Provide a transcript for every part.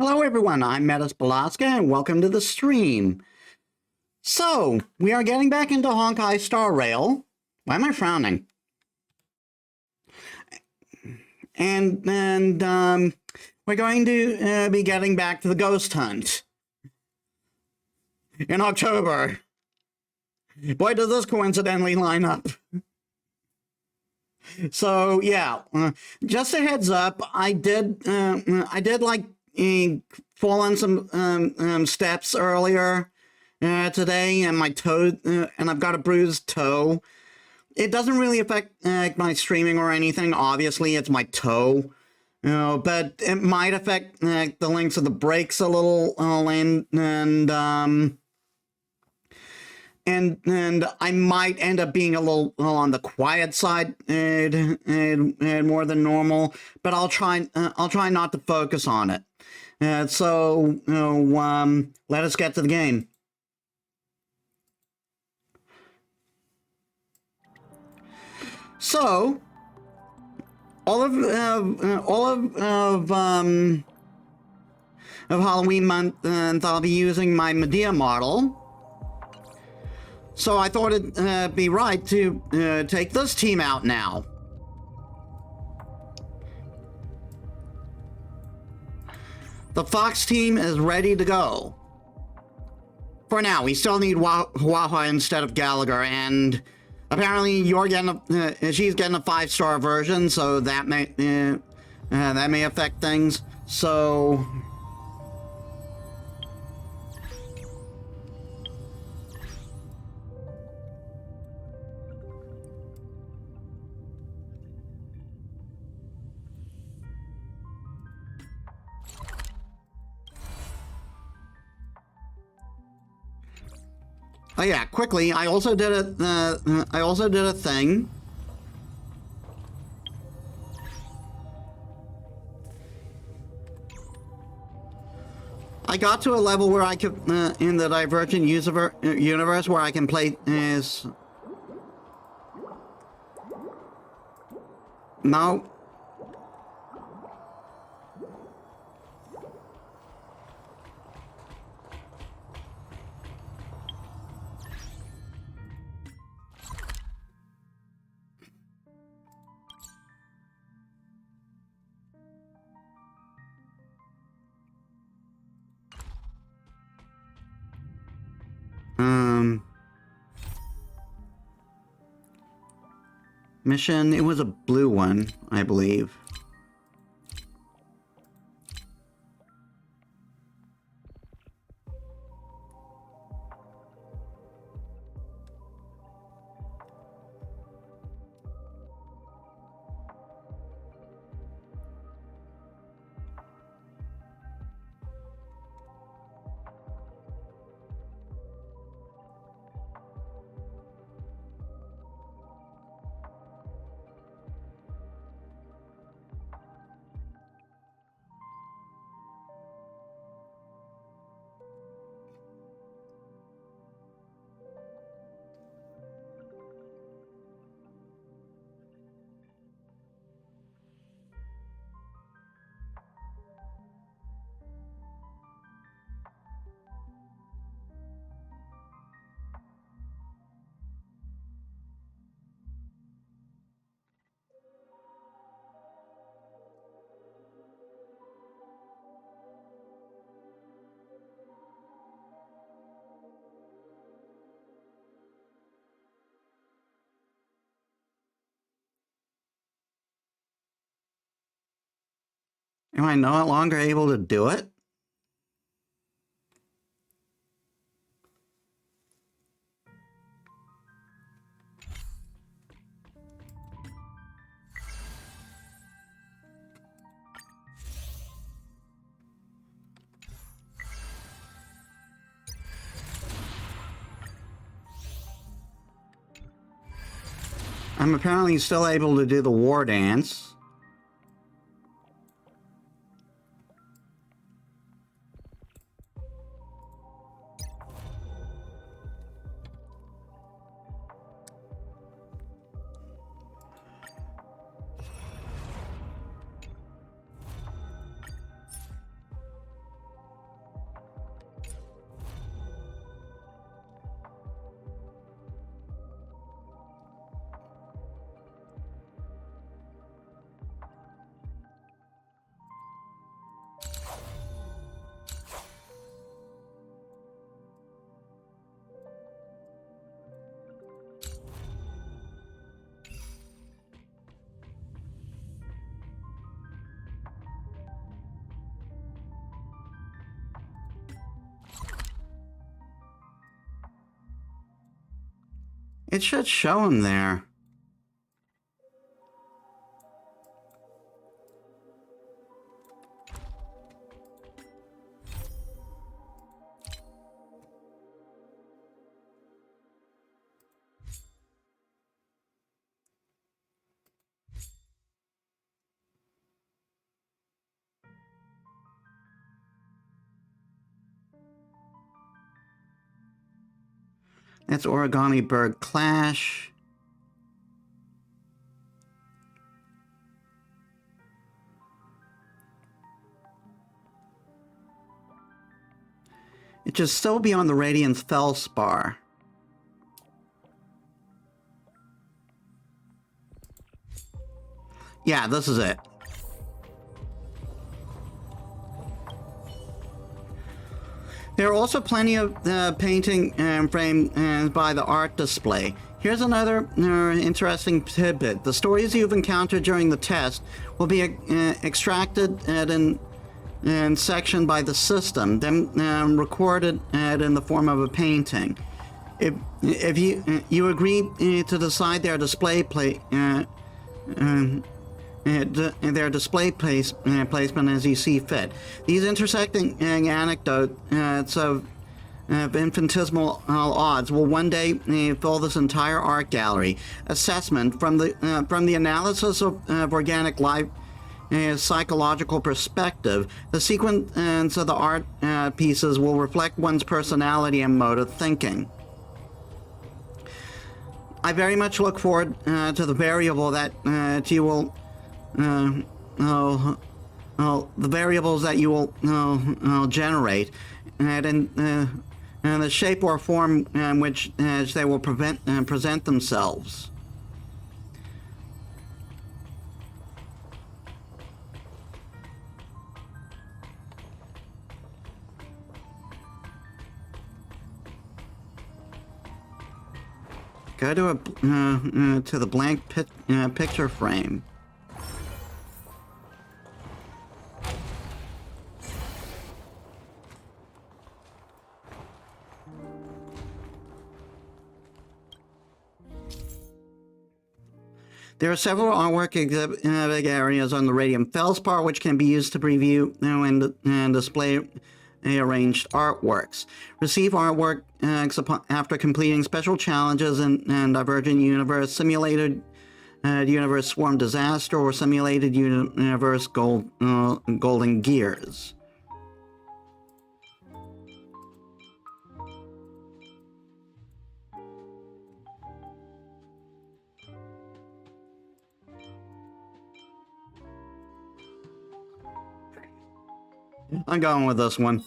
Hello everyone, I'm Metis Balaska and welcome to the stream. So, we are getting back into Honkai Star Rail. Why am I frowning? And we're going to be getting back to the Ghost Hunt in October. Boy, does this coincidentally line up. So, yeah, just a heads up, I did like fall on some steps earlier today, and my toe, and I've got a bruised toe. It doesn't really affect my streaming or anything. Obviously, it's my toe, but it might affect the lengths of the brakes a little, and I might end up being a little on the quiet side and more than normal. But I'll try not to focus on it. So let us get to the game. So, all of Halloween month, I'll be using my Medea model. So I thought it'd be right to take this team out now. The Fox team is ready to go. For now, we still need Waha instead of Gallagher, and apparently you're getting she's getting a 5-star version, so that may affect things. So oh yeah, quickly, I also did a thing. I got to a level where I could, in the Divergent universe, where I can play as... No. Mission, it was a blue one, I believe. Am I no longer able to do it? I'm apparently still able to do the war dance. It should show him there. That's Origami Bird Clash. It should still be on the Radiance Felspar. Yeah, this is it. There are also plenty of painting frames by the art display. Here's another interesting tidbit. The stories you've encountered during the test will be extracted and sectioned by the system, then recorded in the form of a painting. If you agree to decide their display placement as you see fit. These intersecting anecdotes of infinitesimal odds will one day fill this entire art gallery. Assessment from the analysis of organic life. Psychological perspective, the sequence of the art pieces will reflect one's personality and mode of thinking. I very much look forward to the variable that you will, the variables that you will generate, and in the shape or form in which they will present themselves. Go to the blank picture frame. There are several artwork exhibit areas on the Radiant Felspar which can be used to preview and display arranged artworks. Receive artwork after completing special challenges in Divergent Universe, Simulated Universe Swarm Disaster, or Simulated Universe Golden Gears. I'm going with this one.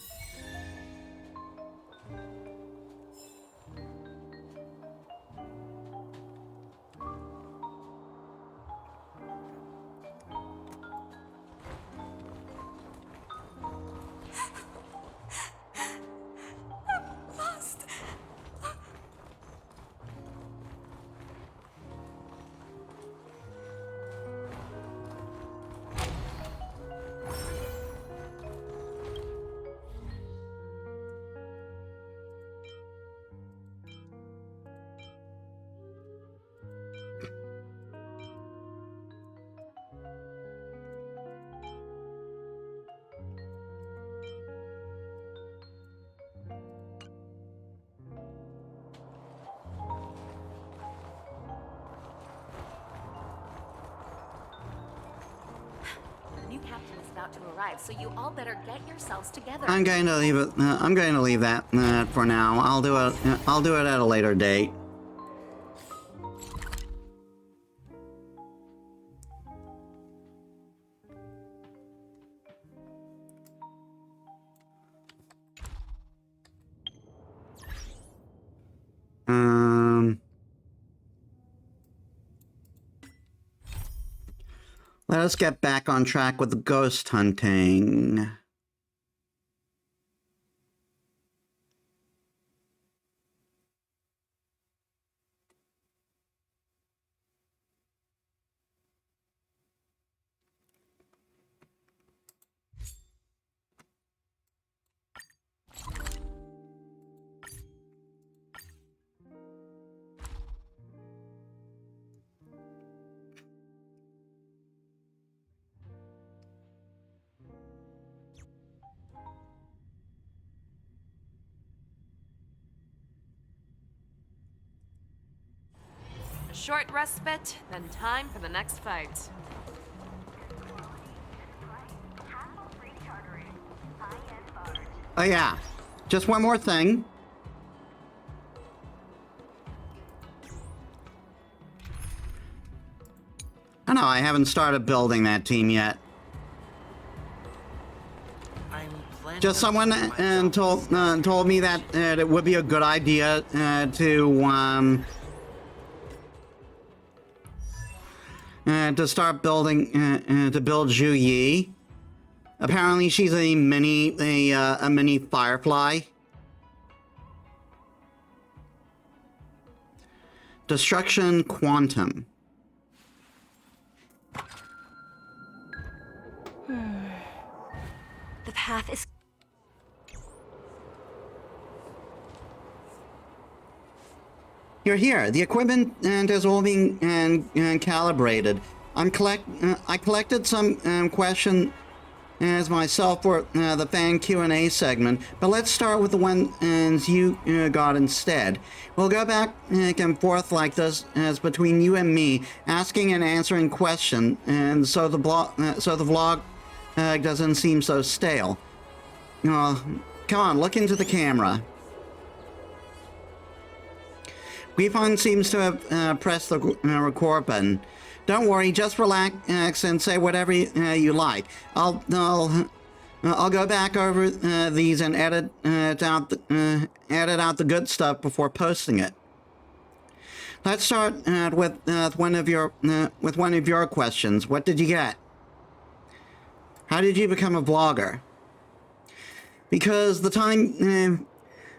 To arrive, so you all better get yourselves together. I'm going to leave it. I'm going to leave that for now. I'll do it. I'll do it at a later date. Let us get back on track with the ghost hunting. short respite, then time for the next fight. Oh yeah, just one more thing. I know I haven't started building that team yet. Just someone told me that it would be a good idea to start building to build Zhu Yi. Apparently, she's a mini Firefly. Destruction Quantum. The path is... You're here. The equipment is all being calibrated. I collected some questions myself for the fan Q&A segment, but let's start with the ones you got instead. We'll go back and forth like this as between you and me, asking and answering questions, and so the vlog doesn't seem so stale. Come on, look into the camera. Weefun seems to have pressed the record button. Don't worry, just relax and say whatever you like. I'll go back over these and edit out the good stuff before posting it. Let's start with one of your questions. What did you get? How did you become a vlogger? Because the time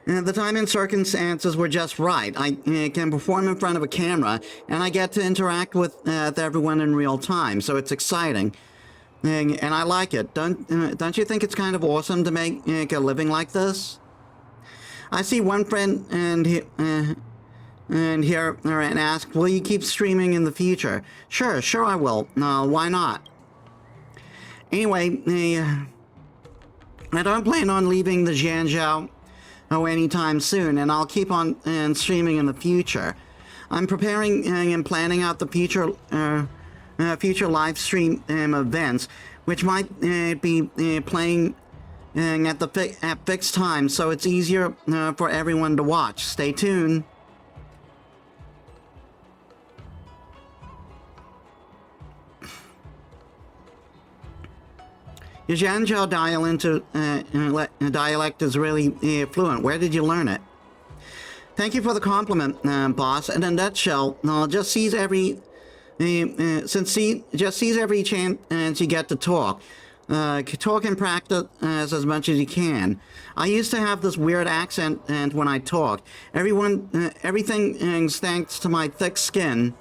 and circumstances were just right. I can perform in front of a camera, and I get to interact with everyone in real time, so it's exciting. And I like it. Don't you think it's kind of awesome to make a living like this? I see one friend and ask, will you keep streaming in the future? Sure I will. Why not? Anyway, I don't plan on leaving the Zhanzhou anytime soon, and I'll keep on streaming in the future. I'm preparing and planning out the future live stream events, which might be playing at fixed times, so it's easier for everyone to watch. Stay tuned. Your Zhanzhou dialect is really fluent. Where did you learn it? Thank you for the compliment, boss. In a nutshell, just seize every chance you get to talk. Talk and practice as much as you can. I used to have this weird accent, and when I talked, everything thanks to my thick skin,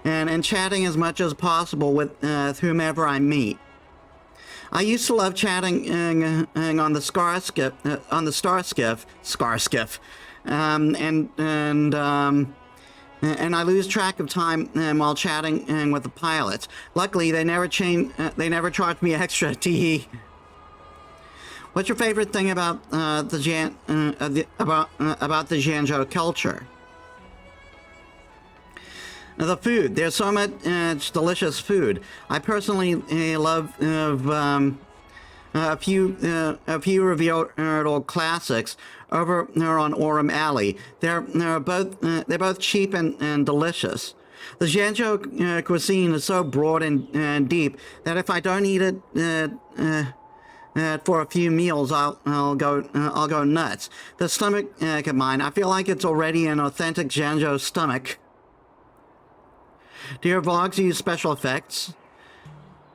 and chatting as much as possible with whomever I meet. I used to love chatting on the Scarskiff, and I lose track of time while chatting with the pilots. Luckily, they never charged me extra. Tee. What's your favorite thing about the Zhanzhou culture? The food. There's so much delicious food. I personally love a few revered old classics over on Orem Alley. They're both cheap and delicious. The Zhanzhou cuisine is so broad and deep that if I don't eat it for a few meals, I'll go nuts. The stomach of mine, I feel like it's already an authentic Zhanzhou stomach. Do your vlogs use special effects?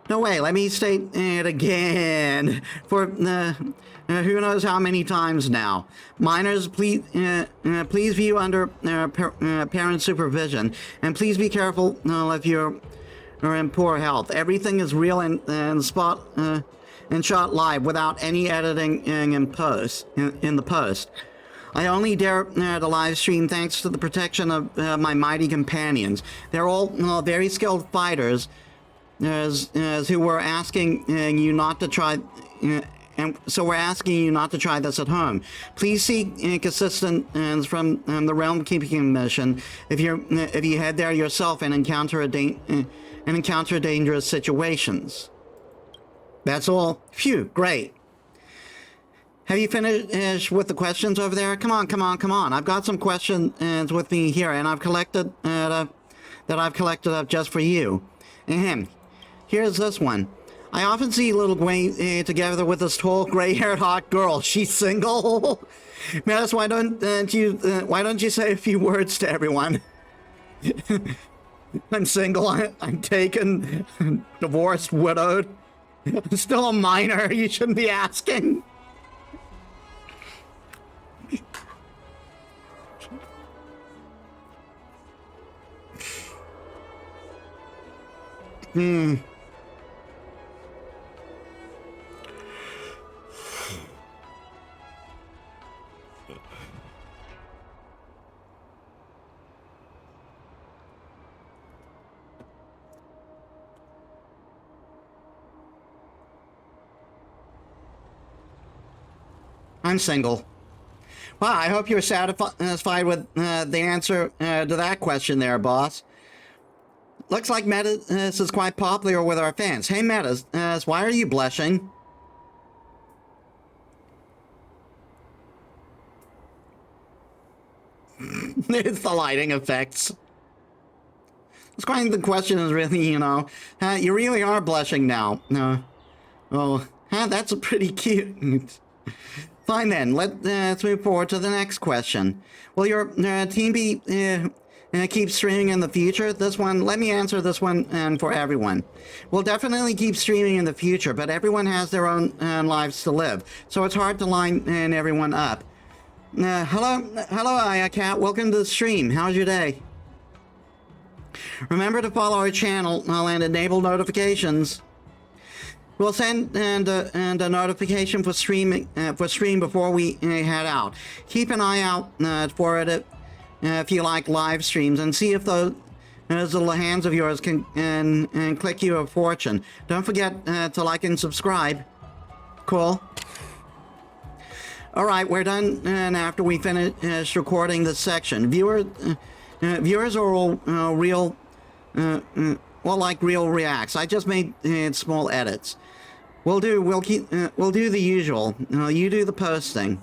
No way, let me state it again for who knows how many times now. Minors, please view under parent supervision, and please be careful if you're in poor health. Everything is real and shot live without any editing in the post. I only dare to live stream thanks to the protection of my mighty companions. They're all very skilled fighters, as who were asking you not to try and so we're asking you not to try this at home. Please seek assistance from the Realm Keeping Commission if you head there yourself and encounter dangerous situations. That's all. Phew, great. Have you finished with the questions over there? Come on. I've got some questions with me here, and I've collected up just for you. Ahem. Here's this one. I often see little Gwen together with this tall, gray-haired hot girl. She's single. Metis, why don't you say a few words to everyone? I'm single. I'm taken, divorced, widowed. I'm still a minor. You shouldn't be asking. I'm single. Well, I hope you're satisfied with the answer to that question there, boss. Looks like Metis is quite popular with our fans. Hey, Metis, why are you blushing? It's the lighting effects. It's quite the question is really, you really are blushing now. That's pretty cute. Fine then, let's move forward to the next question. Will your team be keep streaming in the future? This one, let me answer this one for everyone. We'll definitely keep streaming in the future, but everyone has their own lives to live, so it's hard to line everyone up. Hello, Cat. Welcome to the stream. How's your day? Remember to follow our channel and enable notifications. We'll send a notification for stream before we head out. Keep an eye out for it if you like live streams, and see if those little hands of yours can and click you a fortune. Don't forget to like and subscribe. Cool. All right, we're done. And after we finish recording this section, viewers are all real. Well, like real reacts. I just made small edits. We'll do the usual. You do the posting.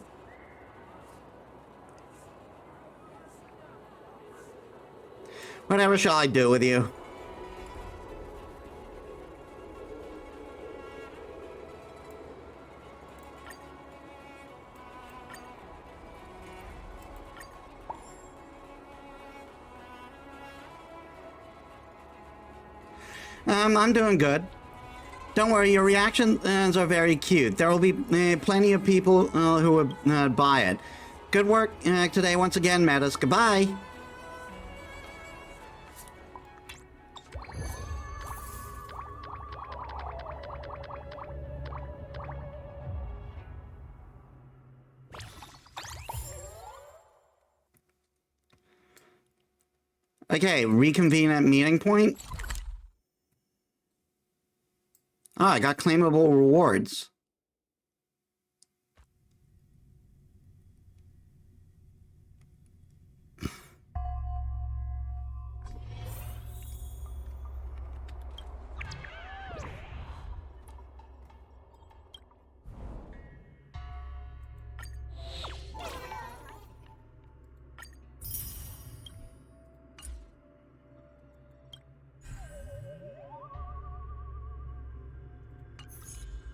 Whatever shall I do with you? I'm doing good. Don't worry, your reactions are very cute. There will be plenty of people who would buy it. Good work today once again, Metis. Goodbye. Okay, reconvene at meeting point. Oh, I got claimable rewards.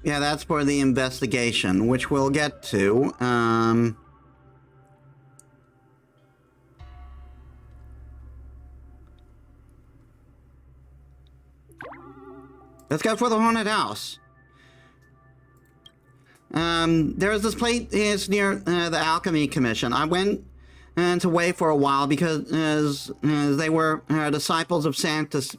Yeah, that's for the investigation, which we'll get to. Let's go for the haunted house. There's this place near the Alchemy Commission. I went away for a while because they were disciples of Sanctus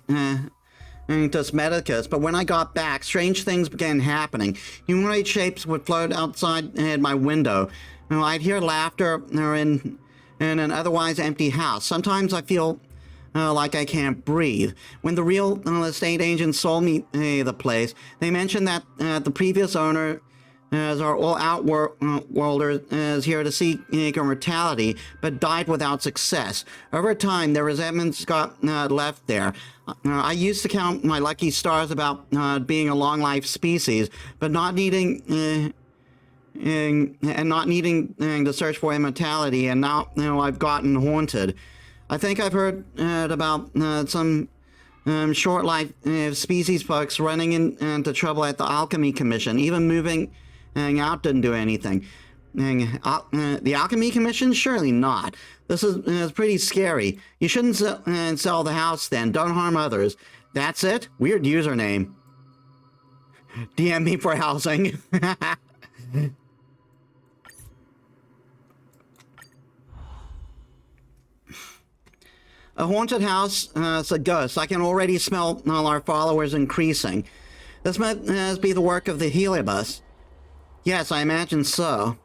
Medicus, but when I got back, strange things began happening. Humanoid shapes would float outside my window. I'd hear laughter in an otherwise empty house. Sometimes I feel like I can't breathe. When the real estate agent sold me the place, they mentioned that the previous owner as our all-outworlder is here to seek immortality, but died without success. Over time, their resentments got left there. I used to count my lucky stars about being a long-life species, but not needing not needing to search for immortality, and now I've gotten haunted. I think I've heard about some short life species folks running into trouble at the Alchemy Commission. Even moving out didn't do anything. The Alchemy Commission? Surely not. This is pretty scary. You shouldn't sell the house then. Don't harm others. That's it? Weird username. DM me for housing. A haunted house, it's a ghost. I can already smell all our followers increasing. This must be the work of the Heliobus. Yes, I imagine so.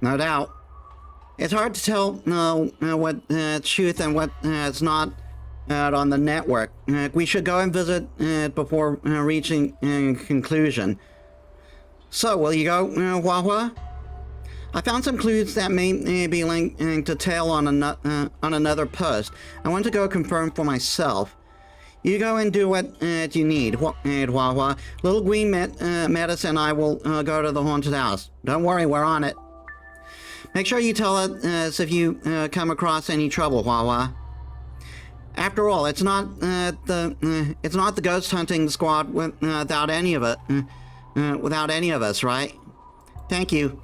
No doubt. It's hard to tell what's truth and what's not on the network. We should go and visit before reaching a conclusion. So, will you go, Wawa? I found some clues that may be linked to Tail on another post. I want to go confirm for myself. You go and do what you need, Wawa. Little Green Metis and I will go to the haunted house. Don't worry, we're on it. Make sure you tell us if you come across any trouble, Wawa. After all, it's not the ghost hunting squad without any of us, right? Thank you.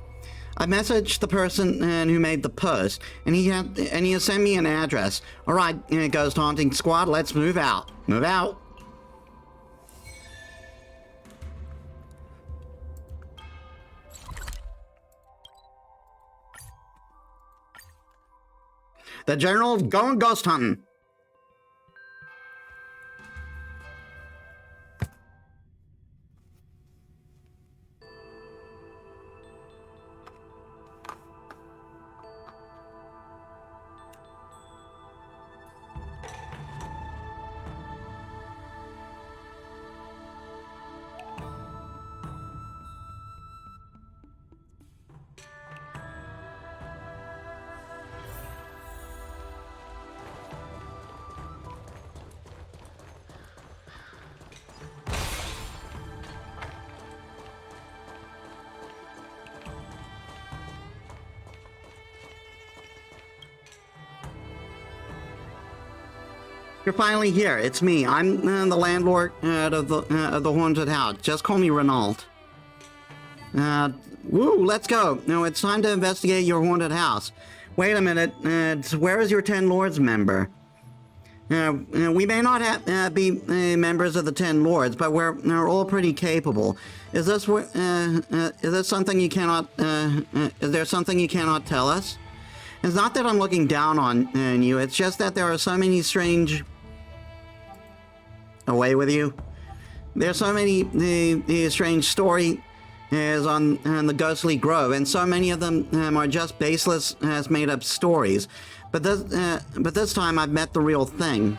I messaged the person who made the post, and he has sent me an address. All right, ghost hunting squad, let's move out. Move out. The General's going ghost hunting. You're finally here. It's me. I'm the landlord of the haunted house. Just call me Renault. Woo, let's go. No, it's time to investigate your haunted house. Wait a minute. Where is your 10 Lords member? We may not be members of the 10 Lords, but we're all pretty capable. Is this something you cannot? Is there something you cannot tell us? It's not that I'm looking down on you. It's just that there are so many strange. Away with you. There's so many strange stories on the Ghostly Grove, and so many of them are just baseless as made-up stories. But this time I've met the real thing.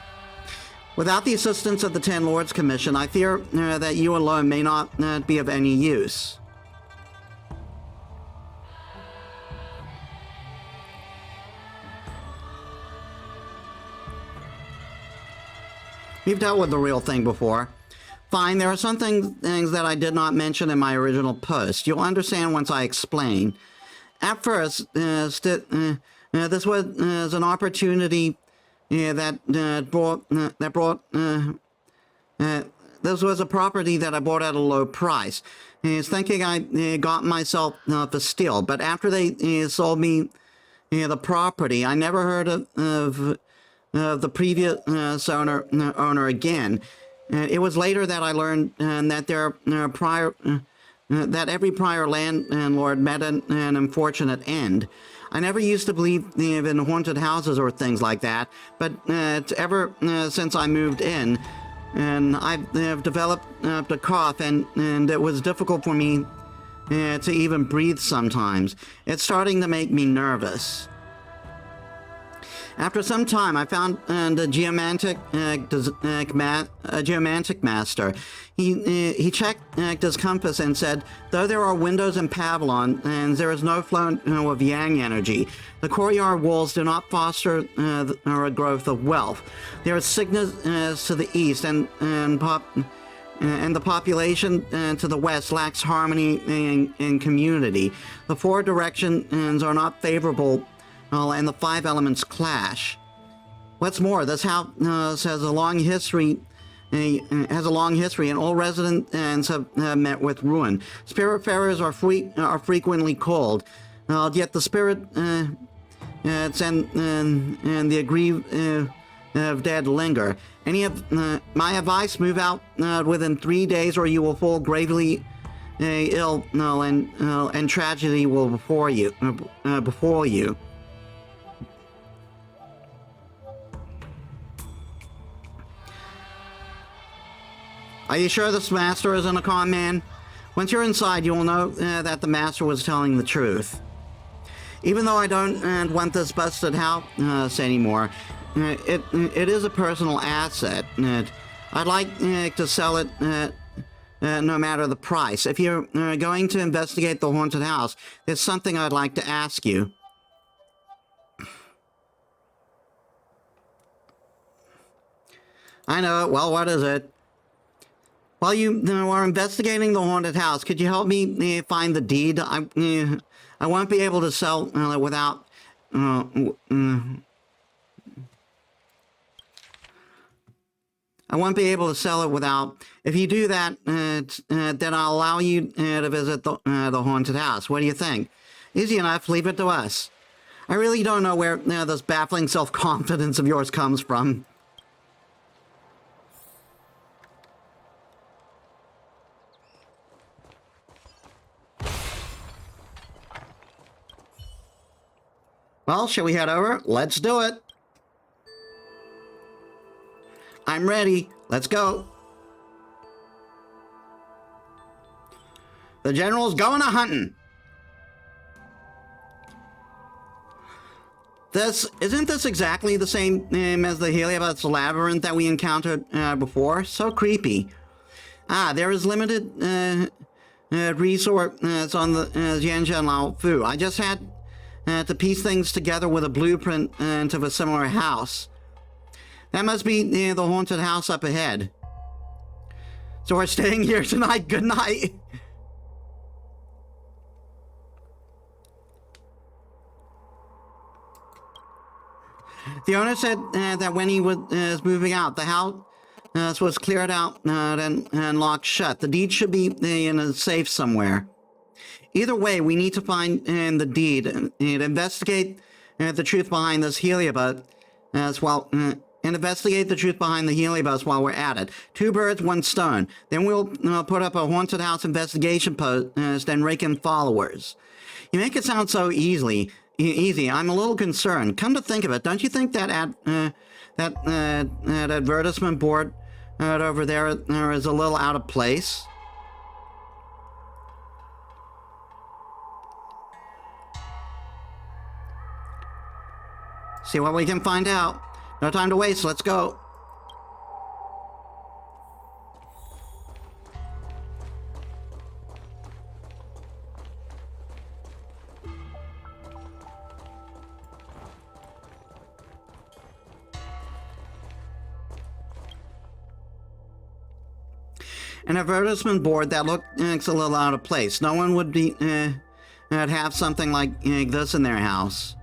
Without the assistance of the 10 Lords Commission, I fear that you alone may not be of any use. You've dealt with the real thing before. Fine, there are some things that I did not mention in my original post. You'll understand once I explain. At first, this was an opportunity that brought. This was a property that I bought at a low price. I was thinking I got myself for steal, but after they sold me the property, I never heard of the previous owner again. It was later that I learned that that every prior landlord met an unfortunate end. I never used to believe in haunted houses or things like that, but ever since I moved in, and I've developed a cough, and it was difficult for me to even breathe sometimes. It's starting to make me nervous. After some time, I found the geomantic master. He checked his compass and said, though there are windows in Pavlon, and there is no flow of yang energy, the courtyard walls do not foster a growth of wealth. There is sickness to the east, and the population to the west lacks harmony and community. The four directions are not favorable, and the five elements clash. What's more, this house has a long history. And all residents have met with ruin. Spiritfarers are frequently called, yet the spirit and the aggrieved of dead linger. Any of my advice: move out within 3 days, or you will fall gravely ill, and tragedy will befall you. Are you sure this master isn't a con man? Once you're inside, you will know that the master was telling the truth. Even though I don't want this busted house anymore, it is a personal asset. I'd like to sell it no matter the price. If you're going to investigate the haunted house, there's something I'd like to ask you. I know it. Well, what is it? While you are investigating the haunted house, could you help me find the deed? I won't be able to sell without. I won't be able to sell it without. If you do that, then I'll allow you to visit the haunted house. What do you think? Easy enough. Leave it to us. I really don't know where this baffling self-confidence of yours comes from. Well, shall we head over? Let's do it. I'm ready. Let's go. The general's going a-hunting. Isn't this exactly the same as the Heliobot's labyrinth that we encountered before? So creepy. There is limited resource on the Jianzhen Lao Fu. I just had to piece things together with a blueprint of a similar house. That must be the haunted house up ahead. So we're staying here tonight. Good night. The owner said that when he was moving out, the house was cleared out and locked shut. The deed should be in a safe somewhere. Either way, we need to find the deed and investigate the truth behind this Heliobot as well. And investigate the truth behind the Heliobus while we're at it. 2 birds, 1 stone. Then we'll put up a haunted house investigation post and rake in followers. You make it sound so easy. I'm a little concerned. Come to think of it, don't you think that advertisement board over there is a little out of place? See what we can find out. No time to waste, let's go. An advertisement board that looks a little out of place. No one would have something like this in their house.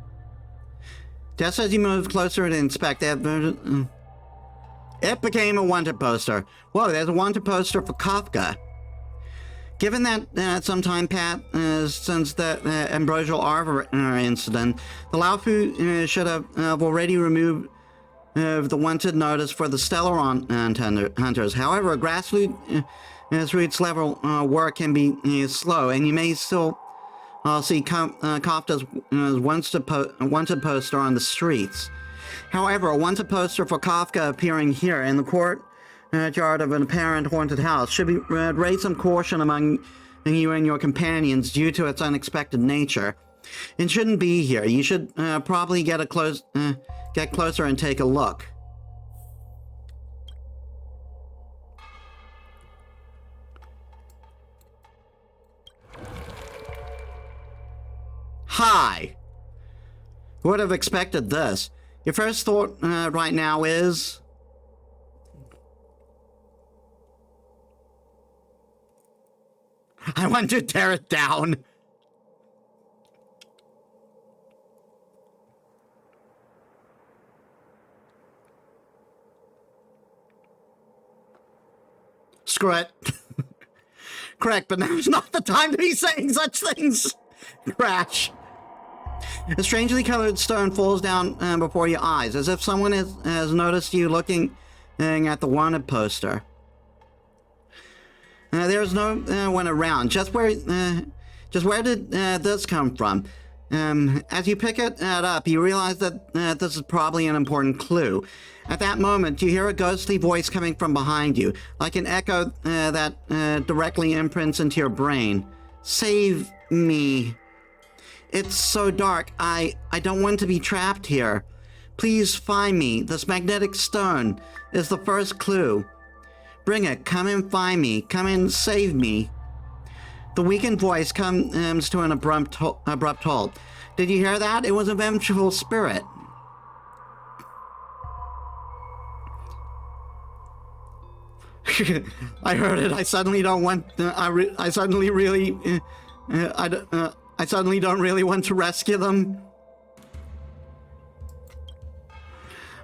Just as you move closer to inspect the it became a wanted poster. Whoa, there's a wanted poster for Kafka. Given that some time passed since the ambrosial arbor incident, the Laofu should have already removed the wanted notice for the stellar hunters. However, grassroots level work can be slow, and you may still see Kafka's wanted poster on the streets. However, a wanted poster for Kafka appearing here in the courtyard of an apparent haunted house should raise some caution among you and your companions due to its unexpected nature. It shouldn't be here. You should probably get closer and take a look. Hi. Who would have expected this? Your first thought right now is... I want to tear it down. Screw it. Correct, but now's not the time to be saying such things. Crash. A strangely colored stone falls down before your eyes, as if someone has noticed you looking at the wanted poster. There's no one around. Just where did this come from? As you pick it up, you realize that this is probably an important clue. At that moment, you hear a ghostly voice coming from behind you, like an echo that directly imprints into your brain. Save me. It's so dark. I don't want to be trapped here. Please find me. This magnetic stone is the first clue. Bring it. Come and find me. Come and save me. The weakened voice comes to an abrupt halt. Did you hear that? It was a vengeful spirit. I heard it. I suddenly don't want. I suddenly don't really want to rescue them.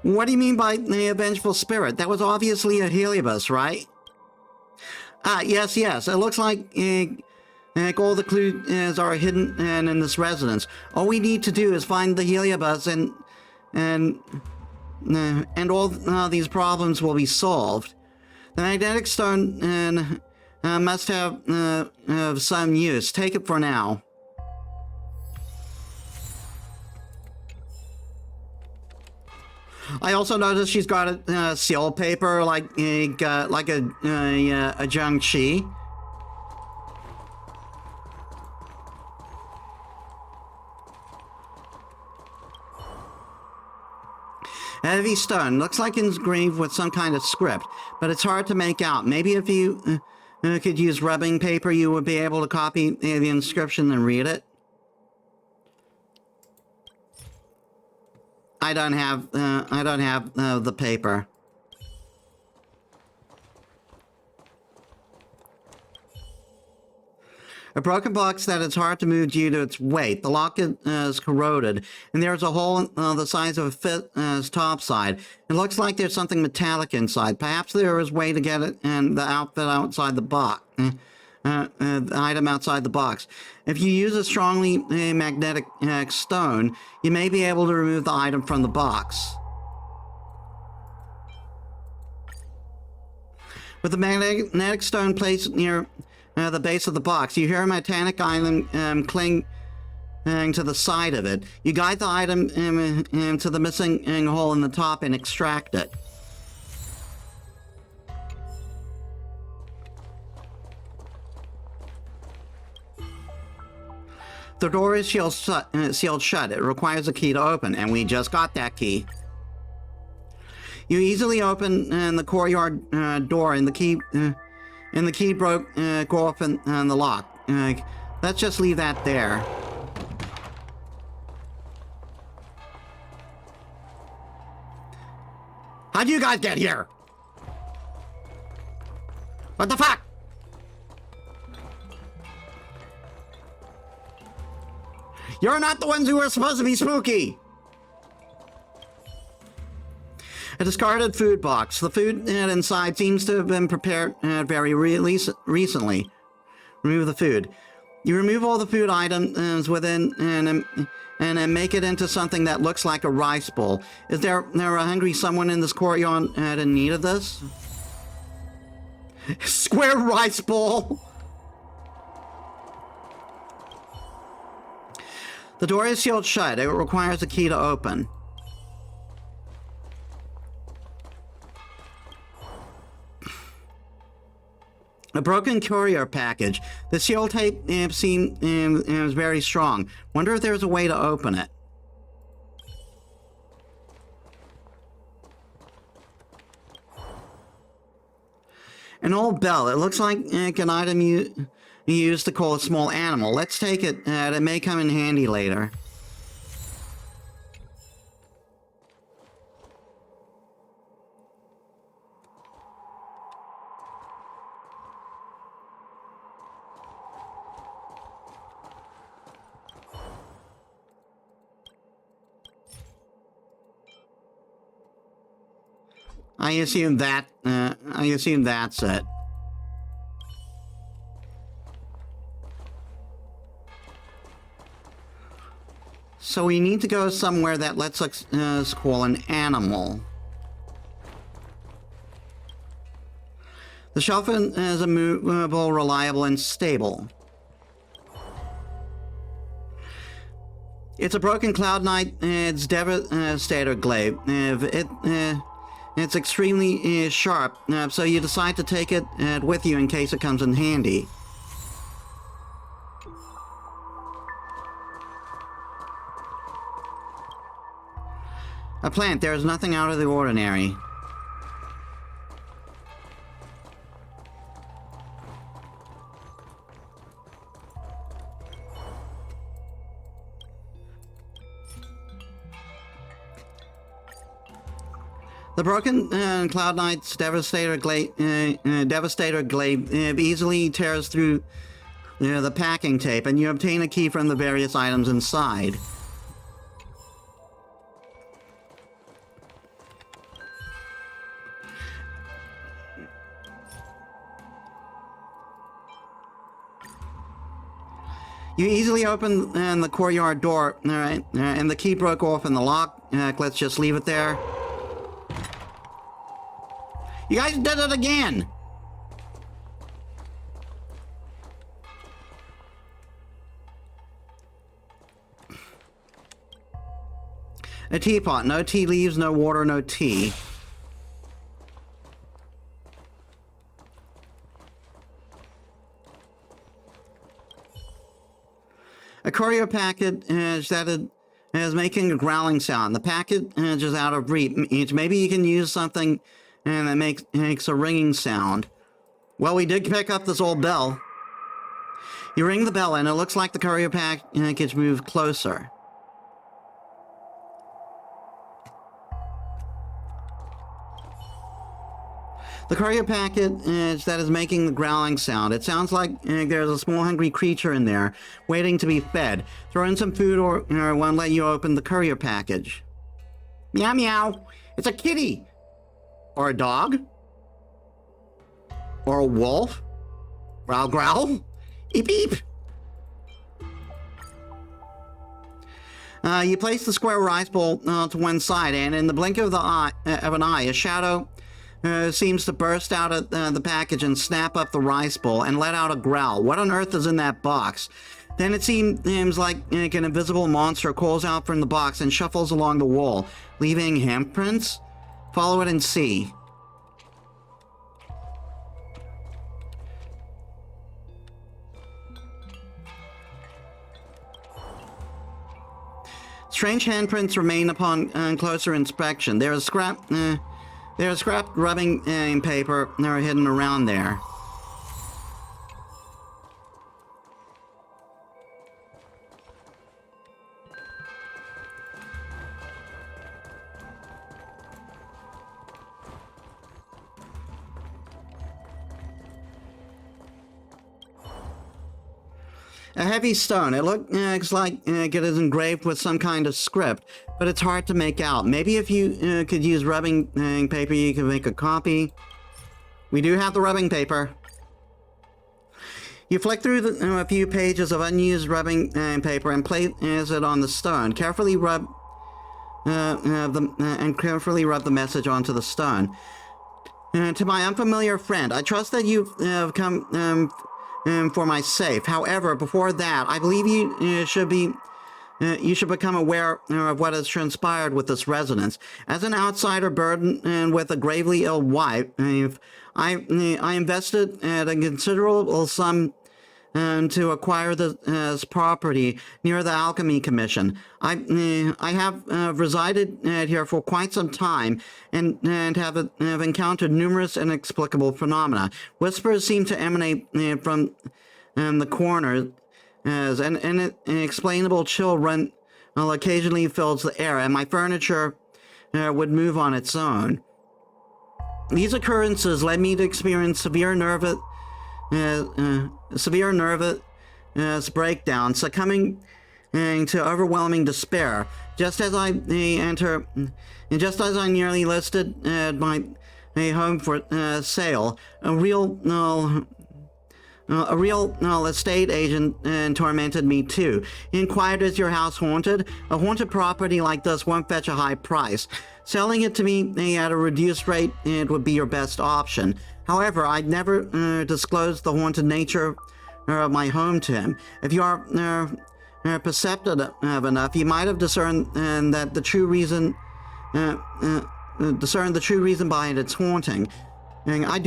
What do you mean by the vengeful spirit? That was obviously a heliobus, right? Yes. It looks like all the clues are hidden in this residence. All we need to do is find the heliobus, and all these problems will be solved. The magnetic stone must have some use. Take it for now. I also noticed she's got a seal paper like a Jiangxi. A heavy stone. Looks like it's engraved with some kind of script, but it's hard to make out. Maybe if you could use rubbing paper, you would be able to copy the inscription and read it. I don't have the paper. A broken box that is hard to move due to its weight. The lock is corroded, and there's a hole the size of a fist's top side. It looks like there's something metallic inside. Perhaps there is a way to get it and the outfit outside the box. The item outside the box. If you use a strongly magnetic stone, you may be able to remove the item from the box. With the magnetic stone placed near the base of the box, you hear a metallic item cling to the side of it. You guide the item into the missing hole in the top and extract it. The door is sealed shut. It requires a key to open, and we just got that key. You easily open the courtyard door, and the key go off in the lock. Let's just leave that there. How'd you guys get here? What the fuck? You're not the ones who are supposed to be spooky! A discarded food box. The food inside seems to have been prepared very recently. Remove the food. You remove all the food items within and make it into something that looks like a rice bowl. Is there a hungry someone in this courtyard in need of this? Square rice bowl! The door is sealed shut. It requires a key to open. A broken courier package. The seal tape seemed was very strong. Wonder if there's a way to open it. An old bell. It looks like an item you use to call a small animal. Let's take it. It may come in handy later. I assume that's it. So we need to go somewhere that lets us call an animal. The shelf is immovable, reliable, and stable. It's a broken Cloud Knight. It's Devastator Glaive. It's extremely sharp, so you decide to take it with you in case it comes in handy. A plant. There is nothing out of the ordinary. The broken Cloud Knight's Devastator Glaive easily tears through the packing tape, and you obtain a key from the various items inside. You easily open the courtyard door, and the key broke off in the lock. Let's just leave it there. You guys did it again! A teapot. No tea leaves, no water, no tea. A courier package that is making a growling sound. The package is out of reach. Maybe you can use something that makes a ringing sound. Well, we did pick up this old bell. You ring the bell, and it looks like the courier package moved closer. The courier package that is making the growling sound. It sounds like there's a small hungry creature in there, waiting to be fed. Throw in some food or it won't let you open the courier package. Meow meow. It's a kitty. Or a dog. Or a wolf. Growl growl. Eep eep. You place the square rice bowl to one side, and in the blink of an eye, a shadow seems to burst out of the package and snap up the rice bowl and let out a growl. What on earth is in that box? Then it seems like an invisible monster crawls out from the box and shuffles along the wall, leaving handprints. Follow it and see. Strange handprints remain upon closer inspection. There is scrapped rubbing paper hidden around there. A heavy stone. It looks like it is engraved with some kind of script, but it's hard to make out. Maybe if you could use rubbing paper, you could make a copy. We do have the rubbing paper. You flick through a few pages of unused rubbing paper and place it on the stone. Carefully rub the message onto the stone. To my unfamiliar friend, I trust that you've come for my safe. However, before that, I believe you should be you should become aware of what has transpired with this residence. As an outsider burdened with a gravely ill wife, I invested a considerable sum to acquire this property near the Alchemy Commission. I have resided here for quite some time and have encountered numerous inexplicable phenomena. Whispers seem to emanate from the corners, as an inexplainable chill run occasionally fills the air, and my furniture would move on its own. These occurrences led me to experience severe nervous breakdown, succumbing to overwhelming despair. Just as I nearly listed my home for sale, a real estate agent tormented me too. He inquired, is your house haunted? A haunted property like this won't fetch a high price. Selling it to me at a reduced rate, it would be your best option. However, I'd never disclosed the haunted nature of my home to him. If you are perceptive enough, you might have discerned that the true reason behind its haunting. And I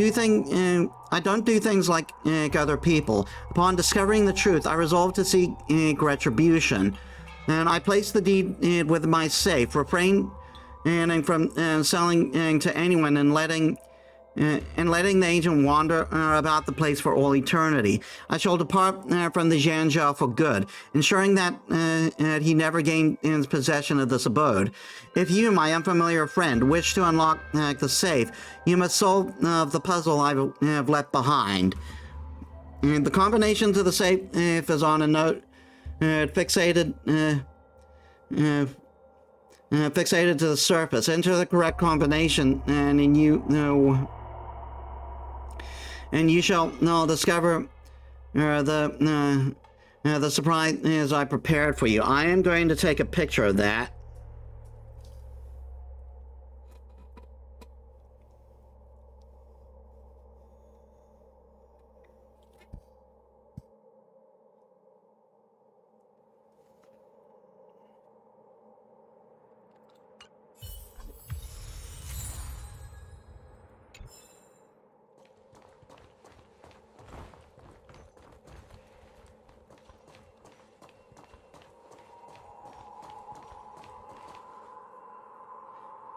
don't do things like other people. Upon discovering the truth, I resolved to seek retribution, and I placed the deed with my safe, refrained from selling to anyone, and letting the agent wander about the place for all eternity. I shall depart from the Zhanzhou for good, ensuring that he never gained possession of this abode. If you, my unfamiliar friend, wish to unlock the safe, you must solve the puzzle I have left behind. The combination to the safe is on a note fixated to the surface. Enter the correct combination, and you shall discover the surprise I prepared for you. I am going to take a picture of that.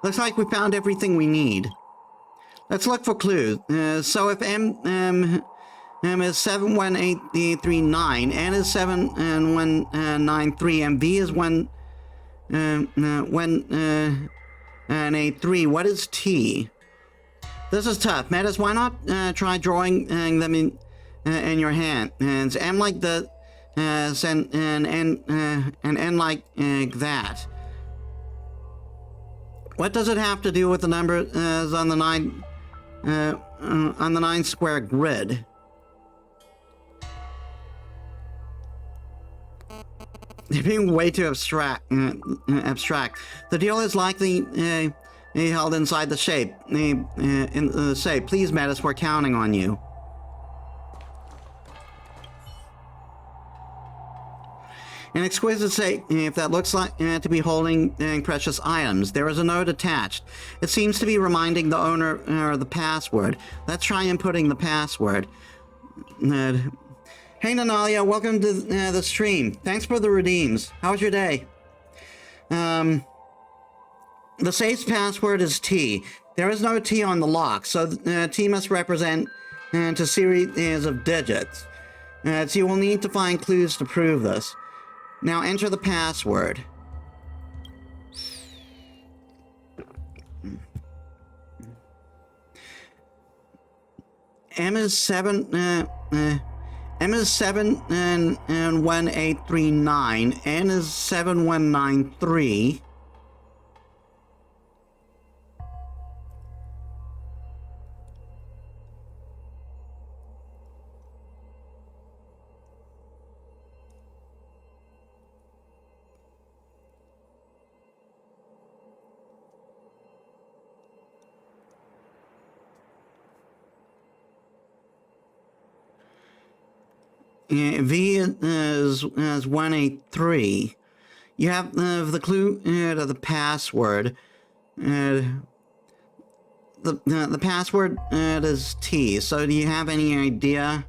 Looks like we found everything we need. Let's look for clues. So if M is 718339, N is 7193, and V is 183, what is T? This is tough. Metis, why not try drawing them in your hand? And M like the and N like that. What does it have to do with the numbers on the 9 square grid? They're being way too abstract. The deal is likely held inside the shape. In the safe. Please, Metis, we're counting on you. An exquisite safe that looks like to be holding precious items. There is a note attached. It seems to be reminding the owner of the password. Let's try inputting the password. Hey, Nanalia, welcome to the stream. Thanks for the redeems. How was your day? The safe's password is T. There is no T on the lock, so T must represent a series of digits. So you will need to find clues to prove this. Now enter the password. M is 71839. N is 7193. V is 183. You have the clue to the password. The password is T. So do you have any idea?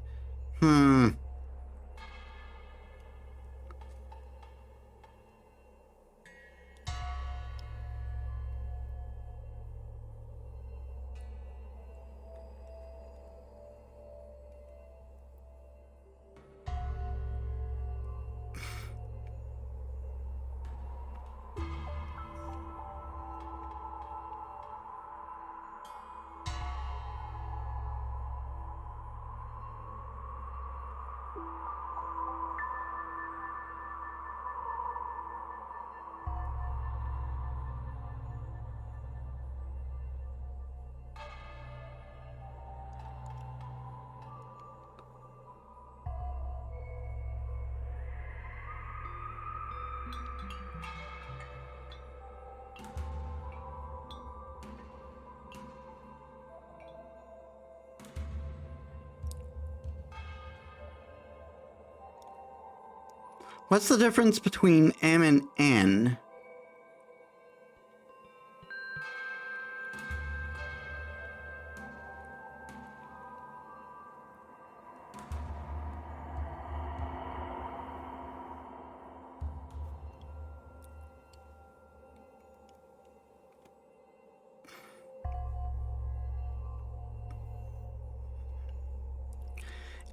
What's the difference between M and N?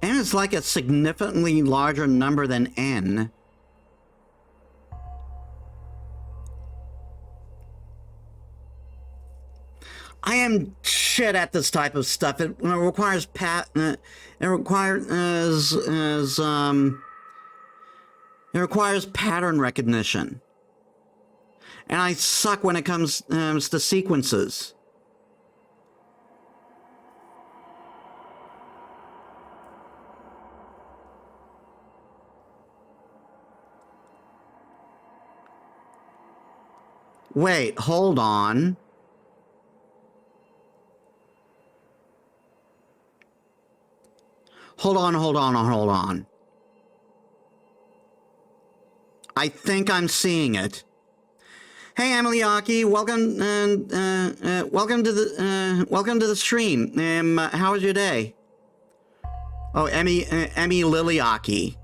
M is like a significantly larger number than N. I am shit at this type of stuff. It requires it requires pattern recognition, and I suck when it comes to sequences. Wait, hold on. Hold on. I think I'm seeing it. Hey, Emily Aki, welcome to the stream. How was your day? Oh, Emmy Liliaki.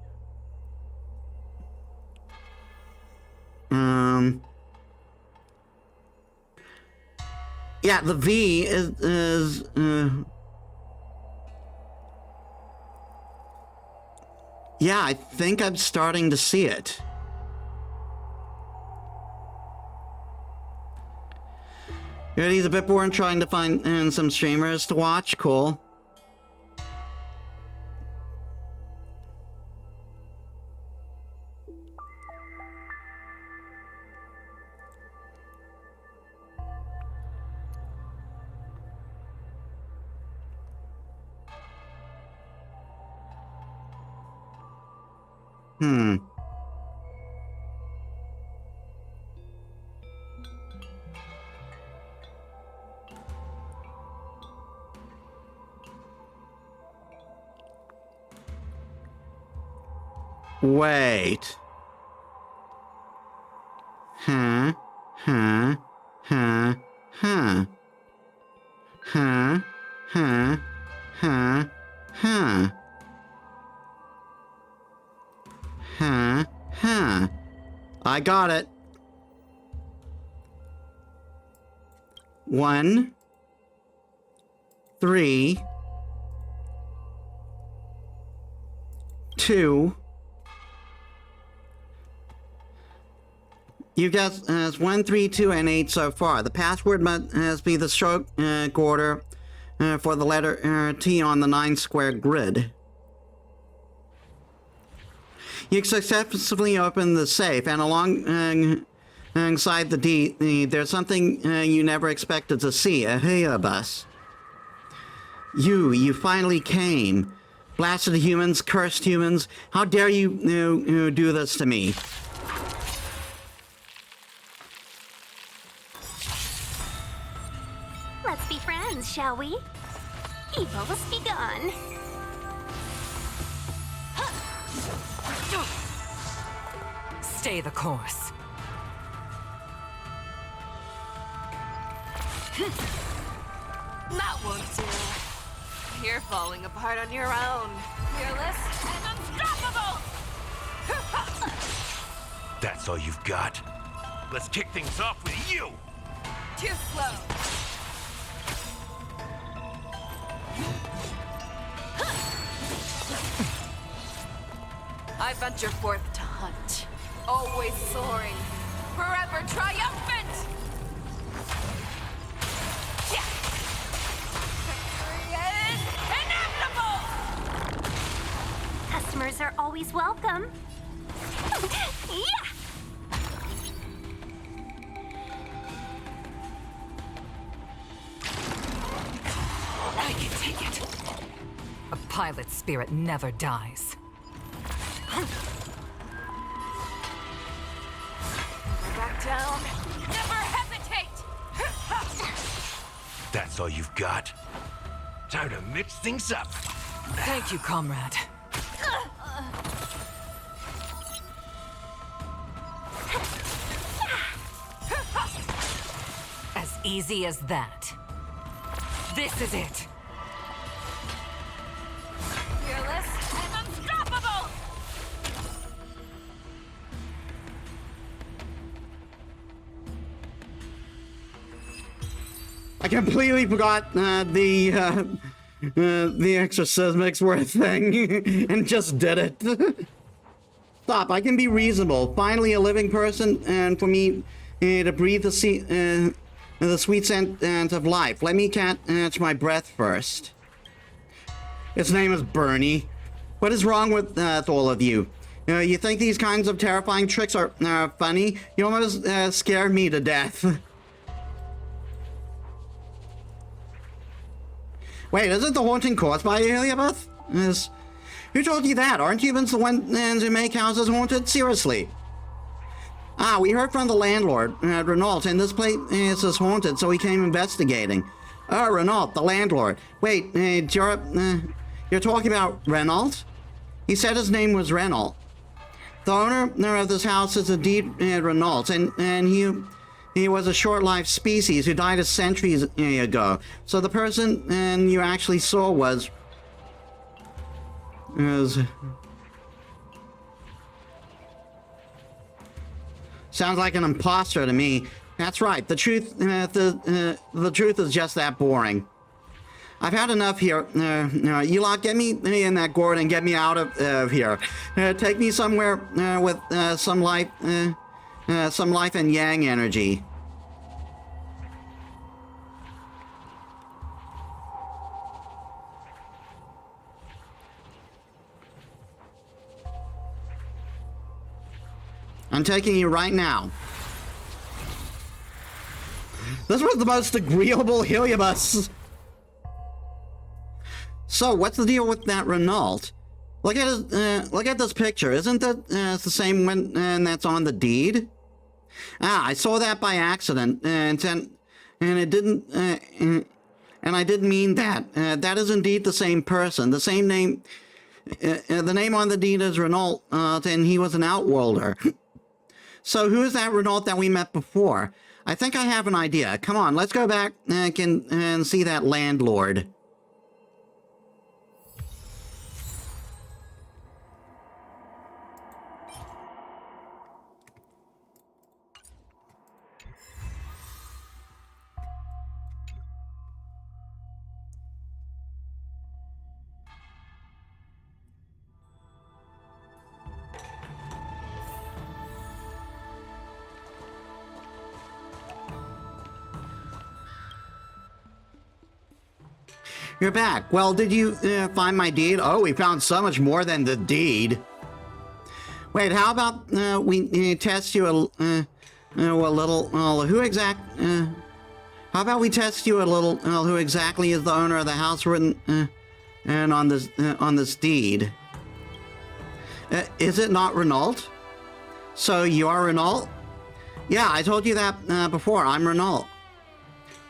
Yeah, the V is yeah, I think I'm starting to see it. Yeah, he's a bit bored trying to find some streamers to watch. Cool. Wait. Huh. I got it. 1, 3, 2. You got 1, 3, 2, and 8 so far. The password must be the stroke order for the letter T on the 9-square grid. You successfully open the safe, and alongside the D, there's something you never expected to see, a Hayabus. You finally came. Blasted humans, cursed humans, how dare you do this to me? Let's be friends, shall we? Evil has begun. Stay the course. That won't do. You're falling apart on your own. Fearless and unstoppable! That's all you've got? Let's kick things off with you! Too slow. I venture forth to hunt. Always soaring. Forever triumphant! Yeah. Victory is inevitable! Customers are always welcome. Yeah! I can take it. A pilot's spirit never dies. Never back down. Never hesitate! That's all you've got? Time to mix things up. Thank you, comrade. As easy as that. This is it. Fearless and unstoppable! I completely forgot the exorcismics were a thing and just did it. Stop, I can be reasonable. Finally a living person, and for me to breathe the sweet scent of life. Let me catch my breath first. His name is Bernie. What is wrong with all of you? You think these kinds of terrifying tricks are funny? You almost scared me to death. Wait, isn't the haunting caused by Elizabeth? Who told you that? Aren't humans the ones who make houses haunted? Seriously. Ah, we heard from the landlord, Renault, and this place is haunted, so we came investigating. Oh, Renault, the landlord. Wait, you're talking about Renault? He said his name was Renault. The owner of this house is indeed Renault, and he was a short-lived species who died a century ago. So the person you actually saw was... Sounds like an imposter to me. That's right. The truth is just that boring. I've had enough here. You lot, get me in that gourd and get me out of here. Take me somewhere with some life and yang energy. I'm taking you right now. This was the most agreeable Heliobus. So, what's the deal with that Renault? Look at this picture. Isn't that the same one that's on the deed? Ah, I saw that by accident, and it didn't. And I didn't mean that. That is indeed the same person. The same name. The name on the deed is Renault, and he was an outworlder. So who is that Renault that we met before? I think I have an idea. Come on, let's go back and see that landlord. You're back. Well, did you find my deed? Oh, we found so much more than the deed. Wait, how about we test you a little? How about we test you a little? Who exactly is the owner of the house written and on this deed? Is it not Renault? So you are Renault? Yeah, I told you that before. I'm Renault.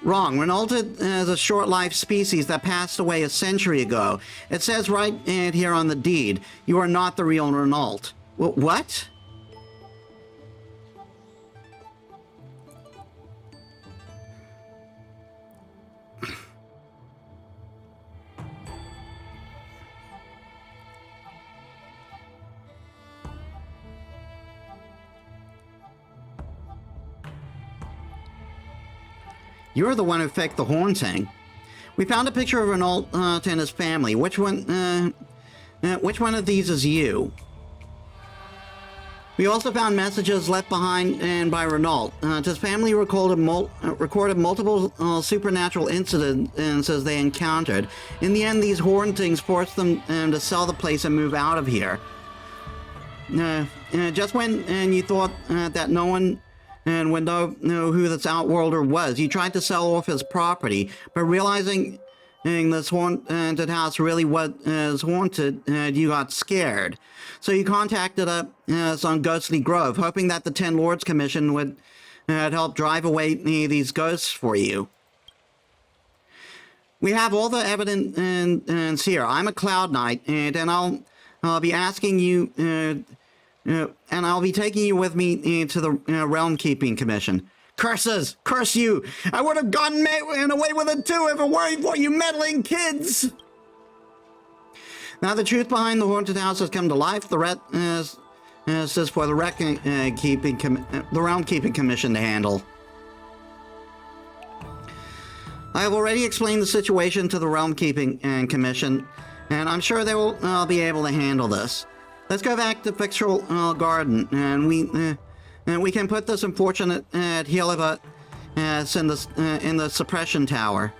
Wrong. Renault is a short-lived species that passed away a century ago. It says right here on the deed, you are not the real Renault. What? You're the one who faked the haunting. We found a picture of Renault and his family. Which one of these is you? We also found messages left behind and by Renault. His family recorded multiple supernatural incidences they encountered. In the end, these hauntings forced them to sell the place and move out of here. Just when you thought that no one would know who this outworlder was, you tried to sell off his property, but realizing this haunted house really was haunted, you got scared. So you contacted us on Ghostly Grove, hoping that the Ten Lords Commission would help drive away these ghosts for you. We have all the evidence here. I'm a Cloud Knight, and I'll be asking you, and I'll be taking you with me to the Realm Keeping Commission. Curses! Curse you! I would have gotten away with it too if it weren't for you meddling kids! Now the truth behind the haunted house has come to life. The rest is for the Realm Keeping Commission to handle. I have already explained the situation to the Realm Keeping Commission, and I'm sure they will be able to handle this. Let's go back to Fictional Garden, and we can put this unfortunate Heliva in the suppression tower.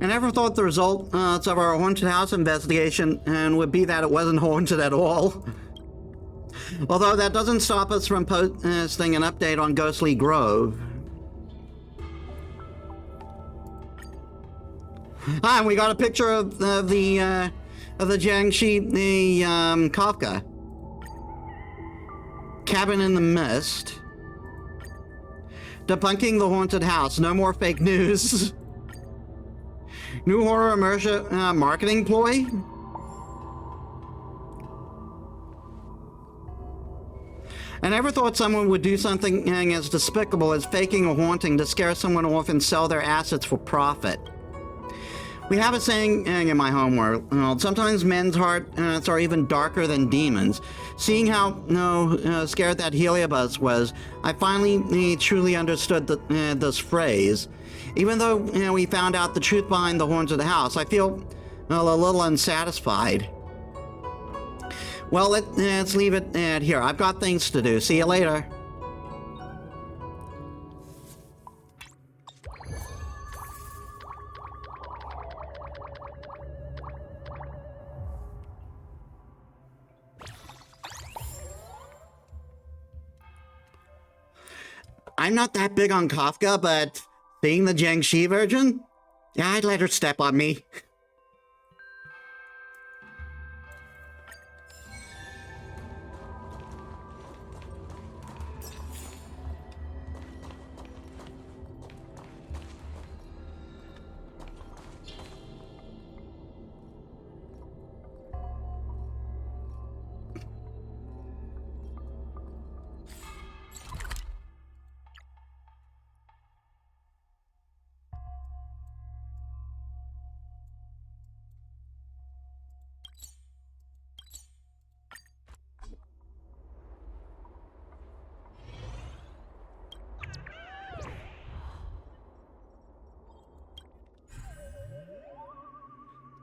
I never thought the results of our haunted house investigation would be that it wasn't haunted at all. Although that doesn't stop us from posting an update on Ghostly Grove. Ah, and we got a picture of the Jiangxi, the Kafka. Cabin in the Mist. Debunking the haunted house. No more fake news. New horror immersion marketing ploy? I never thought someone would do something as despicable as faking a haunting to scare someone off and sell their assets for profit. We have a saying in my homeworld, sometimes men's hearts are even darker than demons. Seeing how scared that Heliobus was, I finally truly understood this phrase. Even though we found out the truth behind the horns of the house, I feel a little unsatisfied. Well, let's leave it at here. I've got things to do. See you later. I'm not that big on Kafka, but being the Jiangxi virgin? Yeah, I'd let her step on me.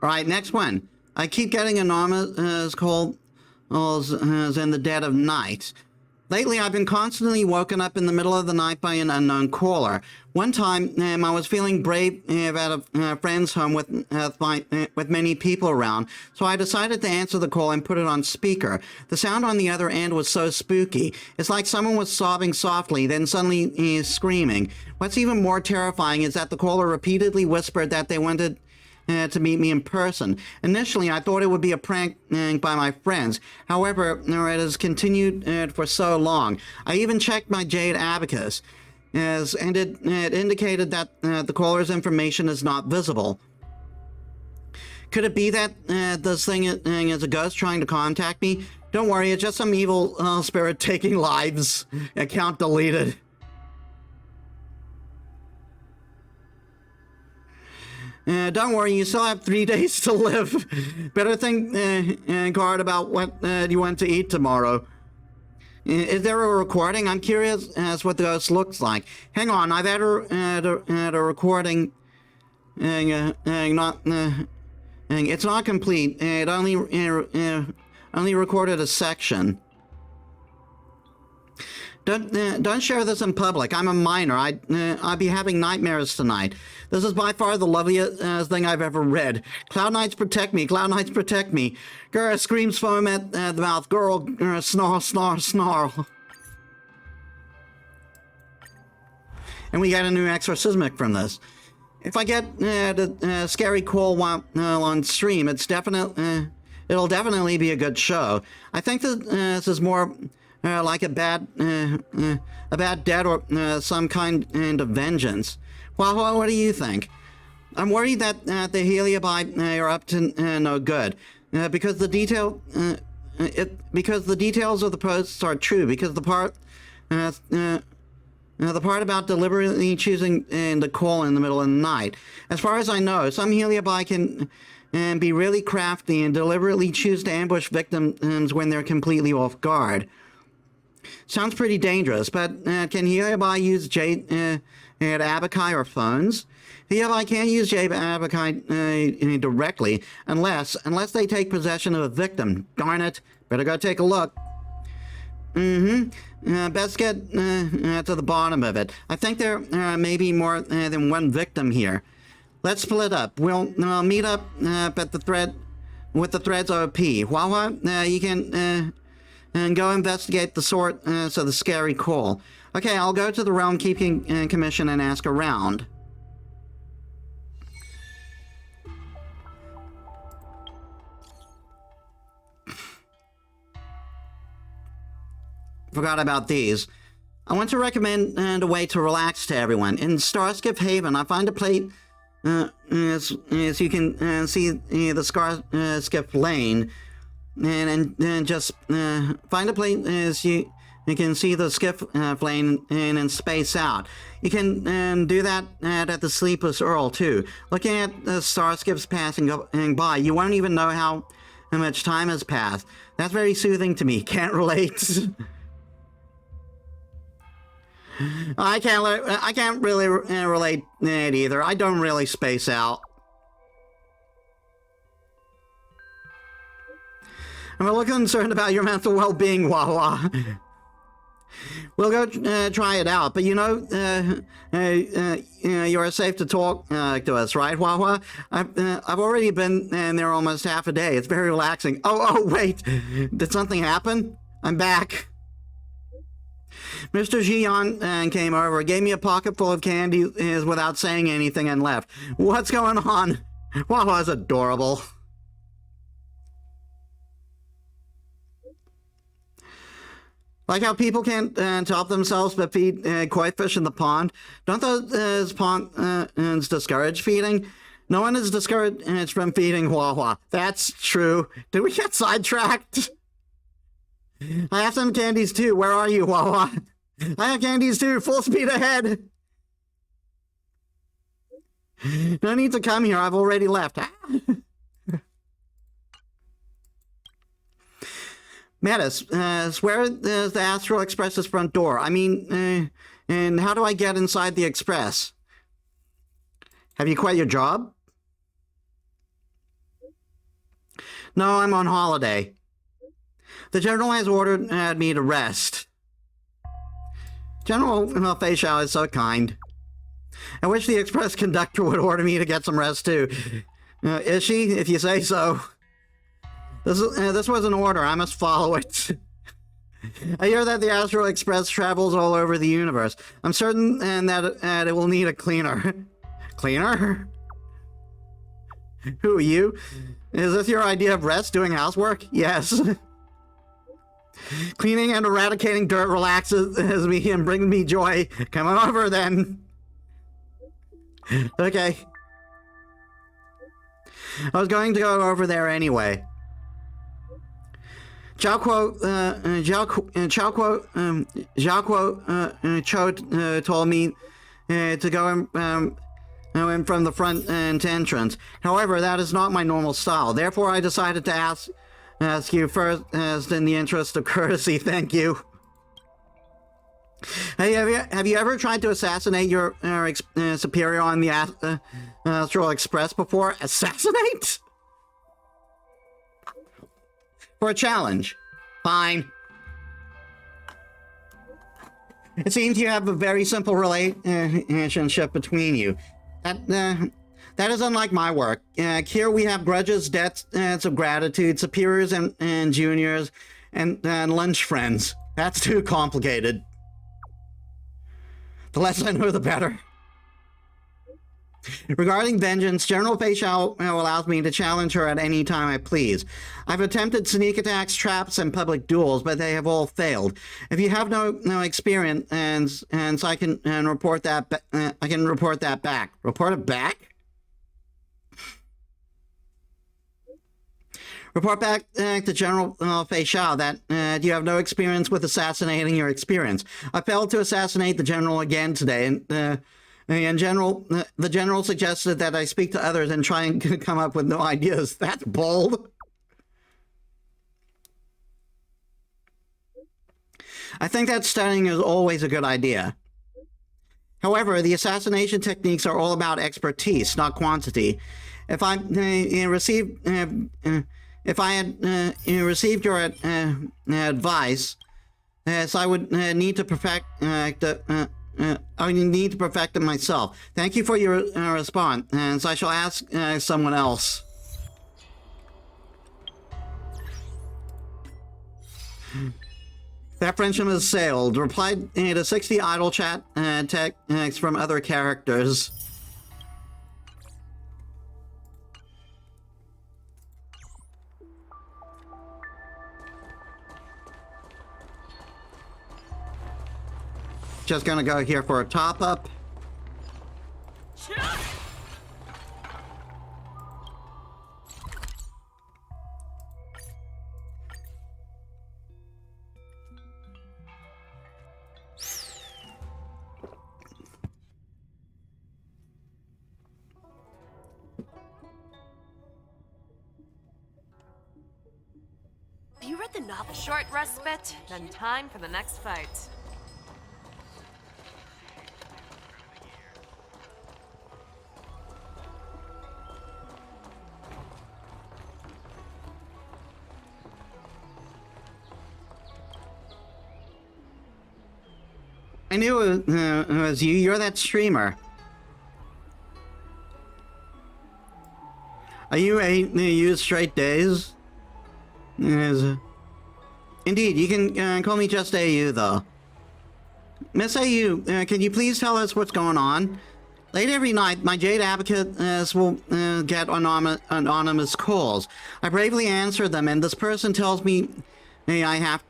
All right, next one. I keep getting anonymous calls in the dead of night. Lately, I've been constantly woken up in the middle of the night by an unknown caller. One time, I was feeling brave at a friend's home with many people around, so I decided to answer the call and put it on speaker. The sound on the other end was so spooky. It's like someone was sobbing softly, then suddenly screaming. What's even more terrifying is that the caller repeatedly whispered that they wanted to meet me in person. Initially, I thought it would be a prank by my friends. However, it has continued for so long. I even checked my Jade Abacus, and it indicated that the caller's information is not visible. Could it be that this thing is a ghost trying to contact me? Don't worry, it's just some evil spirit taking lives. Account deleted. Don't worry, you still have 3 days to live. Better think hard about what you want to eat tomorrow. Is there a recording? I'm curious as what the ghost looks like. Hang on, I've had a recording. It's not complete. It only recorded a section. Don't share this in public. I'm a minor. I'd be having nightmares tonight. This is by far the loveliest thing I've ever read. Cloud Knights protect me. Cloud Knights protect me. Girl screams foam at the mouth. Girl snarl, snarl, snarl. And we got a new exorcismic from this. If I get a scary call while on stream, it'll definitely be a good show. I think that this is more like a bad debt or some kind of vengeance. Well, what do you think? I'm worried that the Heliobi are up to no good because the details of the posts are true. Because the part about deliberately choosing to call in the middle of the night. As far as I know, some Heliobi can be really crafty and deliberately choose to ambush victims when they're completely off guard. Sounds pretty dangerous, but can Heliobi use Jade Abakai or phones? Heliobi can't use Jade Abakai directly unless they take possession of a victim. Darn it! Better go take a look. Best get to the bottom of it. I think there may be more than one victim here. Let's split up. We'll meet up at the thread with the threads OP. Wawa, you can go investigate the source of the scary call. Okay, I'll go to the Realm Keeping Commission and ask around. Forgot about these. I want to recommend a way to relax to everyone. In Starskiff Haven, I find a plate as you can see the Starskiff Lane, and just find a plate as you can see the skiff lane and space out. You can do that at the Sleepless Earl too. Looking at the Starskiffs passing by, you won't even know how much time has passed. That's very soothing to me. Can't relate. I can't really relate it either. I don't really space out. I'm a little concerned about your mental well-being, Wawa. We'll go try it out, but you know, you're safe to talk to us, right, Wawa? I've already been there almost half a day. It's very relaxing. Oh, wait. Did something happen? I'm back. Mr. Jian came over, gave me a pocket full of candy without saying anything, and left. What's going on? Wawa's adorable. Like how people can't help themselves but feed koi fish in the pond. Don't those ponds discourage feeding? No one is discouraged from feeding Wawa. That's true. Did we get sidetracked? I have some candies too. Where are you, Wawa? I have candies too. Full speed ahead. No need to come here. I've already left. Metis, where is the Astral Express's front door? I mean, and how do I get inside the Express? Have you quit your job? No, I'm on holiday. The General has ordered me to rest. General Facial is so kind. I wish the Express conductor would order me to get some rest too. Is she, if you say so? This was an order. I must follow it. I hear that the Astral Express travels all over the universe. I'm certain that it will need a cleaner. Cleaner? Who are you? Is this your idea of rest, doing housework? Yes. Cleaning and eradicating dirt relaxes me and brings me joy. Come on over then. Okay. I was going to go over there anyway. Cho told me to go in from the front entrance. However, that is not my normal style. Therefore, I decided to ask you first, as in the interest of courtesy. Thank you. Hey, have you ever tried to assassinate your superior on the Astral Express before? Assassinate? For a challenge. Fine. It seems you have a very simple relationship between you. That is unlike my work. Here we have grudges, debts of gratitude, superiors and juniors, and lunch friends. That's too complicated. The less I know, the better. Regarding vengeance, General Fei Xiao allows me to challenge her at any time I please. I've attempted sneak attacks, traps, and public duels, but they have all failed. If you have no experience, and so I can report that, I can report that back. Report it back? Report back to General Fei Xiao that you have no experience with assassinating your experience. I failed to assassinate the general again today, and the general suggested that I speak to others and try and come up with no ideas. That's bold. I think that studying is always a good idea. However, the assassination techniques are all about expertise, not quantity. If I had received your advice, yes, I would need to perfect it myself. Thank you for your response, and so I shall ask someone else. That friendship has sailed. Replied to 60 idle chat texts from other characters. Just gonna go here for a top-up. Have you read the novel? Short respite, then time for the next fight. I knew it was you. You're that streamer. Are you use straight days? Yes. Indeed, you can call me just AU, though. Miss AU, can you please tell us what's going on? Late every night, my Jade Advocate will get anonymous calls. I bravely answer them, and this person tells me I have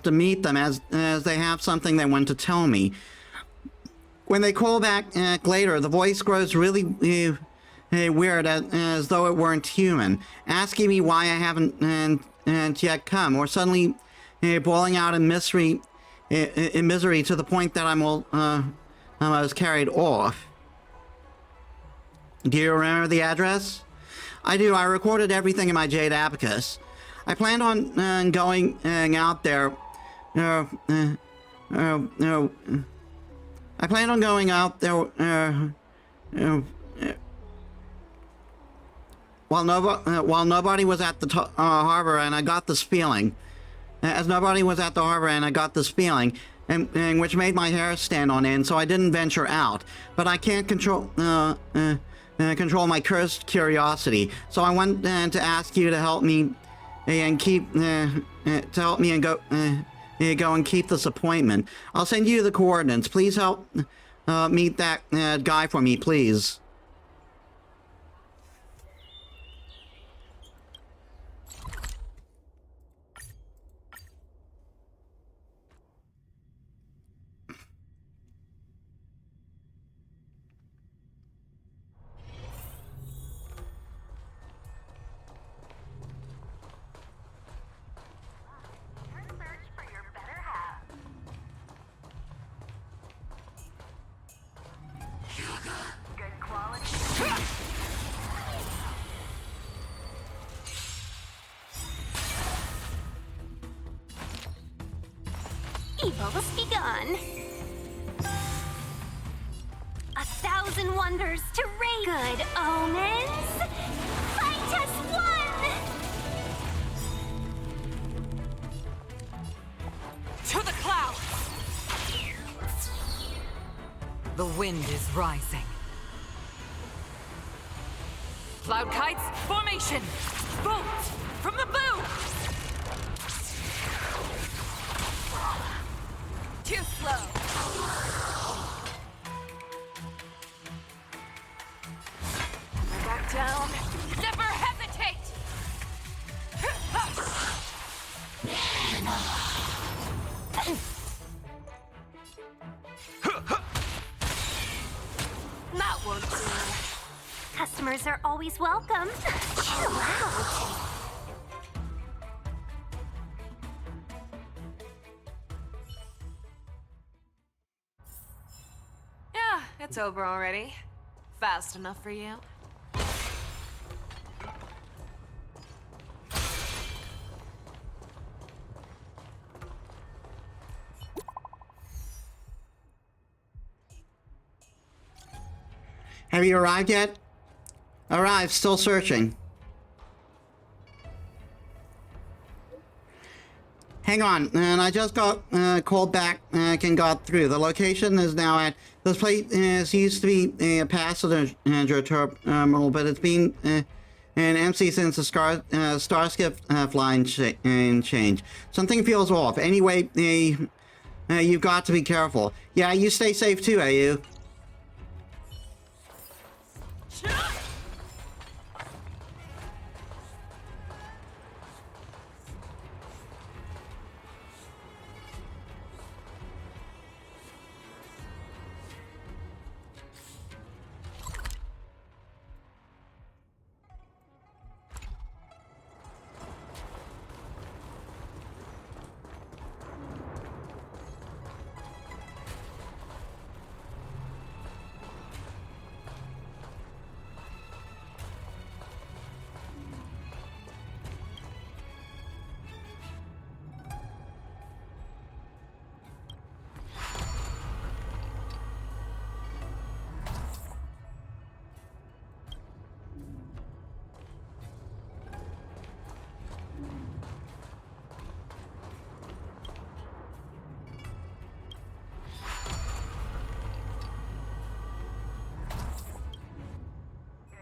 to meet them as they have something they want to tell me. When they call back later, the voice grows really weird, as though it weren't human, asking me why I haven't yet come, or suddenly boiling out in misery to the point that I was carried off. Do you remember the address? I do. I recorded everything in my Jade Abacus. I planned on going out there. I planned on going out there while nobody was at the harbor, and I got this feeling. As nobody was at the harbor, and I got this feeling, and which made my hair stand on end. So I didn't venture out. But I can't control my cursed curiosity. So I want to ask you to help me. And go and keep this appointment. I'll send you the coordinates. Please help meet that guy for me, please. Evil has begun. 1,000 wonders to raise. Good omens. Fight us one. To the clouds! The wind is rising. Cloud kites, formation! Bolt from the boom! Too slow. Never back down. Never hesitate! That won't do. Customers are always welcome. Chill out. Yeah, it's over already. Fast enough for you? Have you arrived yet? Arrived, still searching. Hang on, and I just got called back and got through. The location is now at this place used to be a passenger terminal, but it's been an empty since the Starship flying change. Something feels off. Anyway, you've got to be careful. Yeah, you stay safe too, you?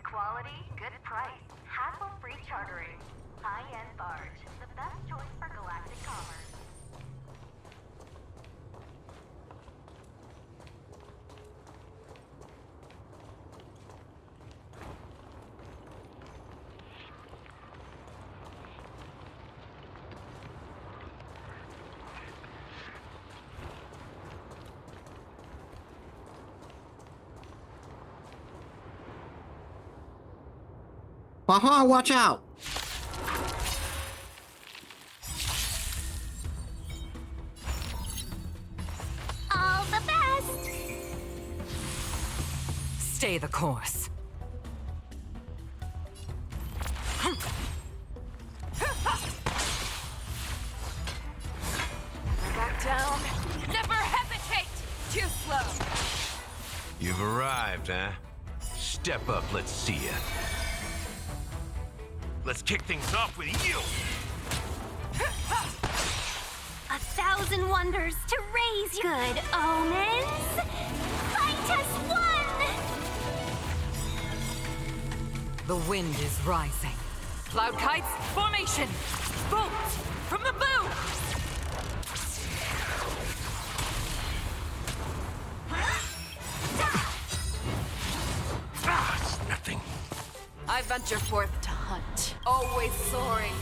Quality, good price, hassle-free chartering. High-end barge, the best choice for galactic commerce. Haha, watch out! All the best! Stay the course. Never back down. Never hesitate! Too slow. You've arrived, huh? Step up, let's see ya. Let's kick things off with you! 1,000 wonders to raise. Good omens. Fight us one. The wind is rising. Cloud kites, formation! Bolt from the boom! Ah, it's nothing. I venture forth to hunt, always soaring,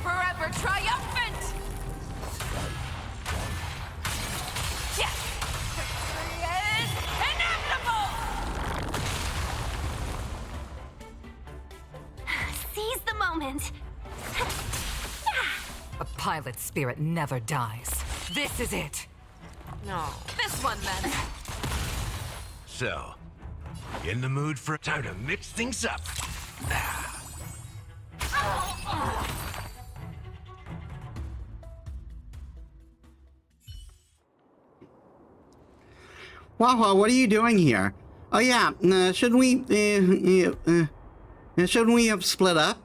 forever triumphant! Yes! Victory is inevitable! Seize the moment. A pilot's spirit never dies. This is it. No, this one then. So, in the mood for time to mix things up? Wawa, what are you doing here? Oh yeah, shouldn't we have split up?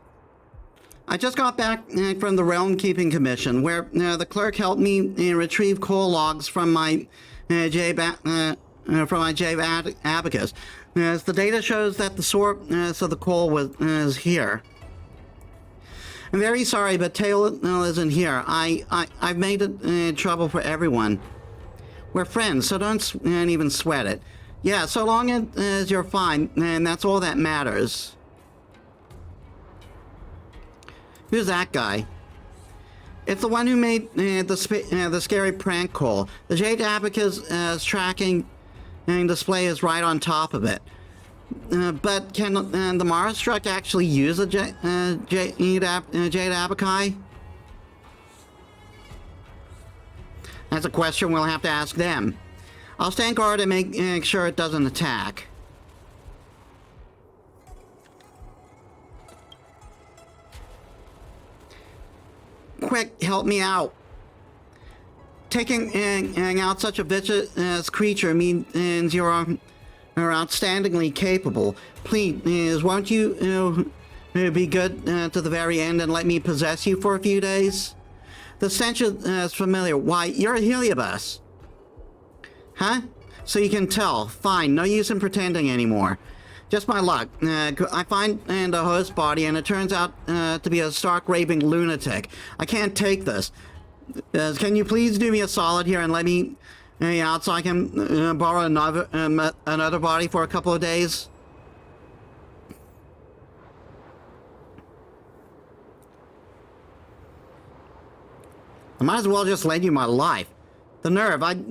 I just got back from the Realm Keeping Commission, where the clerk helped me retrieve call logs from my Jade Abacus. The data shows that the source of the call was here. I'm very sorry, but Taylor isn't here. I've made it trouble for everyone. We're friends, so don't even sweat it. Yeah, so long as you're fine, and that's all that matters. Who's that guy? It's the one who made the scary prank call. The Jade Abacus tracking display is right on top of it. But can the Mara Struck actually use a Jade Abaci? That's a question we'll have to ask them. I'll stand guard and make sure it doesn't attack. Quick, help me out. Taking out such a vicious creature means you're outstandingly capable. Please, won't you be good to the very end and let me possess you for a few days? The stench is familiar. Why, you're a Heliobus. Huh? So you can tell. Fine, no use in pretending anymore. Just my luck. I find a host body and it turns out to be a stark raving lunatic. I can't take this. Can you please do me a solid here and let me out so I can borrow another body for a couple of days? I might as well just lend you my life. The nerve, I'd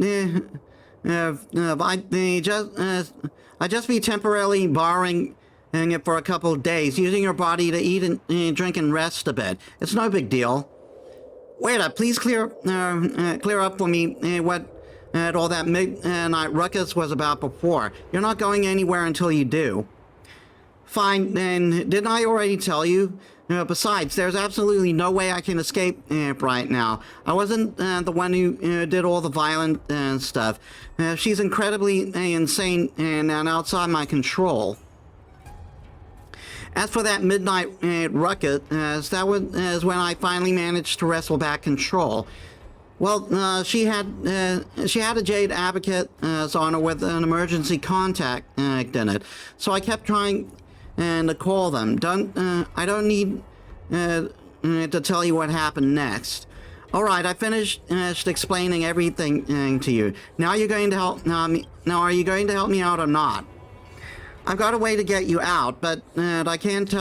just be temporarily borrowing it for a couple of days, using your body to eat and drink and rest a bit. It's no big deal. Wait up, please clear up for me what all that midnight ruckus was about before. You're not going anywhere until you do. Fine, then didn't I already tell you? Besides, there's absolutely no way I can escape right now. I wasn't the one who did all the violent stuff. She's incredibly insane and outside my control. As for that midnight ruckus, that was when I finally managed to wrestle back control. Well, she had a Jade Abacus on her with an emergency contact in it, so I kept trying to call them. I don't need to tell you what happened next. All right, I finished explaining everything to you. Now you're going to help. Now are you going to help me out or not? I've got a way to get you out, but I can't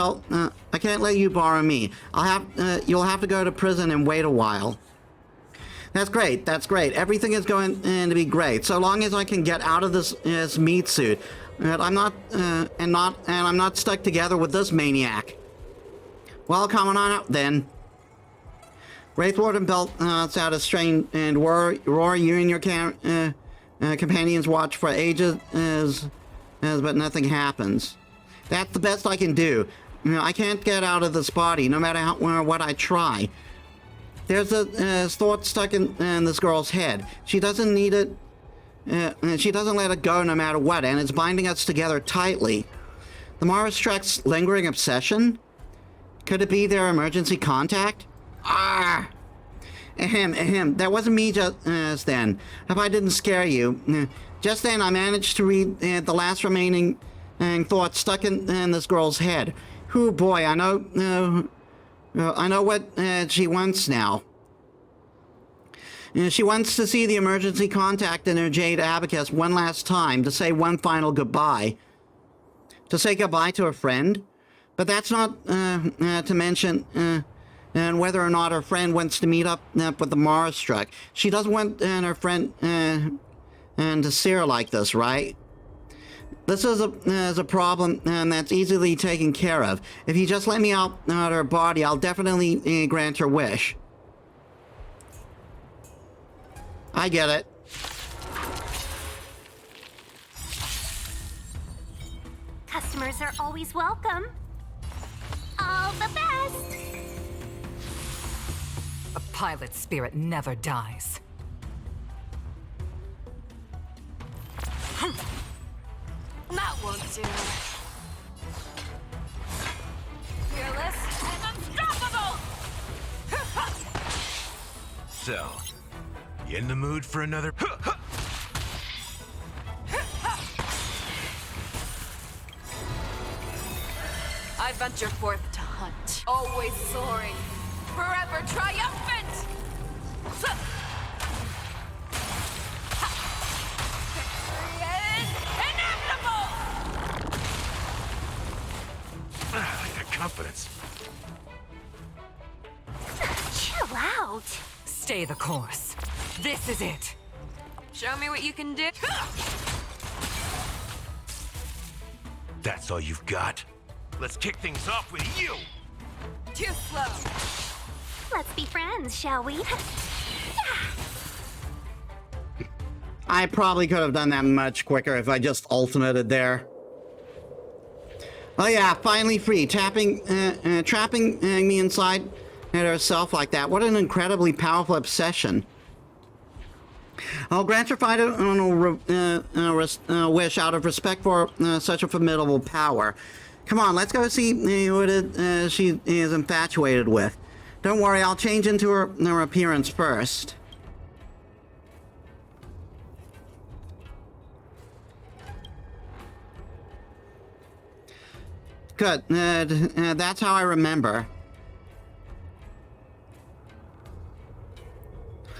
let you borrow me. You'll have to go to prison and wait a while. That's great. That's great. Everything is going to be great, so long as I can get out of this meat suit. I'm not stuck together with this maniac. Well, come on out then. Wraithlord and Belt out a strain and roar. You and your companions watch for ages, but nothing happens. That's the best I can do. I can't get out of this body, no matter what I try. There's a thought stuck in this girl's head. She doesn't need it. She doesn't let it go no matter what, and it's binding us together tightly. The Mara Struck's lingering obsession? Could it be their emergency contact? Ah! Ahem. That wasn't me just then. If I didn't scare you. Just then I managed to read the last remaining thought stuck in this girl's head. Whew, boy, I know what she wants now. She wants to see the emergency contact in her Jade Abacus one last time, to say one final goodbye. To say goodbye to a friend? But that's not to mention and whether or not her friend wants to meet up with the Mara Struck. She doesn't want her friend to see her like this, right? This is a problem that's easily taken care of. If you just let me out her body, I'll definitely grant her wish. I get it. Customers are always welcome. All the best! A pilot's spirit never dies. sooner. Fearless and unstoppable! So, you in the mood for another? I venture forth to hunt, always soaring, forever triumphant! Victory is inevitable! I like that confidence. Chill out. Stay the course. This is it. Show me what you can do. That's all you've got? Let's kick things off with you! Too slow. Let's be friends, shall we? I probably could have done that much quicker if I just ultimated there. Oh yeah, finally free. Trapping me inside herself like that. What an incredibly powerful obsession. I'll grant your final wish out of respect for such a formidable power. Come on, let's go see what she is infatuated with. Don't worry, I'll change into her appearance first. Good. That's how I remember.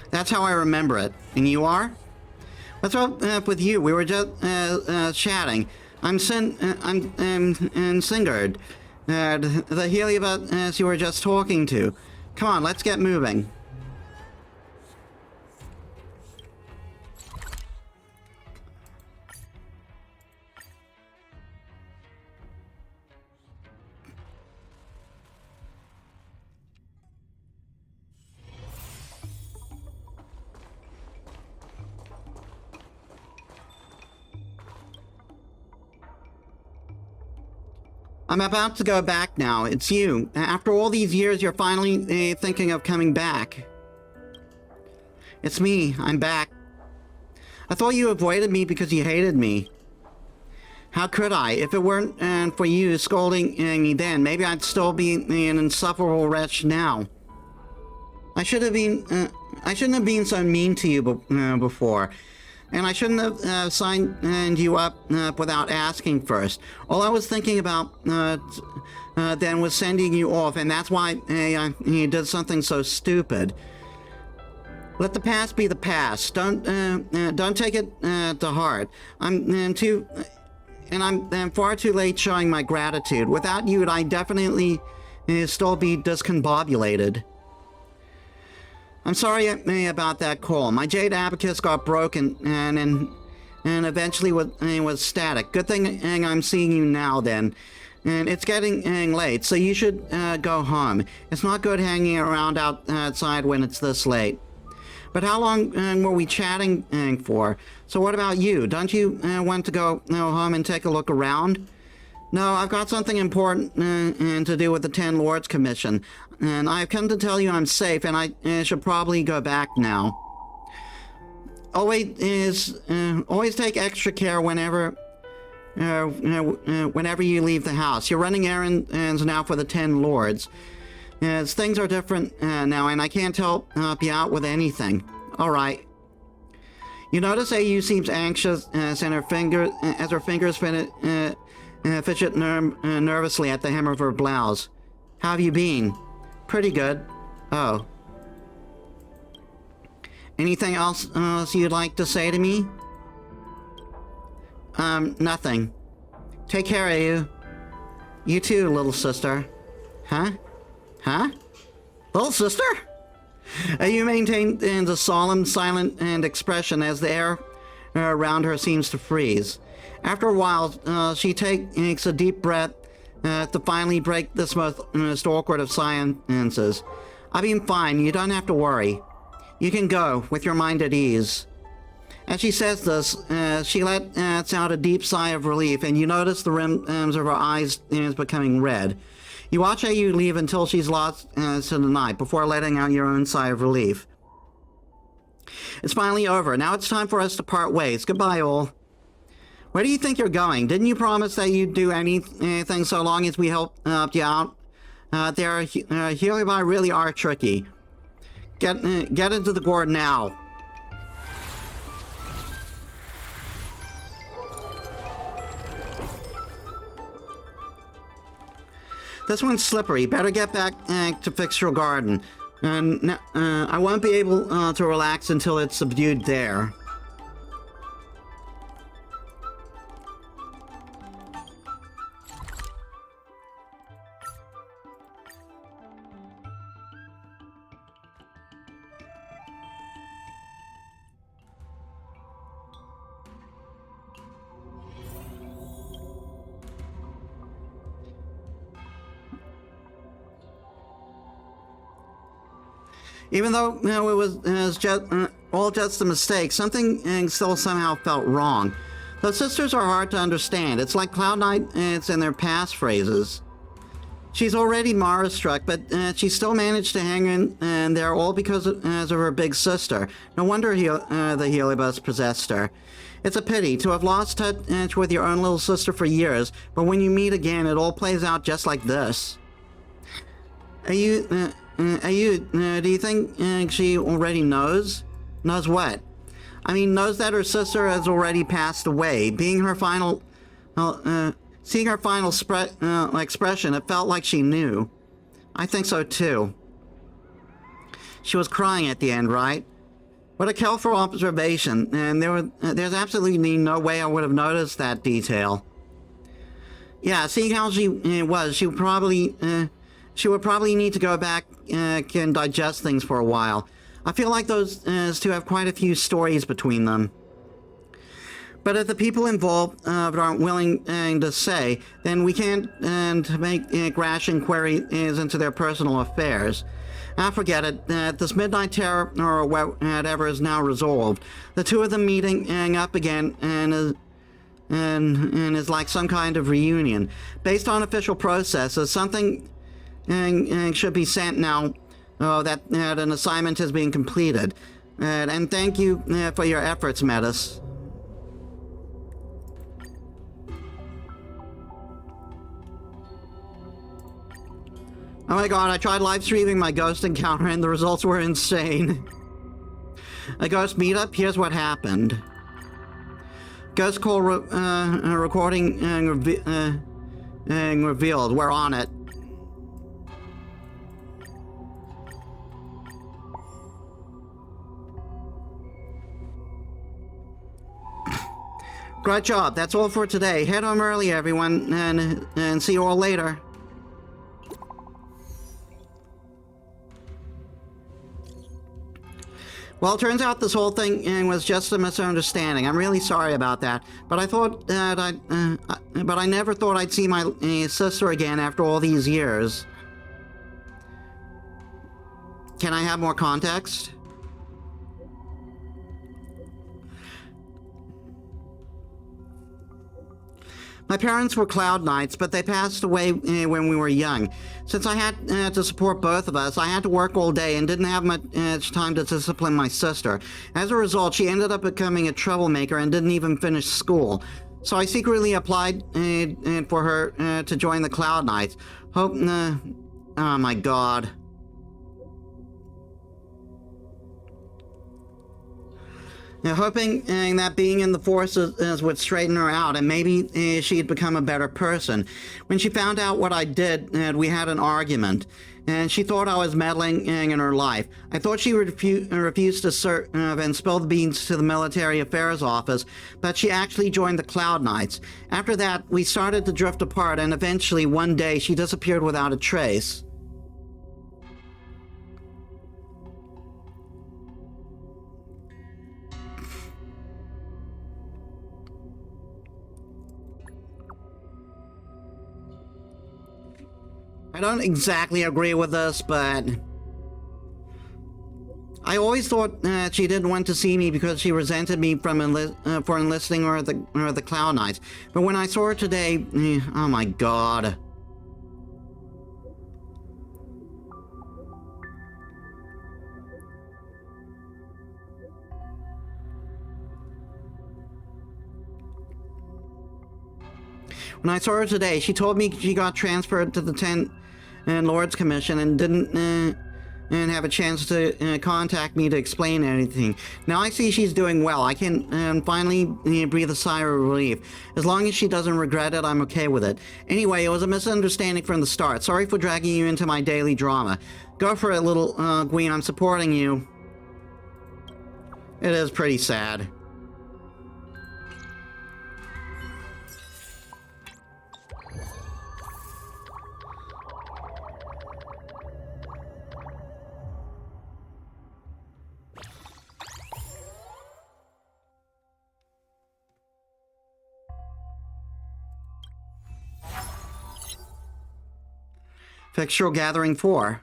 That's how I remember it. And you are? What's up with you? We were just chatting. I'm Singard. The Heliobot you were just talking to. Come on, let's get moving. I'm about to go back now. It's you. After all these years, you're finally thinking of coming back. It's me. I'm back. I thought you avoided me because you hated me. How could I? If it weren't for you scolding me then, maybe I'd still be an insufferable wretch now. I shouldn't have been so mean to you before. And I shouldn't have signed you up without asking first. All I was thinking about then was sending you off, and that's why you did something so stupid. Let the past be the past. Don't take it to heart. I'm far too late showing my gratitude. Without you, I'd definitely still be discombobulated. I'm sorry about that call. My jade abacus got broken and eventually was static. Good thing I'm seeing you now then. And it's getting late, so you should go home. It's not good hanging around outside when it's this late. But how long were we chatting for? So what about you? Don't you want to go home and take a look around? No, I've got something important to do with the 10 Lords Commission. And I've come to tell you I'm safe, and I should probably go back now. Always take extra care whenever you leave the house. You're running errands now for the 10 Lords. As things are different now, and I can't help you out with anything. All right. You notice AU seems anxious as her fingers fidget nervously at the hem of her blouse. How have you been? Pretty good. Oh. Anything else you'd like to say to me? Nothing. Take care of you. You too, little sister. Huh? Huh? Little sister? You maintained a solemn, silent expression as the air around her seems to freeze. After a while, she takes a deep breath to finally break this most awkward of silences. I've been fine. You don't have to worry. You can go with your mind at ease. As she says this, she lets out a deep sigh of relief, and you notice the rims of her eyes is becoming red. You watch AU leave until she's lost to the night before letting out your own sigh of relief. It's finally over. Now it's time for us to part ways. Goodbye, all. Where do you think you're going? Didn't you promise that you'd do anything so long as we helped you out? Helibi really are tricky. Get into the gourd now. This one's slippery. Better get back to fix your garden. And I won't be able to relax until it's subdued there. Even though it was just, all just a mistake, something still somehow felt wrong. Those sisters are hard to understand. It's like Cloud Knight, it's in their phrases. She's already Mara-struck, but she still managed to hang in there all because of her big sister. No wonder the Heliobus possessed her. It's a pity to have lost touch with your own little sister for years, but when you meet again, it all plays out just like this. Do you think she already knows? Knows what? I mean, knows that her sister has already passed away. Seeing her final expression, it felt like she knew. I think so too. She was crying at the end, right? What a careful observation, and there's absolutely no way I would have noticed that detail. Yeah, seeing how she was, she would probably need to go back and digest things for a while. I feel like those two have quite a few stories between them. But if the people involved aren't willing to say, then we can't make rash inquiries into their personal affairs. Forget it. This Midnight Terror, or whatever, is now resolved. The two of them meeting up again and is like some kind of reunion. Based on official processes, something should be sent now that an assignment is being completed. And thank you for your efforts, Metis. Oh my god, I tried live streaming my ghost encounter and the results were insane. A ghost meetup? Here's what happened. Ghost call recording revealed. We're on it. Great job. That's all for today. Head home early, everyone, and see you all later. Well, it turns out this whole thing was just a misunderstanding. I'm really sorry about that. But I thought that but I never thought I'd see my sister again after all these years. Can I have more context? My parents were Cloud Knights, but they passed away when we were young. Since I had to support both of us, I had to work all day and didn't have much time to discipline my sister. As a result, she ended up becoming a troublemaker and didn't even finish school. So I secretly applied for her to join the Cloud Knights. Oh my god. Now, hoping that being in the forces would straighten her out and maybe she'd become a better person. When she found out what I did, we had an argument, and she thought I was meddling in her life. I thought she refused to serve and spill the beans to the military affairs office, but she actually joined the Cloud Knights. After that, we started to drift apart, and eventually, one day, she disappeared without a trace. I don't exactly agree with this, but I always thought that she didn't want to see me because she resented me for enlisting or the Cloud Knights. But when I saw her today, oh my god. When I saw her today, she told me she got transferred to the 10th Lord's Commission and didn't and have a chance to contact me to explain anything. Now I see she's doing well. I can finally breathe a sigh of relief. As long as she doesn't regret it, I'm okay with it. Anyway, it was a misunderstanding from the start. Sorry for dragging you into my daily drama. Go for it, little Queen. I'm supporting you. It is pretty sad. Fictional Gathering 4.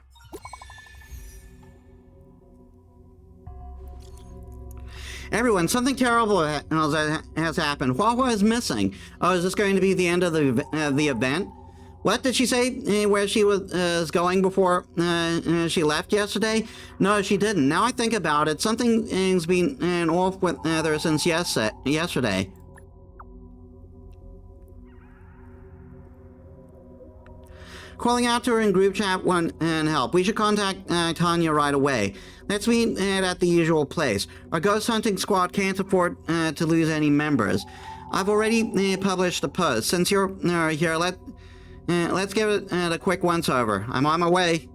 Everyone, something terrible has happened. Huahua is missing. Oh, is this going to be the end of the event? What did she say where she was going before she left yesterday? No, she didn't. Now I think about it, something's been off with her since yesterday. Calling out to her in group chat won't help. We should contact Tanya right away. Let's meet at the usual place. Our ghost hunting squad can't afford to lose any members. I've already published the post. Since you're here, let's give it a quick once-over. I'm on my way.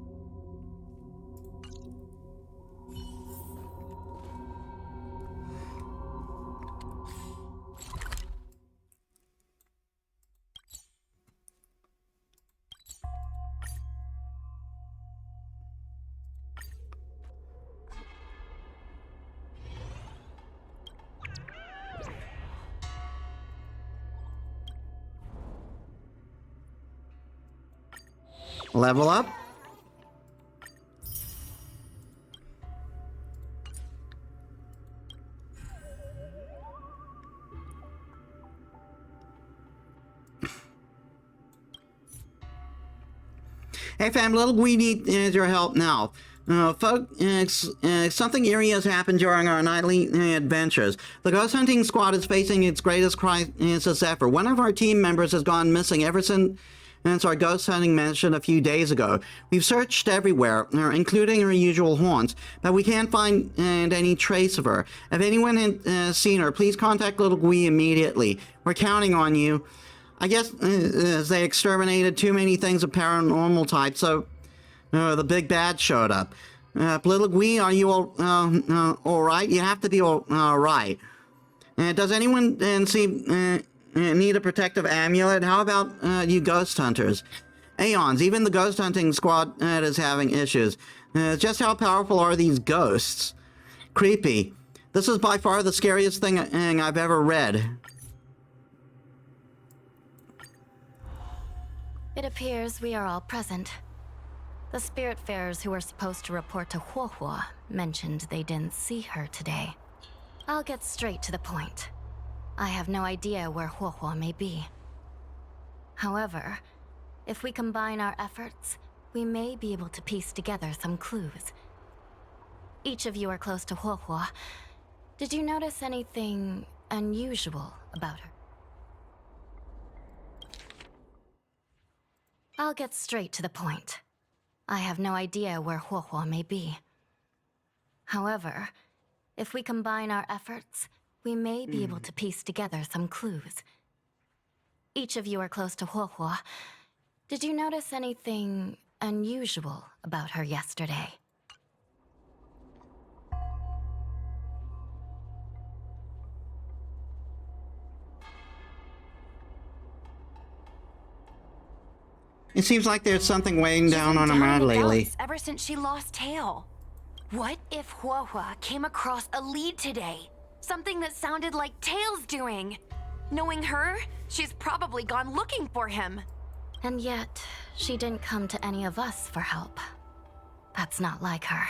Level up. Hey fam, little we need your help now. Folks, something eerie has happened during our nightly adventures. The ghost hunting squad is facing its greatest crisis ever. One of our team members has gone missing ever since our ghost hunting mission a few days ago. We've searched everywhere, including her usual haunts, but we can't find any trace of her. If anyone has seen her, please contact Little Gui immediately. We're counting on you. I guess they exterminated too many things of paranormal type, so the big bad showed up. Little Gui, are you all right? You have to be all right. Does anyone need a protective amulet? How about you ghost hunters? Aeons, even the ghost hunting squad is having issues. Just how powerful are these ghosts? Creepy. This is by far the scariest thing I've ever read. It appears we are all present. The Spiritfarers who were supposed to report to Huahua mentioned they didn't see her today. I'll get straight to the point. I have no idea where Huahua may be. However, if we combine our efforts, we may be able to piece together some clues. Each of you are close to Huahua. Did you notice anything unusual about her? I'll get straight to the point. I have no idea where Huahua may be. However, if we combine our efforts, we may be able to piece together some clues. Each of you are close to Huahua. Did you notice anything unusual about her yesterday? It seems like there's something weighing down on her mind lately. Ever since she lost Tail. What if Huahua came across a lead today? Something that sounded like Tail's doing. Knowing her, she's probably gone looking for him. And yet, she didn't come to any of us for help. That's not like her.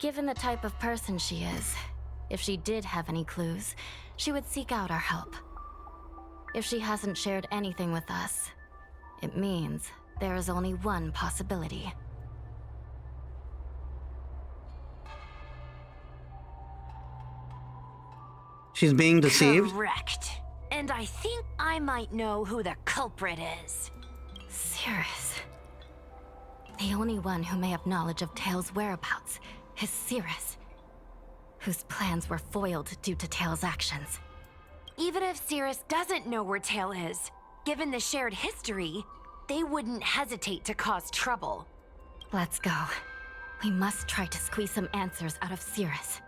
Given the type of person she is, if she did have any clues, she would seek out our help. If she hasn't shared anything with us, it means there is only one possibility. She's being deceived? Correct. And I think I might know who the culprit is. Cirrus. The only one who may have knowledge of Tails' whereabouts is Cirrus, whose plans were foiled due to Tails' actions. Even if Cirrus doesn't know where Tail is, given the shared history, they wouldn't hesitate to cause trouble. Let's go. We must try to squeeze some answers out of Cirrus.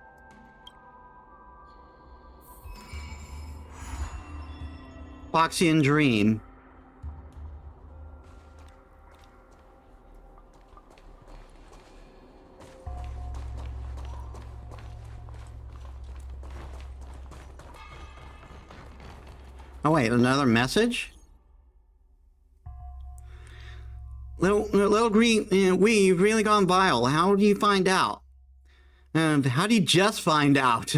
Foxian Dream. Oh wait, another message? Little green, you've really gone vile. How do you find out? And how do you just find out?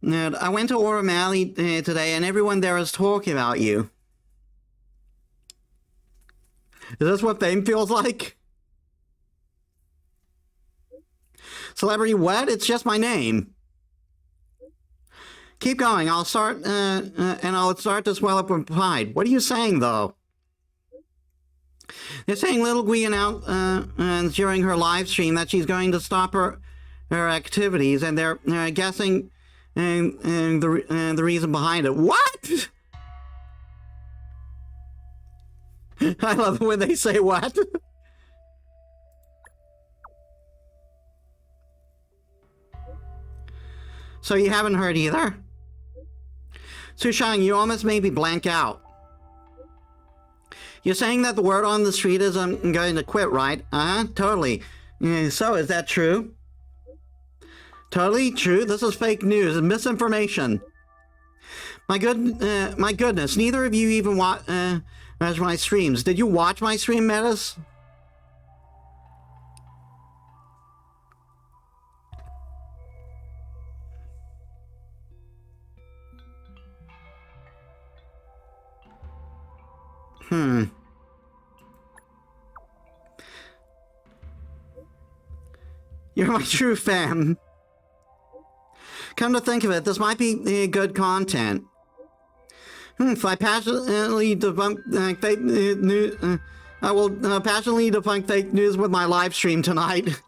And I went to O'Malley today, and everyone there is talking about you. Is this what fame feels like? Celebrity what? It's just my name. Keep going. I'll start, and I'll start to swell up with pride. What are you saying, though? They're saying Little Gui announced during her live stream that she's going to stop her activities, and they're guessing the reason behind it. What? I love it when they say what. So you haven't heard either? Sushang, you almost made me blank out. You're saying that the word on the street is I'm going to quit, right? Totally. So, is that true? Totally true. This is fake news and misinformation. My goodness, neither of you even watch my streams. Did you watch my stream, Metis? You're my true fan. Come to think of it, this might be good content. If I passionately debunk fake news, I will passionately debunk fake news with my live stream tonight.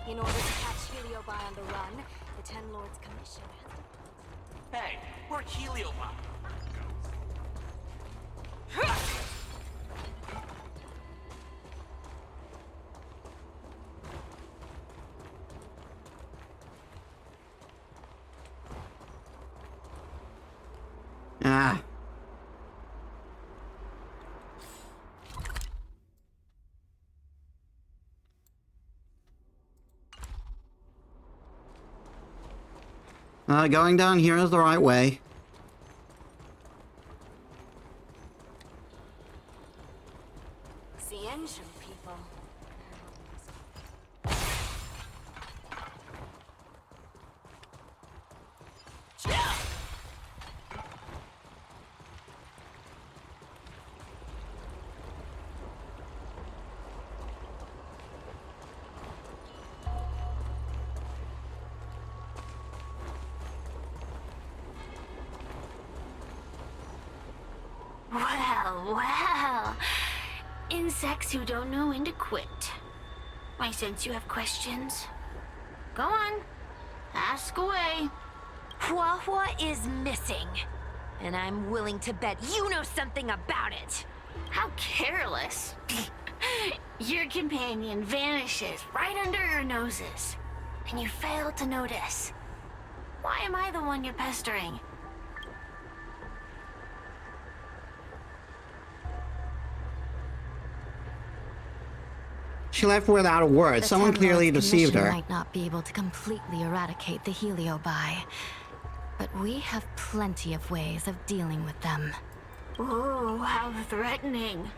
In order to catch Heliobi on the run, the Ten Lords Commission has... Hey, we're Heliobi. Ah. Going down here is the right way. The ancient people. Well. Insects who don't know when to quit. I sense you have questions. Go on. Ask away. Huahua is missing. And I'm willing to bet you know something about it. How careless. Your companion vanishes right under your noses. And you fail to notice. Why am I the one you're pestering? She left without a word. The Someone Ten clearly Lords deceived Commission her. might not be able to completely eradicate the Heliobi, but we have plenty of ways of dealing with them. Oh, how threatening.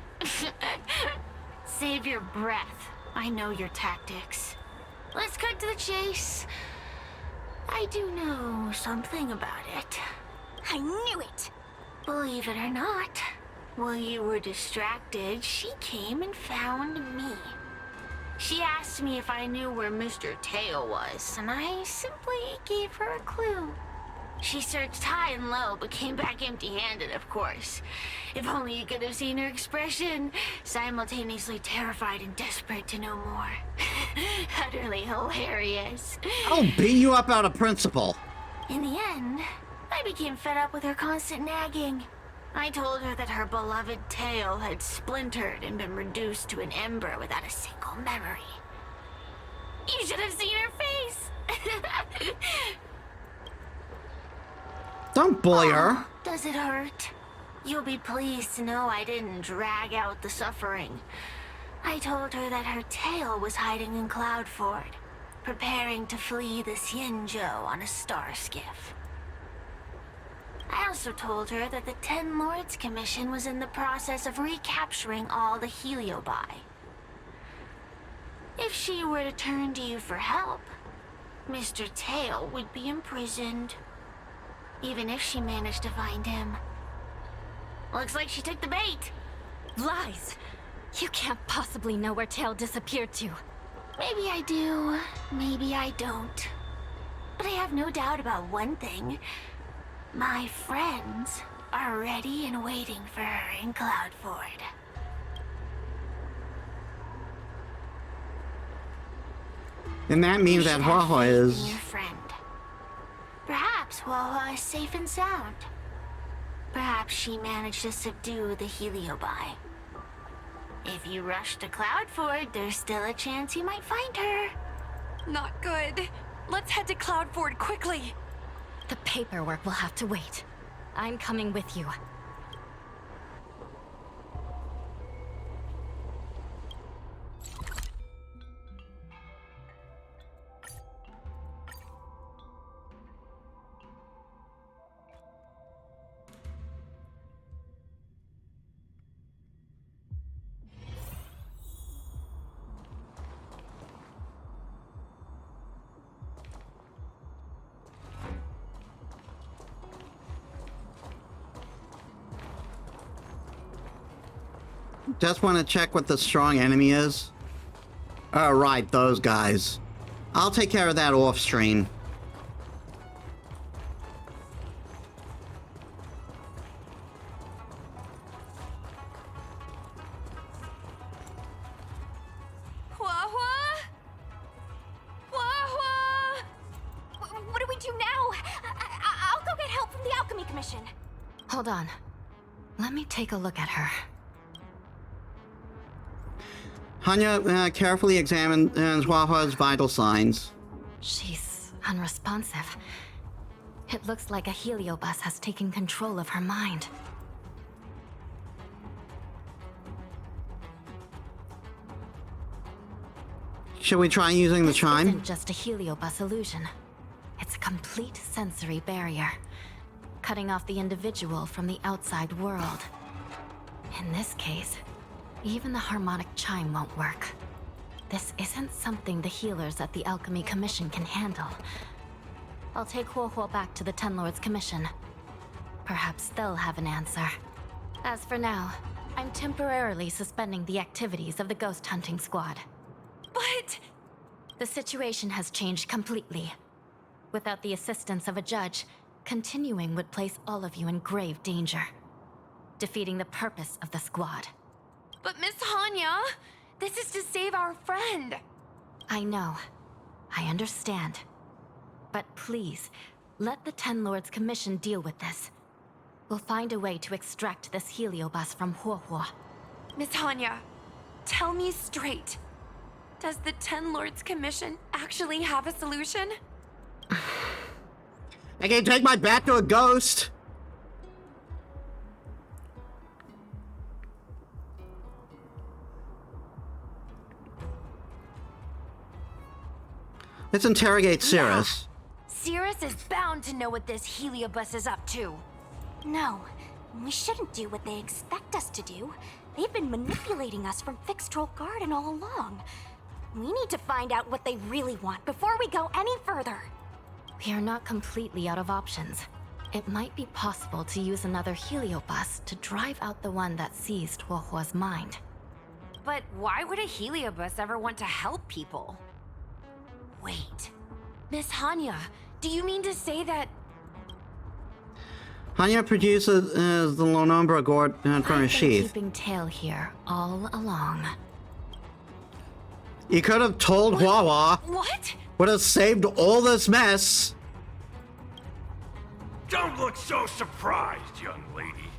Save your breath. I know your tactics. Let's cut to the chase. I do know something about it. I knew it! Believe it or not, while you were distracted, she came and found me. She asked me if I knew where Mr. Tail was, and I simply gave her a clue. She searched high and low, but came back empty-handed, of course. If only you could have seen her expression, simultaneously terrified and desperate to know more. Utterly hilarious. I'll beat you up out of principle. In the end, I became fed up with her constant nagging. I told her that her beloved tail had splintered and been reduced to an ember without a single memory. You should have seen her face! Don't bully her. Does it hurt? You'll be pleased to know I didn't drag out the suffering. I told her that her tail was hiding in Cloudford, preparing to flee the Xianzhou on a star skiff. I also told her that the Ten Lords Commission was in the process of recapturing all the Heliobi. If she were to turn to you for help, Mr. Tail would be imprisoned. Even if she managed to find him. Looks like she took the bait. Lies! You can't possibly know where Tail disappeared to. Maybe I do, maybe I don't. But I have no doubt about one thing. My friends are ready and waiting for her in Cloudford. And that means that Huahua In is... your friend. Perhaps Huahua is safe and sound. Perhaps she managed to subdue the Heliobi. If you rush to Cloudford, there's still a chance you might find her. Not good. Let's head to Cloudford quickly. The paperwork will have to wait. I'm coming with you. Just want to check what the strong enemy is. Oh, right, those guys. I'll take care of that off stream. Huahua? Huahua? What do we do now? I'll go get help from the Alchemy Commission. Hold on. Let me take a look at her. Hanya carefully examined Huahua's vital signs. She's unresponsive. It looks like a heliobus has taken control of her mind. Should we try using the This chime? isn't just a heliobus illusion. It's a complete sensory barrier, cutting off the individual from the outside world. In this case, even the harmonic chime won't work. This isn't something the healers at the Alchemy Commission can handle. I'll take Huohuo back to the Ten Lords Commission. Perhaps they'll have an answer. As for now, I'm temporarily suspending the activities of the ghost hunting squad. But... The situation has changed completely. Without the assistance of a judge, continuing would place all of you in grave danger, defeating the purpose of the squad. But Miss Hanya, this is to save our friend. I know. I understand. But please, let the Ten Lords Commission deal with this. We'll find a way to extract this heliobus from Huohuo. Miss Hanya, tell me straight. Does the Ten Lords Commission actually have a solution? I can take my back to a ghost. Let's interrogate Cirrus. Cirrus is bound to know what this heliobus is up to. No, we shouldn't do what they expect us to do. They've been manipulating us from Fixed Troll Garden all along. We need to find out what they really want before we go any further. We are not completely out of options. It might be possible to use another heliobus to drive out the one that seized Huohua's mind. But why would a heliobus ever want to help people? Wait. Miss Hanya, do you mean to say that... Hanya produces the Lonombra gourd from I've her been sheath. keeping Tail here all along. You could have told Huahua. What? Would have saved all this mess. Don't look so surprised, young lady.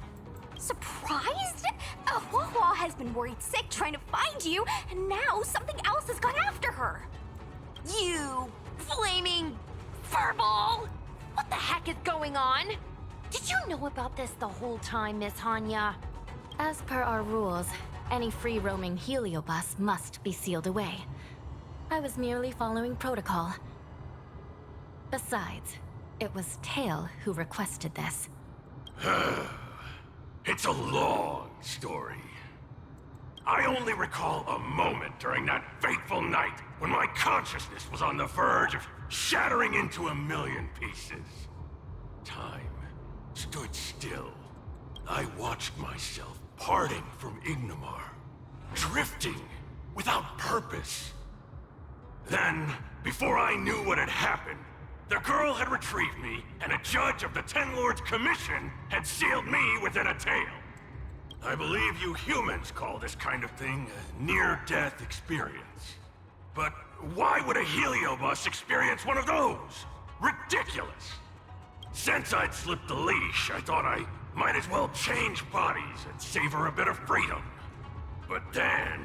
Surprised? Huahua has been worried sick trying to find you, and now something else has gone after her. You flaming furball! What the heck is going on? Did you know about this the whole time, Miss Hanya? As per our rules, any free-roaming heliobus must be sealed away. I was merely following protocol. Besides, it was Tail who requested this. It's a long story. I only recall a moment during that fateful night when my consciousness was on the verge of shattering into a million pieces. Time stood still. I watched myself parting from Ignomar, drifting without purpose. Then, before I knew what had happened, the girl had retrieved me, and a judge of the Ten Lords' Commission had sealed me within a tail. I believe you humans call this kind of thing a near-death experience. But why would a heliobus experience one of those? Ridiculous! Since I'd slipped the leash, I thought I might as well change bodies and savor a bit of freedom. But then...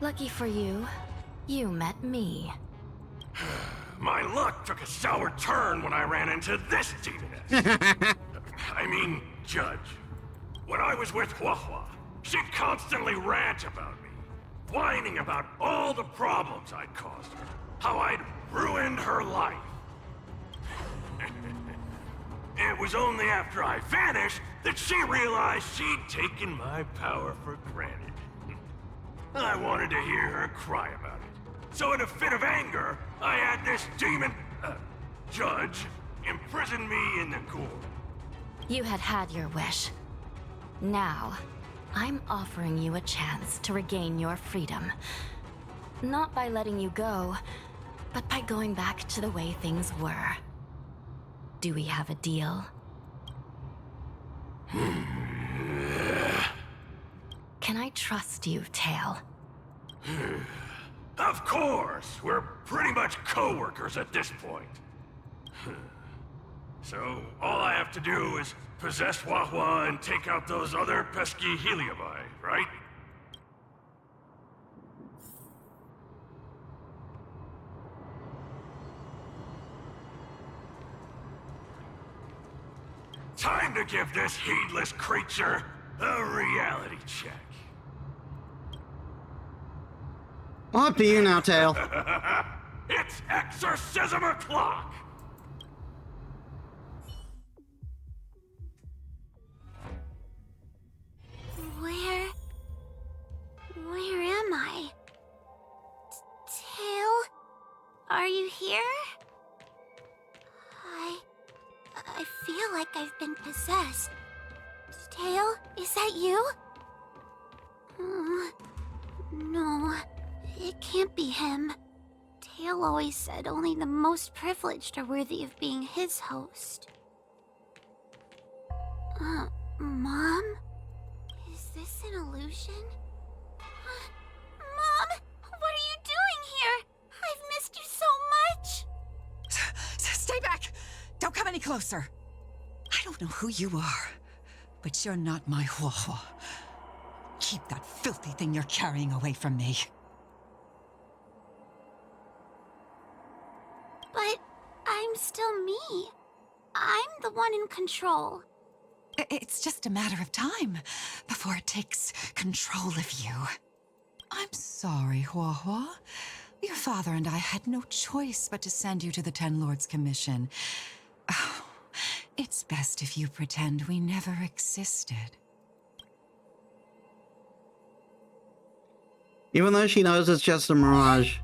Lucky for you, you met me. My luck took a sour turn when I ran into this demoness. I mean, Judge. When I was with Huahua, she'd constantly rant about me, whining about all the problems I'd caused her, how I'd ruined her life. It was only after I vanished that she realized she'd taken my power for granted. I wanted to hear her cry about it. So in a fit of anger, I had this demon, judge, imprison me in the gourd. You had had your wish. Now, I'm offering you a chance to regain your freedom. Not by letting you go, but by going back to the way things were. Do we have a deal? Can I trust you, Tail? Of course! We're pretty much co-workers at this point. So, all I have to do is possess Huahua and take out those other pesky heliobi, right? Time to give this heedless creature a reality check. Up to you now, Tail. It's exorcism o'clock! Where am I? Tail? Are you here? I feel like I've been possessed. Tail, is that you? No, it can't be him. Tail always said only the most privileged are worthy of being his host. Mom? Is this an illusion? Mom! What are you doing here? I've missed you so much! Stay back! Don't come any closer! I don't know who you are, but you're not my Huahua. Keep that filthy thing you're carrying away from me. But I'm still me. I'm the one in control. It's just a matter of time before it takes control of you. I'm sorry, Huahua. Your father and I had no choice but to send you to the Ten Lords' Commission. Oh, it's best if you pretend we never existed. Even though she knows it's just a mirage.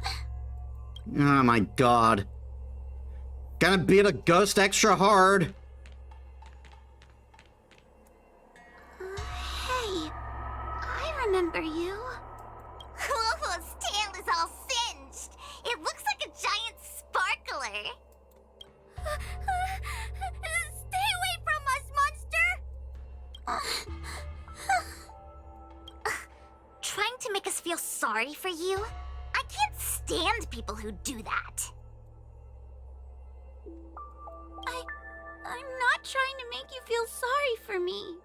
Oh my god. Gonna beat a ghost extra hard. remember you. Huohuo's tail is all singed. It looks like a giant sparkler. Stay away from us, monster! Trying to make us feel sorry for you? I can't stand people who do that. I'm not trying to make you feel sorry for me.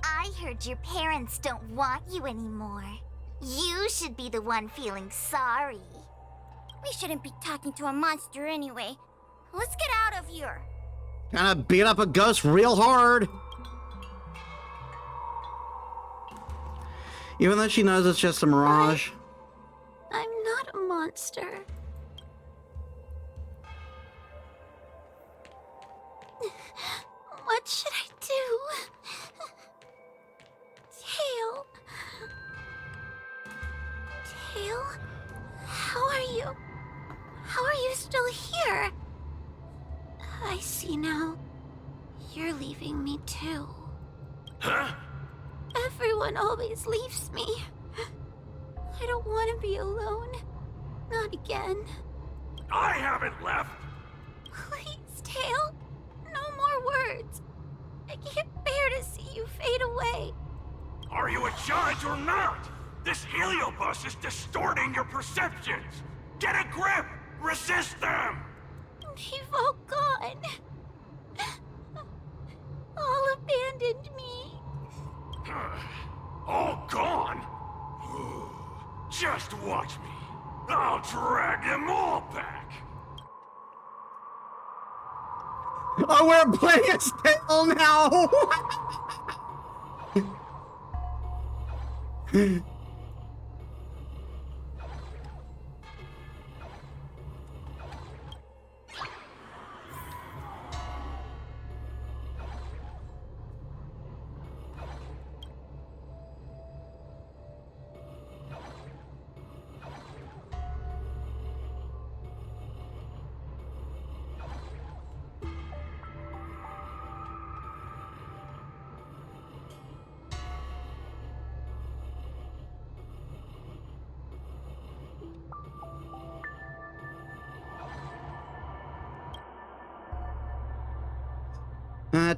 I heard your parents don't want you anymore. You should be the one feeling sorry. We shouldn't be talking to a monster anyway. Let's get out of here. Gonna beat up a ghost real hard. Even though she knows it's just a mirage. I'm not a monster. What should I do? Tail. Tail? How are you? How are you still here? I see now. You're leaving me too. Huh? Everyone always leaves me. I don't want to be alone. Not again. I haven't left. Please, Tail. No more words. I can't bear to see you fade away. Are you a judge or not? This heliobus is distorting your perceptions. Get a grip. Resist them. They've all gone. All abandoned me. All gone? Just watch me. I'll drag them all back. Oh, we're playing as Tail now!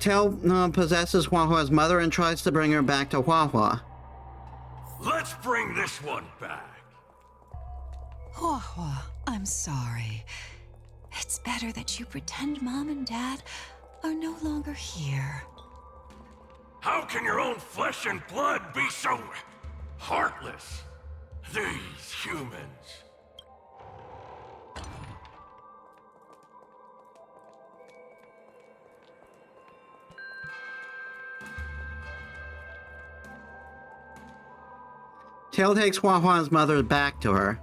Tail possesses Huahua's mother and tries to bring her back to Huahua. Let's bring this one back. Huahua, I'm sorry. It's better that you pretend Mom and Dad are no longer here. How can your own flesh and blood be so heartless? These humans. Tail takes Huahua's mother back to her.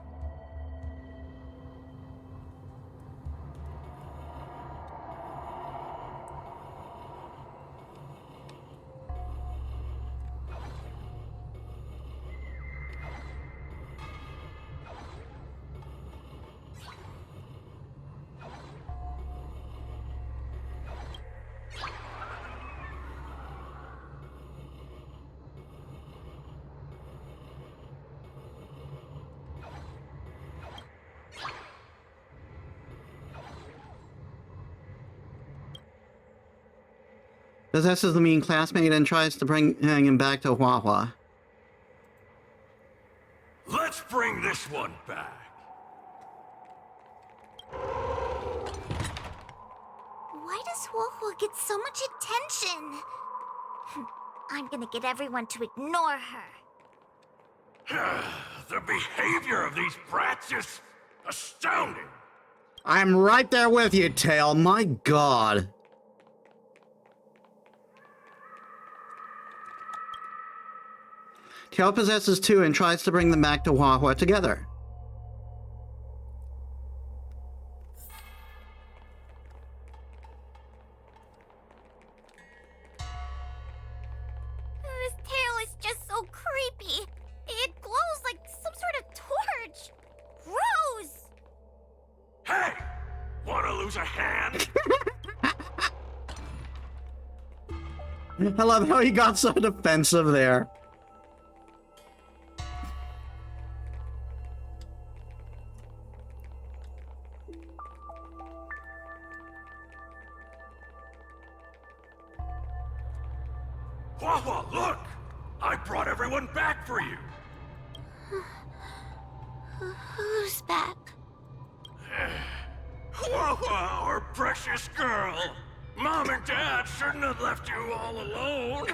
Possesses the mean classmate and tries to bring him back to Huahua. Let's bring this one back. Why does Huohuo get so much attention? I'm gonna get everyone to ignore her. The behavior of these brats is astounding. I'm right there with you, Tail. My God. Tail possesses two and tries to bring them back to Huahua together. This tail is just so creepy. It glows like some sort of torch. Gross! Hey! Wanna lose a hand? I love how he got so defensive there. Hua, look! I brought everyone back for you! Who's back? Hua, our precious girl! Mom and Dad shouldn't have left you all alone!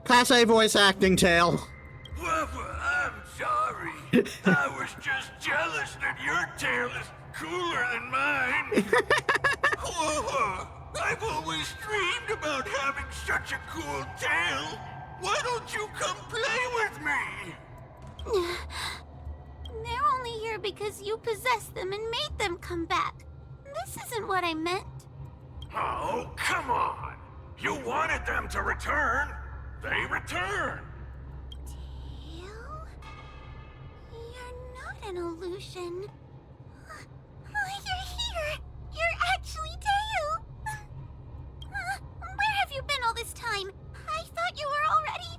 Class A voice acting, Tail. Hua, I'm sorry. I was just jealous that your tail is cooler than mine. Hua, I've always dreamed about having such a cool tail. Why don't you come play with me? They're only here because you possessed them and made them come back. This isn't what I meant. Oh, come on. You wanted them to return. They return. Tail? You're not an illusion. You're here. You're actually Tail. Where have you been all this time? I thought you were already...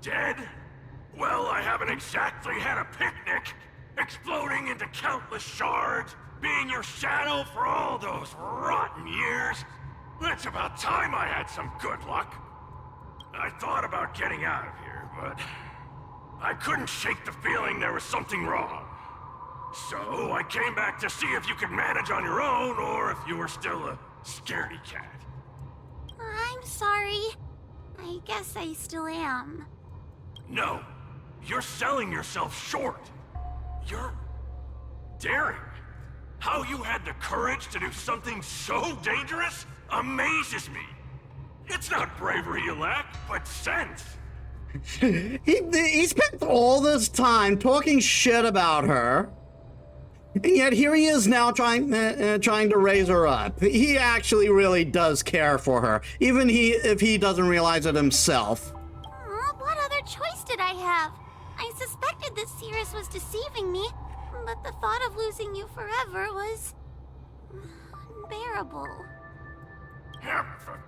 Dead? Well, I haven't exactly had a picnic. Exploding into countless shards, being your shadow for all those rotten years. It's about time I had some good luck. I thought about getting out of here, but I couldn't shake the feeling there was something wrong. So I came back to see if you could manage on your own, or if you were still a scaredy cat. I'm sorry. I guess I still am. No, you're selling yourself short. You're daring. How you had the courage to do something so dangerous amazes me. It's not bravery you lack, but sense. He spent all this time talking shit about her, and yet here he is now trying to raise her up. He actually really does care for her, even if he doesn't realize it himself. What other choice did I have? I suspected that Cirrus was deceiving me, but the thought of losing you forever was... unbearable.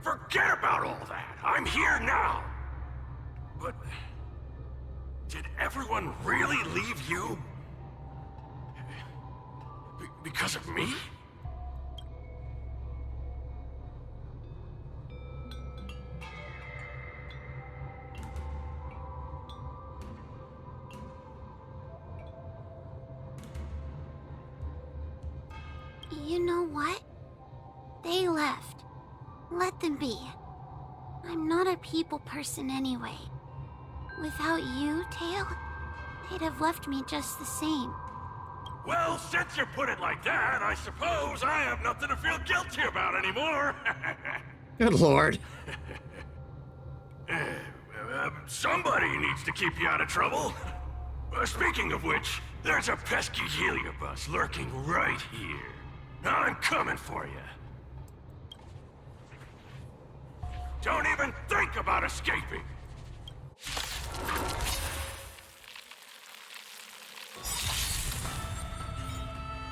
Forget about all that. I'm here now. But did everyone really leave you? Because of me? You know what? They left. Let them be. I'm not a people person anyway. Without you, Tail, they'd have left me just the same. Well, since you put it like that, I suppose I have nothing to feel guilty about anymore. Good lord. Somebody needs to keep you out of trouble. Speaking of which, there's a pesky heliobus lurking right here. I'm coming for you. Don't even think about escaping!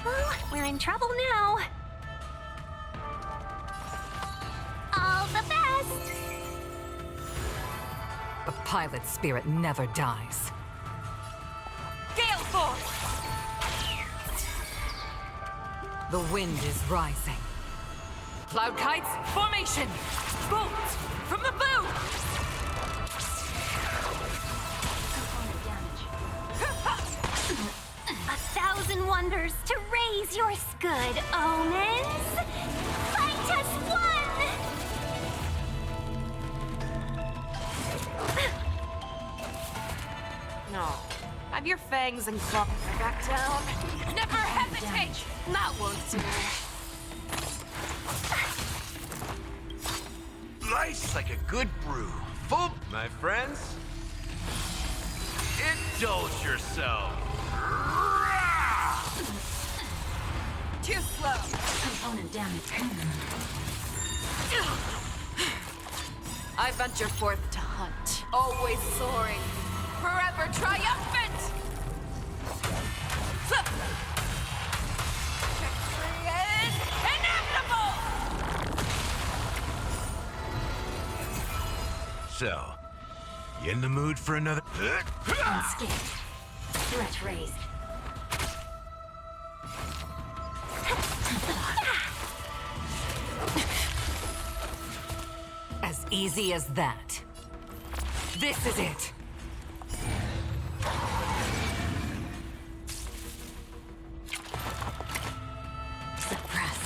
Well, we're in trouble now. All the best! A pilot spirit never dies. Gale Force! The wind is rising. Cloud kites, formation! Bolts from the bow! 1,000 wonders to raise your good omens. Fight us one! No. Have your fangs and claws back down. Never hesitate! That won't do. Nice like a good brew. Full, my friends. Indulge yourself. Too slow. Component damage. I venture forth to hunt, always soaring, forever triumphant! Victory is inevitable! So, you in the mood for another? Unscathed. Threat raised. easy as that. This is it. Suppress.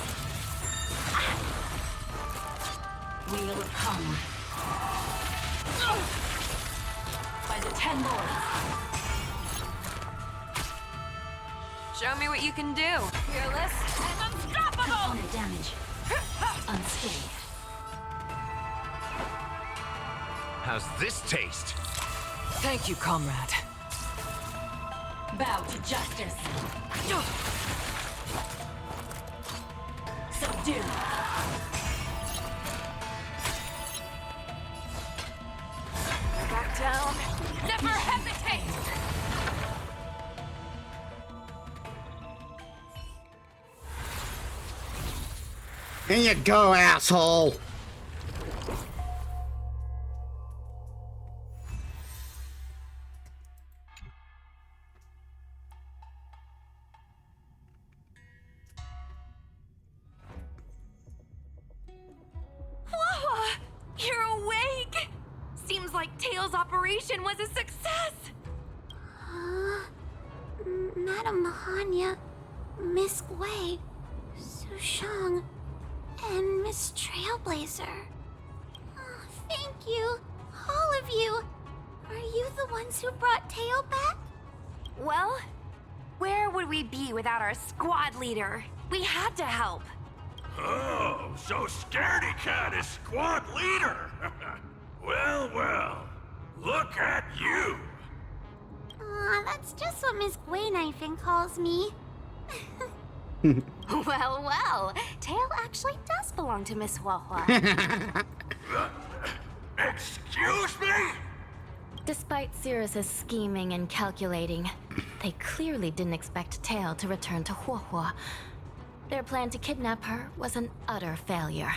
We'll come. By the 10 lords. Show me what you can do. Fearless and unstoppable! Component damage. Unscathed. How's this taste? Thank you, comrade. Bow to justice. Subdue. Back down. Never hesitate! Here you go, asshole! Wawa! You're awake! Seems like Tails' operation was a success! Madam Mahanya, Miss Gwei, Sushang, and Miss Trailblazer. Oh, thank you, all of you. Are you the ones who brought Teo back? Well, where would we be without our squad leader? We had to help. Oh, so Scaredy Cat is squad leader. Well, well, look at you. Aw, that's just what Miss Gwei Knifin calls me. Well, well, Tail actually does belong to Miss Huahua. Excuse me? Despite Cirrus's scheming and calculating, they clearly didn't expect Tail to return to Huahua. Their plan to kidnap her was an utter failure.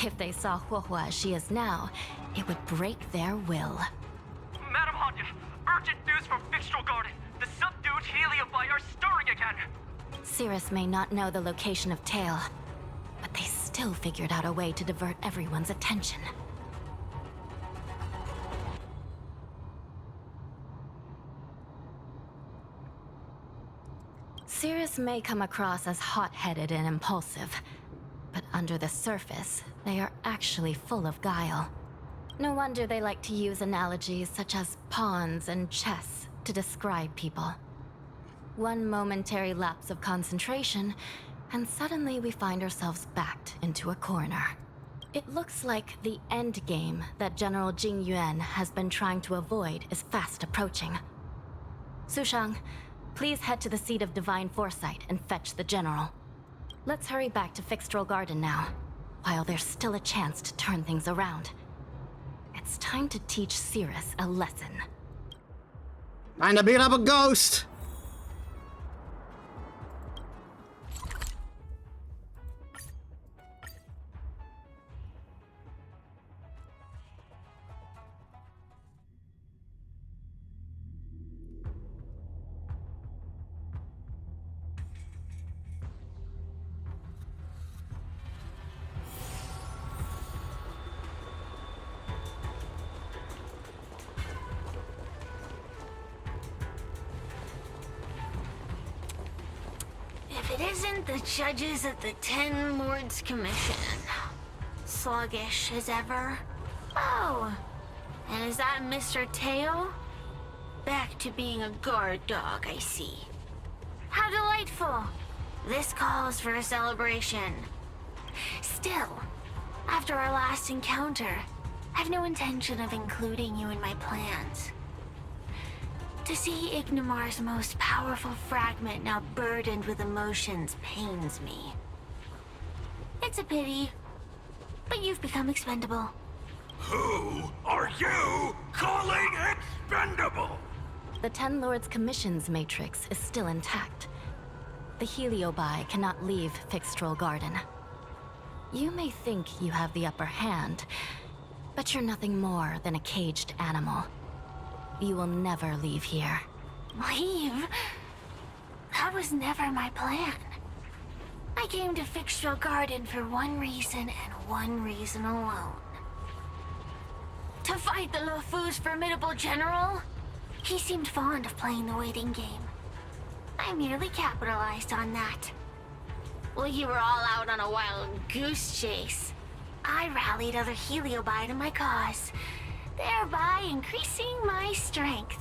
If they saw Huahua as she is now, it would break their will. Madam Hanya, urgent news from Fixtral Garden. The subdued Heliobi are stirring again. Cirrus may not know the location of Tail, but they still figured out a way to divert everyone's attention. Cirrus may come across as hot-headed and impulsive, but under the surface, they are actually full of guile. No wonder they like to use analogies such as pawns and chess to describe people. One momentary lapse of concentration, and suddenly we find ourselves backed into a corner. It looks like the end game that General Jing Yuan has been trying to avoid is fast approaching. Sushang, please head to the seat of Divine Foresight and fetch the General. Let's hurry back to Fixtral Garden now, while there's still a chance to turn things around. It's time to teach Cirrus a lesson. Time to beat up a ghost! If it isn't the judges at the Ten Lords Commission. Sluggish as ever. Oh, and is that Mr. Tail? Back to being a guard dog, I see. How delightful! This calls for a celebration. Still, after our last encounter, I've no intention of including you in my plans. To see Ignimar's most powerful fragment now burdened with emotions pains me. It's a pity, but you've become expendable. Who are you calling expendable? The Ten Lords Commission's matrix is still intact. The Heliobi cannot leave Fixtral Garden. You may think you have the upper hand, but you're nothing more than a caged animal. You will never leave here. Leave? That was never my plan. I came to Fixtral Garden for one reason and one reason alone. To fight the Luofu's formidable general? He seemed fond of playing the waiting game. I merely capitalized on that. While you were all out on a wild goose chase, I rallied other Heliobi to my cause, thereby increasing my strength.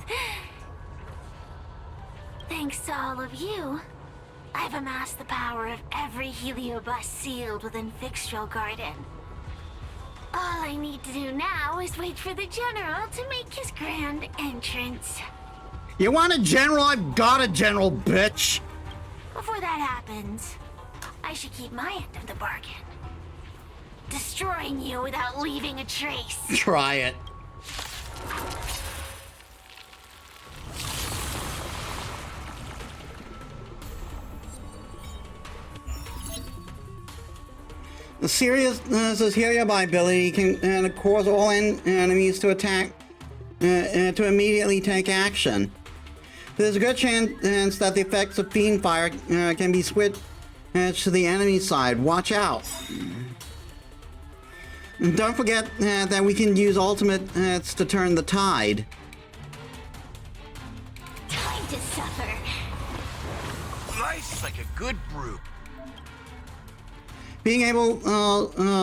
Thanks to all of you, I've amassed the power of every Heliobus sealed within Fixtral Garden. All I need to do now is wait for the General to make his grand entrance. You want a general? I've got a general, bitch! Before that happens, I should keep my end of the bargain. Destroying you without leaving a trace. Try it. The seriousness Heliobi ability can cause all enemies to attack, to immediately take action. There's a good chance that the effects of Fiend Fire can be switched to the enemy side. Watch out. And don't forget that we can use ultimates to turn the tide. Time to suffer. Nice like a good brew. Being able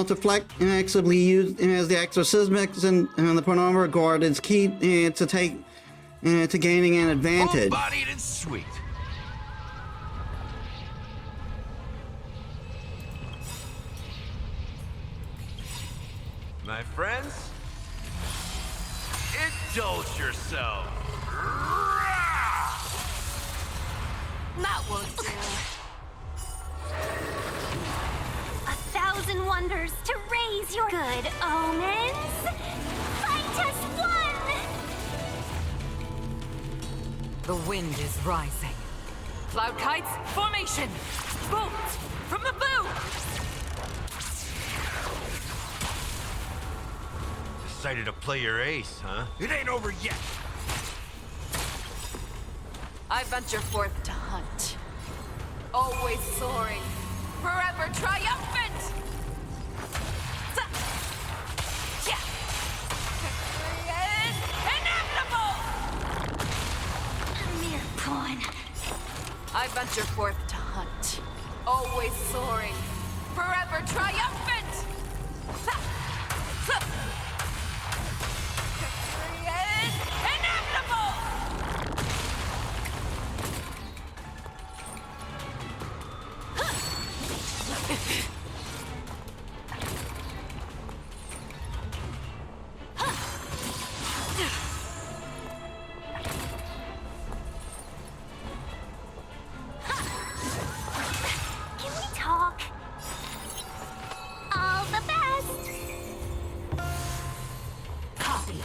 to flexibly use the exorcismics and the Panoma Guard is key to gaining an advantage. Full-bodied and sweet. My friends, indulge yourself. That won't do. 1,000 wonders to raise your good omens. Fight us one! The wind is rising. Cloud kites, formation! Bolt from the bow! Decided to play your ace, huh? It ain't over yet. I venture forth to hunt. Always soaring. Forever triumphant! Victory is inevitable! A mere pawn. I venture forth to hunt. Always soaring. Forever triumphant! Victory is inevitable! Can we talk? All the best. Copy.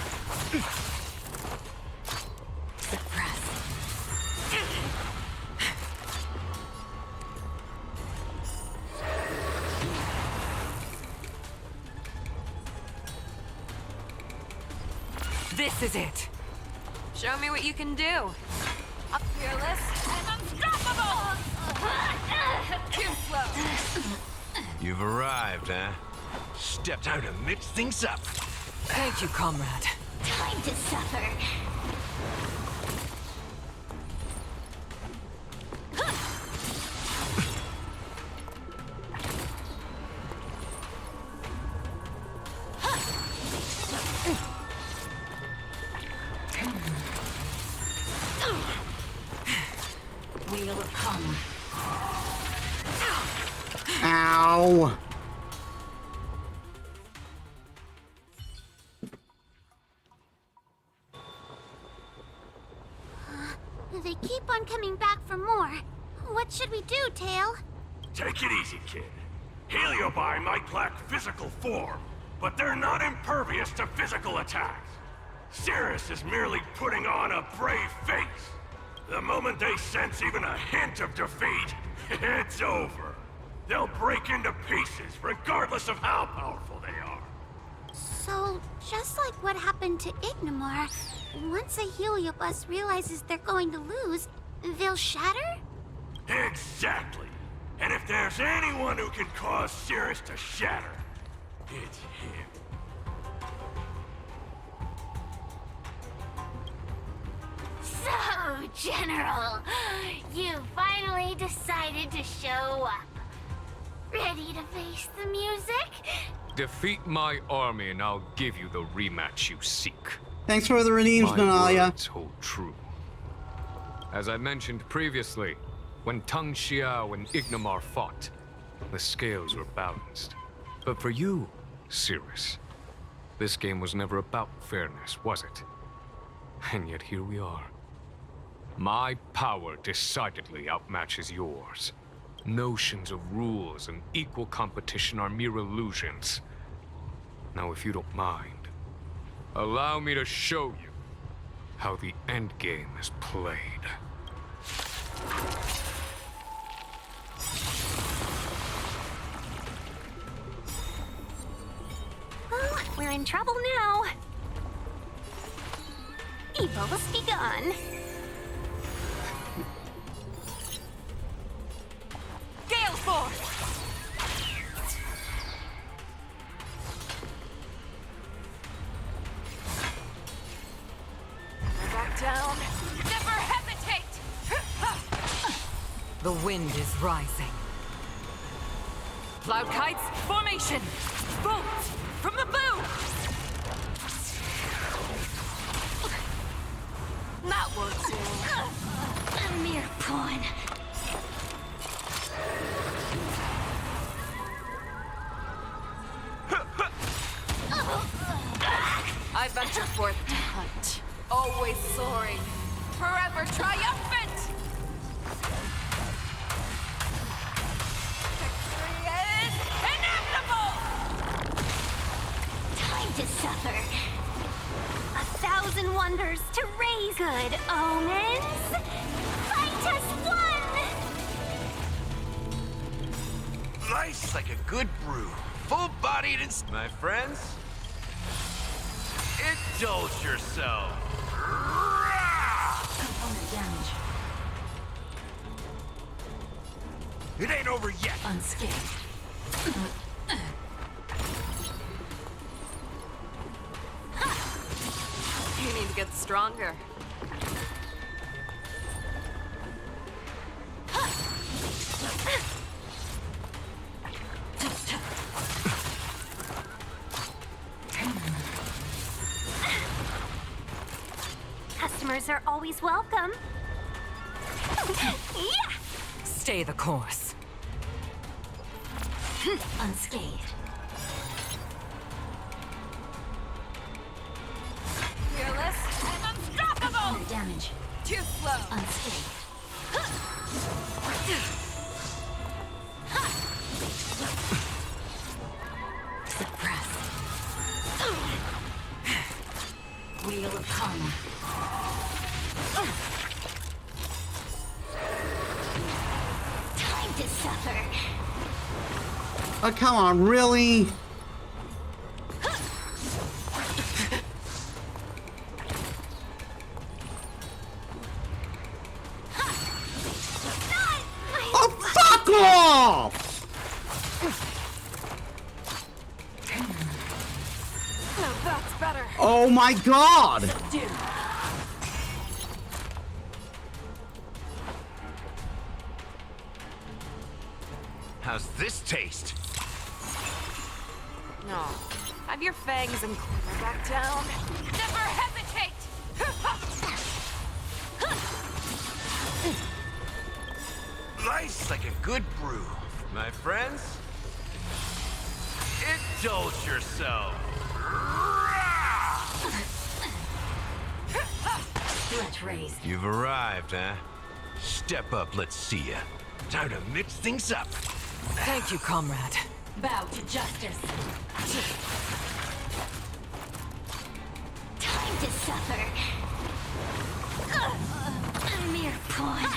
Suppress. This is it. Show me what you can do. Up fearless and unstoppable! Too slow. You've arrived, huh? Step time to mix things up. Thank you, comrade. Time to suffer. We'll come. Ow. They keep on coming back for more. What should we do, Tail? Take it easy, kid. Heliobi might lack physical form, but they're not impervious to physical attacks. Cirrus is merely putting on a brave face. The moment they sense even a hint of defeat, it's over. They'll break into pieces, regardless of how powerful they are. So, just like what happened to Ignimar, once a Heliobus realizes they're going to lose, they'll shatter? Exactly. And if there's anyone who can cause Cirrus to shatter, it's him. So, General, you finally decided to show up. Ready to face the music? Defeat my army and I'll give you the rematch you seek. Thanks for the redeems, My Nanalia. words hold true. As I mentioned previously, when Tung Xiao and Ignamar fought, the scales were balanced. But for you, Cirrus, this game was never about fairness, was it? And yet here we are. My power decidedly outmatches yours. Notions of rules and equal competition are mere illusions. Now, if you don't mind, allow me to show you how the endgame is played. Well, we're in trouble now. Evil must be gone. Gale Force! Back down. Never hesitate! The wind is rising. Cloud kites, formation! Bolt from the boom! That won't do. A mere pawn. I venture forth to hunt. Always soaring. Forever triumphant! Victory is inevitable! Time to suffer. 1,000 wonders to raise good omens. Fight us one! Nice like a good brew. Full-bodied and... My friends? Indulge yourself. Component damage. It ain't over yet. Unscathed. You need to get stronger. Customers are always welcome. Yeah! Stay the course. Unscathed. Fearless and unstoppable! Damage. Too slow. Unscathed. Suppressed. Wheel of karma. Time to suffer. Oh, come on, really? Oh, fuck off! Now that's better. Oh my god! Dude. How's this taste? No. Have your fangs and corner back down. Never hesitate! Nice like a good brew. My friends? Indulge yourself. Let's raise. You've arrived, huh? Step up, let's see ya. Time to mix things up. Thank you, comrade. Bow to justice. Time to suffer. A mere pawn.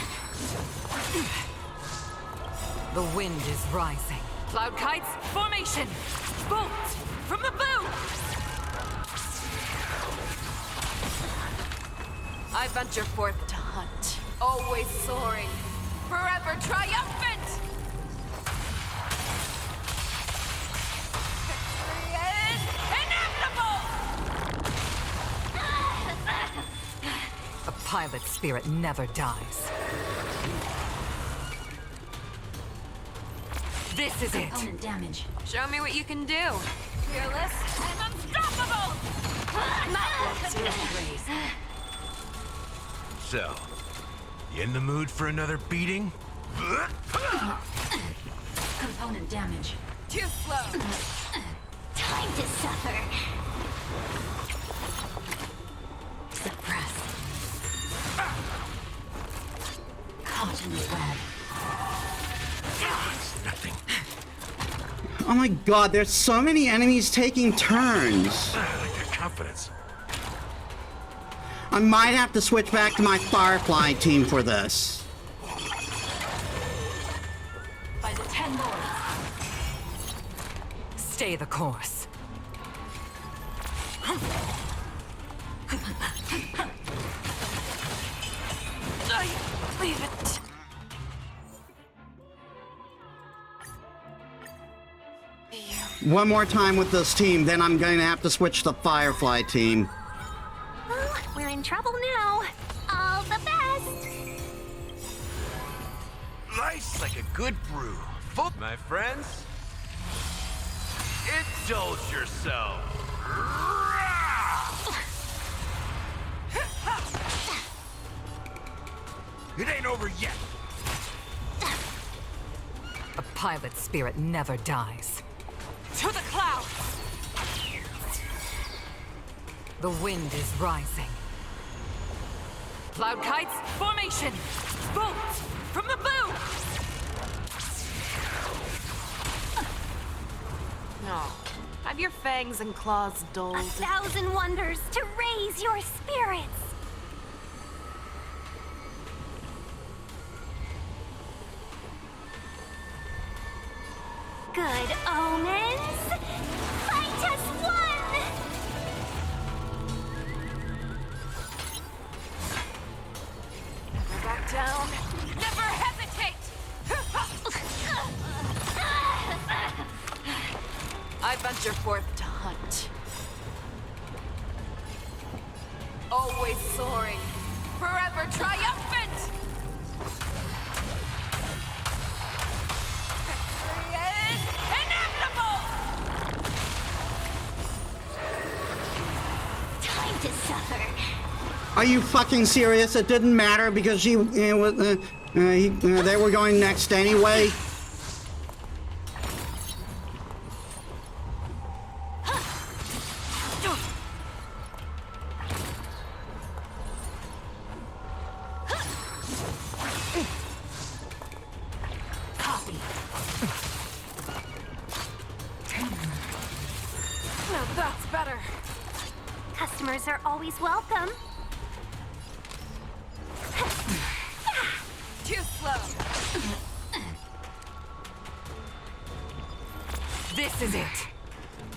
The wind is rising. Cloud kites, formation! Bolt from the boom! I venture forth to hunt. Always soaring. Forever triumphant! Victory is inevitable! A pilot spirit never dies. This is it. Component damage. Show me what you can do. Fearless and unstoppable! Not worth zero praise. So, you in the mood for another beating? Component damage. Too slow. Time to suffer. Suppress. Caught in the web. It's nothing. Oh my god, there's so many enemies taking turns. I like your confidence. I might have to switch back to my Firefly team for this. By the 10 lords. Stay the course. Leave it. One more time with this team, then I'm going to have to switch to Firefly team. Well, we're in trouble now. All the best. Life's like a good brew. Full, my friends. Indulge yourself. It ain't over yet. A pilot spirit never dies. To the clouds! The wind is rising. Cloud kites, formation! Bolt! From the bow! No. Have your fangs and claws dulled. 1,000 wonders to raise your spirits. Good omens. Fight us one. Never back down. Never hesitate! I venture forth to hunt. Always soaring. Forever triumphant! Victory is inevitable! Time to suffer. Are you fucking serious? It didn't matter because they were going next anyway. Copy. Now that's better. Customers are always welcome. Too slow. This is it.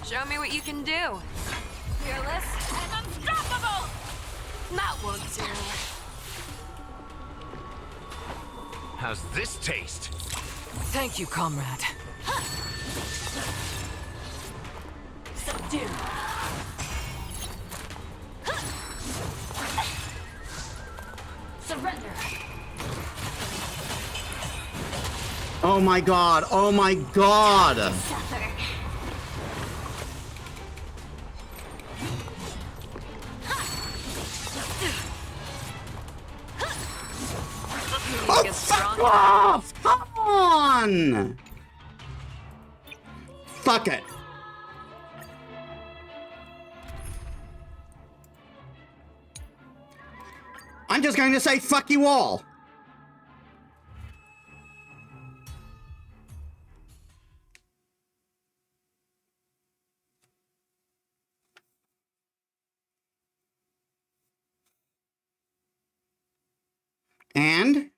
Show me what you can do. Fearless and unstoppable! That won't do. How's this taste? Thank you, comrade. Subdue. Surrender. Oh my god, oh my god! Suffer. Oh, fuck off! Come on! Fuck it. I'm just going to say fuck you all. And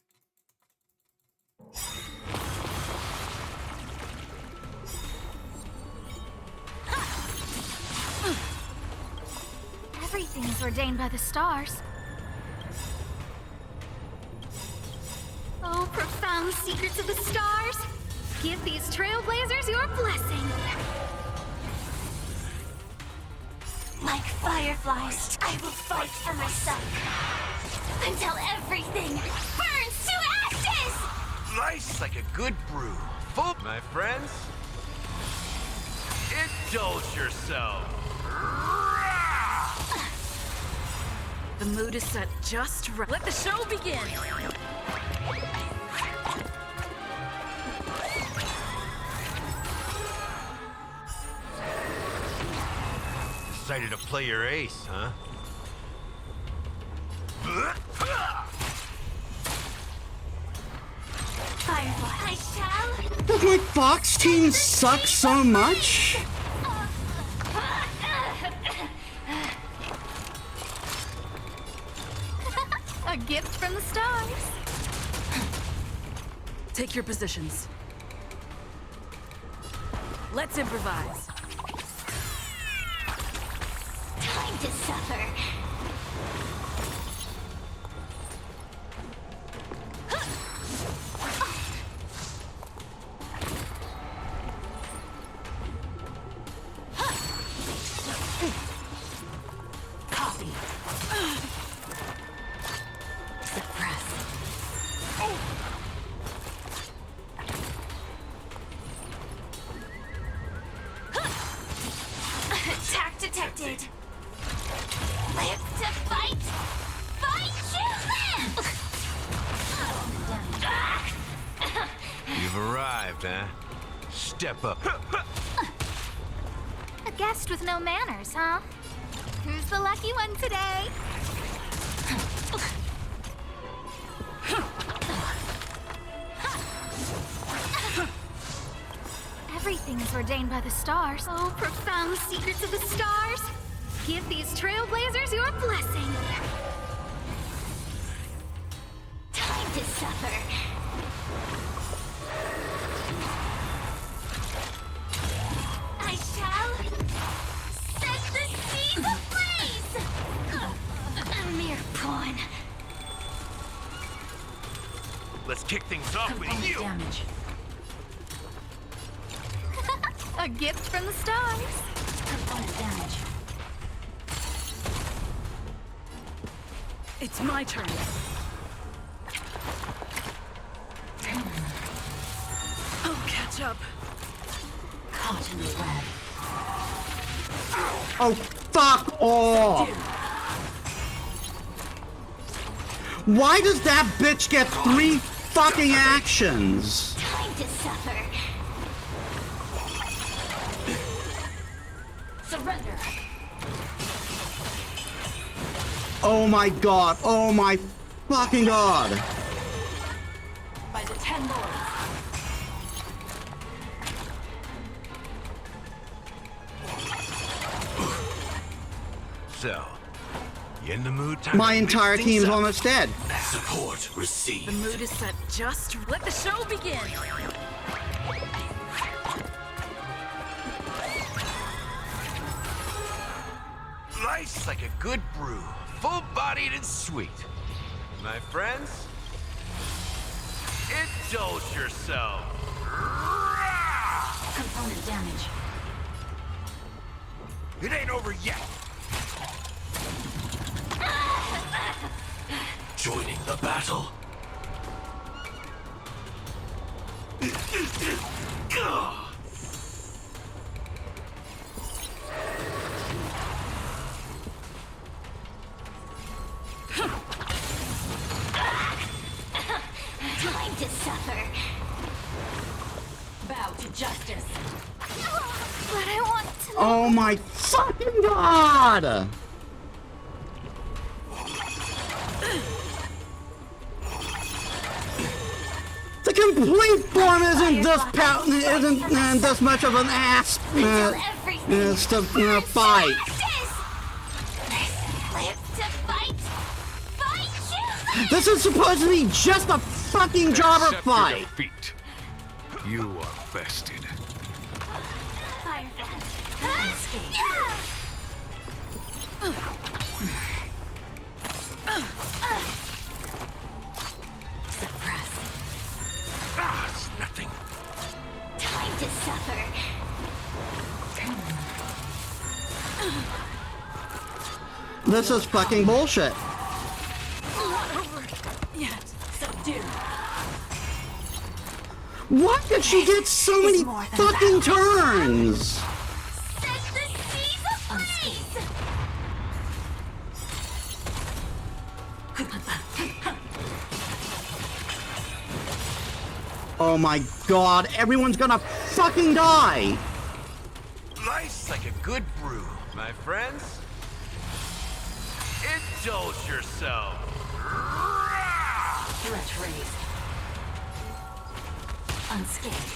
Everything is ordained by the stars. Oh, profound secrets of the stars. Give these trailblazers your blessing. Like fireflies, I will fight for my son. Until everything burns to ashes! Nice like a good brew. Full, my friends. Indulge yourself. The mood is set just right. Let the show begin! Decided to play your ace, huh? Firefly, I shall. Does my Fox team suck so much? A gift from the stars. Take your positions. Let's improvise. Time to suffer. Copy. Suppress. Attack detected. Live to fight. Fight you live. You've arrived, huh? Step up. A guest with no manners, huh? Who's the lucky one today? Everything is ordained by the stars. Oh, profound secrets of the stars. Give these trailblazers your blessing. Time to suffer. I shall set the seas ablaze. A mere pawn. Let's kick things off with you. Damage. A gift from the stars. Component damage. It's my turn. I'll catch up. Caught in the web. Oh, fuck off! Why does that bitch get 3 fucking actions? Time to suffer. Surrender. Oh my god, oh my fucking god. By the 10 lords. So, you in the mood? My entire team's almost dead. Support received. The mood is set just. Let the show begin. Nice like a good brew. Full-bodied and sweet. My friends, indulge yourself. Component damage. It ain't over yet. Joining the battle. Time to suffer. Bow to justice. But I want to. Oh my fucking god! The complete form isn't this much of an ass to fight. This is supposed to be just a fucking jobber Accept your fight. defeat. You are bested. It's nothing. Time to suffer. This is fucking bullshit. Why did she get so many fucking turns? Set the seas ablaze! Oh my god, everyone's gonna fucking die! Life's like a good brew, my friends. Indulge yourself. Let's raise. Unscathed.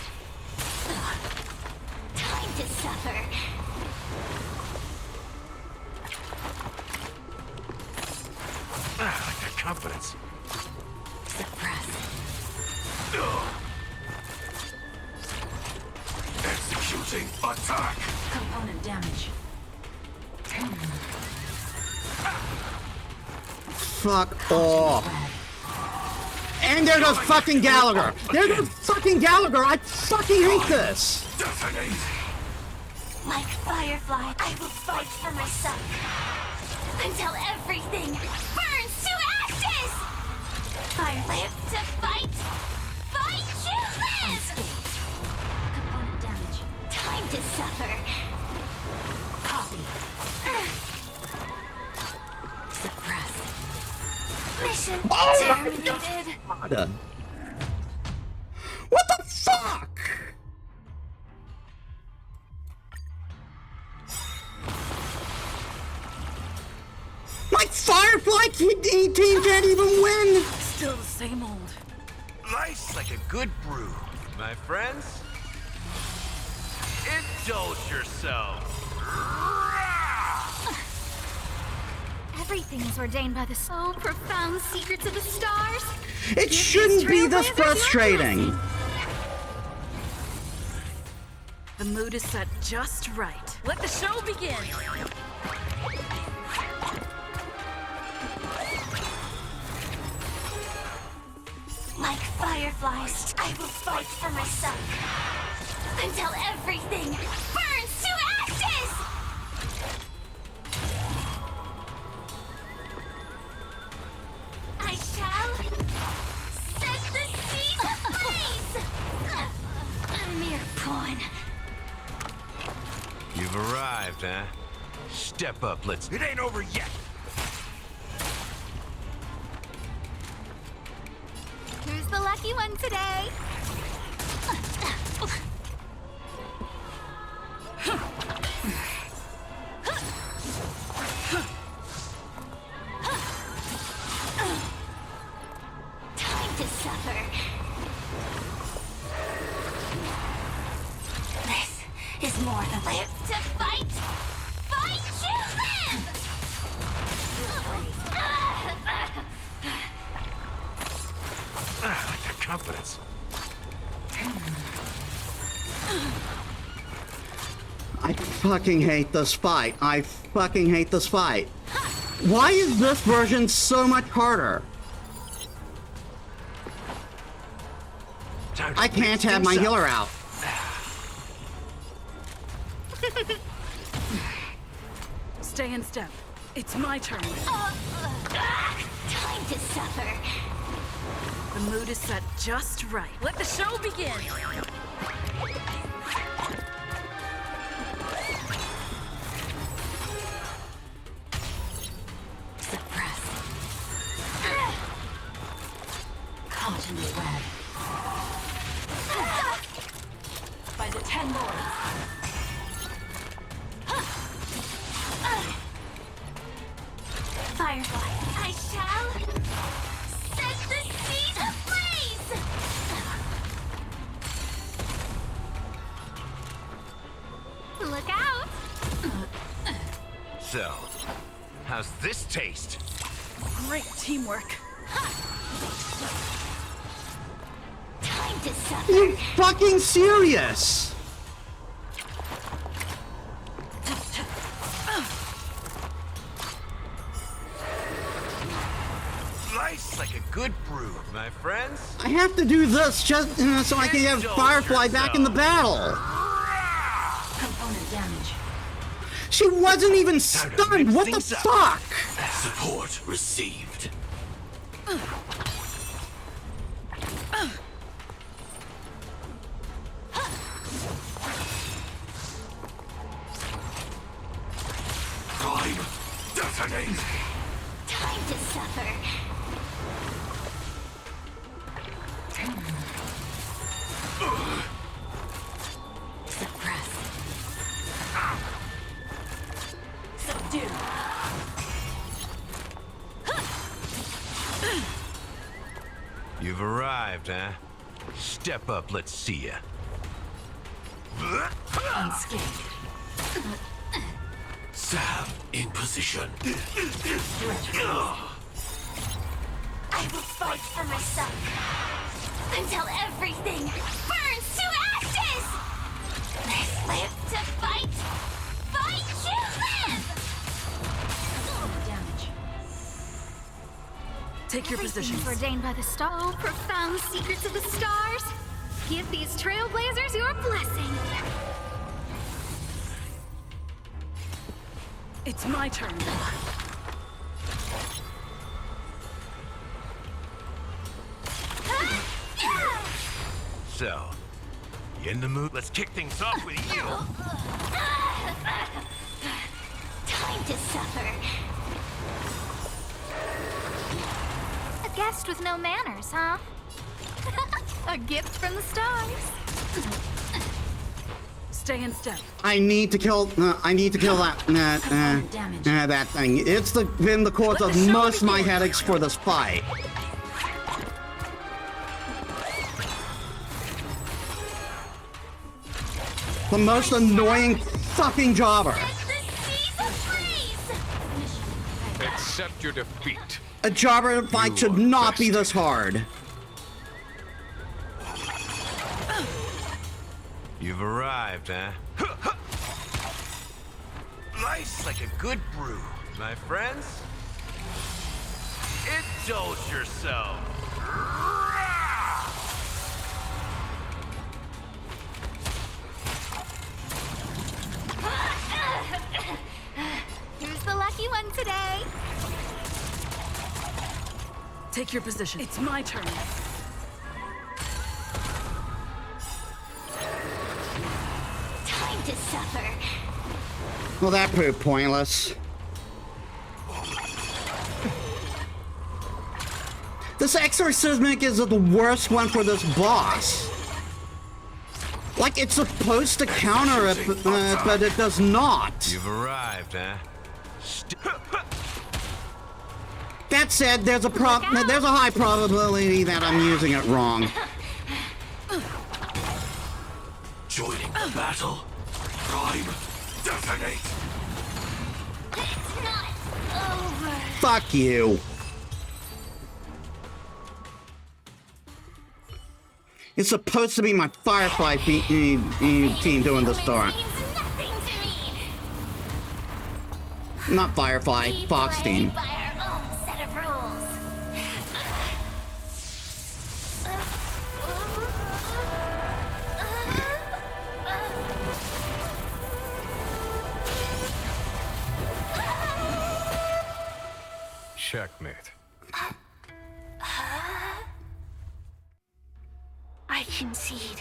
Time to suffer. I like that confidence. Suppress. Executing attack. Component damage. Fuck off. And there goes fucking Gallagher! There goes fucking Gallagher! I fucking hate this! Detonate. Like Firefly, I will fight for myself. Until everything burns to ashes! I live to fight! Fight to live! Component damage. Time to suffer. Copy. Suppress. Mission terminated. What the fuck? My Firefly team can't even win! Still the same old. Life's like a good brew, my friends. Indulge yourself. Everything is ordained by the so profound secrets of the stars. It shouldn't be this frustrating. The mood is set just right. Let the show begin. Like fireflies, I will fight for myself. Until everything burns to ashes! I shall set the seas ablaze! A mere pawn. You've arrived, huh? Step up, let's... It ain't over yet! Who's the lucky one today? Time to suffer. This is more than live to fight. Fight to live! I like that confidence. I fucking hate this fight. I fucking hate this fight. Why is this version so much harder? I can't have my healer out. Stay in step. It's my turn. Time to suffer. The mood is set just right. Let the show begin. Suppress. Caught in the web. By the 10 lords. Firefly, I shall set the seas ablaze! Look out! So, how's this taste? Great teamwork. Time to suffer. You fucking serious? Life's like a good brew, my friends. I have to do this just so I can get Firefly back in the battle. Component damage. She wasn't even stunned. What the fuck? Support received. Detonate! Time to suffer. Suppress. Subdue. You've arrived, huh? Step up, let's see ya. Unscathed. Sam, in position. I will fight for myself until everything burns to ashes! Live to fight! Fight to live! Damage. Take your position. Everything's ordained by the star. Oh, profound secrets of the stars. Give these trailblazers your blessing. It's my turn. So, you in the mood? Let's kick things off with you! Time to suffer. A guest with no manners, huh? A gift from the stars. Stay in step. I need to kill that that thing. It's been the cause of most of my headaches for this fight. The most annoying fucking jobber. Accept your defeat. A jobber fight should not be this hard. You've arrived, huh? Nice like a good brew, my friends. Indulge yourself. Who's the lucky one today? Take your position. It's my turn. Time to suffer. Well, that proved pointless. This exorcismic is the worst one for this boss. Like, it's supposed to counter it, but it does not. You've arrived, huh? That said, there's a high probability that I'm using it wrong. Joining the battle. Prime, detonate! It's not over. Fuck you. It's supposed to be my Firefly team doing the start. Not Firefly, Fox team. By our own set of rules. Checkmate. I concede.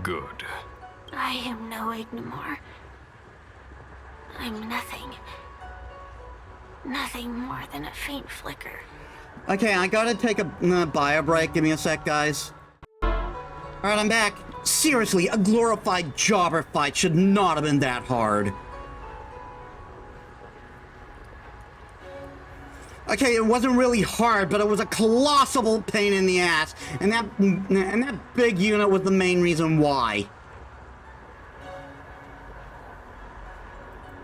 Good. I am no Ignimor. I'm nothing. Nothing more than a faint flicker. Okay, I gotta take a bio break. Give me a sec, guys. Alright, I'm back. Seriously, a glorified jobber fight should not have been that hard. Okay, it wasn't really hard, but it was a colossal pain in the ass, and that big unit was the main reason why.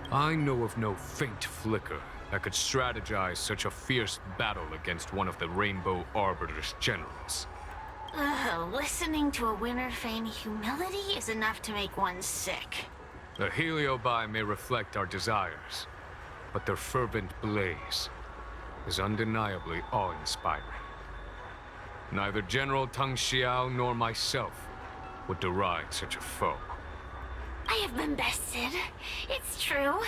I know of no faint flicker that could strategize such a fierce battle against one of the Rainbow Arbiter's generals. Listening to a winner feign humility is enough to make one sick. The Heliobi may reflect our desires, but their fervent blaze is undeniably awe-inspiring. Neither General Tang Xiao nor myself would deride such a foe. I have been bested. It's true.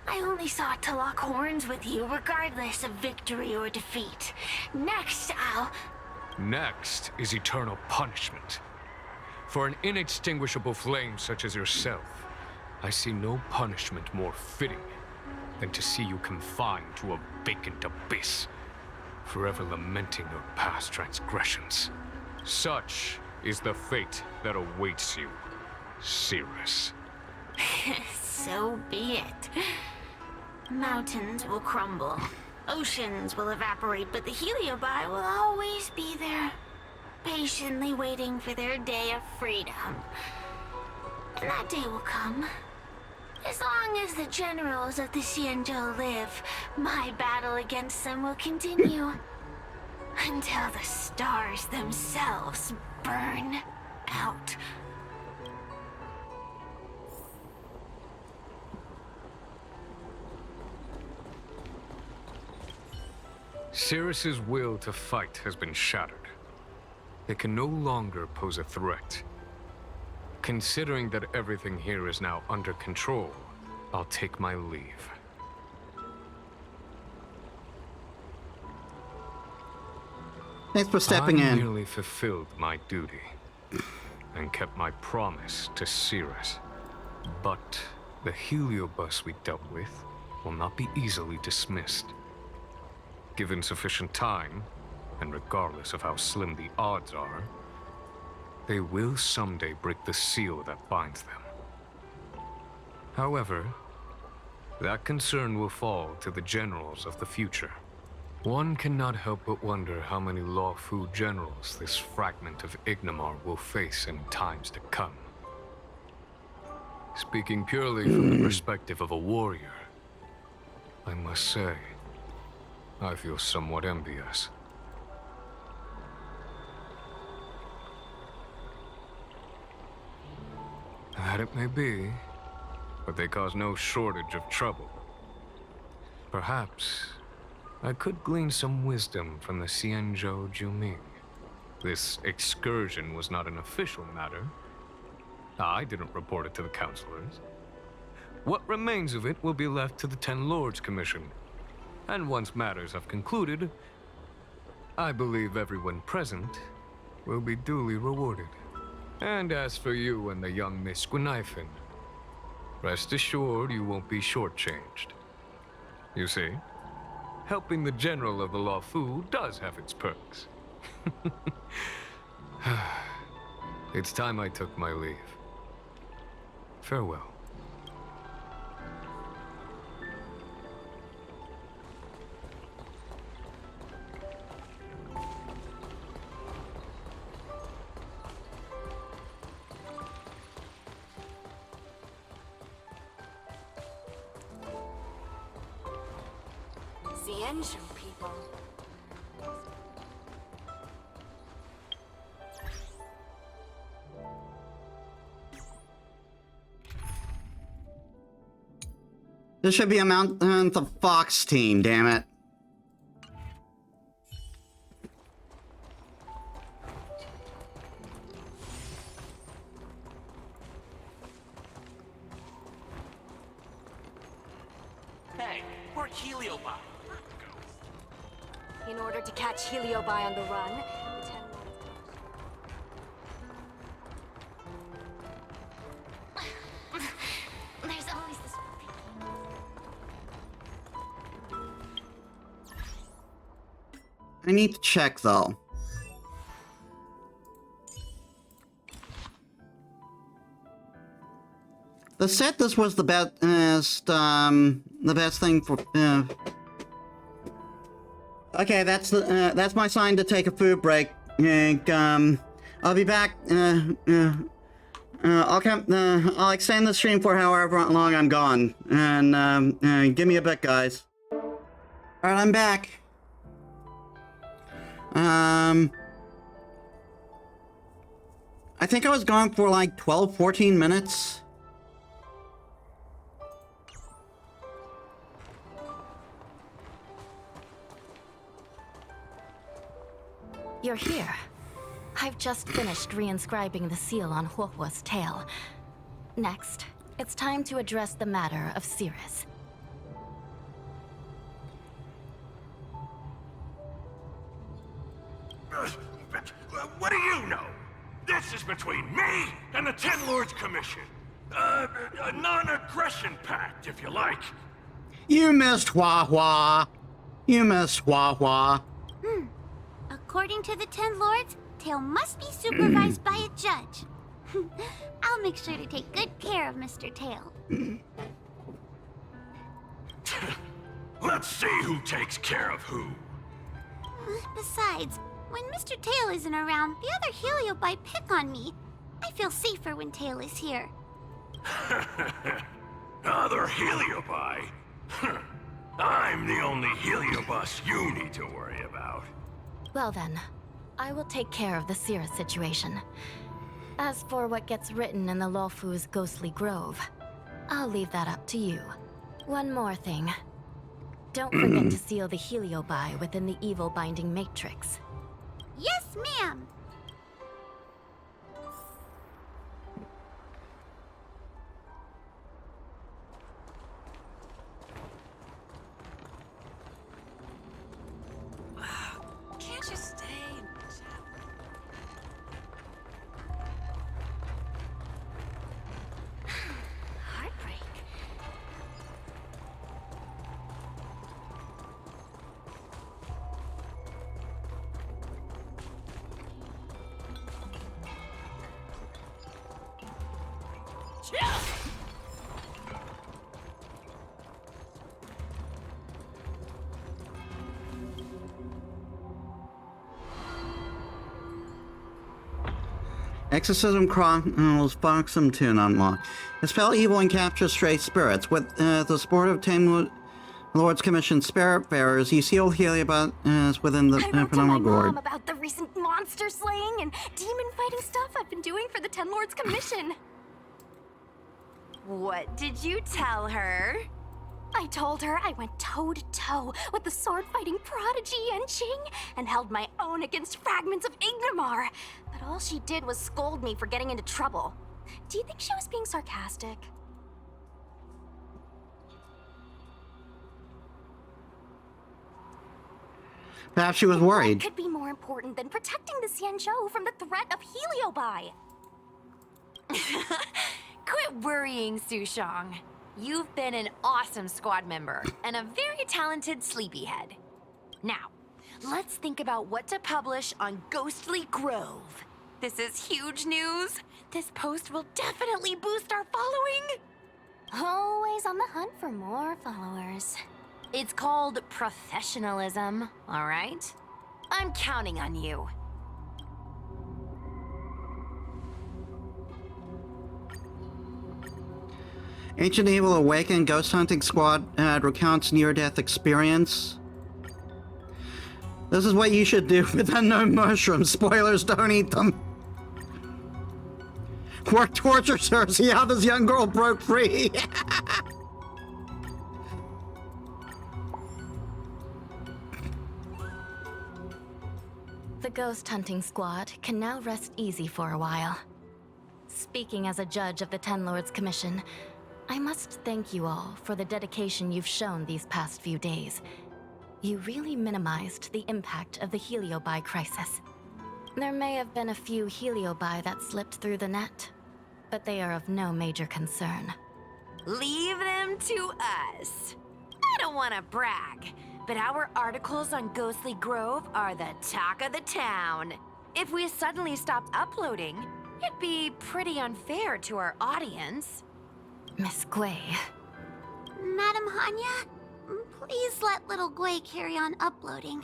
I only sought to lock horns with you regardless of victory or defeat. Next, Next is eternal punishment. For an inextinguishable flame such as yourself, I see no punishment more fitting than to see you confined to a vacant abyss, forever lamenting your past transgressions. Such is the fate that awaits you, Cirrus. So be it. Mountains will crumble, oceans will evaporate, but the Heliobi will always be there, patiently waiting for their day of freedom. And that day will come. As long as the generals of the Xianzhou live, my battle against them will continue. Until the stars themselves burn out. Cirrus's will to fight has been shattered. They can no longer pose a threat. Considering that everything here is now under control, I'll take my leave. Thanks for stepping I in. merely fulfilled my duty and kept my promise to Cirrus. But the heliobus we dealt with will not be easily dismissed. Given sufficient time, and regardless of how slim the odds are, they will someday break the seal that binds them. However, that concern will fall to the generals of the future. One cannot help but wonder how many Lawfu generals this fragment of Ignimar will face in times to come. Speaking purely from the perspective of a warrior, I must say, I feel somewhat envious. That it may be, but they cause no shortage of trouble. Perhaps I could glean some wisdom from the Xianzhou Juming. This excursion was not an official matter. I didn't report it to the counselors. What remains of it will be left to the Ten Lords Commission. And once matters have concluded, I believe everyone present will be duly rewarded. And as for you and the young Miss Gwynaifin, rest assured you won't be shortchanged. You see, helping the general of the Lawfu does have its perks. It's time I took my leave. Farewell. Xianzhou people. This should be a Mount of Fox team, damn it. Hey, we're Heliobi. In order to catch Heliobi on the run, the Ten Lords... There's always this. I need to check though. They said this was the best thing for. Okay, that's my sign to take a food break. And, I'll be back. I'll extend the stream for however long I'm gone. And give me a bit, guys. All right, I'm back. I think I was gone for like 12, 14 minutes. You're here. I've just finished reinscribing the seal on Huohuo's tail. Next, it's time to address the matter of Cirrus. What do you know? This is between me and the Ten Lords Commission. A non-aggression pact, if you like. You missed Hua Hua. You missed Hua Hua. According to the 10 Lords, Tail must be supervised by a judge. I'll make sure to take good care of Mr. Tail. Let's see who takes care of who. Besides, when Mr. Tail isn't around, the other Heliobi pick on me. I feel safer when Tail is here. Other Heliobi? I'm the only Heliobus you need to worry about. Well then, I will take care of the Cirrus situation. As for what gets written in the Luofu's ghostly grove, I'll leave that up to you. One more thing. Don't forget to seal the Heliobi within the evil binding matrix. Yes, ma'am! Can't you stay and chat? Heartbreak. Exorcism Chronicles Foxum Tune unlocked. Expel evil and capture stray spirits. With the support of 10 Lords Commission Spiritfarers, you seal Heliobus within the I wrote to my Phenomenal Gourd. mom about the recent monster slaying and demon fighting stuff I've been doing for the 10 Lords Commission. What did you tell her? I told her I went toe-to-toe with the sword-fighting prodigy Yanqing and held my own against fragments of Ignamar. But all she did was scold me for getting into trouble. Do you think she was being sarcastic? Perhaps she was worried. What could be more important than protecting the Xianzhou from the threat of Heliobi? Quit worrying, Sushong. You've been an awesome squad member and a very talented sleepyhead. Now, let's think about what to publish on Ghostly Grove. This is huge news. This post will definitely boost our following. Always on the hunt for more followers. It's called professionalism, all right? I'm counting on you. Ancient Evil Awakened Ghost Hunting Squad recounts near-death experience. This is what you should do with unknown mushrooms. Spoilers, don't eat them. Work tortures her. See how this young girl broke free. The Ghost Hunting Squad can now rest easy for a while. Speaking as a judge of the 10 Lords Commission, I must thank you all for the dedication you've shown these past few days. You really minimized the impact of the Heliobi crisis. There may have been a few Heliobi that slipped through the net, but they are of no major concern. Leave them to us. I don't want to brag, but our articles on Ghostly Grove are the talk of the town. If we suddenly stopped uploading, it'd be pretty unfair to our audience. Miss Gui. Madam Hanya, please let little Gui carry on uploading.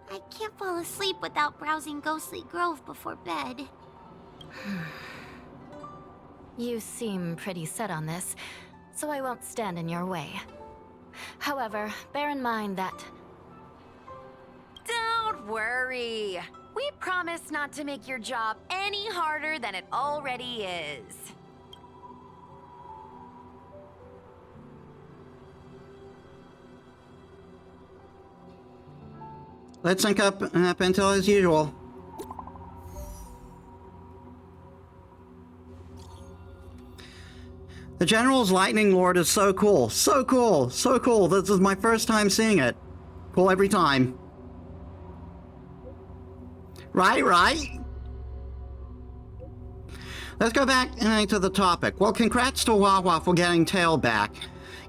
I can't fall asleep without browsing Ghostly Grove before bed. You seem pretty set on this, so I won't stand in your way. However, bear in mind that... Don't worry. We promise not to make your job any harder than it already is. Let's sync up until as usual. The General's Lightning Lord is so cool. So cool. So cool. This is my first time seeing it. Cool every time. Right? Let's go back to the topic. Well, congrats to Wawa for getting Tail back.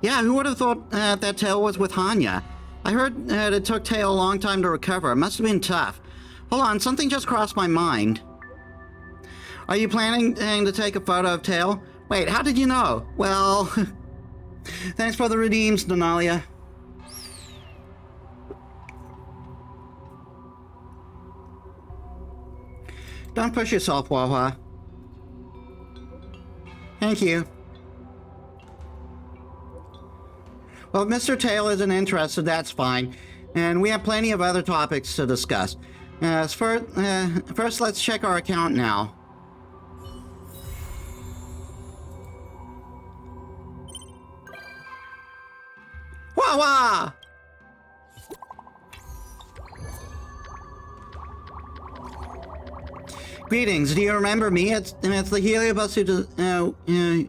Yeah, who would have thought that Tail was with Hanya? I heard it took Tail a long time to recover. It must have been tough. Hold on, something just crossed my mind. Are you planning to take a photo of Tail? Wait, how did you know? Well, thanks for the redeems, Denalia. Don't push yourself, Wawa. Thank you. Well, if Mr. Tail isn't interested, that's fine. And we have plenty of other topics to discuss. First, let's check our account now. Wawa! Greetings, do you remember me? It's the Heliobus who does,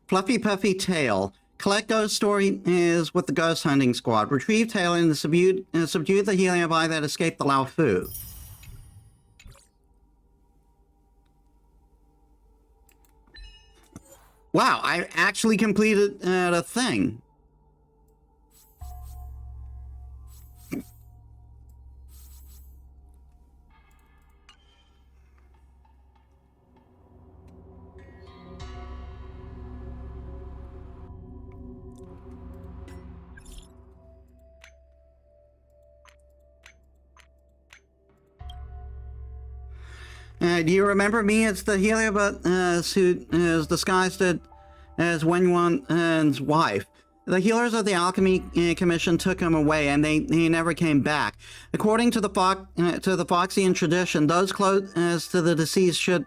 Fluffy Puffy Tail. Collect ghost story is with the ghost hunting squad. Retrieve Tail and subdue the Heliobi that escaped the Lao Fu. Wow, I actually completed a thing. Do you remember me? It's the Heliobus who is disguised as Wenyuan's wife. The healers of the Alchemy Commission took him away, and he never came back. According to the Foxian tradition, those close to the deceased should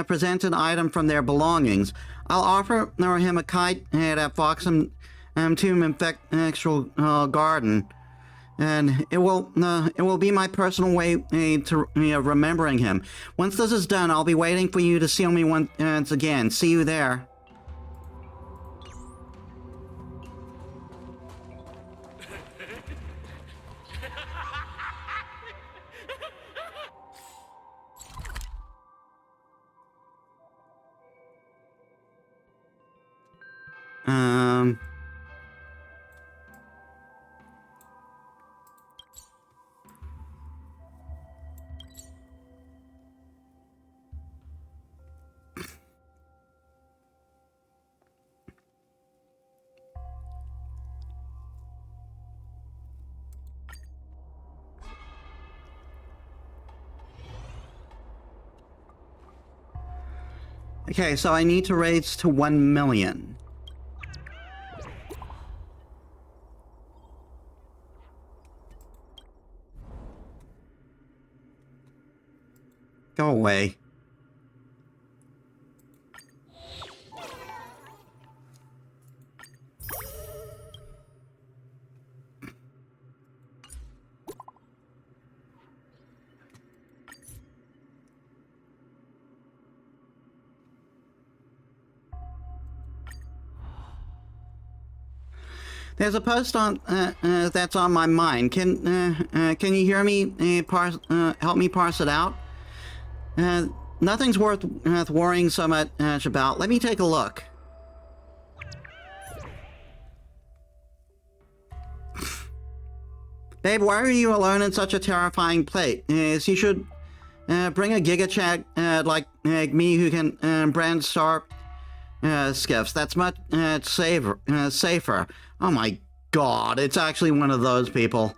present an item from their belongings. I'll offer him a kite at Foxham Tomb Infectual Garden. And it will be my personal way to remembering him. Once this is done, I'll be waiting for you to seal me once again. See you there. Okay, so I need to raise to 1 million. Go away. There's a post on that's on my mind. Can you hear me? Help me parse it out. Nothing's worth worrying so much about. Let me take a look. Babe, why are you alone in such a terrifying place? You should bring a gigachad like me who can brand star skiffs. That's much safer. Oh my god, it's actually one of those people.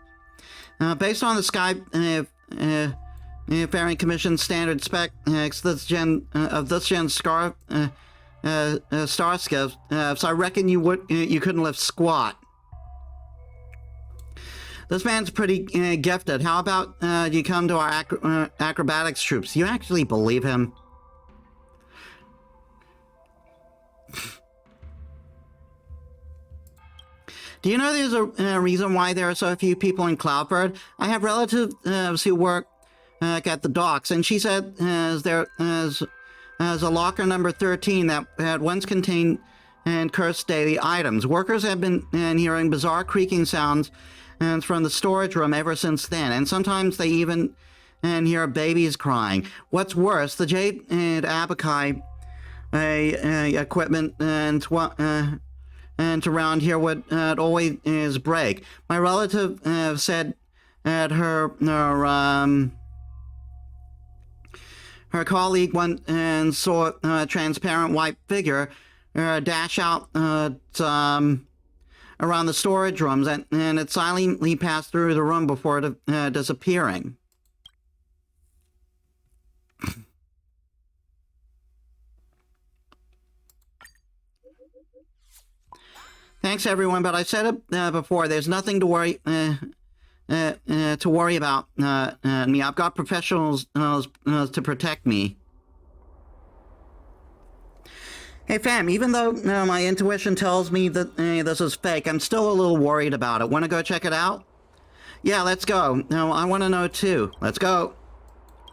Based on the Sky-Faring Commission standard spec, this gen star skiffs, so I reckon you couldn't lift squat. This man's pretty gifted. How about you come to our acrobatics troops? You actually believe him? Do you know there's a reason why there are so few people in Cloudford? I have relatives who work at the docks, and she said there is a locker number 13 that had once contained and cursed daily items. Workers have been hearing bizarre creaking sounds from the storage room ever since then, and sometimes they even hear babies crying. What's worse, the Jade and Abakai equipment and around here would always break. My relative said that her colleague went and saw a transparent white figure dash out around the storage rooms, and it silently passed through the room before disappearing. Thanks, everyone, but I said it before. There's nothing to worry about me. I've got professionals to protect me. Hey, fam, even though my intuition tells me that this is fake, I'm still a little worried about it. Want to go check it out? Yeah, let's go. No, I want to know too. Let's go.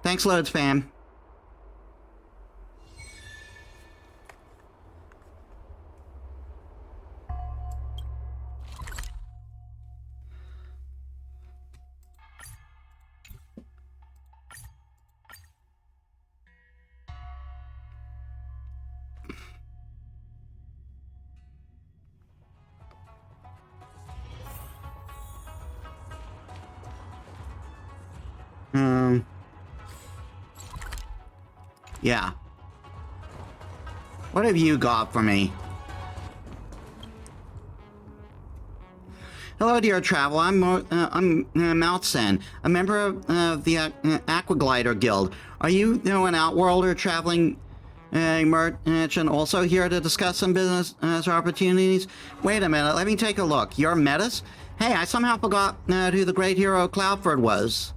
Thanks loads, fam. Yeah. What have you got for me? Hello, dear traveler. I'm Moutsen, a member of the Aquaglider Guild. Are you an outworlder traveling merchant also here to discuss some business opportunities? Wait a minute, let me take a look. You're Metis? Hey, I somehow forgot who the great hero Cloudford was.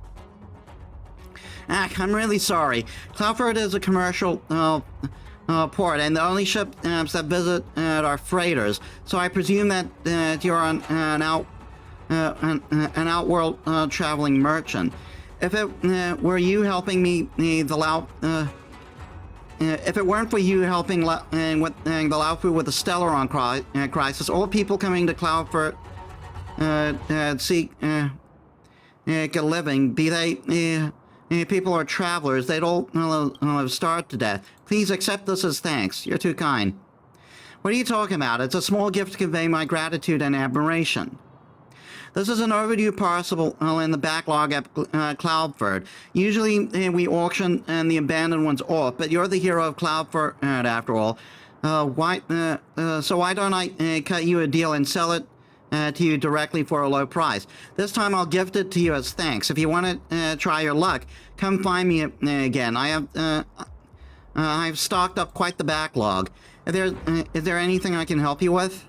I'm really sorry. Cloudford is a commercial port, and the only ships that visit are freighters. So I presume that you're an outworld traveling merchant. If it were you helping me, if it weren't for you helping the Laufu with the Stellaron crisis, all people coming to Cloudford seek a living, be they people or travelers, they'd all have starved to death. Please accept this as thanks. You're too kind. What are you talking about? It's a small gift to convey my gratitude and admiration. This is an overdue parcel in the backlog at Cloudford. Usually we auction the abandoned ones off, but you're the hero of Cloudford after all. So why don't I cut you a deal and sell it to you directly for a low price? This time I'll gift it to you as thanks. If you want to try your luck, come find me again. I've stocked up quite the backlog. Is there anything I can help you with?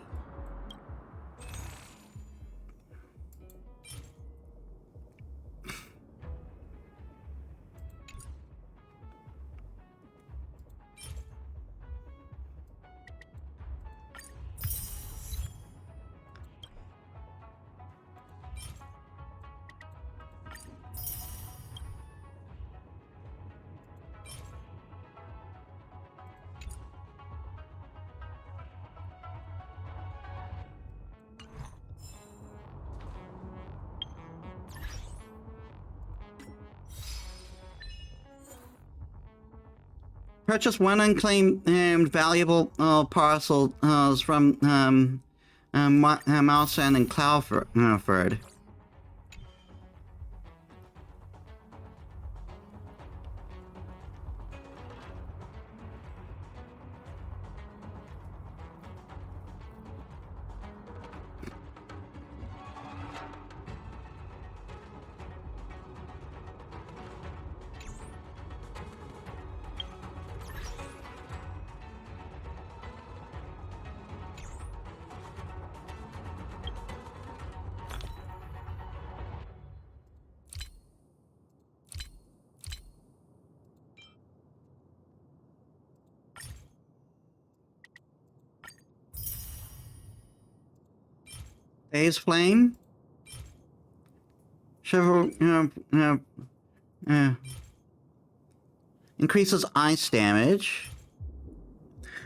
Purchase one unclaimed valuable parcel from Mouse and Cloudford. Phase Flame. Increases ice damage.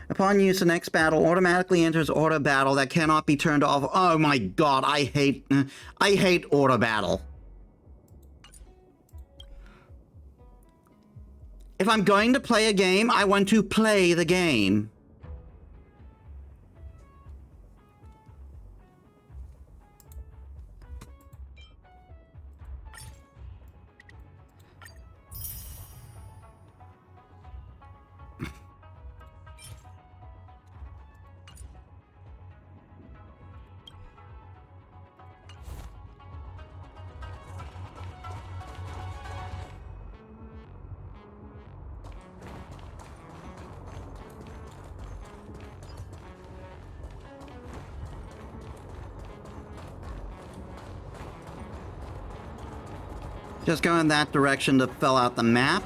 Upon use, the next battle automatically enters auto battle that cannot be turned off. Oh my god, I hate auto battle. If I'm going to play a game, I want to play the game. Just go in that direction to fill out the map.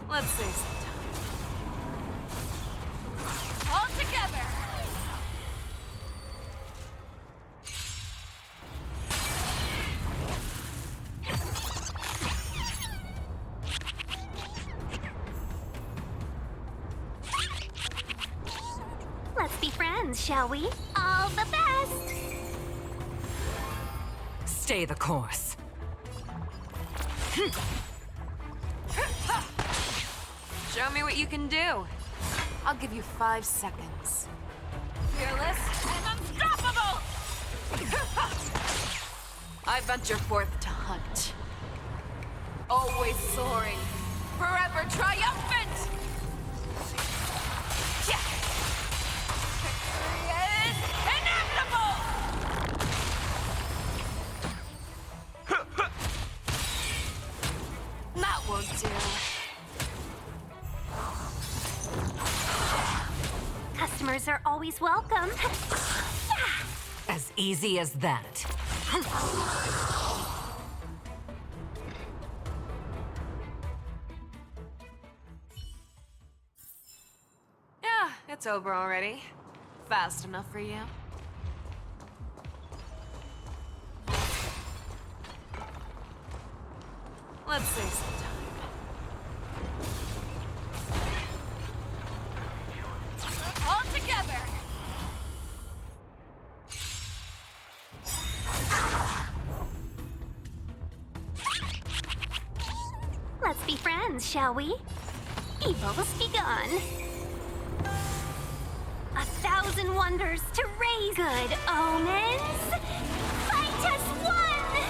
Let's say some time. All together! Let's be friends, shall we? All the best! Stay the course. Show me what you can do. I'll give you 5 seconds. Fearless and unstoppable! I venture forth to hunt. Always soaring, forever triumphant! Victory is inevitable! That won't do. Customers are always welcome. As easy as that. Yeah, it's over already. Fast enough for you. Let's say some time. All together! Let's be friends, shall we? Evil's begun. 1,000 wonders to raise good omens. Fight us one!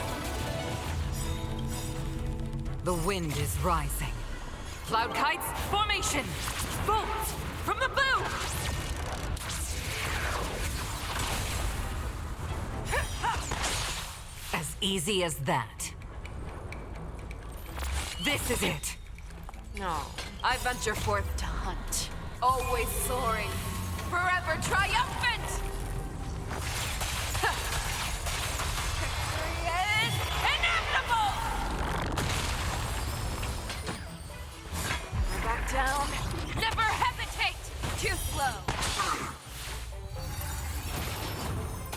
The wind is rising. Cloud kites, formation! Bolts from the bow! As easy as that. This is it! No, I venture forth to hunt. Always soaring, forever triumphant! Victory is inevitable! Never back down, never hesitate! Too slow!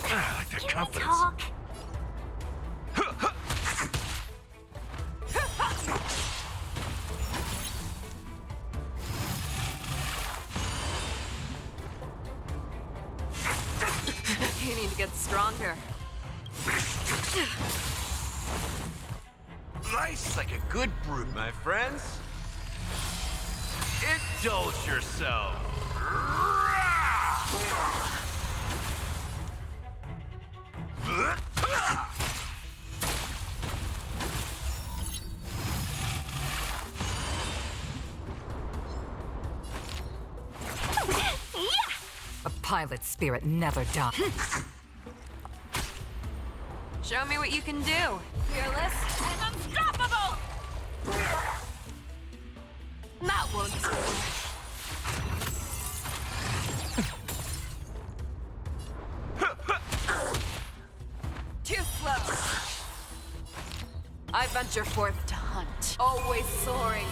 I like that confidence. Talk. You need to get stronger. Life's like a good brew, my friends. Indulge yourself. A pilot spirit never dies. Show me what you can do. Fearless and unstoppable! That won't do. Too slow. I venture forth to hunt. hunt. Always soaring,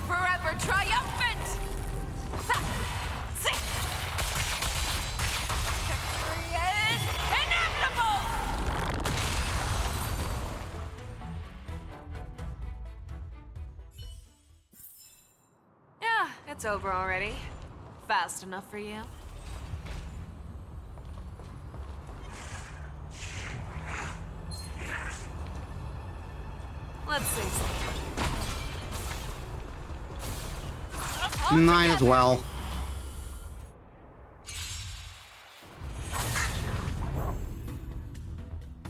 forever triumphant! Victory is inevitable! Yeah, it's over already. Fast enough for you? Let's see something. Might as well.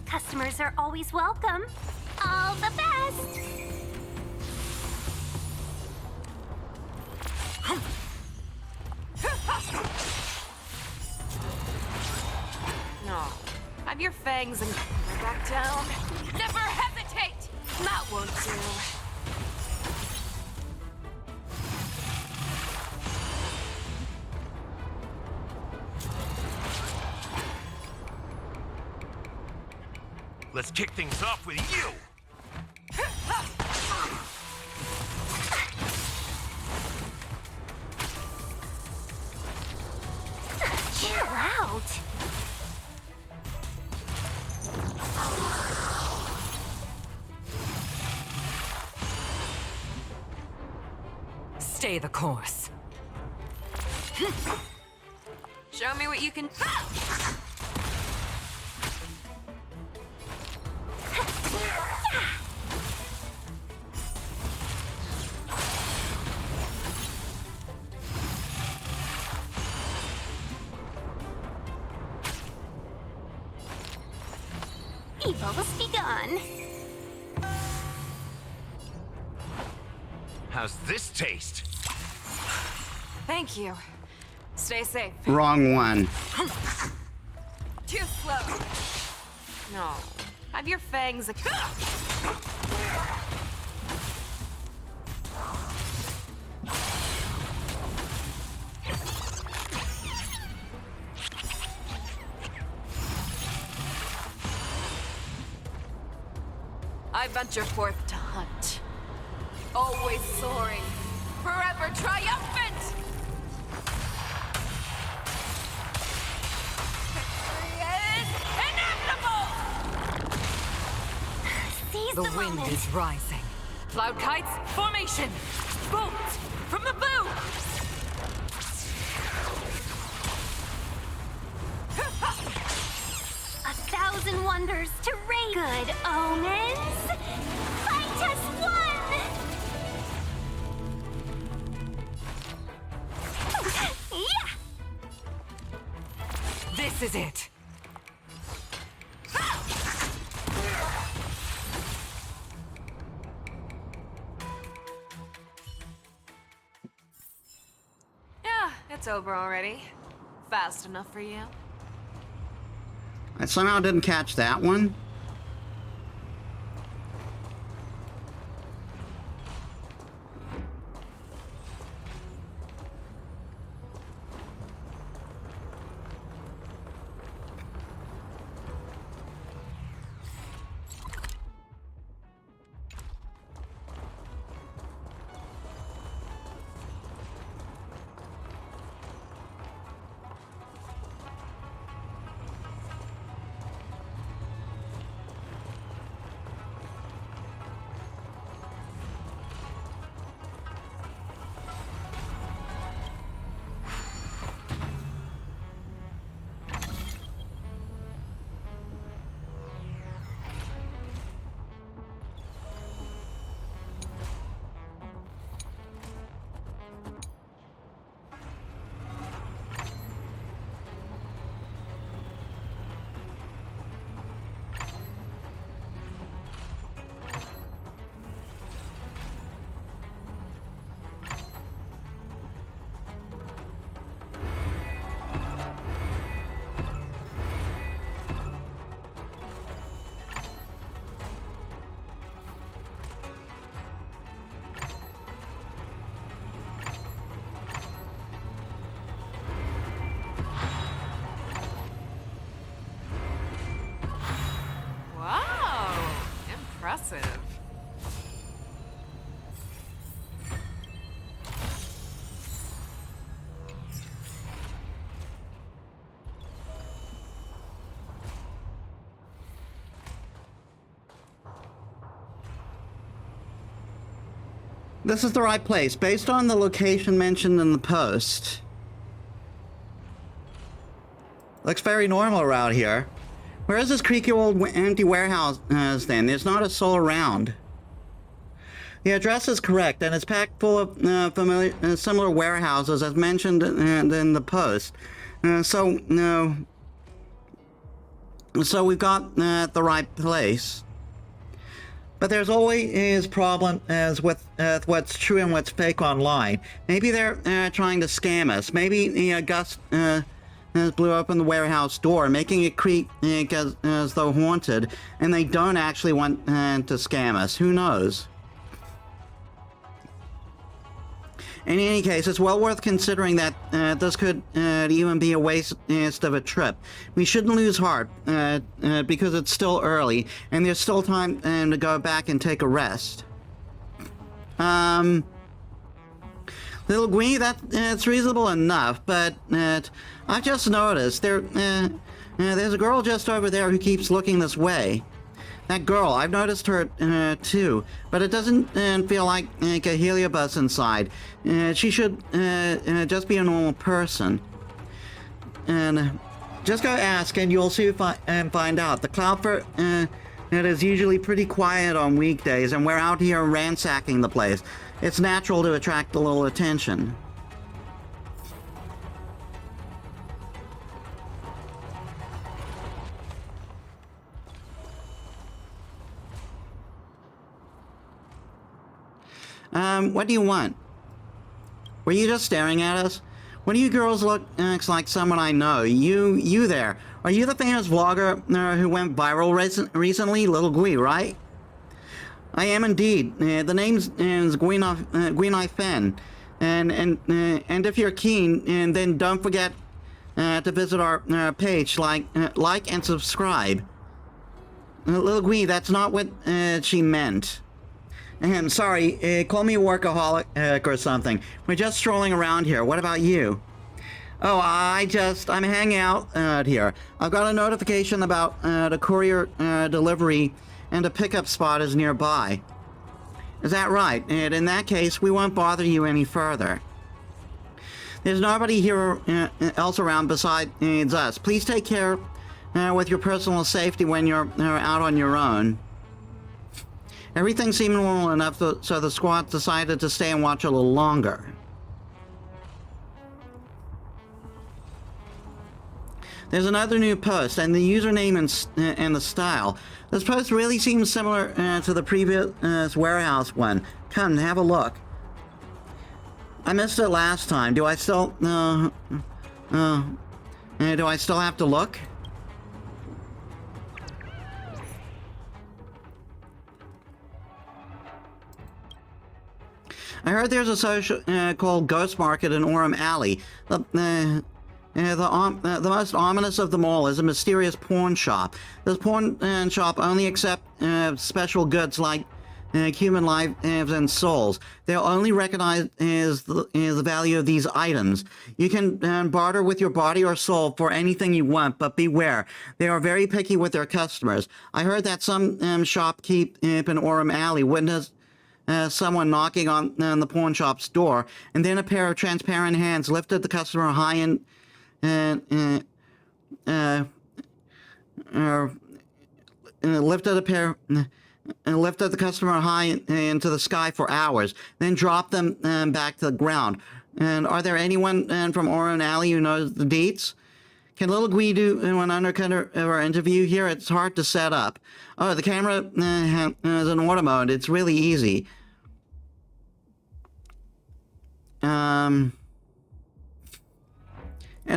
Customers are always welcome. All the best! No. Have your fangs and back down. Never hesitate! That won't do. Let's kick things off with you! Chill out. Stay the course. Show me what you can. Evil be gone. How's this taste? Thank you. Stay safe. Wrong one. Too slow. No. Have your fangs. I venture forth to hunt. Always soaring, forever triumphant! Victory is inevitable! Seize The the wind moment. is rising. Cloud kites, formation! Bolt from the bow! 1,000 wonders to raise. Good omens. Fight us one. Yeah. This is it. Yeah, it's over already. Fast enough for you? I somehow didn't catch that one. This is the right place, based on the location mentioned in the post. Looks very normal around here. Where is this creaky old empty warehouse then? There's not a soul around. The address is correct, and it's packed full of similar warehouses as mentioned in the post. So we've got the right place. But there's always problem as with what's true and what's fake online. Maybe they're trying to scam us. Maybe Gus blew open the warehouse door, making it creak as though haunted, and they don't actually want to scam us. Who knows? In any case, it's well worth considering that this could even be a waste of a trip. We shouldn't lose heart because it's still early and there's still time to go back and take a rest. Little Gwee, that's reasonable enough, but I've just noticed there's a girl just over there who keeps looking this way. That girl, I've noticed her too, but it doesn't feel like a heliobus inside. She should just be a normal person. And just go ask and you'll see and find out. The Cloudfort it is usually pretty quiet on weekdays, and we're out here ransacking the place. It's natural to attract a little attention. What do you want? Were you just staring at us? One of you girls looks like someone I know. You there. Are you the famous vlogger who went viral recently? Little Gwee, right? I am indeed. The name's Gwee Fen. And if you're keen, then don't forget to visit our page, like and subscribe. Little Gwee, that's not what she meant. Sorry, call me a workaholic or something. We're just strolling around here. What about you? Oh, I'm hanging out here. I've got a notification about the courier delivery, and a pickup spot is nearby. Is that right? And in that case, we won't bother you any further. There's nobody here else around besides us. Please take care with your personal safety when you're out on your own. Everything seemed normal enough so the squad decided to stay and watch a little longer. There's another new post, and the username and the style. This post really seems similar to the previous warehouse one. Come, have a look. I missed it last time. Do I still have to look? I heard there's a social called Ghost Market in Orem Alley. The most ominous of them all is a mysterious pawn shop. This pawn shop only accepts special goods like human lives and souls. They'll only recognize the value of these items. You can barter with your body or soul for anything you want, but beware. They are very picky with their customers. I heard that some shopkeep in Orem Alley witnessed someone knocking on the pawn shop's door, and then a pair of transparent hands lifted the customer high lifted the customer high into the sky for hours, then dropped them back to the ground. And are there anyone from Orem Alley who knows the deets? Can Little Gwee do an undercover interview here? It's hard to set up. Oh, the camera has an auto mode. It's really easy. An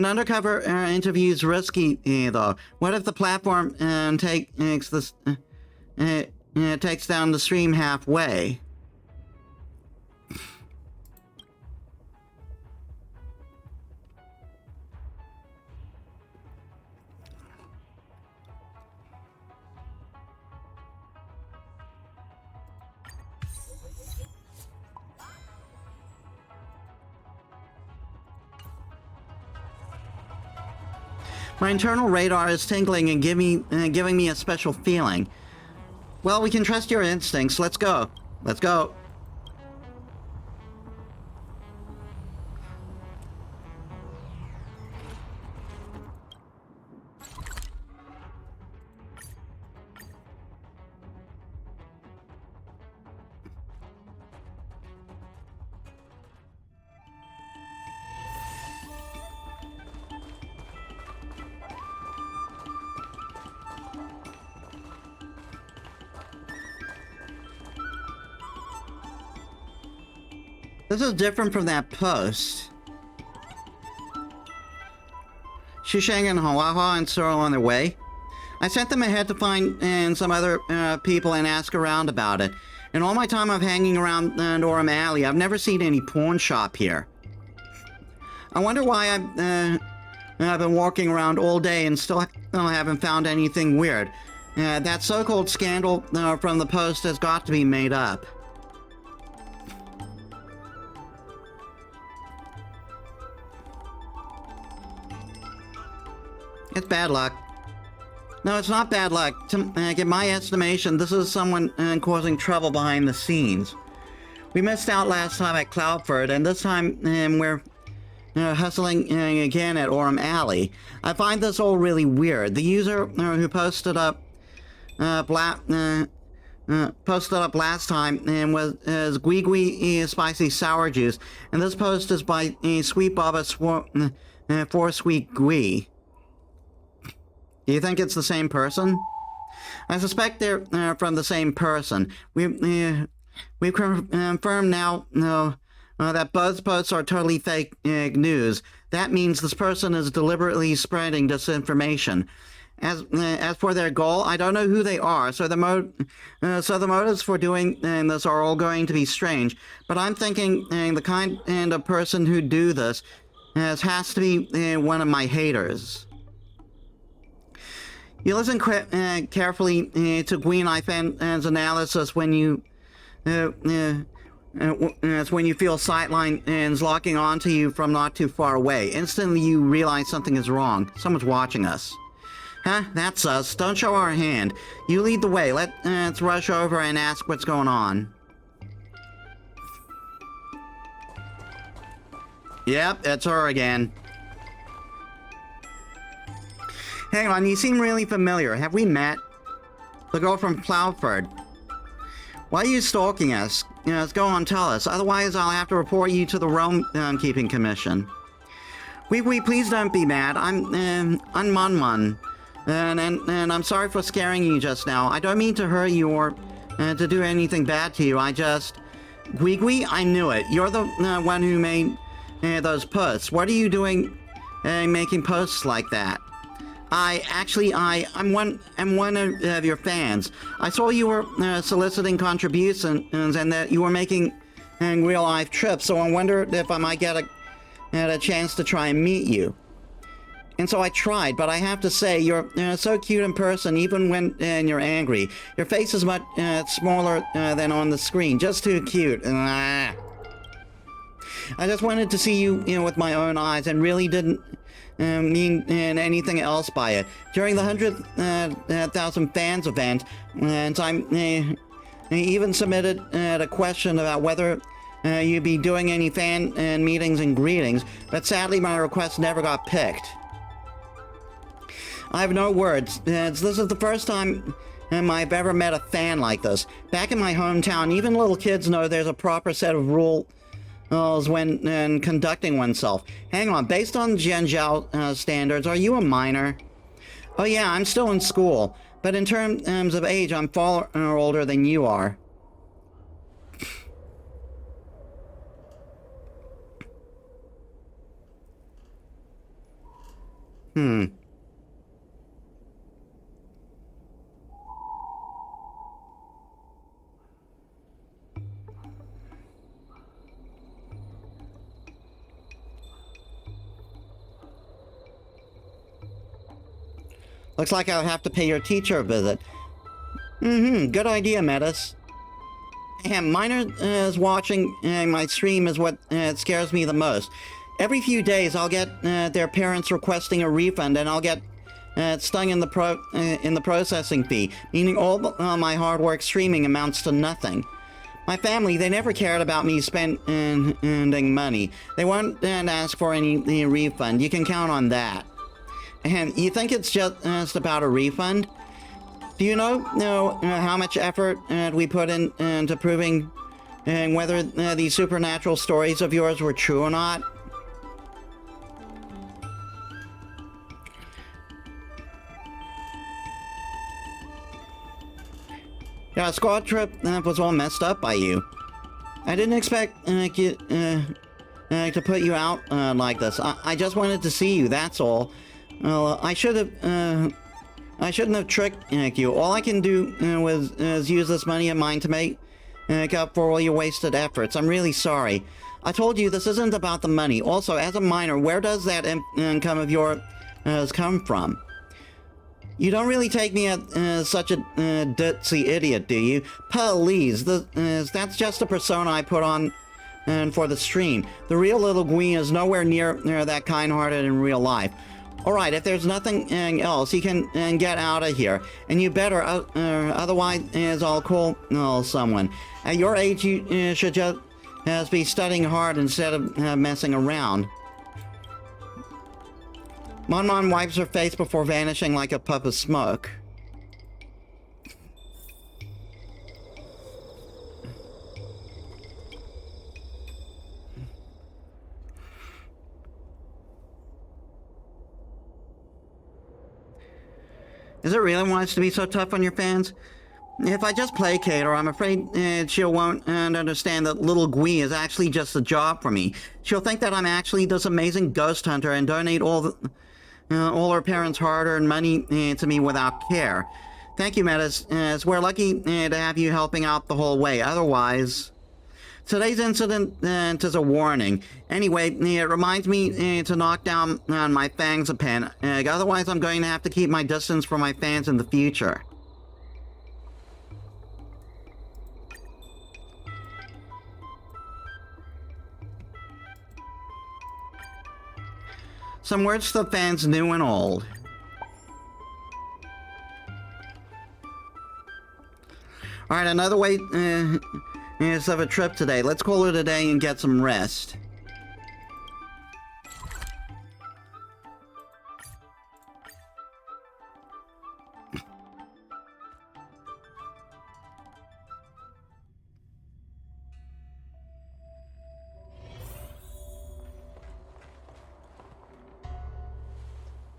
undercover interview's risky, though. What if the platform takes down the stream halfway? My internal radar is tingling and giving me a special feeling. Well, we can trust your instincts. Let's go. Let's go. This is different from that post. Shisheng and Hawaha and Cyril on their way. I sent them ahead to find some other people and ask around about it. In all my time of hanging around Orem Alley, I've never seen any pawn shop here. I wonder why I've been walking around all day and still haven't found anything weird. That so-called scandal from the post has got to be made up. It's bad luck. No, it's not bad luck. In my estimation, this is someone causing trouble behind the scenes. We missed out last time at Cloudford, and this time we're hustling again at Orem Alley. I find this all really weird. The user who posted up last time was Gwee Spicy Sour Juice, and this post is by Sweet Baba For Sweet Gwee. Do you think it's the same person? I suspect they're from the same person. We've confirmed now that both posts are totally fake news. That means this person is deliberately spreading disinformation. As for their goal, I don't know who they are, so the motives for doing this are all going to be strange. But I'm thinking the kind of person who do this has to be one of my haters. You listen carefully to Gween Ifan's analysis when you feel sightlines locking onto you from not too far away. Instantly you realize something is wrong. Someone's watching us. Huh? That's us. Don't show our hand. You lead the way. Let's rush over and ask what's going on. Yep, it's her again. Hang on, you seem really familiar. Have we met? The girl from Cloudford. Why are you stalking us? Let's go on, tell us. Otherwise, I'll have to report you to the Realm Keeping Commission. Please don't be mad. I'm Munmun. And I'm sorry for scaring you just now. I don't mean to hurt you or to do anything bad to you. I just... Gwee, I knew it. You're the one who made those posts. What are you doing making posts like that? I'm one of your fans. I saw you were soliciting contributions and that you were making real-life trips, so I wondered if I might get a chance to try and meet you. And so I tried, but I have to say, you're so cute in person, even when you're angry. Your face is much smaller than on the screen. Just too cute. I just wanted to see you, with my own eyes and really didn't mean anything else by it. During the 100,000 fans event, and I even submitted a question about whether you'd be doing any fan meetings and greetings, but sadly my request never got picked. I have no words. This is the first time I've ever met a fan like this. Back in my hometown, even little kids know there's a proper set of rules when conducting oneself. Hang on, based on Zhenjiao standards, are you a minor? Oh yeah, I'm still in school, but in terms of age, I'm far older than you are. Looks like I'll have to pay your teacher a visit. Good idea, Metis. And minors watching my stream is what scares me the most. Every few days I'll get their parents requesting a refund and I'll get stung in the processing fee, meaning all my hard work streaming amounts to nothing. My family, they never cared about me spending money. They won't ask for any refund. You can count on that. And you think it's just about a refund? Do you know how much effort we put into proving whether these supernatural stories of yours were true or not? Yeah, a squad trip was all messed up by you. I didn't expect to put you out like this. I just wanted to see you, that's all. Well, I shouldn't have tricked you. All I can do is use this money of mine to make up for all your wasted efforts. I'm really sorry. I told you this isn't about the money. Also, as a minor, where does that income of yours come from? You don't really take me as such a ditzy idiot, do you? Please, that's just a persona I put on for the stream. The real little Gwee is nowhere near that kind-hearted in real life. Alright, if there's nothing else, you can get out of here. And you better, otherwise I'll call someone. At your age, you should just be studying hard instead of messing around. Mon Mon wipes her face before vanishing like a puff of smoke. Is it really wise to be so tough on your fans? If I just placate her, I'm afraid she won't understand that little Gwee is actually just a job for me. She'll think that I'm actually this amazing ghost hunter and donate all her parents' hard-earned money to me without care. Thank you, Metis. We're lucky to have you helping out the whole way. Otherwise... Today's incident is a warning. Anyway, it reminds me to knock down my fangs a pen. Otherwise, I'm going to have to keep my distance from my fans in the future. Some words to the fans new and old. Alright, another way is of a trip today. Let's call it a day and get some rest.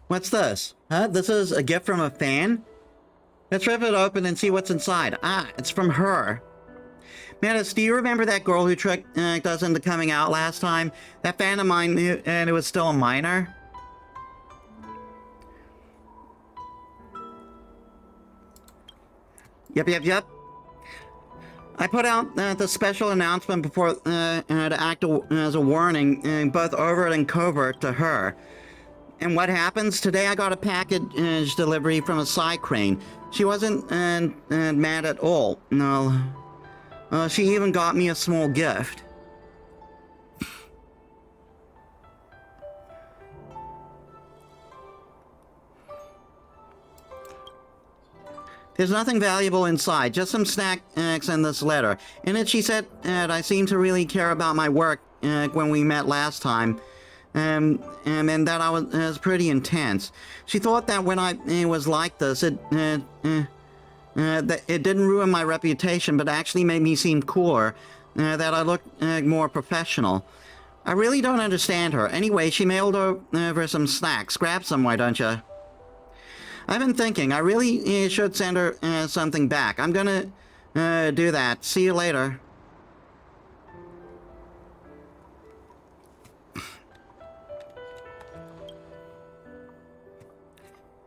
What's this? Huh? This is a gift from a fan? Let's rip it open and see what's inside. Ah, it's from her. Metis, do you remember that girl who tricked us into coming out last time? That fan of mine, and it was still a minor? Yep. I put out the special announcement before to act as a warning, both overt and covert, to her. And what happens? Today I got a package delivery from a side crane. She wasn't mad at all. No. She even got me a small gift. There's nothing valuable inside, just some snacks in this letter. In it she said I seem to really care about my work when we met last time. And that I was pretty intense. She thought that when I was like this, that it didn't ruin my reputation, but actually made me seem cooler, that I looked more professional. I really don't understand her. Anyway, she mailed over some snacks. Grab some, why don't you? I've been thinking, I really should send her something back. I'm gonna do that. See you later.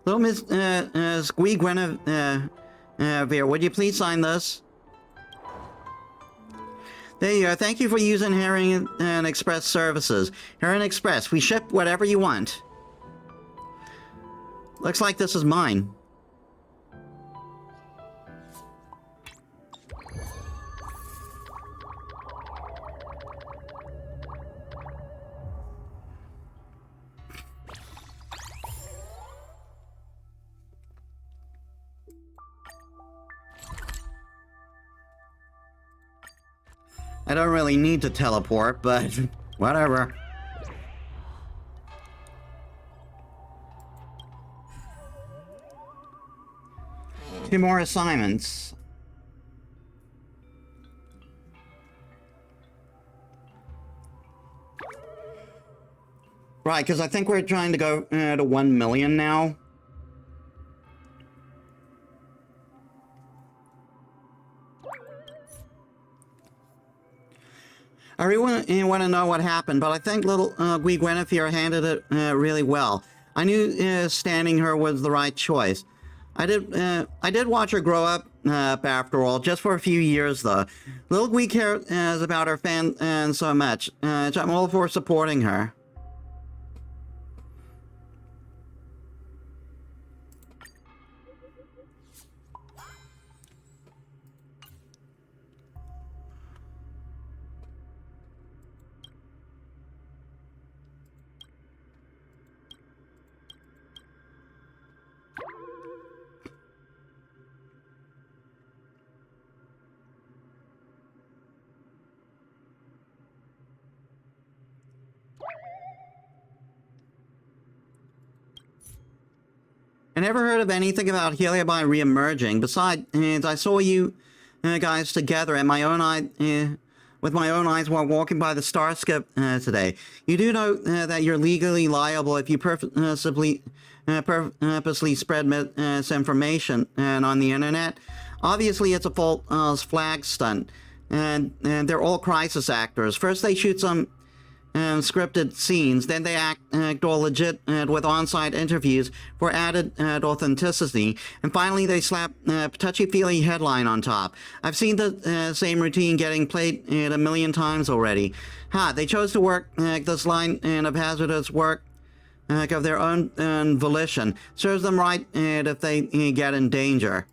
Hello, Miss Squee Guinevere, would you please sign this? There you go. Thank you for using Herring and Express services. Herring Express, we ship whatever you want. Looks like this is mine. I don't really need to teleport, but whatever. Two more assignments. Right, because I think we're trying to go to 1 million now. want to know what happened, but I think little Guinevere handled it really well. I knew standing her was the right choice. I did watch her grow up after all, just for a few years though. Little Gui cares about her fan so much, so I'm all for supporting her. I never heard of anything about Heliobine re-emerging. Besides, I saw you guys together at my own eye, with my own eyes while walking by the Starskip today. You do know that you're legally liable if you purposely spread misinformation on the internet. Obviously, it's a false flag stunt, and they're all crisis actors. First, they shoot some scripted scenes, then they act all legit with on-site interviews for added authenticity, and finally they slap a touchy-feely headline on top. I've seen the same routine getting played a million times already. They chose to work this line of hazardous work of their own volition. Serves them right if they get in danger.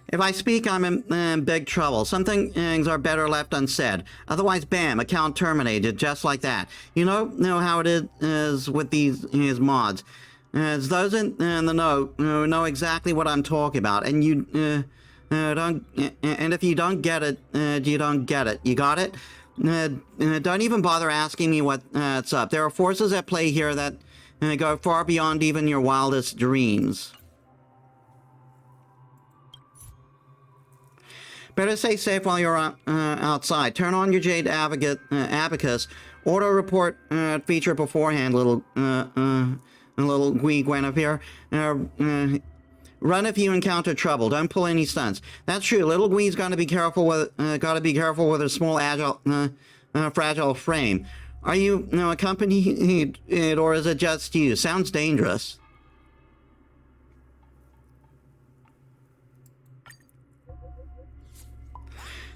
If I speak, I'm in big trouble. Some things are better left unsaid. Otherwise, bam, account terminated, just like that. You know how it is with these mods. As those in the know exactly what I'm talking about, and you don't. And if you don't get it, you don't get it. You got it? Don't even bother asking me what's up. There are forces at play here that go far beyond even your wildest dreams. Better stay safe while you're outside. Turn on your Jade Abacus. Auto report feature beforehand, little Guinevere. Run if you encounter trouble. Don't pull any stunts. That's true. Little Gui's got to be careful with her small, agile, fragile frame. Are you accompanied, or is it just you? Sounds dangerous.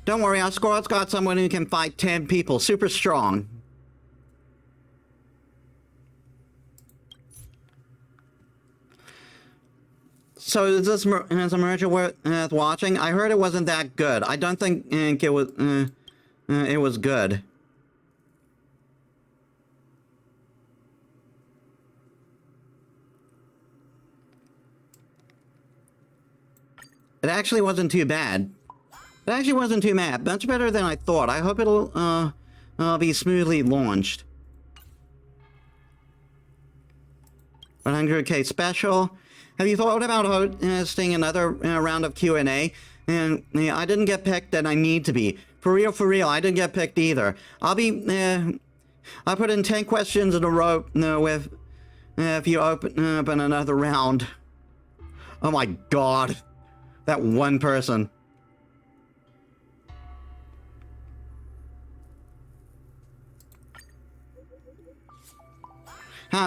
Don't worry, our squad's got someone who can fight 10 people. Super strong. So is this a merger worth watching? I heard it wasn't that good. I don't think it was good. It actually wasn't too bad. It actually wasn't too bad. Much better than I thought. I hope it'll be smoothly launched. 100k special. Have you thought about hosting another round of Q&A? And I didn't get picked, and I need to be. For real, I didn't get picked either. I'll put in 10 questions in a row if you open another round. Oh my god. That one person.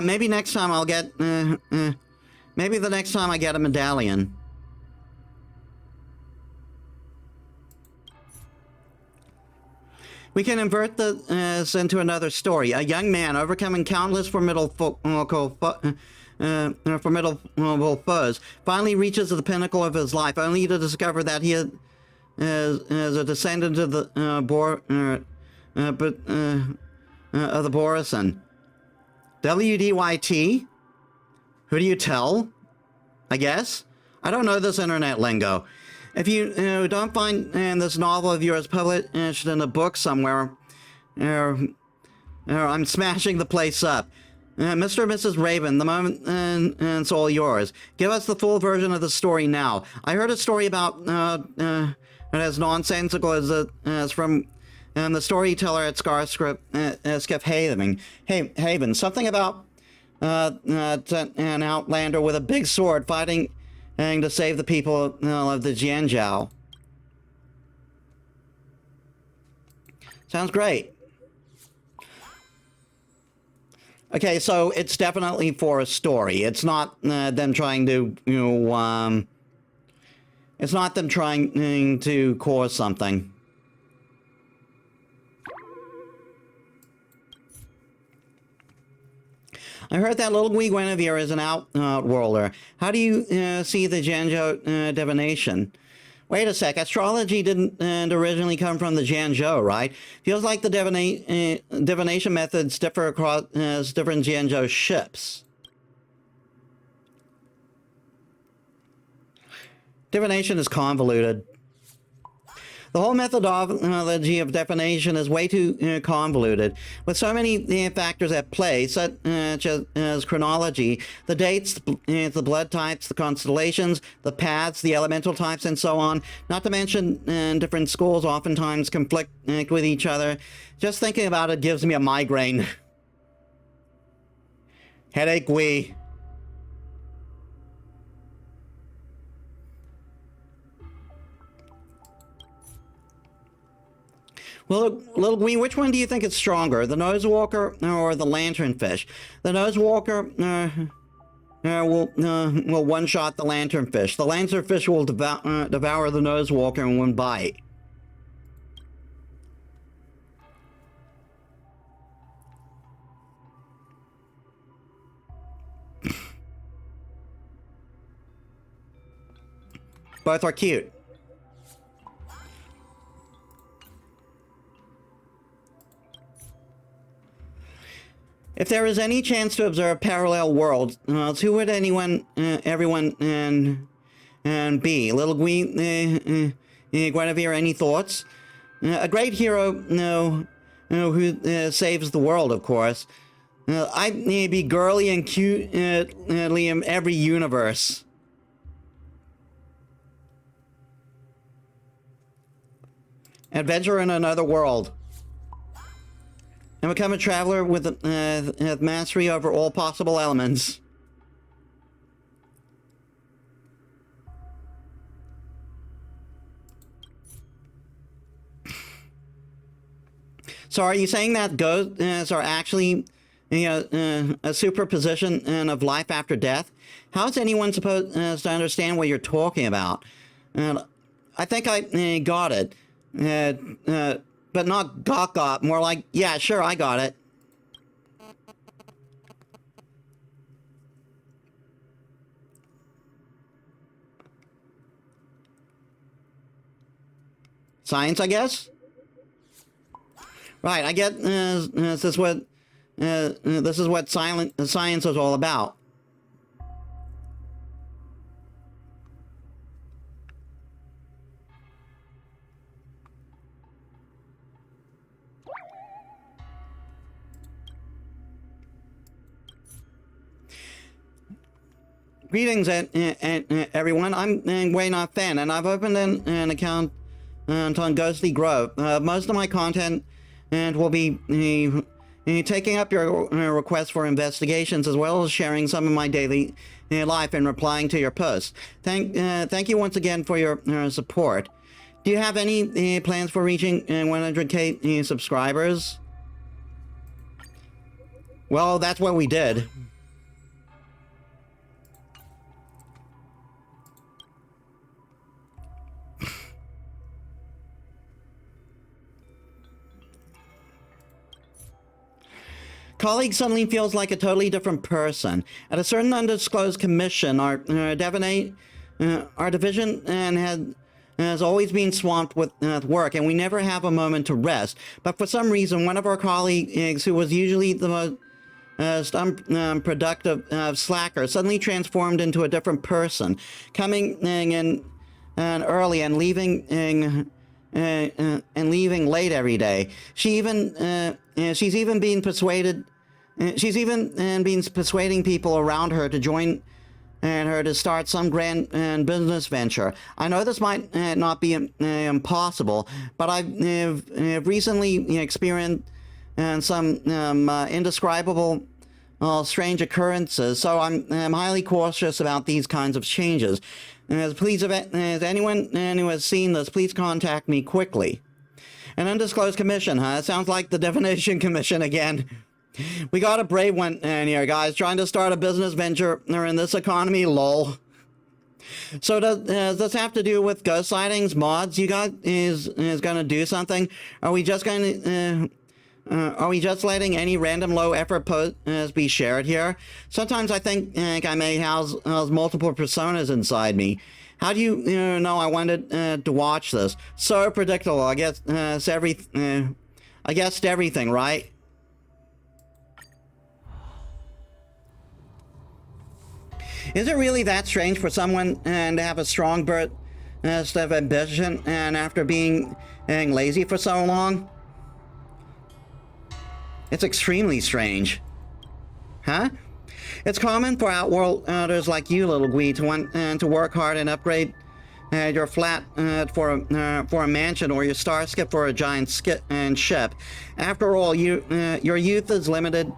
Maybe next time I'll get, maybe the next time I get a medallion. We can invert this into another story. A young man overcoming countless formidable foes finally reaches the pinnacle of his life, only to discover that he is a descendant of the Borison. WDYT? Who do you tell? I guess? I don't know this internet lingo. If you don't find this novel of yours published in a book somewhere, I'm smashing the place up. Mr. and Mrs. Raven, the moment it's all yours. Give us the full version of the story now. I heard a story about as nonsensical as from the storyteller at Skip Haven. Something about an outlander with a big sword fighting and to save the people of the Jianzhou. Sounds great. Okay, so it's definitely for a story. It's not them trying to, it's not them trying to cause something. I heard that little Wee Guinevere is an outworlder. How do you see the Jianzhou divination? Wait a sec, astrology didn't originally come from the Jianzhou, right? Feels like the divination methods differ across different Jianzhou ships. Divination is convoluted. The whole methodology of divination is way too convoluted, with so many factors at play, such as chronology, the dates, the blood types, the constellations, the paths, the elemental types, and so on. Not to mention, different schools oftentimes conflict with each other. Just thinking about it gives me a migraine. Headache, wee. Well, little Wee, which one do you think is stronger, the Nosewalker or the Lanternfish? The Nosewalker will one-shot the Lanternfish. The Lanternfish will devour the Nosewalker in one bite. Both are cute. If there is any chance to observe parallel worlds, who would everyone be? Little Guinevere, any thoughts? A great hero, who saves the world, of course. I'd be girly and cute in every universe. Adventure in another world. And become a traveler with mastery over all possible elements. So are you saying that ghosts are actually a superposition of life after death? How is anyone supposed to understand what you're talking about? I think I got it. But not got, more like, yeah, sure, I got it. Science, I guess? Right, I get this is what science is all about. Greetings, everyone. I'm Wayne Fan, and I've opened an account on Ghostly Grove. Most of my content will be taking up your requests for investigations, as well as sharing some of my daily life and replying to your posts. Thank you once again for your support. Do you have any plans for reaching 100K subscribers? Well, that's what we did. Colleague suddenly feels like a totally different person. At a certain undisclosed commission, our division has always been swamped with work, and we never have a moment to rest. But for some reason, one of our colleagues, who was usually the most unproductive slacker, suddenly transformed into a different person, coming in early and leaving late every day. She's even been persuading people around her to join her to start some grand business venture. I know this might not be impossible, but I've recently experienced some indescribable strange occurrences, so I'm highly cautious about these kinds of changes. Please, if anyone who has seen this, please contact me quickly. An undisclosed commission, huh? Sounds like the Divination Commission again. We got a brave one in here, guys, trying to start a business venture in this economy, lol. So does this have to do with ghost sightings, mods? You guys is going to do something? Are we just going to... are we just letting any random low-effort posts be shared here? Sometimes I think I may house multiple personas inside me. How do you know I wanted to watch this? So predictable. I guess I guessed everything, right? Is it really that strange for someone to have a strong burst of ambition and after being lazy for so long? It's extremely strange. Huh? It's common for outworlders like you, little Gwee, to want to work hard and upgrade your flat for a mansion or your starskip for a giant ship. After all, your youth is limited,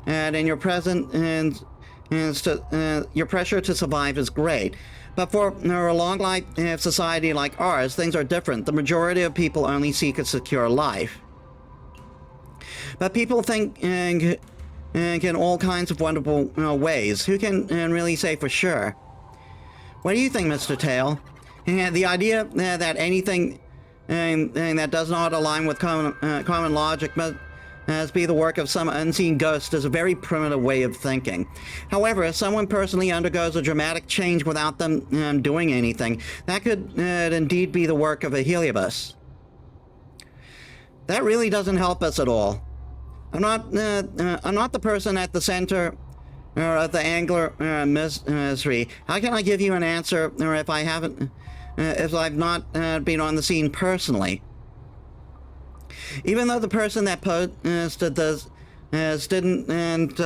and your present your pressure to survive is great. But for a long life society like ours, things are different. The majority of people only seek a secure life. But people think in all kinds of wonderful ways. Who can really say for sure? What do you think, Mr. Tail? The idea that anything that does not align with common logic must be the work of some unseen ghost is a very primitive way of thinking. However, if someone personally undergoes a dramatic change without them doing anything, that could indeed be the work of a Heliobus. That really doesn't help us at all. I'm not the person at the center of the Angler mystery. How can I give you an answer if I've not been on the scene personally? Even though the person that posted this didn't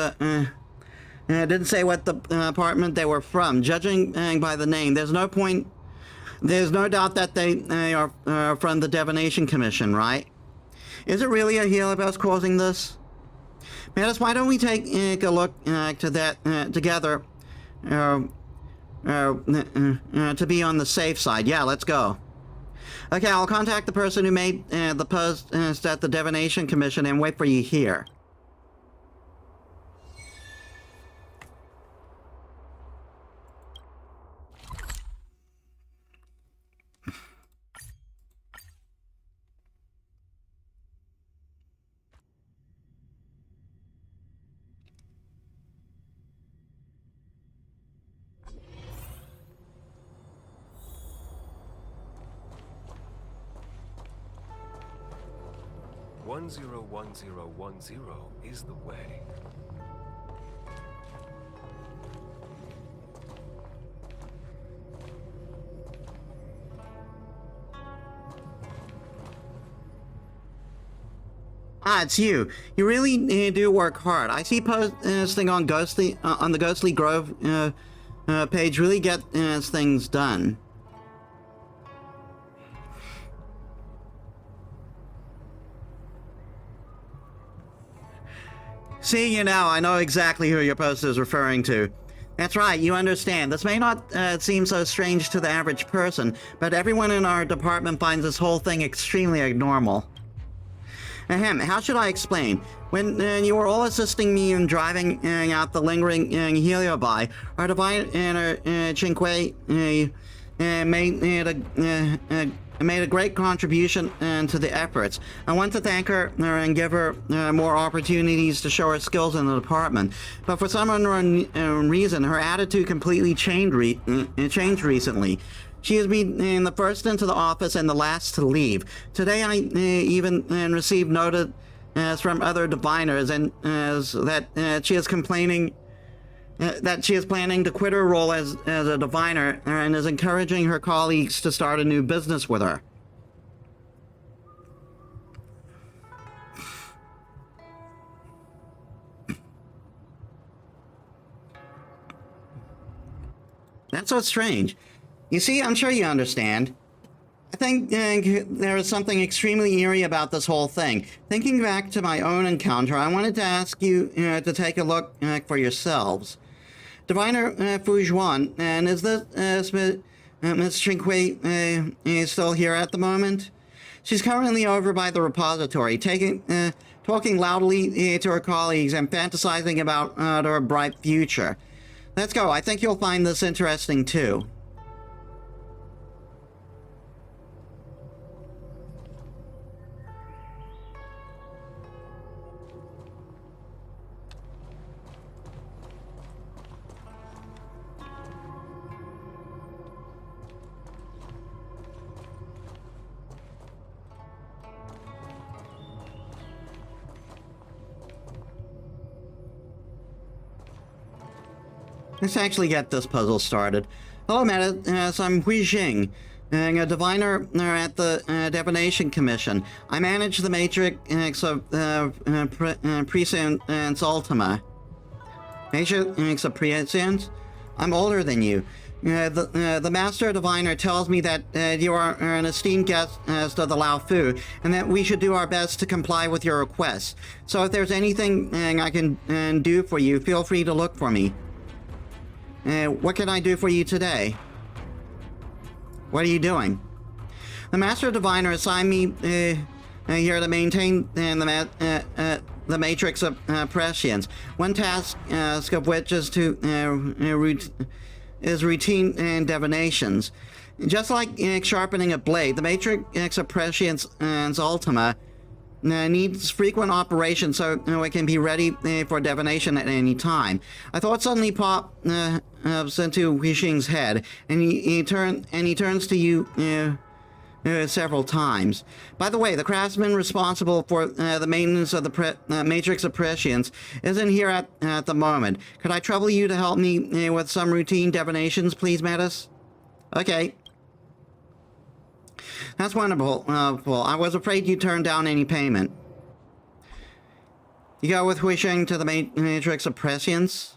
say what the apartment they were from, judging by the name, there's no doubt that they are from the Divination Commission, right? Is it really a Heliobus causing this? Metis, why don't we take a look to that together to be on the safe side? Yeah, let's go. Okay, I'll contact the person who made the post at the Divination Commission and wait for you here. One zero 1010 is the way. Ah, it's you. You really do work hard. I see posting on the Ghostly Grove page really get things done. See you now, I know exactly who your post is referring to. That's right, you understand. This may not seem so strange to the average person, but everyone in our department finds this whole thing extremely abnormal. Ahem, how should I explain? When you were all assisting me in driving out the lingering Heliobi, our diviner Cinque made a great contribution to the efforts. I want to thank her and give her more opportunities to show her skills in the department. But for some unknown reason, her attitude completely changed recently. She has been the first into the office and the last to leave. Today I even received notice from other diviners and that she is planning to quit her role as a diviner and is encouraging her colleagues to start a new business with her. That's so strange. You see, I'm sure you understand. I think there is something extremely eerie about this whole thing. Thinking back to my own encounter, I wanted to ask you to take a look for yourselves. Diviner Fujuan, and is this Miss Chinque still here at the moment? She's currently over by the repository, talking loudly to her colleagues and fantasizing about her bright future. Let's go. I think you'll find this interesting too. Let's actually get this puzzle started. Hello, Metis. I'm Hui Xing, a diviner at the Divination Commission. I manage the matrix of Prescience Ultima. Matrix of Prescience? I'm older than you. The Master Diviner tells me that you are an esteemed guest of the Lao Fu, and that we should do our best to comply with your requests. So if there's anything I can do for you, feel free to look for me. What can I do for you today? What are you doing? The Master Diviner assigned me here to maintain the Matrix of Prescience. One task of which is routine divinations. Just like sharpening a blade, the Matrix of Prescience Ultima needs frequent operation so it can be ready for divination at any time. A thought suddenly popped into Wishing's head, and he turns to you several times. By the way, the craftsman responsible for the maintenance of the Matrix of Prescience isn't here at the moment. Could I trouble you to help me with some routine divinations, please, Metis? Okay. That's wonderful. I was afraid you turned down any payment. You go with wishing to the Matrix of Prescience?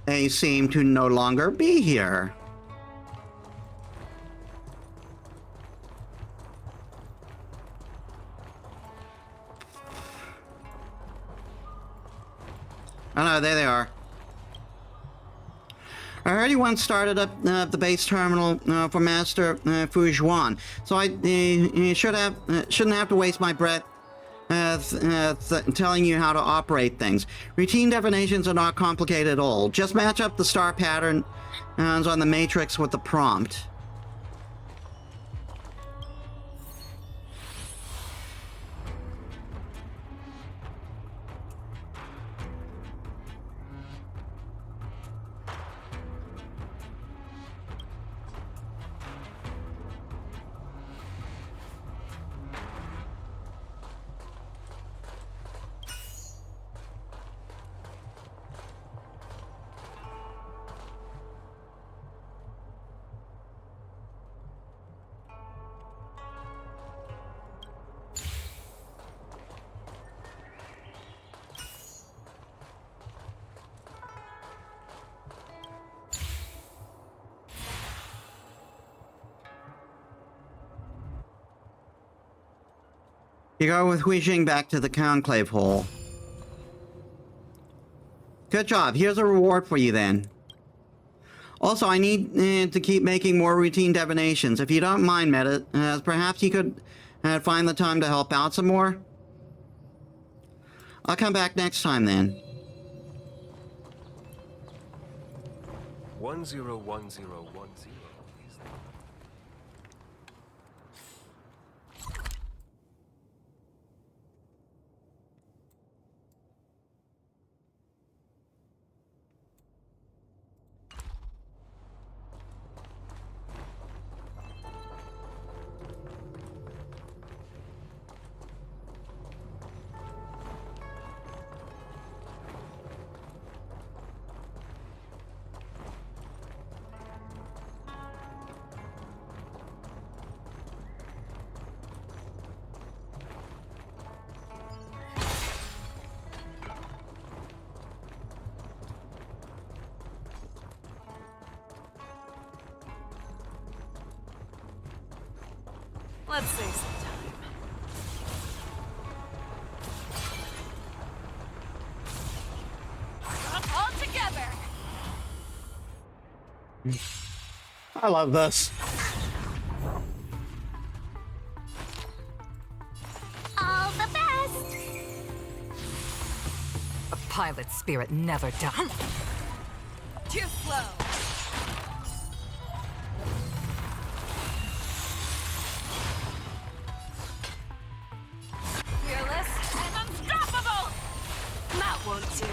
They seem to no longer be here. Oh no, there they are. I heard you once started up the base terminal for Master Fujuan, so I shouldn't have to waste my breath telling you how to operate things. Routine divinations are not complicated at all. Just match up the star patterns on the matrix with the prompt. You go with Huijing back to the Conclave Hall. Good job. Here's a reward for you then. Also, I need to keep making more routine divinations. If you don't mind, Metis, perhaps you could find the time to help out some more? I'll come back next time then. 101010 is the... Let's save some time. All together! I love this. All the best! A pilot's spirit never dies. Too slow. Fearless and unstoppable! That won't do.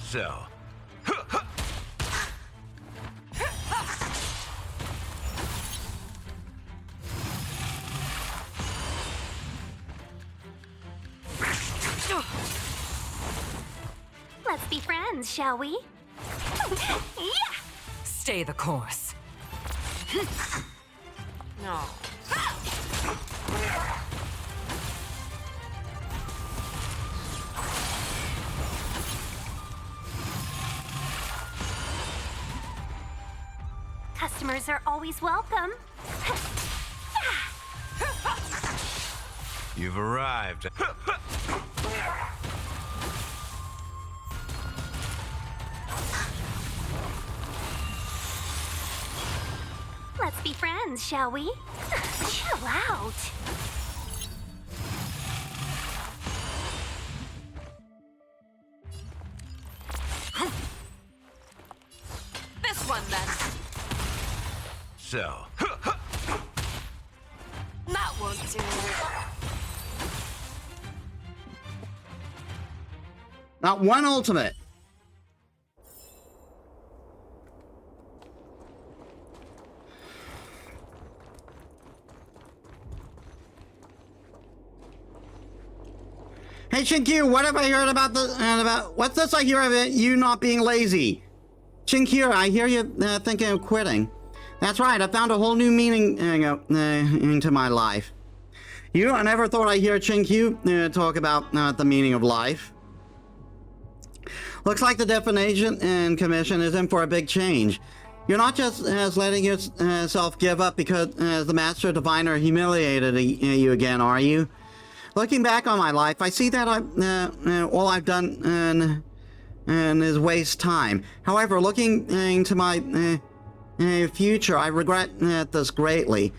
So, Let's be friends, shall we? Yeah! Stay the course. No. Customers are always welcome. you've arrived. Let's be friends, shall we? Chill out. This one then. So, That won't do. Not one ultimate. Hey Shinkyu, what have I heard about what's this I hear of it, you not being lazy? Shinkyu, I hear you thinking of quitting. That's right, I found a whole new meaning into my life. I never thought I'd hear Shinkyu talk about the meaning of life. Looks like the definition and commission is in for a big change. You're not just letting yourself give up because the Master Diviner humiliated you again, are you? Looking back on my life, I see that all I've done is waste time. However, looking into my future, I regret this greatly.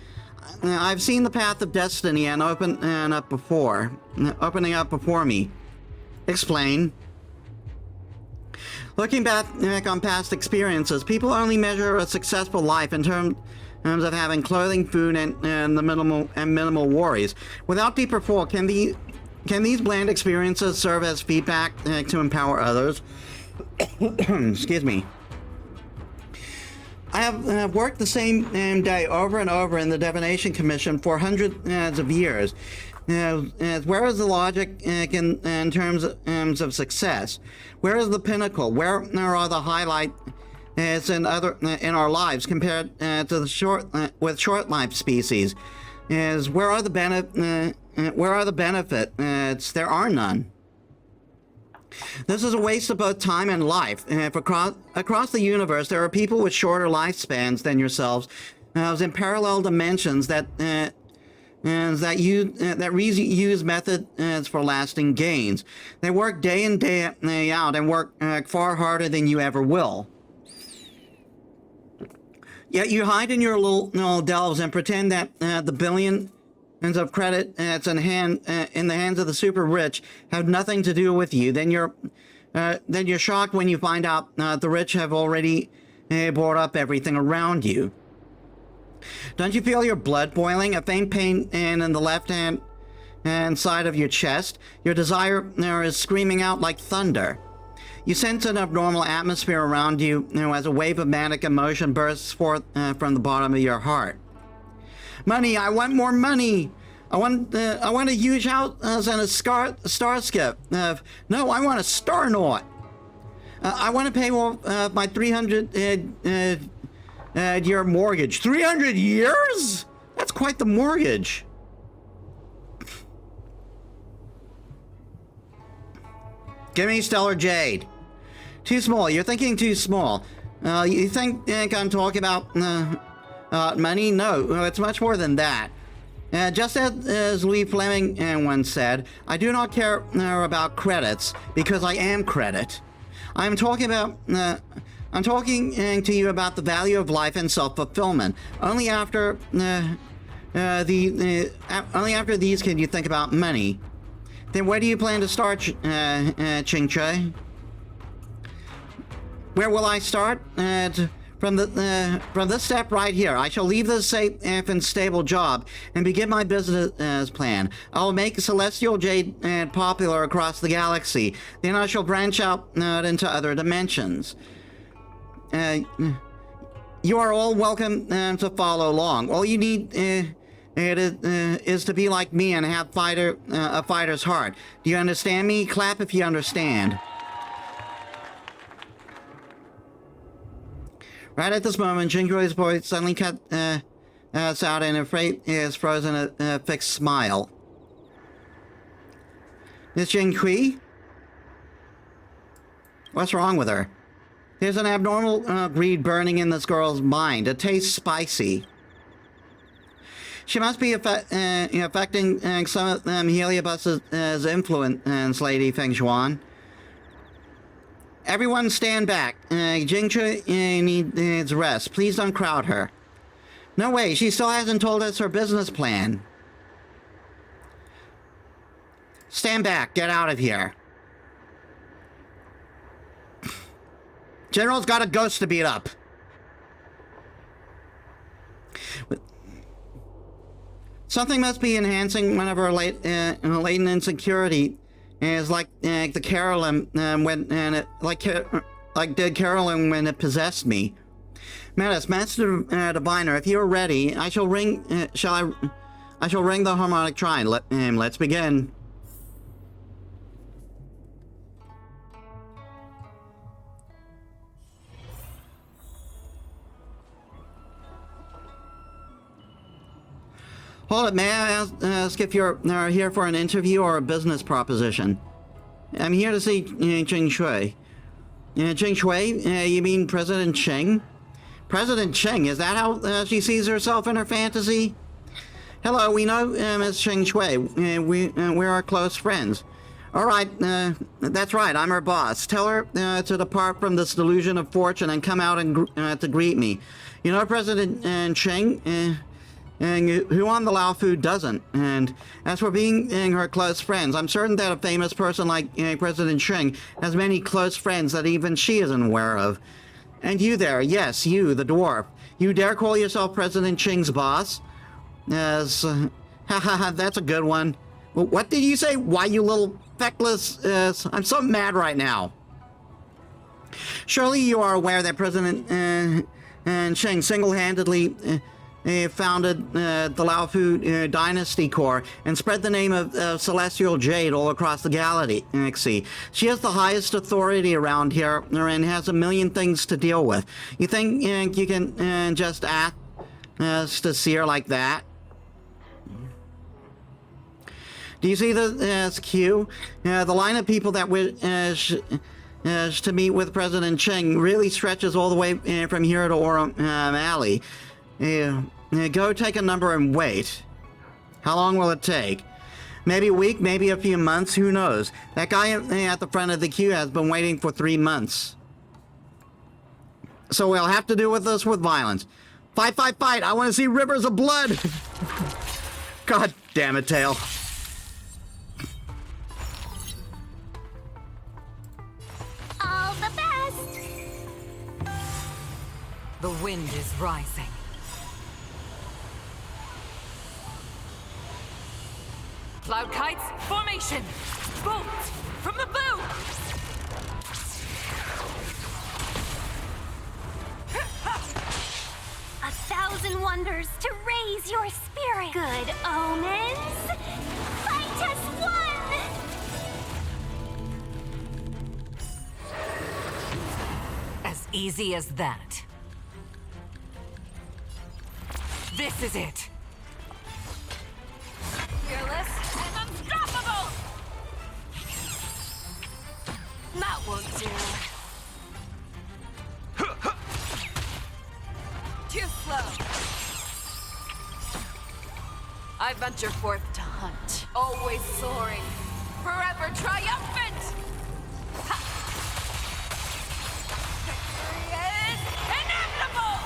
I've seen the path of destiny opening up before me. Explain. Looking back on past experiences, people only measure a successful life in terms of having clothing, food, and the minimal worries. Without deeper thought, can these bland experiences serve as feedback to empower others? Excuse me. I have worked the same day over and over in the Divination Commission for hundreds of years. Where is the logic in terms of success? Where is the pinnacle? Where are the highlights in our lives compared to the short life species? Where are the benefits? There are none. This is a waste of both time and life. Across the universe, there are people with shorter lifespans than yourselves, in parallel dimensions that use methods for lasting gains. They work day in day out and work far harder than you ever will. Yet you hide in your little delves and pretend that the billions of credit that's in the hands of the super rich have nothing to do with you. Then then you're shocked when you find out the rich have already bought up everything around you. Don't you feel your blood boiling? A faint pain in the left hand side of your chest? Your desire is screaming out like thunder. You sense an abnormal atmosphere around you, as a wave of manic emotion bursts forth from the bottom of your heart. Money! I want more money! I want a huge house and a starship. No, I want a starnaut. I want to pay off my 300-year mortgage. 300 years? That's quite the mortgage. Give me Stellar Jade. Too small. You're thinking too small. You think I'm talking about money? No, it's much more than that. Just as Lee Fleming once said, I do not care about credits because I am credit. I'm talking to you about the value of life and self-fulfillment. Only after these can you think about money. Then where do you plan to start, Ching-Chui? Where will I start? From this step right here. I shall leave this safe and stable job and begin my business plan. I will make Celestial Jade popular across the galaxy. Then I shall branch out into other dimensions. You are all welcome to follow along. All you need is to be like me and have a fighter's heart. Do you understand me? Clap if you understand. Right at this moment, Jingui's voice suddenly cuts out and her face is frozen a fixed smile. Miss Jingui? What's wrong with her? There's an abnormal greed burning in this girl's mind. It tastes spicy. She must be affecting some of Heliobus's influence, Lady Feng Xuan. Everyone stand back. Jingchu needs rest. Please don't crowd her. No way, she still hasn't told us her business plan. Stand back. Get out of here. General's got a ghost to beat up. Something must be enhancing one of her latent insecurity. Is like the Carolyn like did Carolyn when it possessed me. Metis, Master Diviner, if you are ready, I shall ring. I shall ring the harmonic trine. Let's begin. Hold it, may I ask if you're here for an interview or a business proposition? I'm here to see Ching Shui. Ching Shui? You mean President Ching? President Ching? Is that how she sees herself in her fantasy? Hello, we know Ms. Ching Shui. We're our close friends. All right, that's right, I'm her boss. Tell her to depart from this delusion of fortune and come out and to greet me. You know President Ching? And who on the Lao Fu doesn't? And as for being her close friends, I'm certain that a famous person like President Ching has many close friends that even she isn't aware of. And you there, yes, you, the dwarf. You dare call yourself President Ching's boss? As, that's a good one. What did you say? Why, you little feckless, I'm so mad right now. Surely you are aware that President Ching single-handedly founded the Lao Fu Dynasty Corps and spread the name of Celestial Jade all across the galaxy. She has the highest authority around here and has a million things to deal with. You think you can just act to see her like that? Do you see the queue? The line of people that wish to meet with President Ching really stretches all the way from here to Orem Alley. Go take a number and wait. How long will it take? Maybe a week, maybe a few months, who knows? That guy at the front of the queue has been waiting for 3 months. So we'll have to deal with this with violence. Fight, fight, fight! I want to see rivers of blood! God damn it, Tail. The wind is rising. Cloud kites, formation! Bolts from the bow! 1,000 wonders to raise your spirit. Good omens. Fight as one. As easy as that. This is it. Fearless and unstoppable! That won't do. Too slow. I venture forth to hunt, always soaring, forever triumphant! Ha! Victory is inevitable!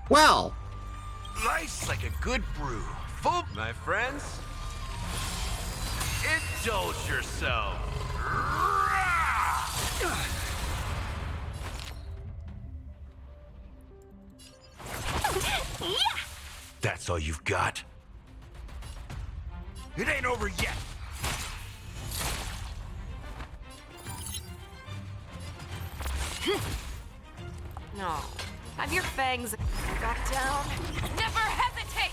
Well, Life's like a good brew. Full, my friends. Indulge yourself. That's all you've got? It ain't over yet. No. Have your fangs back down. Never hesitate!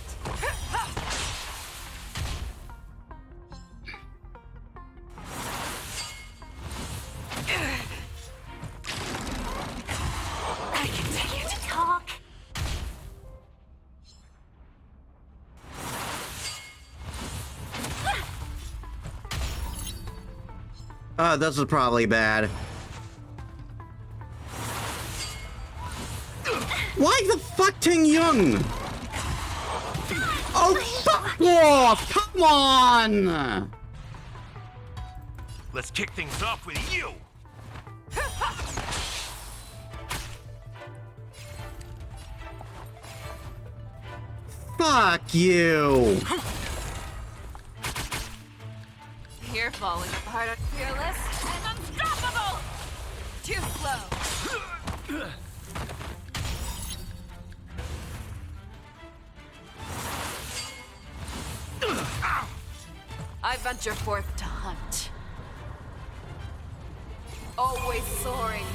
I can take it. Talk. oh, this is probably bad. Why the fuck Ting Young? Oh, fuck off! Come on! Let's kick things off with you. Fuck you! You're falling apart. Fearless and unstoppable! Too slow. I venture forth to hunt. Always soaring,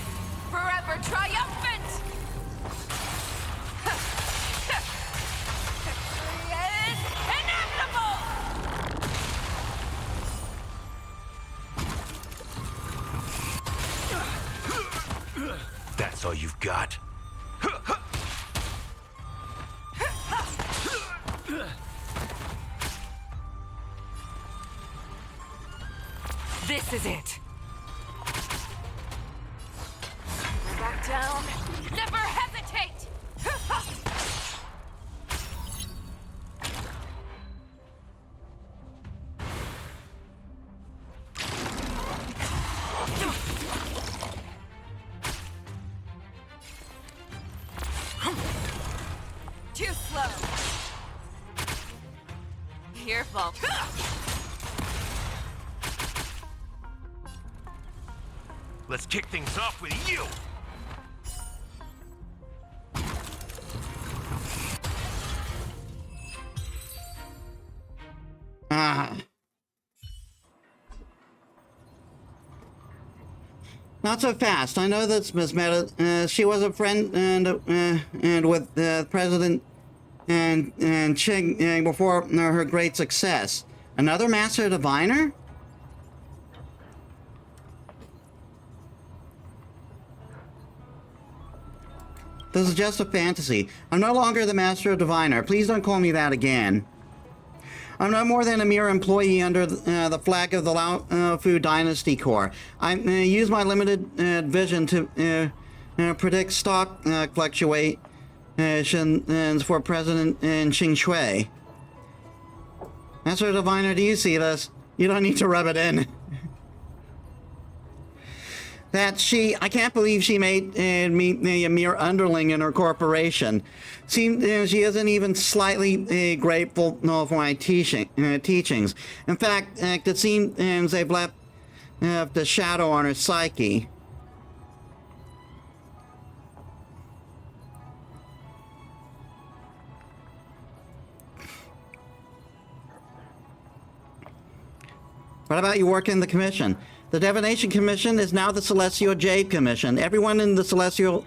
forever triumphant! Victory is inevitable! That's all you've got? This is it. Back down. Never hesitate! Too slow. Your fault. Let's kick things off with you. Not so fast. I know that's Miss Metis. She was a friend and with President and Ching before her great success. Another Master Diviner? This is just a fantasy. I'm no longer the Master Diviner. Please don't call me that again. I'm no more than a mere employee under the flag of the Lao Fu Dynasty Corps. I use my limited vision to predict stock fluctuations for President Ching Shui. Master Diviner, do you see this? You don't need to rub it in. I can't believe she made me a mere underling in her corporation. She isn't even slightly grateful for my teachings. In fact, it seems they've left the shadow on her psyche. What about your work in the Commission? The Divination Commission is now the Celestial Jade Commission. Everyone in the Celestial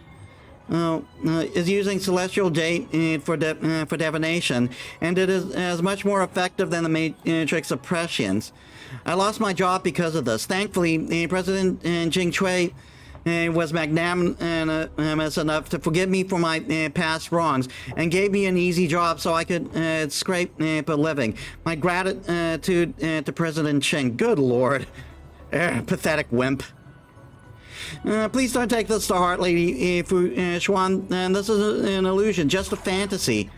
is using Celestial Jade for divination, and it is much more effective than the Matrix of Prescience. I lost my job because of this. Thankfully, President Jing Chui was magnanimous enough to forgive me for my past wrongs and gave me an easy job so I could scrape a living. My gratitude to President Ching. Good Lord. Pathetic wimp. Please don't take this to heart, Lady Fu Xuan. This is an illusion, just a fantasy.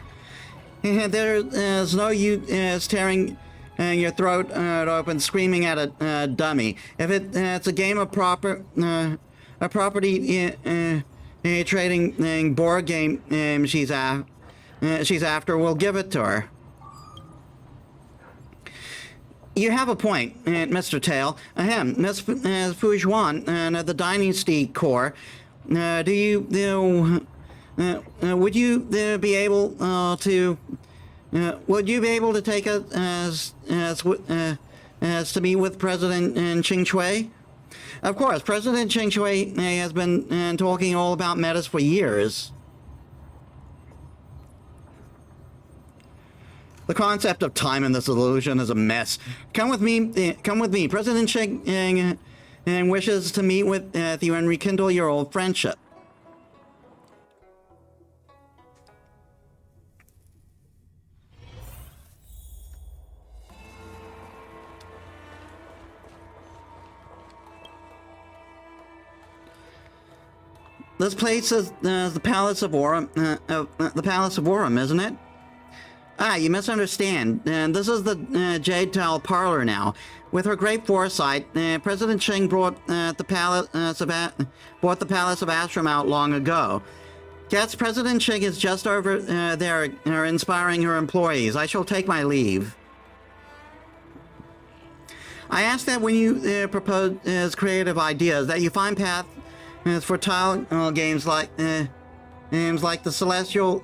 There's no use tearing your throat open, screaming at a dummy. If it's a game of property trading board game she's after, we'll give it to her. You have a point, Mr. Tail. Miss Fu Xuan and the Dynasty Corps. Would you be able to? Would you be able to take us as to meet with President Ching Chui? Of course, President Ching Chui has been talking all about Metis for years. The concept of time in this illusion is a mess. Come with me. President Ching wishes to meet with you and rekindle your old friendship. This place is the Palace of Aurum, isn't it? Ah, you misunderstand. This is the Jade Tile Parlor now. With her great foresight, President Ching brought the Palace of Astrum out long ago. Yes, President Ching is just over there inspiring her employees. I shall take my leave. I ask that when you propose creative ideas, that you find paths for tile games like the Celestial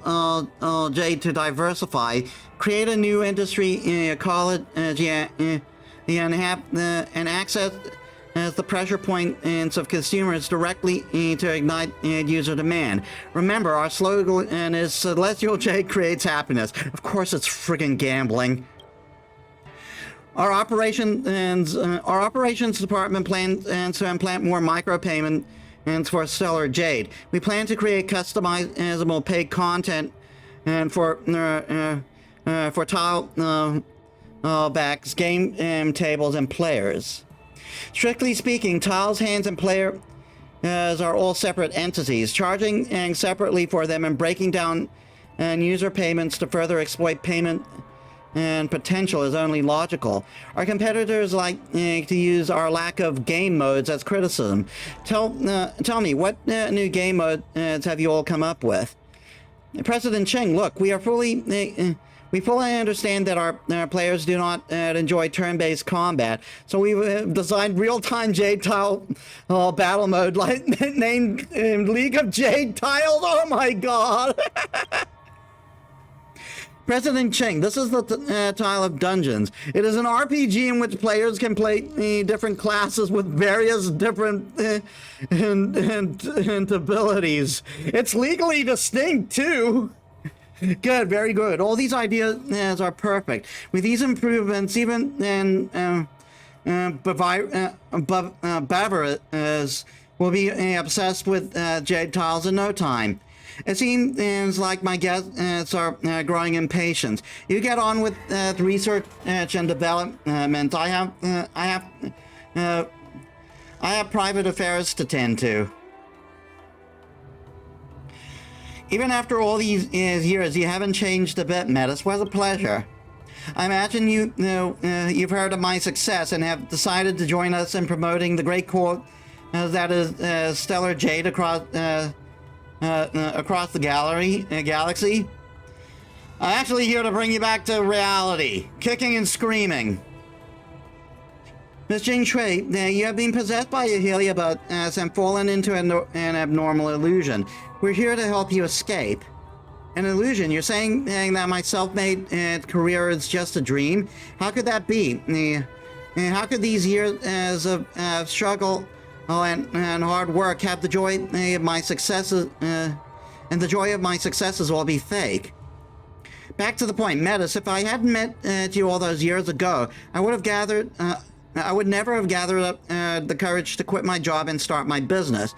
Jade to diversify, create a new industry, call it and access the pressure points of consumers directly to ignite user demand. Remember, our slogan is Celestial Jade creates happiness. Of course, it's friggin' gambling. Our operations department plans to implant more micropayment and for Stellar Jade. We plan to create customizable paid content and for tile backs, game tables, and players. Strictly speaking, tiles, hands, and players are all separate entities. Charging separately for them and breaking down user payments to further exploit payment and potential is only logical. Our competitors like to use our lack of game modes as criticism. Tell me, what new game modes have you all come up with? President Ching, look, we fully understand that our players do not enjoy turn-based combat, so we've designed real-time Jade Tile battle mode named League of Jade Tiles. Oh my god! President Ching, this is the Tile of Dungeons. It is an RPG in which players can play different classes with various different and abilities. It's legally distinct, too. Good, very good. All these ideas are perfect. With these improvements, even Bavaras will be obsessed with Jade Tiles in no time. It seems like my guests are growing impatient. You get on with research and development. I have private affairs to tend to. Even after all these years, you haven't changed a bit, Metis. What a pleasure. I imagine you've heard of my success and have decided to join us in promoting the great cause that is Stellar Jade across the galaxy. I'm actually here to bring you back to reality, kicking and screaming. Miss Jing Shui, you have been possessed by a Heliobot and fallen into an abnormal illusion. We're here to help you escape. An illusion? You're saying that my self-made career is just a dream? How could that be? How could these years of struggle and hard work have the joy of my successes, and the joy of my successes all be fake? Back to the point, Metis, if I hadn't met you all those years ago, I would never have gathered up the courage to quit my job and start my business.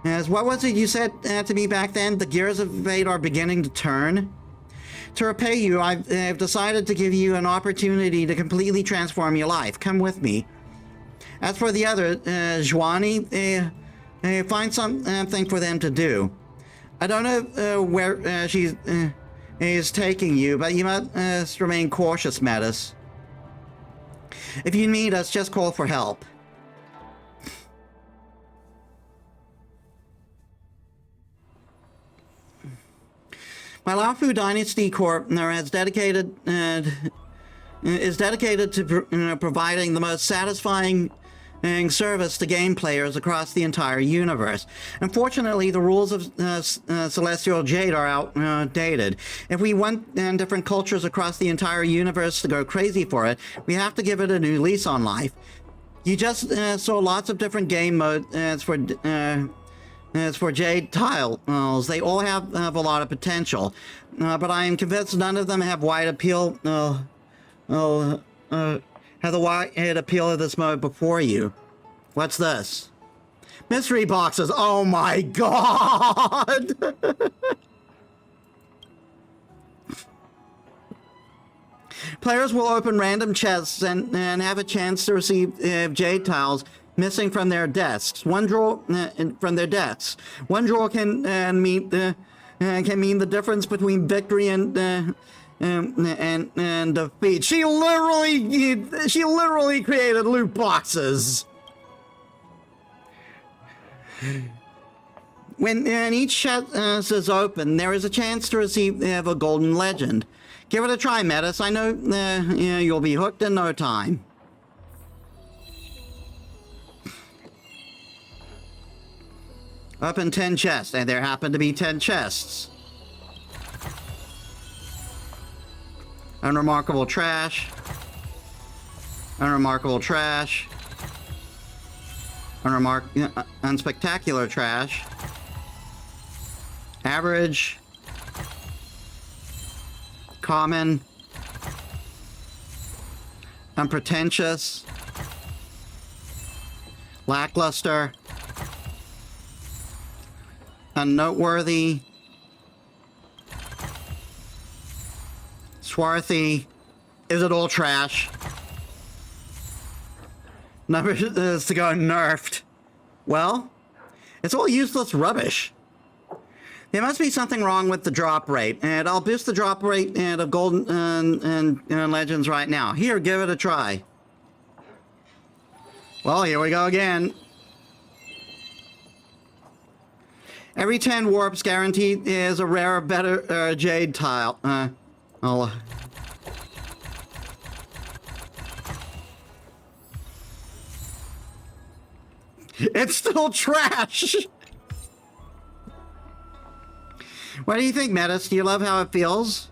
As what was it you said to me back then? The gears of fate are beginning to turn. To repay you, I've decided to give you an opportunity to completely transform your life. Come with me. As for the other, Zhuani, find something for them to do. I don't know where she is taking you, but you must remain cautious, Metis. If you need us, just call for help. My Laofu Dynasty Corp is dedicated to providing the most satisfying service to game players across the entire universe. Unfortunately, the rules of Celestial Jade are outdated. If we want different cultures across the entire universe to go crazy for it, we have to give it a new lease on life. You just saw lots of different game modes for Jade tiles. They all have a lot of potential, but I am convinced none of them have wide appeal. Have the wide appeal of this mode before you. What's this? Mystery boxes. Oh my god! Players will open random chests and have a chance to receive Jade tiles missing from their desks. One drawer from their desks. One drawer can mean the difference between victory and defeat. She literally created loot boxes. When each chest is open, there is a chance to receive a golden legend. Give it a try, Metis. I know you'll be hooked in no time. Open 10 chests, and there happen to be 10 chests. Unremarkable trash. Unremarkable trash. Unspectacular trash. Average. Common. Unpretentious. Lackluster. Unnoteworthy. Swarthy. Is it all trash? Number is to go nerfed. Well, it's all useless rubbish. There must be something wrong with the drop rate, and I'll boost the drop rate of golden and legends right now. Here, give it a try. Well, here we go again. Every 10 warps guaranteed is a rare, better Jade tile. It's still trash! What do you think, Metis? Do you love how it feels?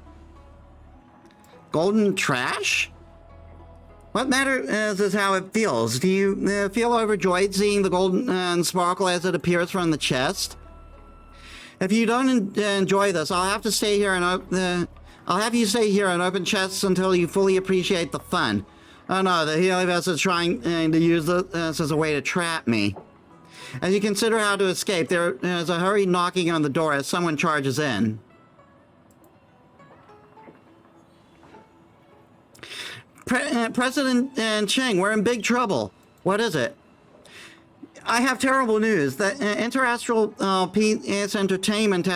Golden trash? What matters is how it feels. Do you feel overjoyed seeing the golden sparkle as it appears from the chest? If you don't enjoy this, I'll have to stay here and I'll have you stay here and open chests until you fully appreciate the fun. Oh no, the Heliobot is trying to use this as a way to trap me. As you consider how to escape, there is a hurried knocking on the door as someone charges in. President Cheng, we're in big trouble. What is it? I have terrible news. The Interastral PS Entertainment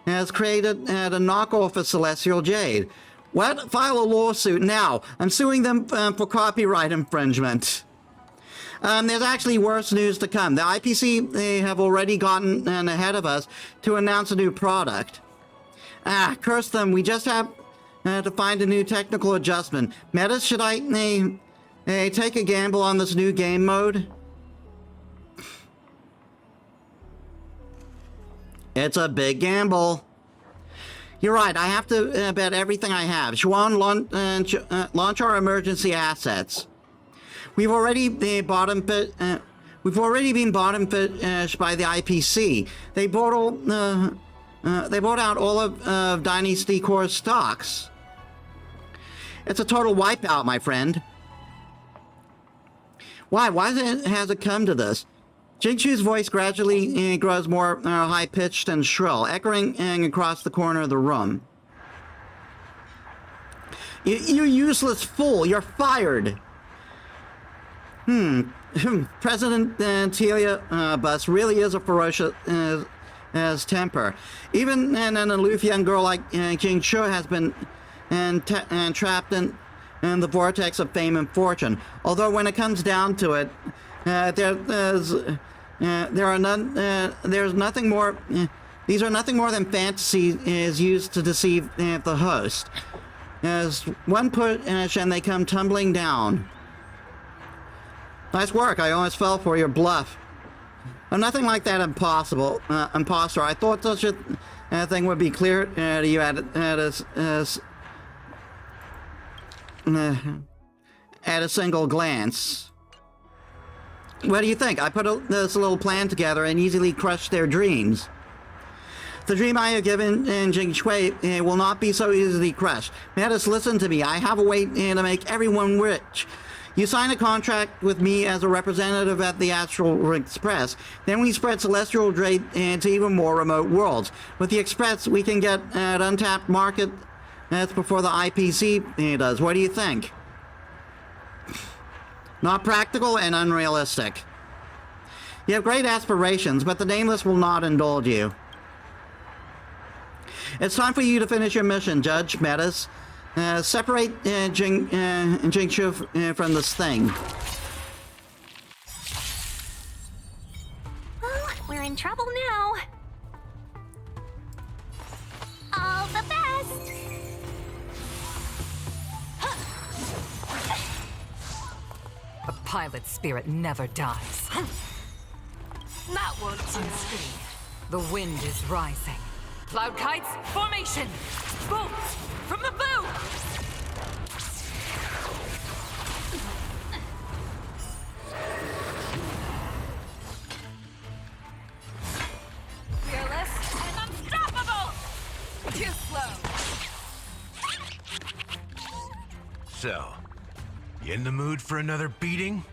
has created a knockoff of Celestial Jade. What? File a lawsuit now. I'm suing them for copyright infringement. There's actually worse news to come. The IPC have already gotten ahead of us to announce a new product. Curse them. We just have to find a new technical adjustment. Metis, should I Hey, take a gamble on this new game mode. It's a big gamble. You're right, I have to bet everything I have. Xuan, launch our emergency assets. We've already been bottom fished by the IPC. They bought out all of Dynasty Core's stocks. It's a total wipeout, my friend. Why? Why has it come to this? Jingchu's voice gradually grows more high-pitched and shrill, echoing across the corner of the room. You useless fool! You're fired! President Telia Bus really is a ferocious temper. Even an aloof young girl like Jingchu has been trapped in the vortex of fame and fortune. Although when it comes down to it, there's nothing more. These are nothing more than fantasies used to deceive the host. As one push and they come tumbling down. Nice work. I almost fell for your bluff. Nothing like that imposter. I thought such a thing would be clear to you at a single glance. What do you think? I put this little plan together and easily crushed their dreams. The dream I have given Jing Shui will not be so easily crushed. Metis, listen to me. I have a way to make everyone rich. You sign a contract with me as a representative at the Astral Express. Then we spread celestial trade into even more remote worlds. With the Express, we can get an untapped market. That's before the IPC does. What do you think? Not practical and unrealistic. You have great aspirations, but the Nameless will not indulge you. It's time for you to finish your mission, Judge Metis. Separate Jingshu from this thing. Well, we're in trouble now. All the best! A pilot's spirit never dies. That won't do. The wind is rising. Cloud kites, formation! Bolts from the bow! Fearless and unstoppable! Too slow. So, you in the mood for another beating?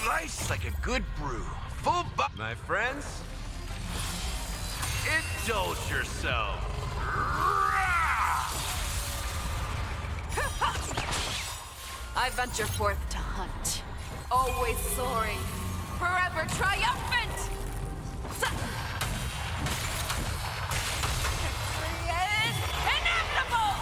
Life's like a good brew. Full my friends, indulge yourself. I venture forth to hunt. Always soaring. Forever triumphant! Victory is inevitable!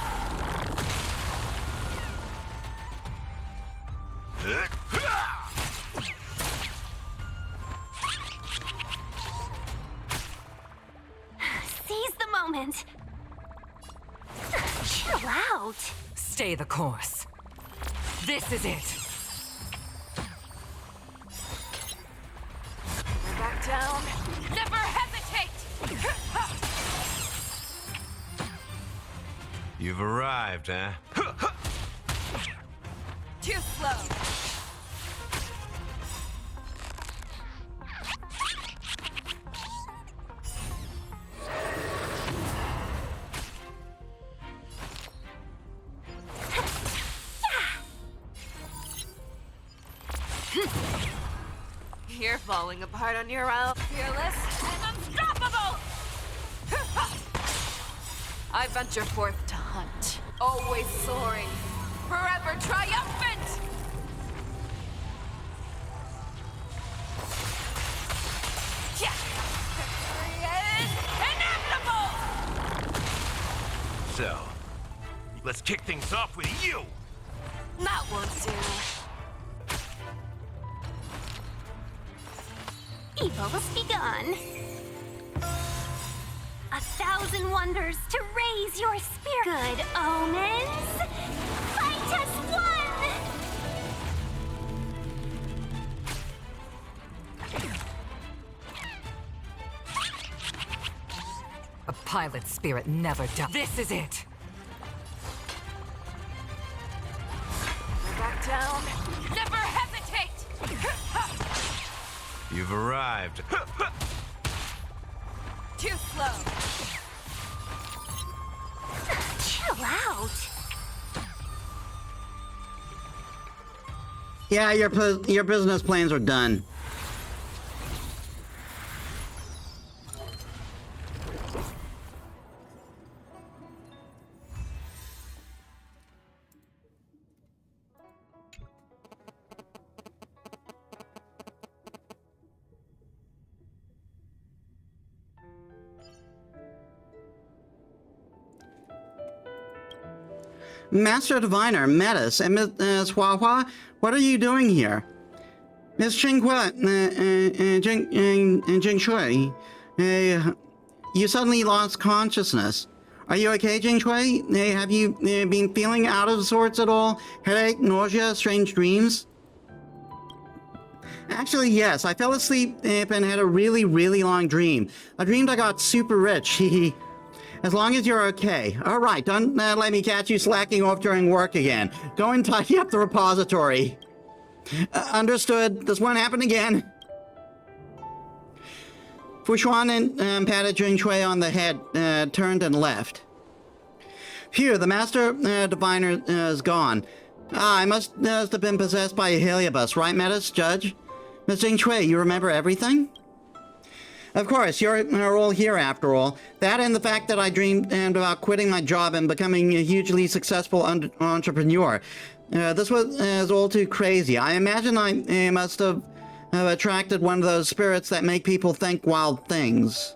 Seize the moment. Chill out. Stay the course. This is it. Never back down. Never hesitate! You've arrived, huh? Too slow. You're falling apart on your own. Fearless and unstoppable! I venture forth to hunt. Always soaring. Forever triumphant! Yeah! Victory is inevitable! So, let's kick things off with you! That won't do. Evil be gone. 1,000 wonders to raise raise your spirit. Good omens. Fight as one. A pilot spirit never dies. This is it! Back down. Never hesitate! You've arrived. Too slow. Chill out. Yeah, your business plans are done. Master Diviner, Metis, and Ms. Huahua, what are you doing here? Miss Jinghua, Jingshui, you suddenly lost consciousness. Are you okay, Jingshui? Have you been feeling out of sorts at all? Headache, nausea, strange dreams? Actually, yes. I fell asleep and had a really, really long dream. I dreamed I got super rich. As long as you're okay. All right, don't let me catch you slacking off during work again. Go and tidy up the repository. Understood. This won't happen again. Fushuan and patted Jingshui on the head, turned and left. Phew, the Master Diviner is gone. I must have been possessed by a heliobus, right, Metis, Judge? Miss Jingshui, you remember everything? Of course, you're all here after all. That and the fact that I dreamed about quitting my job and becoming a hugely successful entrepreneur. This was all too crazy. I imagine I must have attracted one of those spirits that make people think wild things.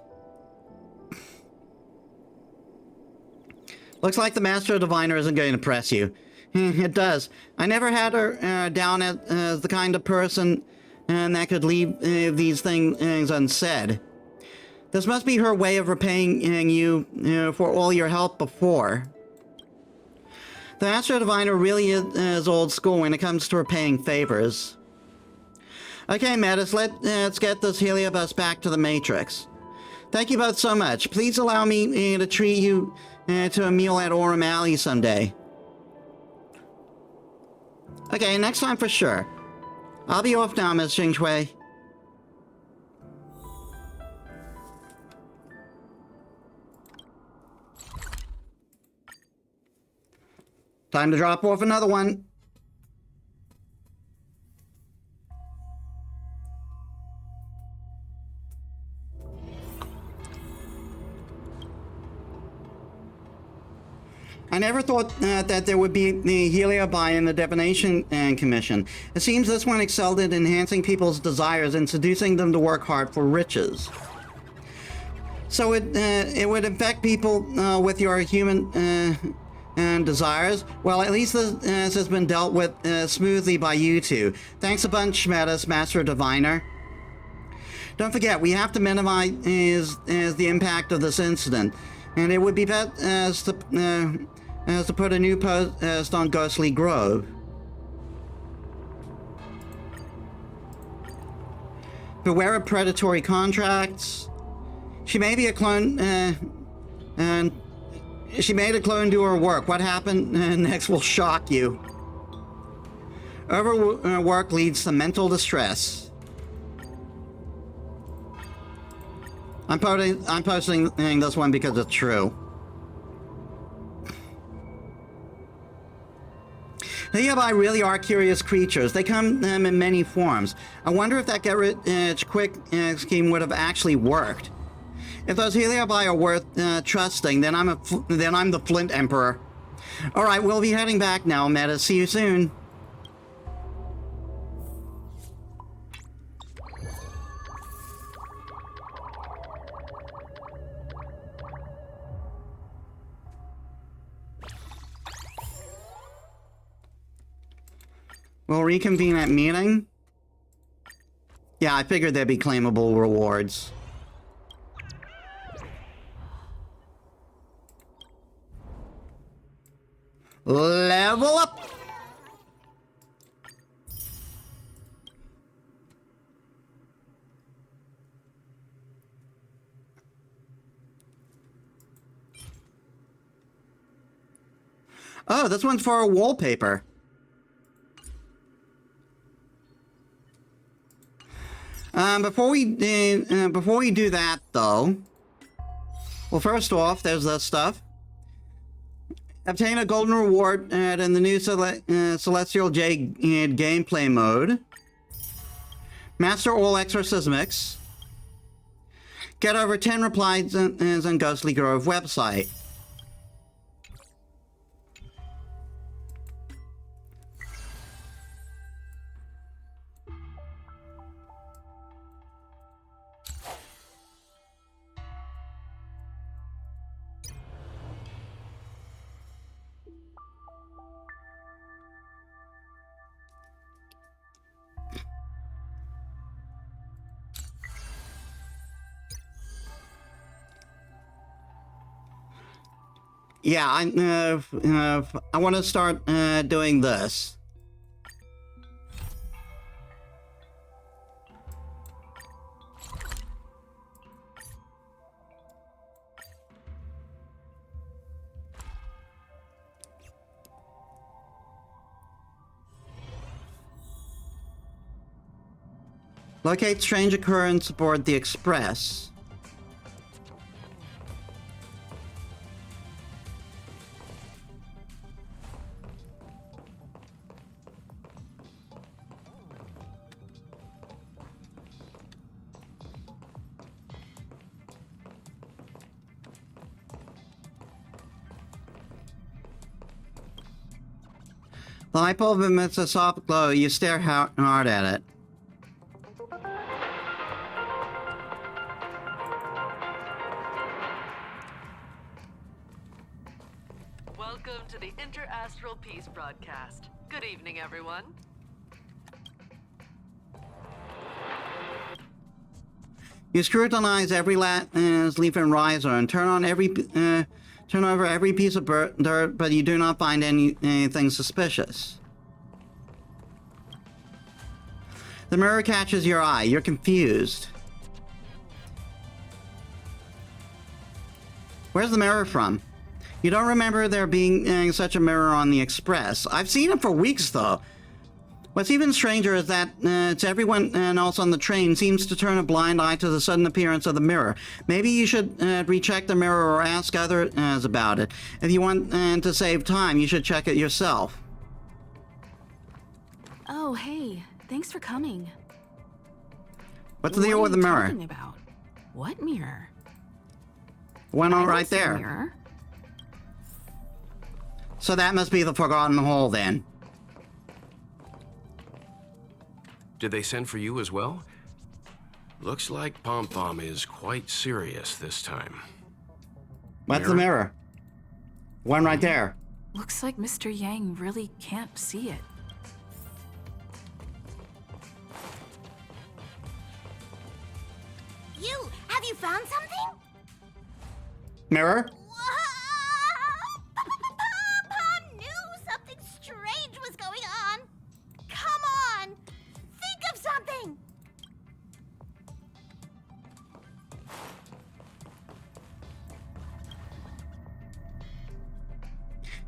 Looks like the Master Diviner isn't going to impress you. It does. I never had her down as the kind of person that could leave these things unsaid. This must be her way of repaying you for all your help before. The Master Diviner really is old school when it comes to repaying favors. Okay, Metis, let's get this heliobus back to the Matrix. Thank you both so much. Please allow me to treat you to a meal at Orem Alley someday. Okay, next time for sure. I'll be off now, Miss Jingshui. Time to drop off another one. I never thought that there would be the Heliobi in the Divination Commission. It seems this one excelled in enhancing people's desires and seducing them to work hard for riches. So it would infect people with your human desires. Well, at least this has been dealt with smoothly by you two. Thanks a bunch, Metis, Master Diviner. Don't forget, we have to minimize the impact of this incident, and it would be best to put a new post on Ghostly Grove. Beware of predatory contracts. She may be a clone, and she made a clone do her work. What happened next will shock you. Overwork leads to mental distress. I'm posting this one because it's true. Heliobi really are curious creatures. They come in many forms. I wonder if that get-rich-quick scheme would have actually worked. If those Heliobi are worth trusting, then I'm the Flint Emperor. All right, we'll be heading back now, Metis. See you soon. We'll reconvene at meeting? Yeah, I figured there'd be claimable rewards. Level up! Oh, this one's for a wallpaper. Before we do that, though, well, first off, there's this stuff. Obtain a golden reward in the new Celestial Jade gameplay mode. Master all exorcismics. Get over 10 replies on Ghostly Grove website. Yeah, I want to start doing this. Locate strange occurrence aboard the Express. The light bulb emits a soft glow. You stare hard at it. Welcome to the Inter-Astral Peace broadcast. Good evening, everyone. You scrutinize every leaf and riser and turn over every piece of dirt, but you do not find anything suspicious. The mirror catches your eye. You're confused. Where's the mirror from? You don't remember there being such a mirror on the Express. I've seen it for weeks, though. What's even stranger is that everyone else on the train seems to turn a blind eye to the sudden appearance of the mirror. Maybe you should recheck the mirror or ask others about it. If you want to save time, you should check it yourself. Oh, hey. Thanks for coming. What's the deal with the mirror? What are you talking about? What mirror? One on right there. Mirror. So that must be the Forgotten Hole, then. Did they send for you as well? Looks like Pom Pom is quite serious this time. What's the mirror? One right there. Looks like Mr. Yang really can't see it. Have you found something? Mirror? Pom knew something strange was going on. Come on, think of something.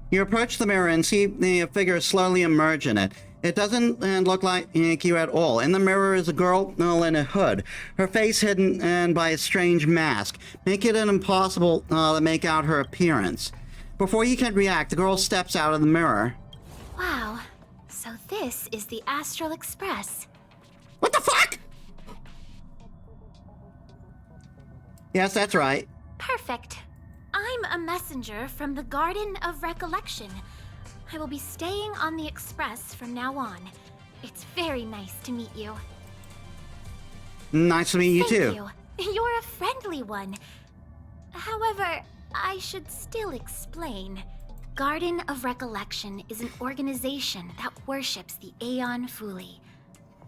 You approach the mirror and see the figure slowly emerge in it. It doesn't look like you at all. In the mirror is a girl in a hood, her face hidden by a strange mask, making it impossible to make out her appearance. Before you can react, the girl steps out of the mirror. Wow, so this is the Astral Express. What the fuck? Yes, that's right. Perfect. I'm a messenger from the Garden of Recollection. I will be staying on the Express from now on. It's very nice to meet you. Nice to meet you too. Thank you. You're a friendly one. However, I should still explain. Garden of Recollection is an organization that worships the Aeon Fuli.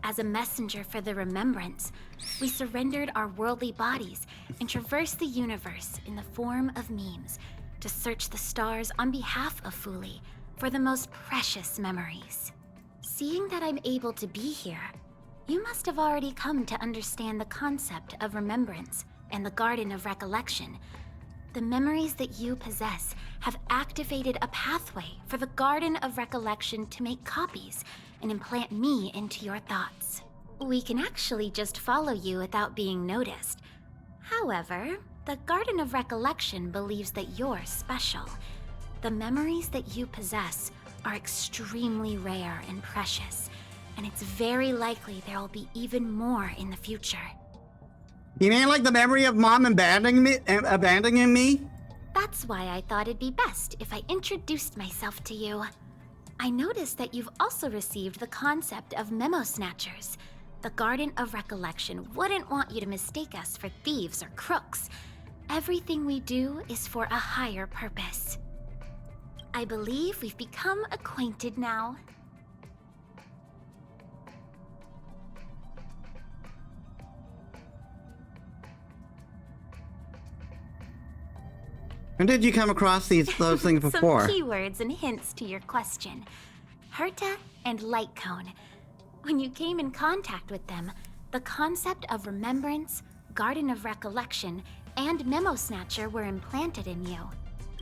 As a messenger for the remembrance, we surrendered our worldly bodies and traversed the universe in the form of memes to search the stars on behalf of Fuli, for the most precious memories. Seeing that I'm able to be here, you must have already come to understand the concept of remembrance and the Garden of Recollection. The memories that you possess have activated a pathway for the Garden of Recollection to make copies and implant me into your thoughts. We can actually just follow you without being noticed. However, the Garden of Recollection believes that you're special. The memories that you possess are extremely rare and precious, and it's very likely there will be even more in the future. You mean like the memory of Mom abandoning me? That's why I thought it'd be best if I introduced myself to you. I noticed that you've also received the concept of memo snatchers. The Garden of Recollection wouldn't want you to mistake us for thieves or crooks. Everything we do is for a higher purpose. I believe we've become acquainted now. When did you come across those things before? Some keywords and hints to your question. Herta and Light Cone. When you came in contact with them, the concept of remembrance, Garden of Recollection, and Memo Snatcher were implanted in you.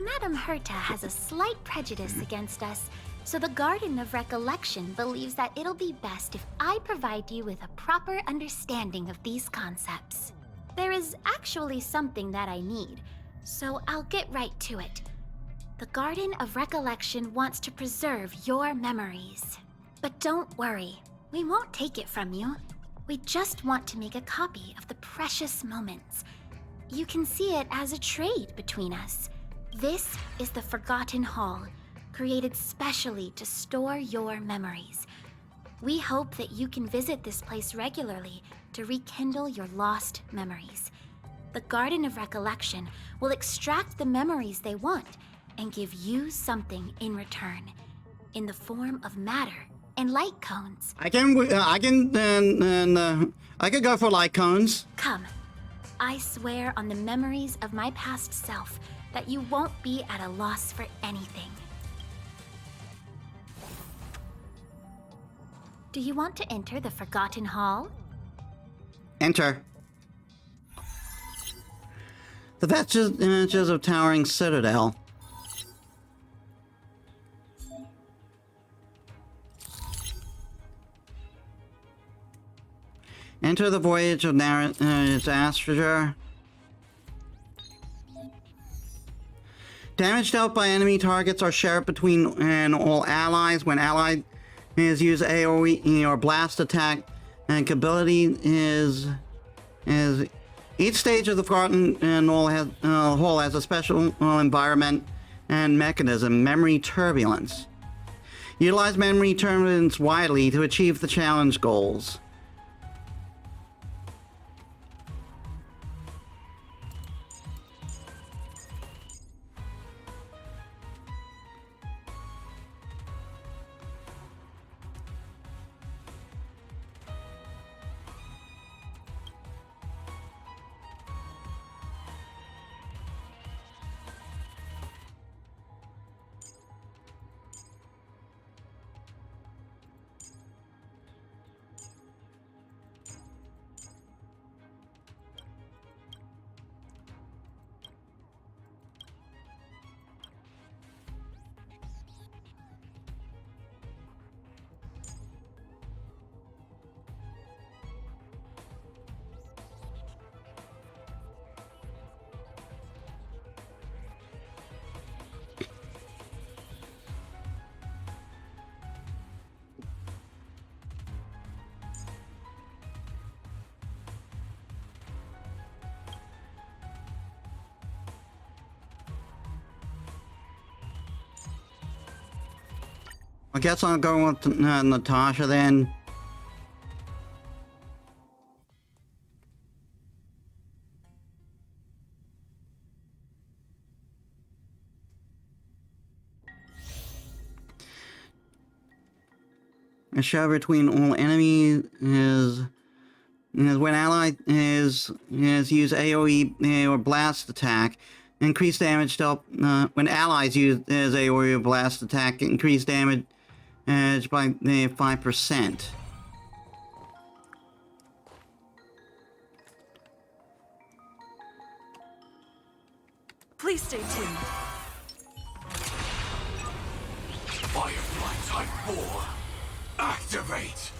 Madame Herta has a slight prejudice against us, so the Garden of Recollection believes that it'll be best if I provide you with a proper understanding of these concepts. There is actually something that I need, so I'll get right to it. The Garden of Recollection wants to preserve your memories. But don't worry, we won't take it from you. We just want to make a copy of the precious moments. You can see it as a trade between us. This is the Forgotten Hall, created specially to store your memories. We hope that you can visit this place regularly to rekindle your lost memories. The Garden of Recollection will extract the memories they want and give you something in return, in the form of matter and light cones. I could go for light cones. Come, I swear on the memories of my past self that you won't be at a loss for anything. Do you want to enter the Forgotten Hall? Enter. The vestiges of towering citadel. Enter the voyage of Astrager. Damage dealt by enemy targets are shared between all allies. When allied use AoE or blast attack, and ability is each stage of the Forgotten Hall has a special environment and mechanism. Memory turbulence. Utilize memory turbulence widely to achieve the challenge goals. I guess I'll go with Natasha then. A shove between all enemies is when ally is use AoE or blast attack, increased damage to help when allies use as AoE blast attack. Increased damage by 5%. Please stay tuned. Firefly Type 4, activate!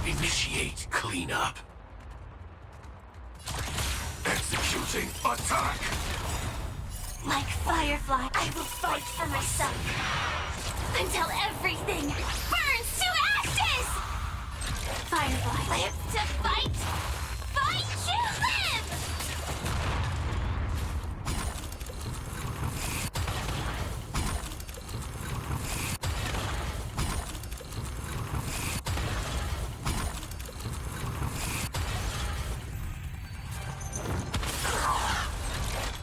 Initiate cleanup. Executing attack! Like Firefly, I will fight for myself. Until everything burns to ashes! Firefly lives to fight! Fight to live!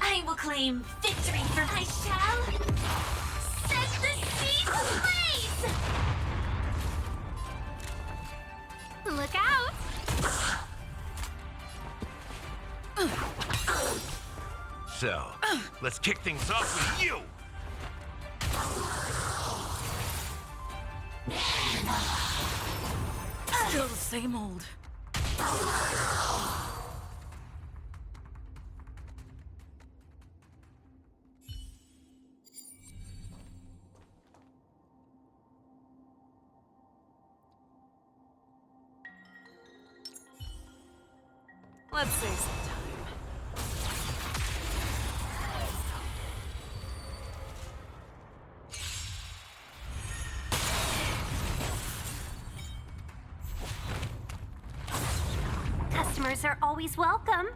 I will claim victory for I shall set the seas ablaze! Look out! So, let's kick things off with you! Still the same old. Let's save some time. Customers are always welcome.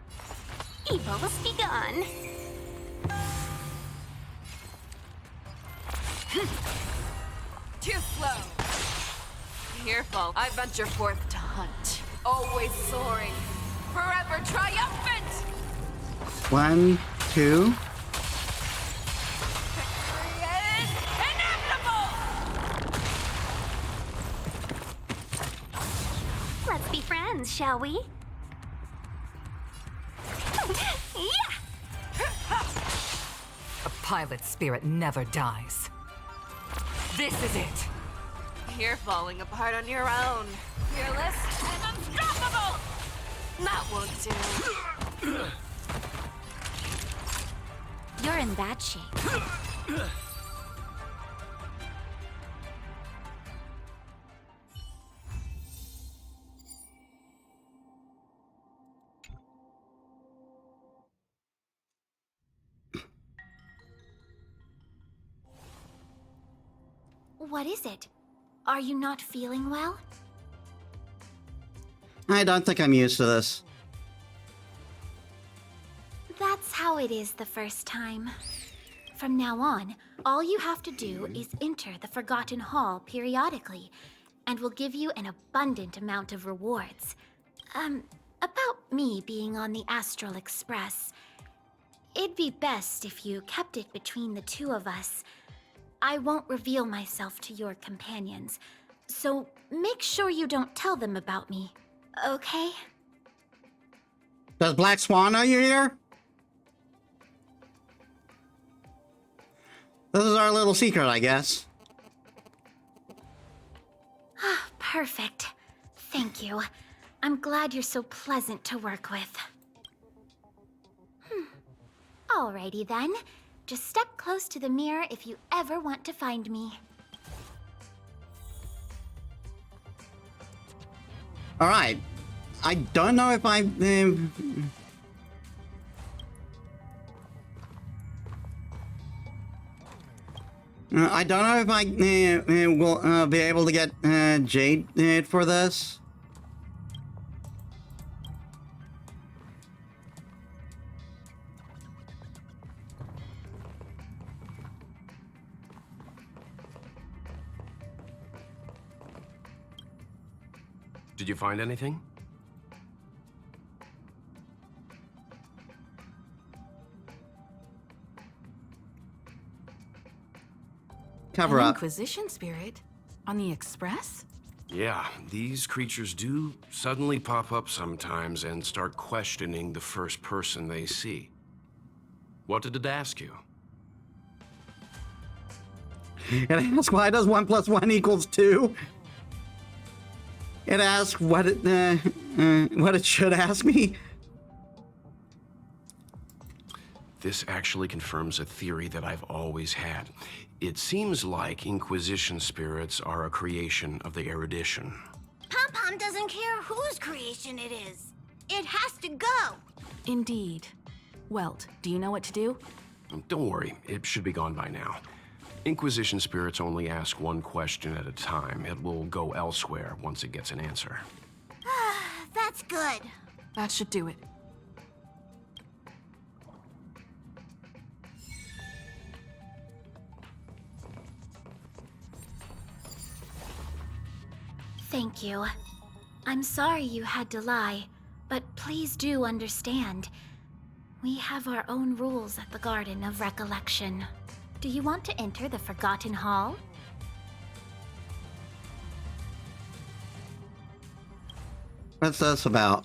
Evils be gone. Too slow. Fearful, I venture forth to hunt. Always soaring, forever triumphant! 1, 2. Victory is inevitable! Let's be friends, shall we? Yeah! A pilot's spirit never dies. This is it. You're falling apart on your own. Fearless and unstoppable! That won't do. You're in bad shape. What is it? Are you not feeling well? I don't think I'm used to this. That's how it is the first time. From now on, all you have to do is enter the Forgotten Hall periodically, and we'll give you an abundant amount of rewards. About me being on the Astral Express. It'd be best if you kept it between the two of us. I won't reveal myself to your companions, so make sure you don't tell them about me, okay? Does Black Swan know you're here? This is our little secret, I guess. Ah, perfect. Thank you. I'm glad you're so pleasant to work with. Alrighty then. Just step close to the mirror if you ever want to find me. Alright. I don't know if I I don't know if I will be able to get Jade for this. Did you find anything? Cover An up. Inquisition spirit? On the Express? Yeah, these creatures do suddenly pop up sometimes and start questioning the first person they see. What did it ask you? It asks, why does 1 + 1 = 2? It asks what it should ask me. This actually confirms a theory that I've always had. It seems like Inquisition spirits are a creation of the erudition. Pom-Pom doesn't care whose creation it is. It has to go. Indeed. Welt, do you know what to do? Don't worry, it should be gone by now. Inquisition spirits only ask one question at a time. It will go elsewhere once it gets an answer. That's good. That should do it. Thank you. I'm sorry you had to lie, but please do understand. We have our own rules at the Garden of Recollection. Do you want to enter the Forgotten Hall? What's this about?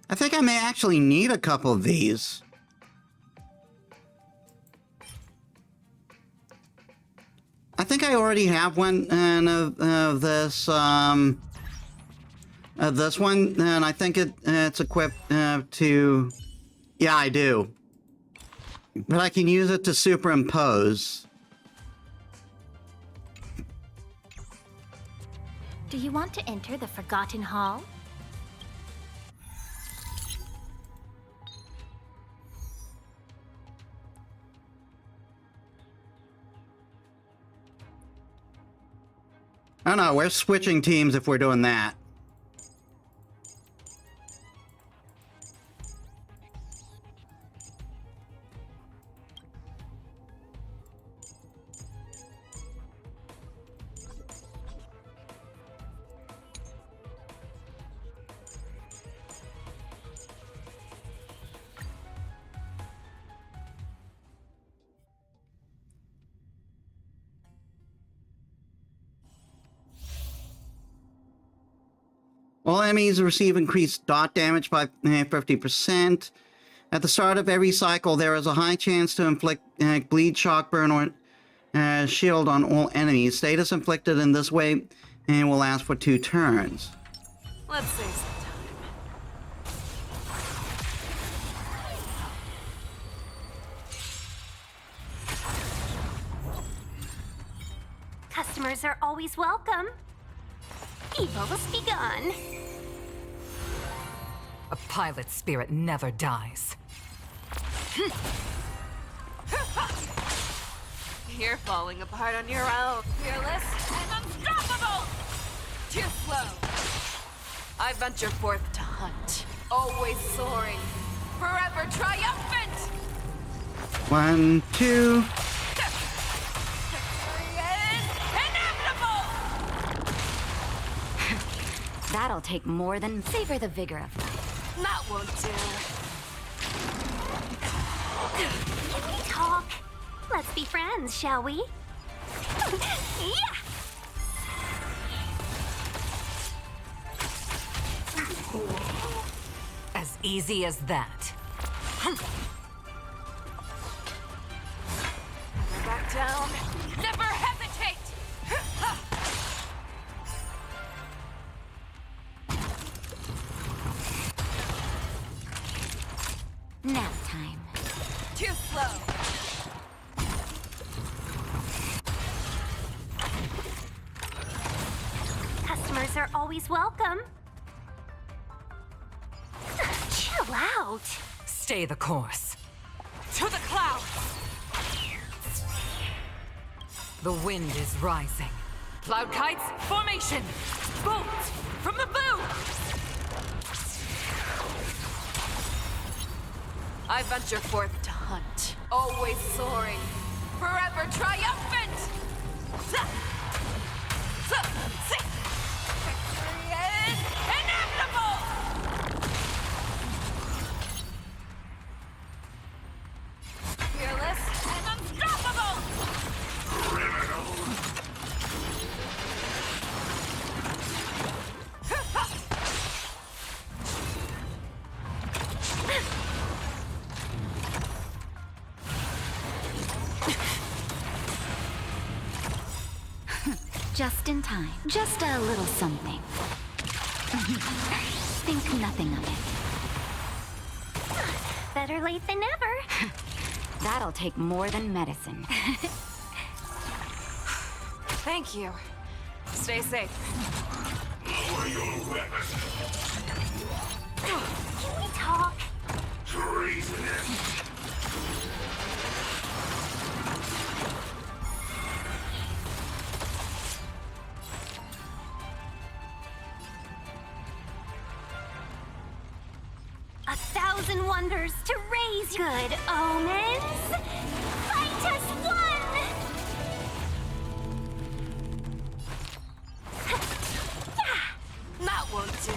I think I may actually need a couple of these. I think I already have one of this one, and I think it's equipped to. Yeah, I do. But I can use it to superimpose. Do you want to enter the Forgotten Hall? Oh no, we're switching teams if we're doing that. All enemies receive increased dot damage by 50%. At the start of every cycle, there is a high chance to inflict bleed, shock, burn, or shield on all enemies. Status inflicted in this way will last for 2 turns. Let's save some Customers are always welcome. Evil be gone. A pilot spirit never dies. You're falling apart on your own. Fearless and unstoppable! Too slow. I venture forth to hunt. Always soaring. Forever triumphant! 1, 2. That'll take more than savor the vigor of life. That won't do. Can we talk? Let's be friends, shall we? Yeah! As easy as that. Never back down. Never hesitate! Nap time. Too slow. Customers are always welcome. Chill out. Stay the course. To the clouds! The wind is rising. Cloud kites, formation! Bolt from the bow! I venture forth to hunt, always soaring, forever triumphant! Victory is inevitable! Fearless and unstoppable! Criminal! 'Just in time. Just a little something. Think nothing of it. Better late than never. That'll take more than medicine. Thank you. Stay safe. Lower your weapon. Can we talk? Treasonous. A thousand wonders to raise good omens. Fight us one! That won't do.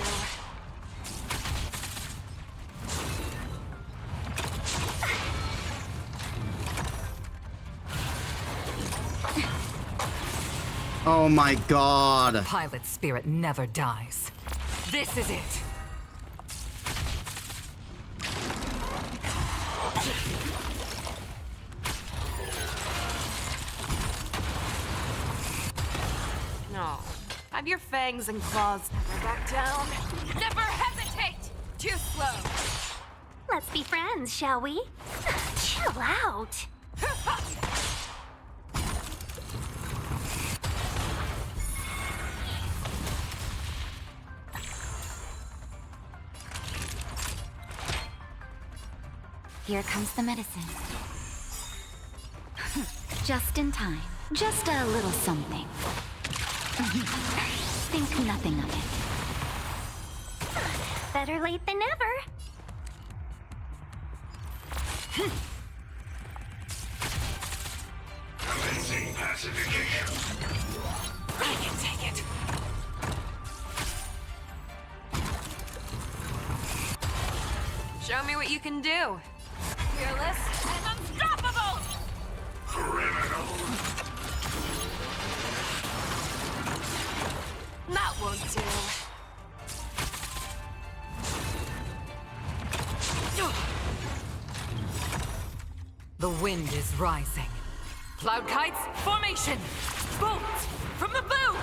Oh my god. Pilot spirit never dies. This is it. No. Have your fangs and claws never back down. Never hesitate! Too slow. Let's be friends, shall we? Chill out. Here comes the medicine. Just in time. Just a little something. Think nothing of it. Better late than never. Commencing pacification. I can take it. Show me what you can do. Fearless and unstoppable! Criminal. That won't do. The wind is rising. Cloud kites, formation! Bolts from the bow!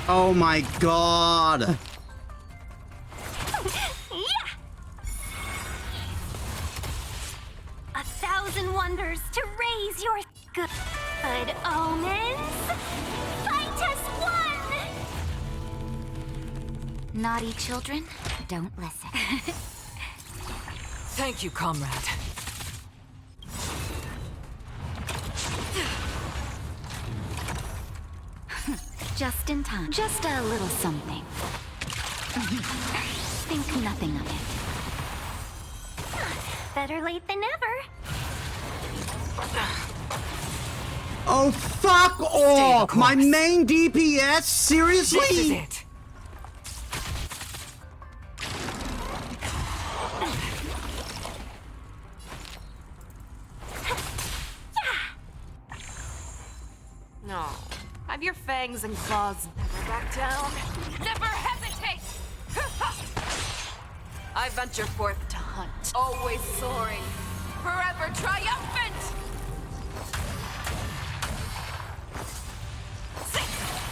Oh my god. Yeah! A thousand wonders to raise your good omens. Fight us one! Naughty children, don't listen. Thank you, comrade. Just in time. Just a little something. Think nothing of it. Better late than never. Oh, fuck off! My main DPS? Seriously? This is it. No. Have your fangs and claws never back down. Never hesitate! I venture forth to hunt, always soaring, forever triumphant! Victory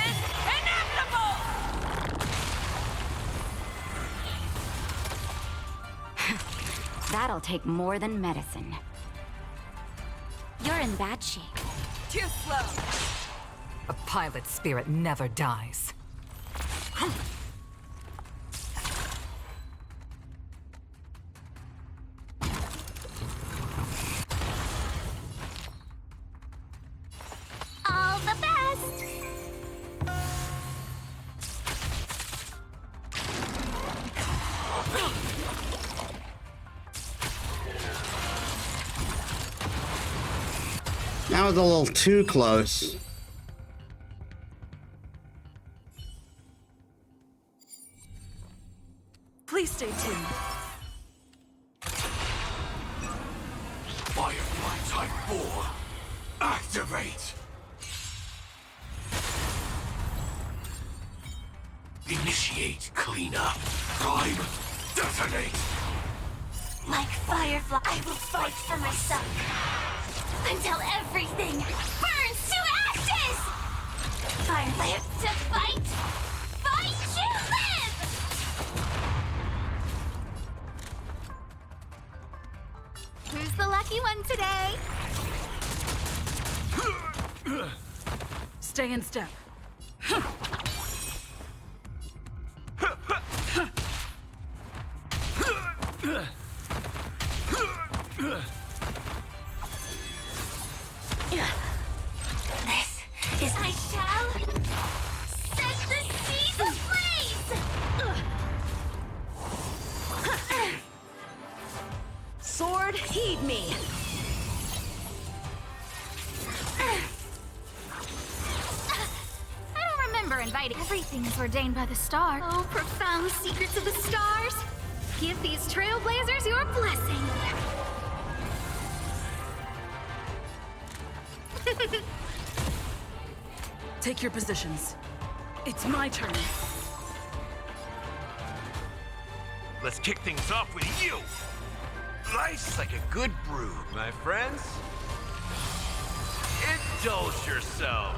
is inevitable! That'll take more than medicine. You're in bad shape. Too slow. A pilot spirit never dies. All That was a little too close. Please stay tuned. Firefly Type 4, activate! Initiate cleanup. Prime, detonate! Like Firefly, I will fight for myself until everything burns to ashes! Fire live to fight! Fight to live! Who's the lucky one today? Stay in step. This is I shall set the seas ablaze! Sword, heed me. I don't remember inviting. Everything is ordained by the star. Oh, profound secrets of the stars. Give these trailblazers your blessing. Take your positions. It's my turn. Let's kick things off with you! Nice like a good brew, my friends. Indulge yourself.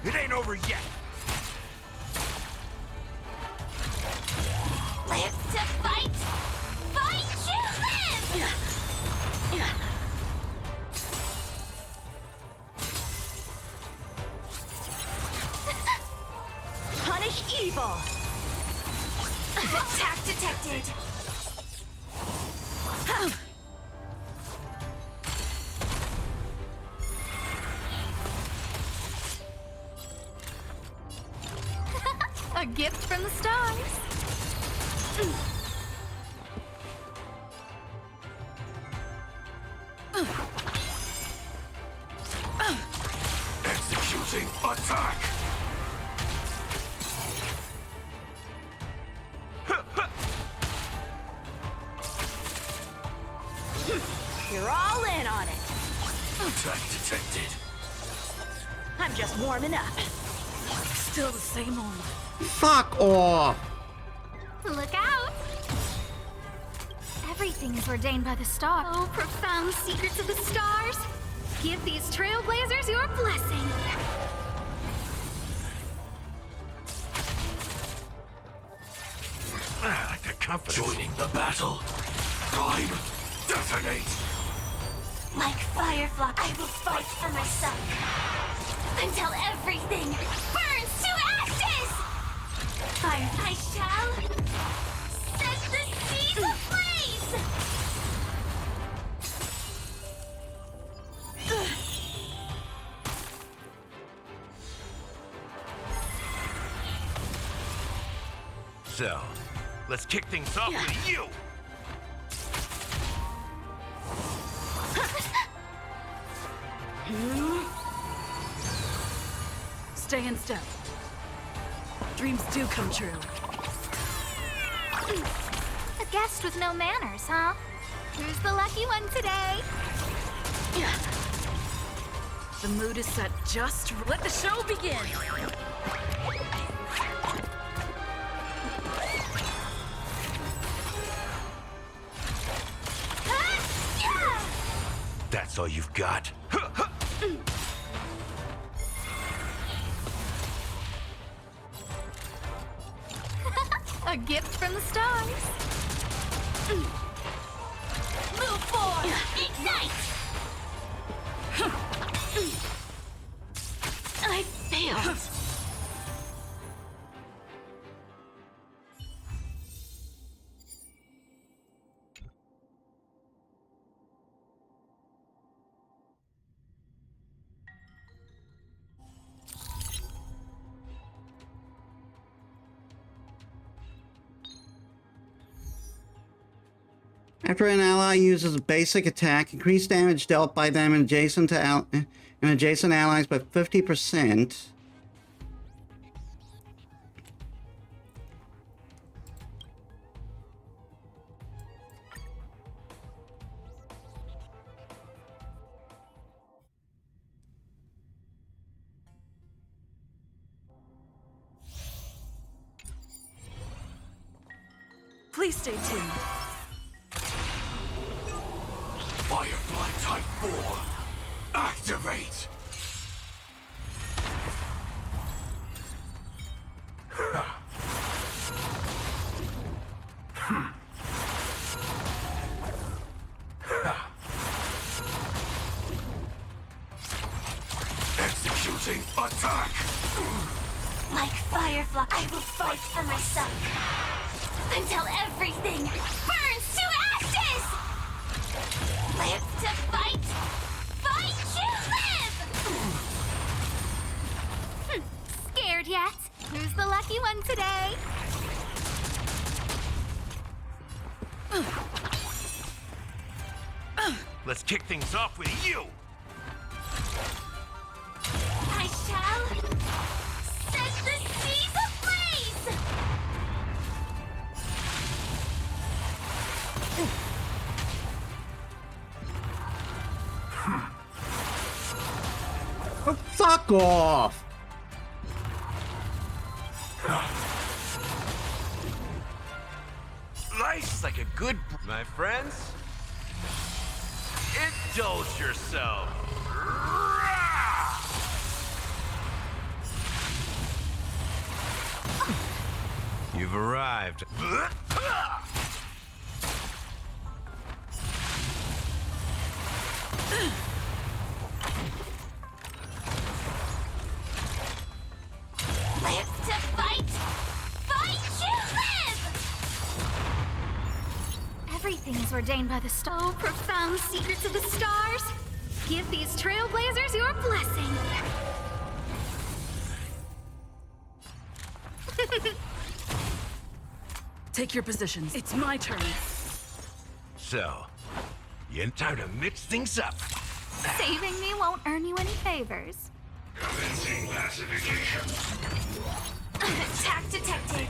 It ain't over yet. Live to fight! Fight to live! Punish evil! Attack detected! A gift from the stars. Executing attack! You're all in on it. Attack detected. I'm just warming up. Still the same old. Fuck off! Look out! Everything is ordained by the star. Oh, profound secrets of the stars. Give these trailblazers your blessing. I like the confidence. Joining the battle. Prime, detonate! Like Firefly, I will fight for myself until everything burns to ashes! Fire, I shall set the seas ablaze! So, let's kick things off with you! Stay in step. Dreams do come true. A guest with no manners, huh? Who's the lucky one today? The mood is set just. Let the show begin! That's all you've got? A gift from the stars. Move forward! Ignite! I failed. After an ally uses a basic attack, increase damage dealt by them adjacent to adjacent allies by 50%. Please stay tuned. Firefly Type 4, activate! Executing attack! Like Firefly, I will fight for myself until everything burns to ashes! Live to fight, fight to live! Scared yet? Who's the lucky one today? Let's kick things off with you! I shall set the seas ablaze! Oh, fuck off! Life's like a good... My friends? Indulge yourself! You've arrived. Live to fight, fight to live! Everything is ordained by the star. Profound secrets of the stars. Give these trailblazers your blessing. Take your positions. It's my turn. So, you in time to mix things up. Saving me won't earn you any favors. Commencing classification. Attack detected.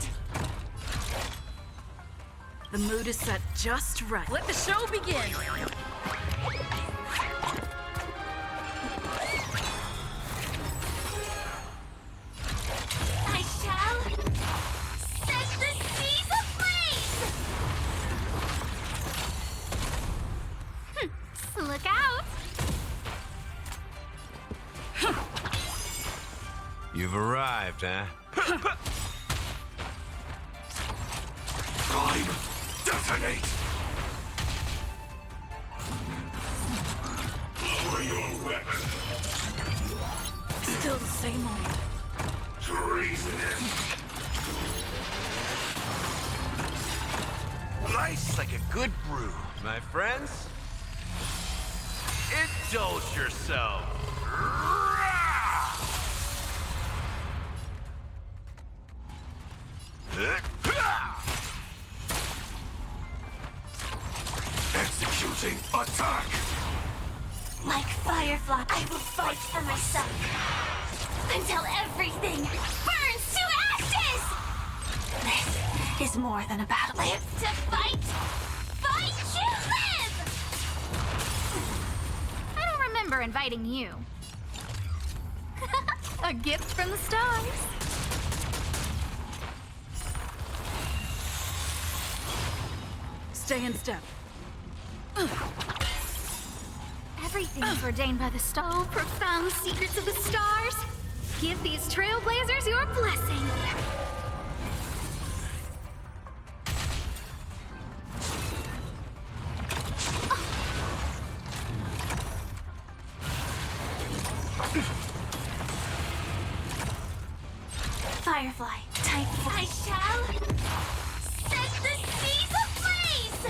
The mood is set just right. Let the show begin. I shall set the seas ablaze! Look out! You've arrived, huh? Prime, detonate! Lower your weapon. Still the same old. Treasonous. Life's like a good brew, my friends. Indulge yourself. Executing attack! Like Firefly, I will fight for myself until everything burns to ashes! This is more than a battle. Live to fight, fight to live! I don't remember inviting you. A gift from the stars. Stay in step. Everything is ordained by the star. Profound secrets of the stars. Give these trailblazers your blessing. Firefly, type. I shall set the seas ablaze!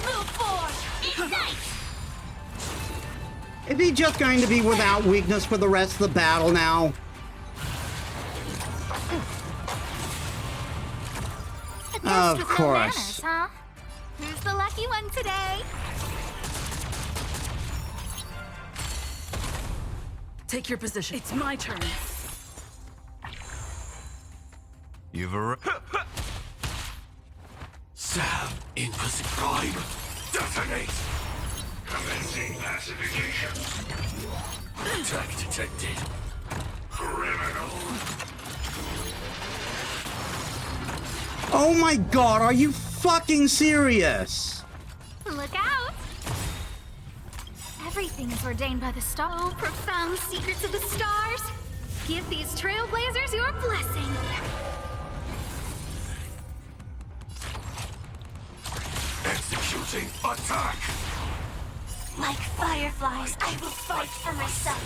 Move forward! he just going to be without weakness for the rest of the battle now? Of course. Manners, huh? Who's the lucky one today? Take your position. It's my turn. You've arrived. Sam, inquisitive prime. Detonate. Commencing pacification. Attack detected. Criminal. Oh my god, are you fucking serious? Look out! Everything is ordained by the star. Oh, profound secrets of the stars. Give these trailblazers your blessing. Executing attack. Like fireflies, I will fight for myself.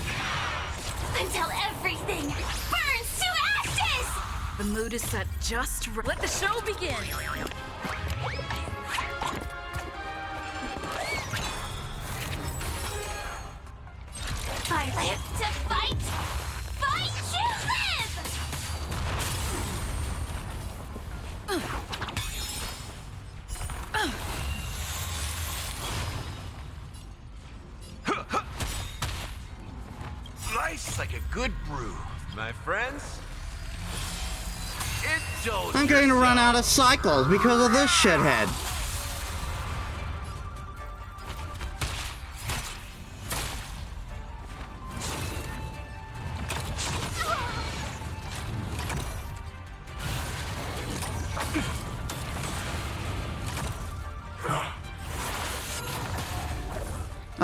Until everything burns to ashes! The mood is set just right. Let the show begin! I live to fight! Fight to Nice like a good brew, my friends. Indulge I'm going to run yourself. out of cycles because of this shithead.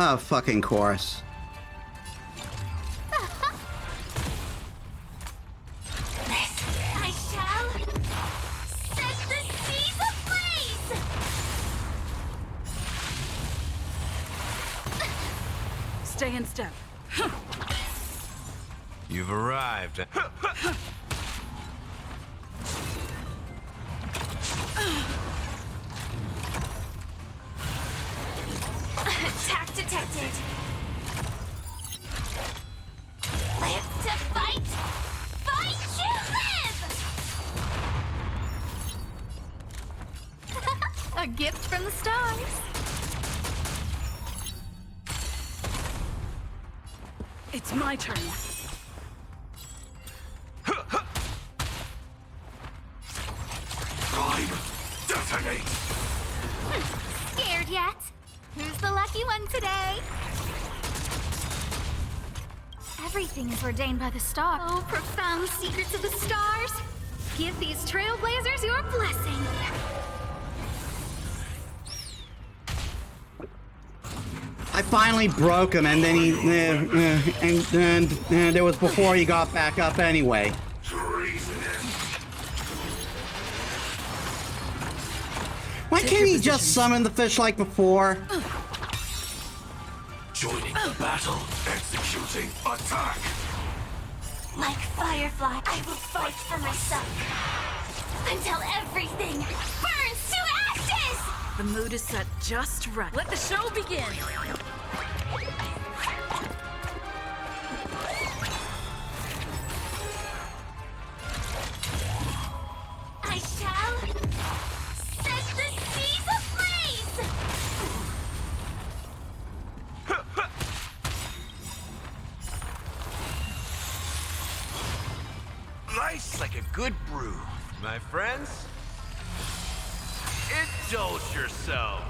Oh, fucking course. I shall set the seas ablaze! Stay in step. You've arrived. Attack detected. Live to fight! Fight to live! A gift from the stars. It's my turn. Prime. Detonate. Scared yet? Who's the lucky one today? Everything is ordained by the stars. Oh, profound secrets of the stars. Give these trailblazers your blessing. I finally broke him, and then he, and it was before he got back up anyway. Why can't he just summon the fish like before? Joining the battle. Executing attack. Like firefly, I will fight for myself. Until everything burns to ashes! The mood is set just right. Let the show begin! I shall set the seas ablaze! Nice like a good brew, my friends. Indulge yourself.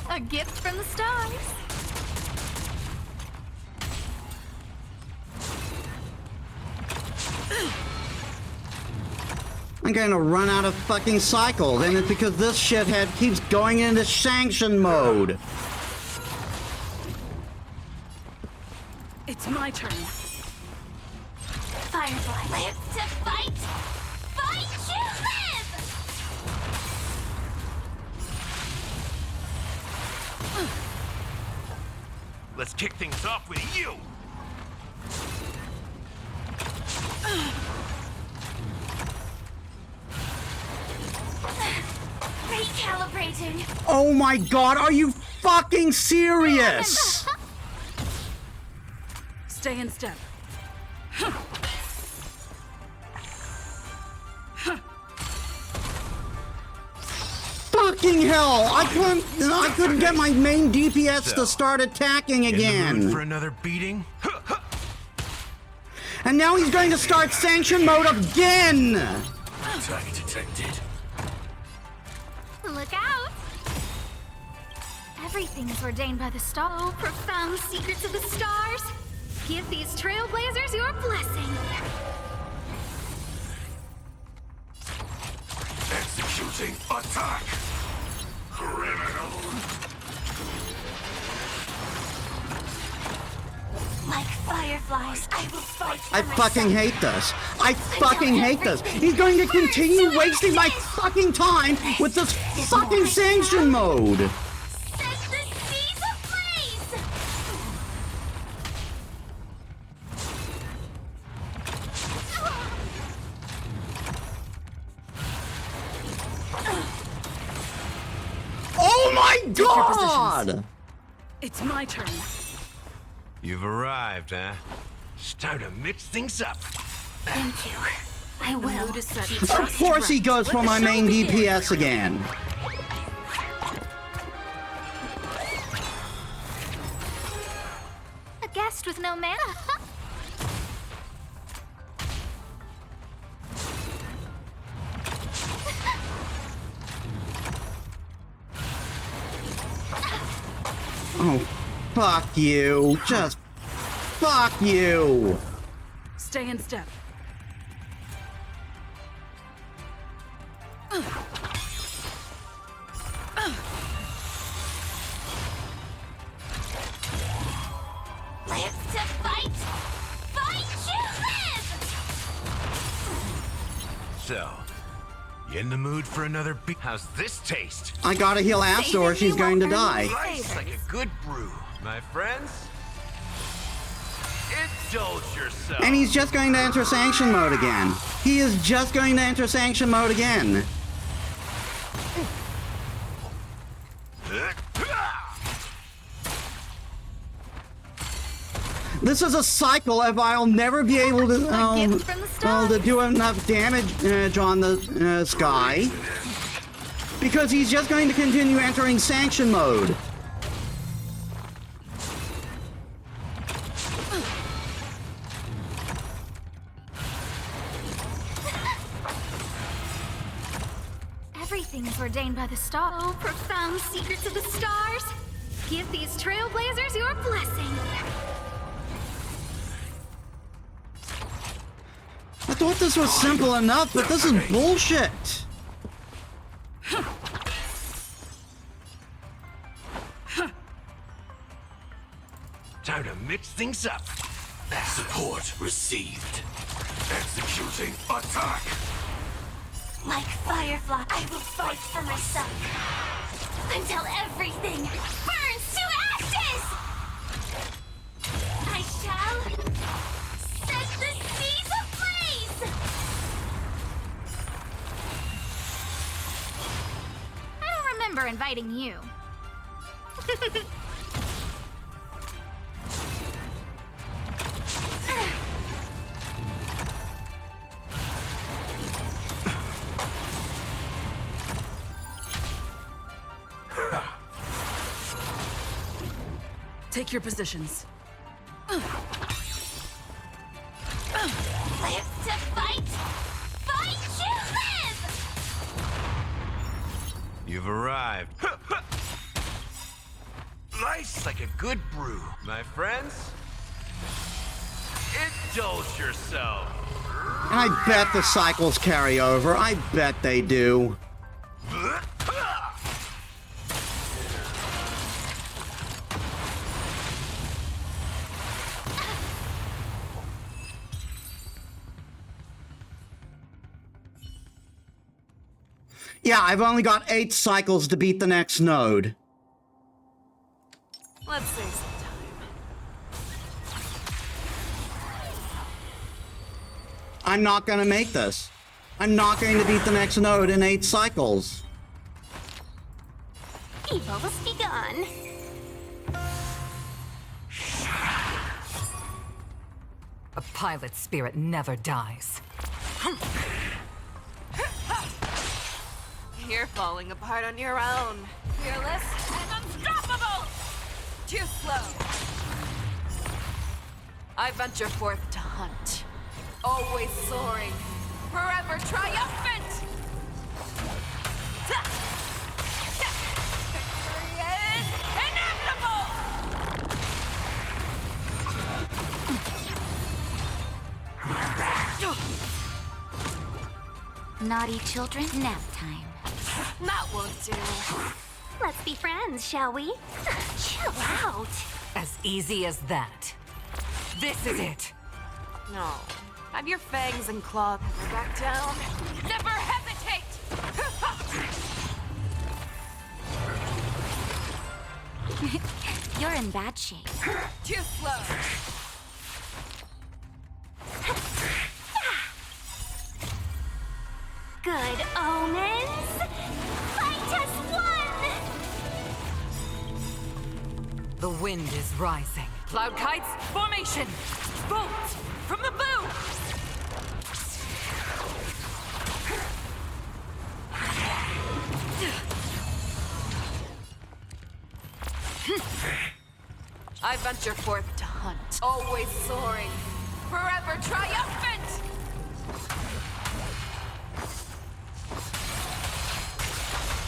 A gift from the stars. I'm going to run out of fucking cycles, and it's because this shithead keeps going into sanction mode. It's my turn. Firefly, live to fight! Fight to live! Let's kick things off with you. Recalibrating. Oh my god, are you fucking serious? Stay in step. Fucking hell! I couldn't get my main DPS to start attacking In the mood again. for another beating? And now he's going to start sanction mode again! Attack detected. Look out! Everything is ordained by the star. Oh, profound secrets of the stars. Give these trailblazers your blessing. Executing attack. Criminal. Like fireflies, I will fight for I fucking hate this. I fucking hate this. He's going to continue wasting my fucking time with this fucking sanction mode. Set the seas ablaze! Oh my Take your god! positions. It's my turn. You've arrived, huh? It's time to mix things up. Thank you. I will. Mood is set. Of course he goes for my main DPS again. A guest with no mana. Oh, fuck you. Just fuck you. Stay in step. Live to fight! Fight to live! So, you in the mood for another beat? How's this taste? I gotta heal Asta or she's going to die. Life's like a good brew, my friends. Indulge yourself. And he's just going to enter sanction mode again. He is just going to enter sanction mode again. This is a cycle if I'll never be able to, to do enough damage on the Sky. Because he's just going to continue entering sanction mode. Everything is ordained by the star. Oh, profound secrets of the stars. Give these trailblazers your blessing. I thought this was simple enough, but this is bullshit. Time to mix things up. Support received. Executing attack. Like firefly, I will fight for myself. Until everything burns to ashes! I shall set the seas ablaze! I don't remember inviting you. Take your positions. Live to fight! Fight to live! You've arrived. Life's like a good brew, my friends. Indulge yourself. And I bet the cycles carry over. I bet they do. Yeah, I've only got 8 cycles to beat the next node. Let's save some time. I'm not gonna make this. I'm not going to beat the next node in 8 cycles. Evils be gone. A pilot spirit never dies. You're falling apart on your own. Fearless and unstoppable! Too slow. I venture forth to hunt. Always soaring. Forever triumphant! Victory is inevitable! Naughty children, nap time. That won't do. Let's be friends, shall we? Chill out. As easy as that. This is it. No. Have your fangs and claws never back down. Never hesitate! You're in bad shape. Too slow. Good omens. Fight us one. The wind is rising. Cloud kites, formation! Bolts from the boom! I venture forth to hunt. Always soaring. Forever triumphant!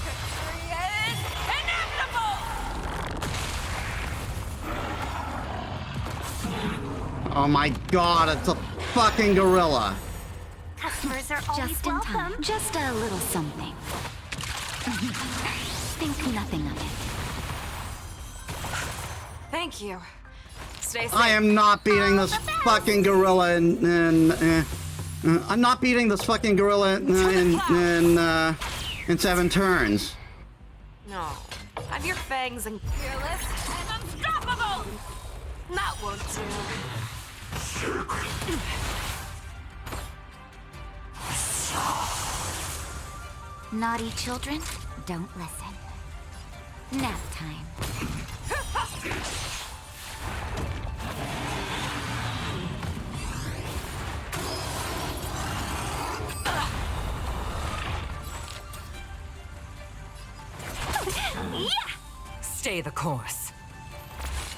Victory is inevitable! Oh my god, it's a fucking gorilla. Customers are always Just in welcome. time. Just a little something. Think nothing of it. Thank you. Stay safe. I am not beating this fucking gorilla I'm not beating this fucking gorilla in 7 turns. No. Have your fangs and fearless and unstoppable! That won't do. Naughty children, don't listen. Nap time. Stay the course.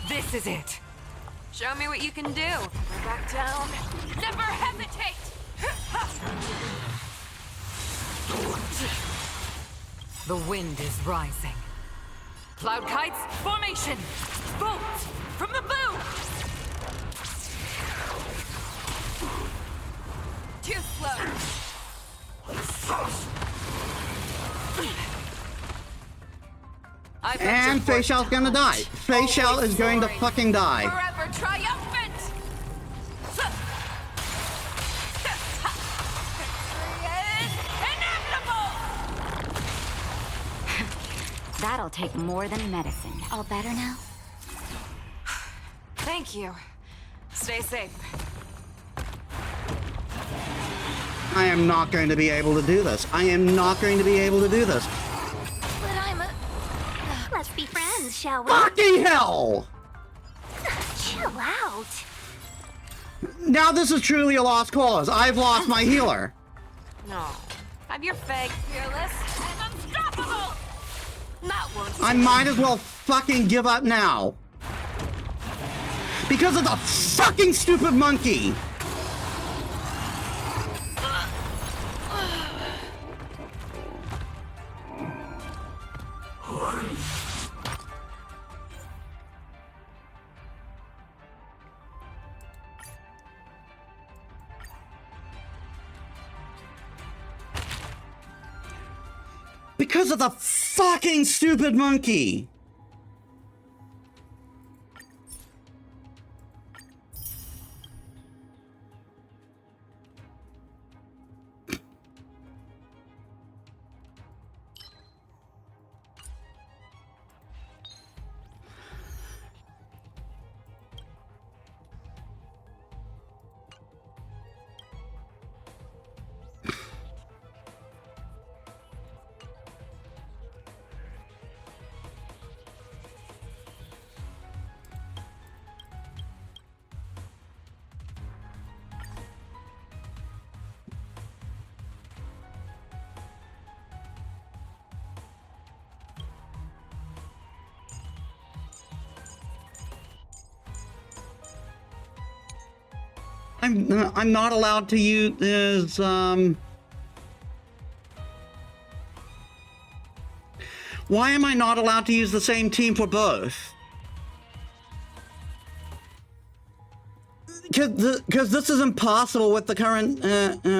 This is it. Show me what you can do. Never back down. Never hesitate! The wind is rising. Cloud kites, formation! Bolts from the boom! Too slow. And Facial's gonna die. Facial is going to fucking die. Forever triumphant! Victory is inevitable! That'll take more than medicine. All better now? Thank you. Stay safe. I am not going to be able to do this. I am not going to be able to do this. But I'm a... Let's be friends, shall we? Fucking hell! Chill out. Now this is truly a lost cause. I've lost my healer. No. Have your fang fearless and unstoppable! That won't I might as well fucking give up now. Because of the fucking stupid monkey! Because of the fucking stupid monkey! I'm not allowed to use Why am I not allowed to use the same team for both? Because this is impossible with the current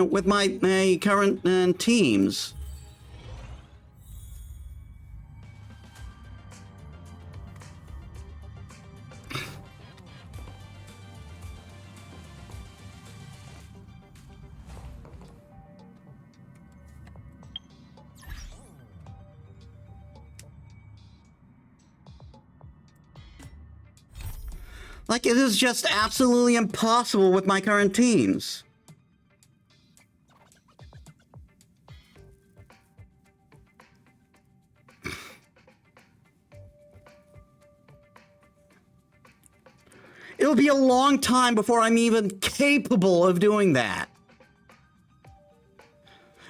with my current teams. Like, it is just absolutely impossible with my current teams. It'll be a long time before I'm even capable of doing that.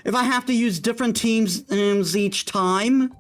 If I have to use different teams each time.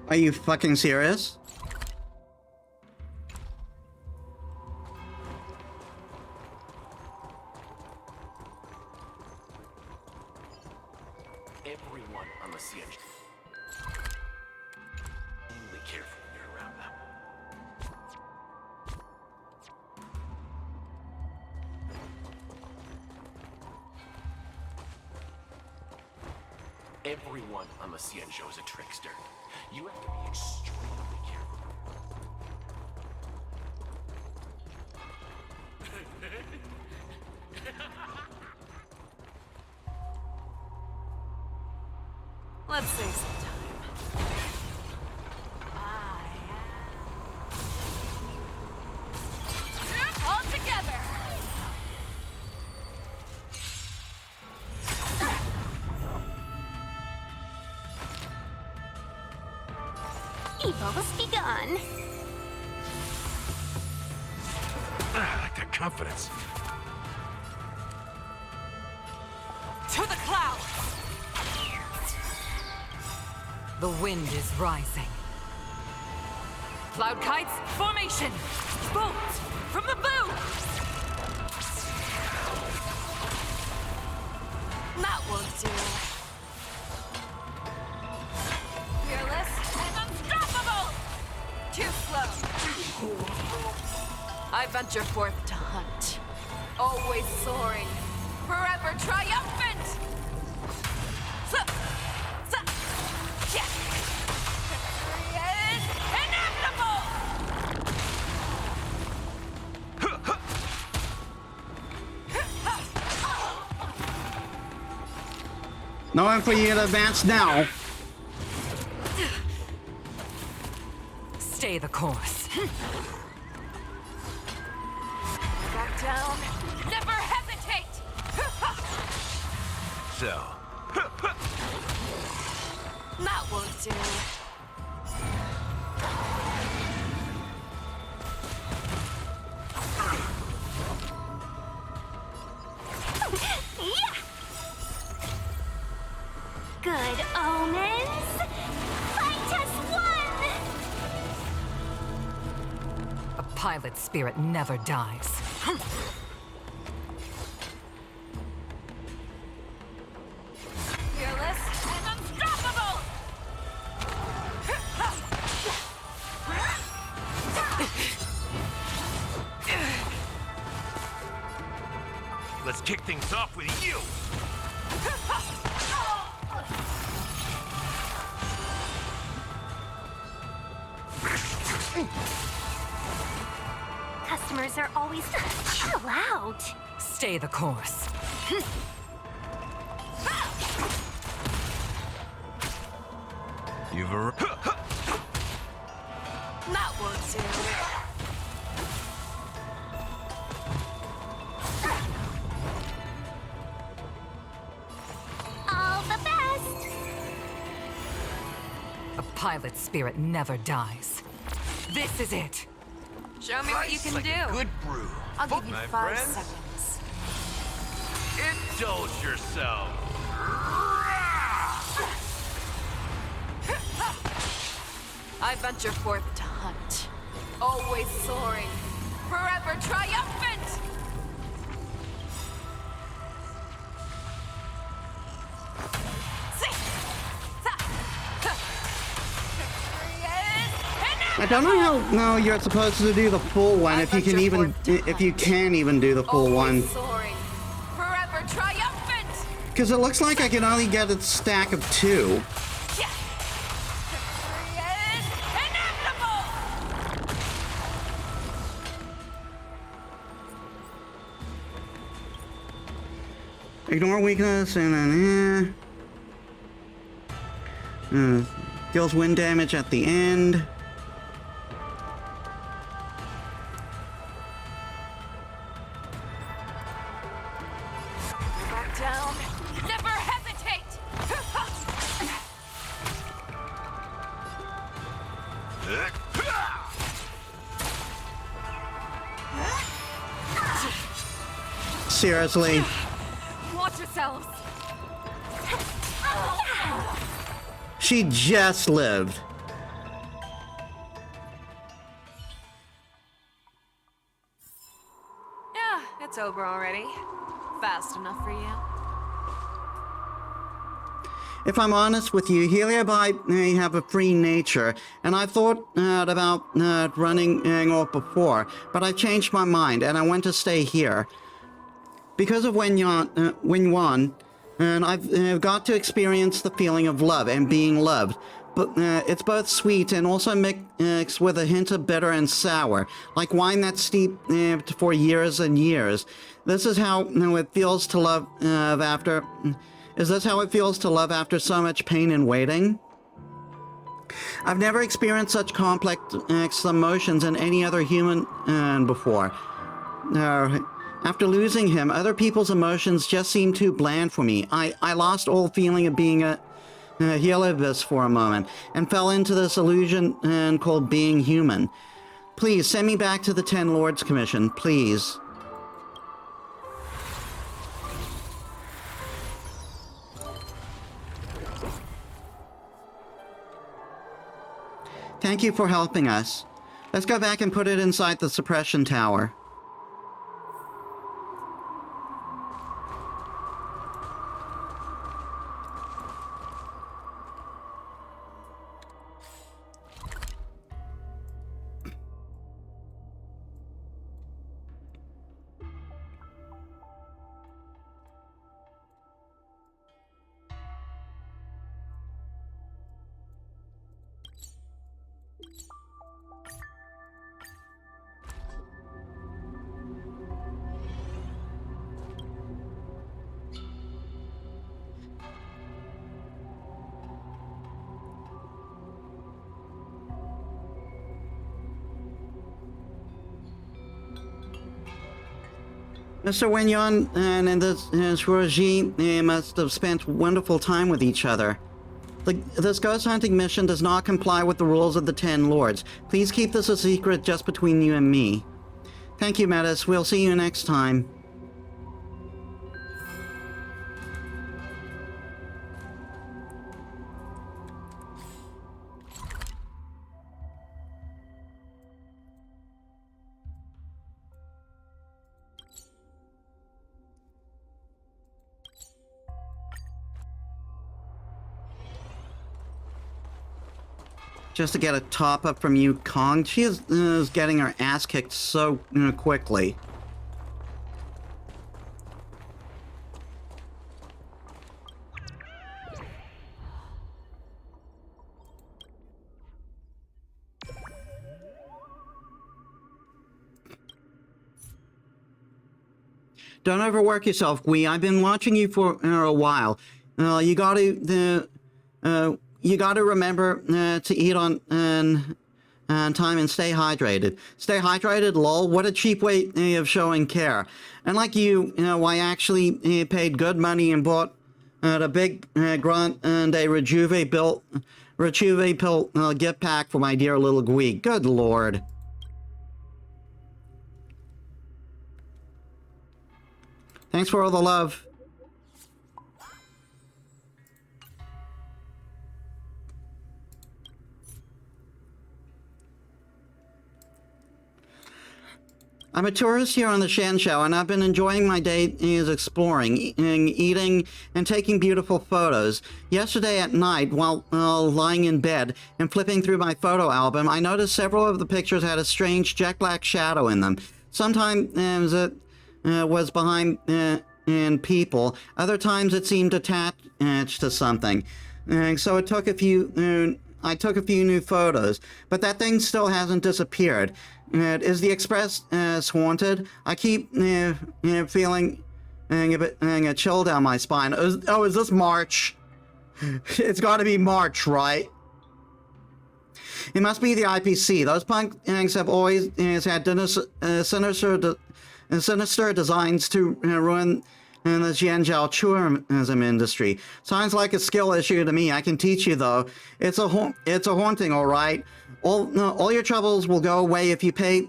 Are you fucking serious? Everyone on the CN. Be careful when you're around them. Everyone on the CN show is a trickster. You have to be extremely careful. Let's save some time. All together! Evil begun. I like that confidence. To the clouds! The wind is rising. Cloud kites, formation! Bolt from the boom! That won't do. Fearless and unstoppable! Too slow. I venture forth to hunt. Always soaring. Forever triumphant! Yeah. Victory is inevitable! No one for you to advance now. Stay the course. Back down. Never hesitate! So, That won't do. Omens, fight us one! A pilot spirit never dies. Fearless and unstoppable! Let's kick things off with you! Customers are always chill out. Stay the course. You've That won't do. All the best! A pilot spirit never dies. This is it. Show me what you can like do. a good brew. I'll give you My 5 friends, seconds. indulge yourself. I venture forth to hunt. Always soaring. Forever triumphant! I don't know how no you're supposed to do the full one if you can even do the full one. Soaring. Forever triumphant! Because it looks like I can only get a stack of 2. Ignore weakness and then deals wind damage at the end. Back down. Never hesitate! Seriously. Watch yourselves! She just lived. Yeah, it's over already. Fast enough for you. If I'm honest with you, Heliobi have a free nature, and I thought about running off before, but I changed my mind, and I want to stay here. Because of Wen Yuan, and I've got to experience the feeling of love and being loved. But it's both sweet and also mixed with a hint of bitter and sour, like wine that's steeped for years and years. This is how it feels to love after... Is this how it feels to love after so much pain and waiting? I've never experienced such complex emotions in any other human before. After losing him, other people's emotions just seemed too bland for me. I lost all feeling of being a Heliobus for a moment, and fell into this illusion called being human. Please, send me back to the Ten Lords Commission, please. Thank you for helping us. Let's go back and put it inside the suppression tower. Mr. Wen Yuan and this Shuoji must have spent wonderful time with each other. This ghost hunting mission does not comply with the rules of the Ten Lords. Please keep this a secret just between you and me. Thank you, Metis. We'll see you next time. just to get a top up from you, Kong. She is getting her ass kicked so quickly. Don't overwork yourself, Gui. I've been watching you for a while. You gotta remember to eat on time and stay hydrated. Stay hydrated, lol. What a cheap way of showing care. And like I actually paid good money and bought a big grunt and a Rejuve pill gift pack for my dear little Gui. Good lord. Thanks for all the love. I'm a tourist here on the Shanshu, and I've been enjoying my days exploring, eating, and taking beautiful photos. Yesterday at night, while lying in bed and flipping through my photo album, I noticed several of the pictures had a strange jet black shadow in them. Sometimes it was behind people. Other times it seemed attached to something. So it took a few. I took a few new photos, but that thing still hasn't disappeared. Is the Express haunted? I keep feeling a chill down my spine. Oh, is this March? It's got to be March, right? It must be the IPC. Those punks have always had sinister designs to ruin the Jianzhou tourism industry. Sounds like a skill issue to me. I can teach you, though. It's a haunting, all right. All your troubles will go away if you pay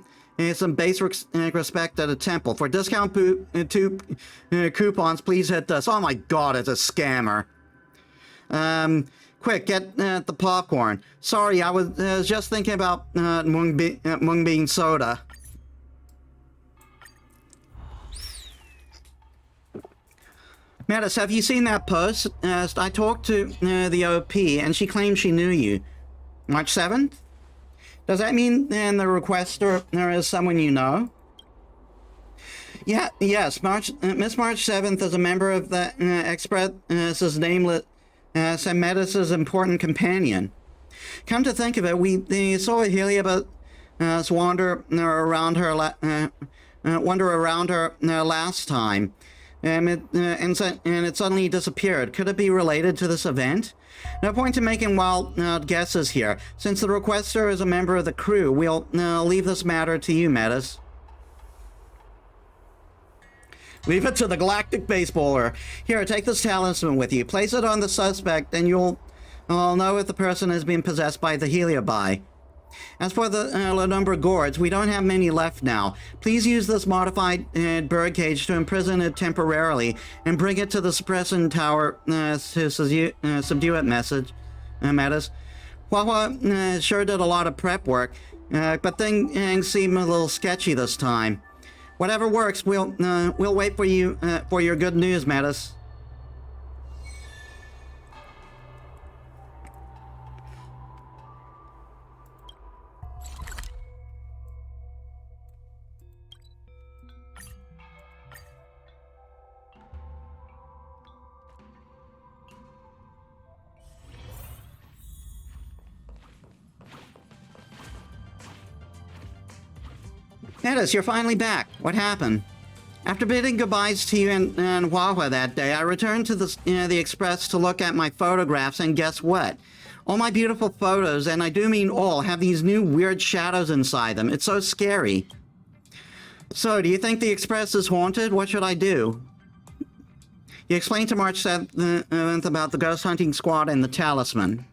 some basic respect at a temple. For discount coupons, please hit this. Oh my god, it's a scammer. Quick, get the popcorn. Sorry, I was just thinking about mung bean soda. Metis, have you seen that post? I talked to the OP, and she claimed she knew you. March 7th? Does that mean the requester is someone you know? Yeah, yes. Miss March 7th is a member of the Express's nameless Metis' important companion. Come to think of it, we saw Heliobus wander around her last time. And it suddenly disappeared. Could it be related to this event? No point in making wild guesses here. Since the requester is a member of the crew, we'll leave this matter to you, Metis. Leave it to the galactic baseballer. Here, take this talisman with you. Place it on the suspect, and you'll know if the person has been possessed by the Heliobi. As for the Lenumber Gourds, we don't have many left now. Please use this modified birdcage to imprison it temporarily and bring it to the suppression tower to subdue it, Metis. Hua sure did a lot of prep work, but things seem a little sketchy this time. Whatever works, we'll wait for you for your good news, Metis. Metis, you're finally back. What happened? After bidding goodbyes to you and Huahua that day, I returned to the Express to look at my photographs, and guess what? All my beautiful photos, and I do mean all, have these new weird shadows inside them. It's so scary. So, do you think the Express is haunted? What should I do? You explained to March 7th about the ghost hunting squad and the talisman.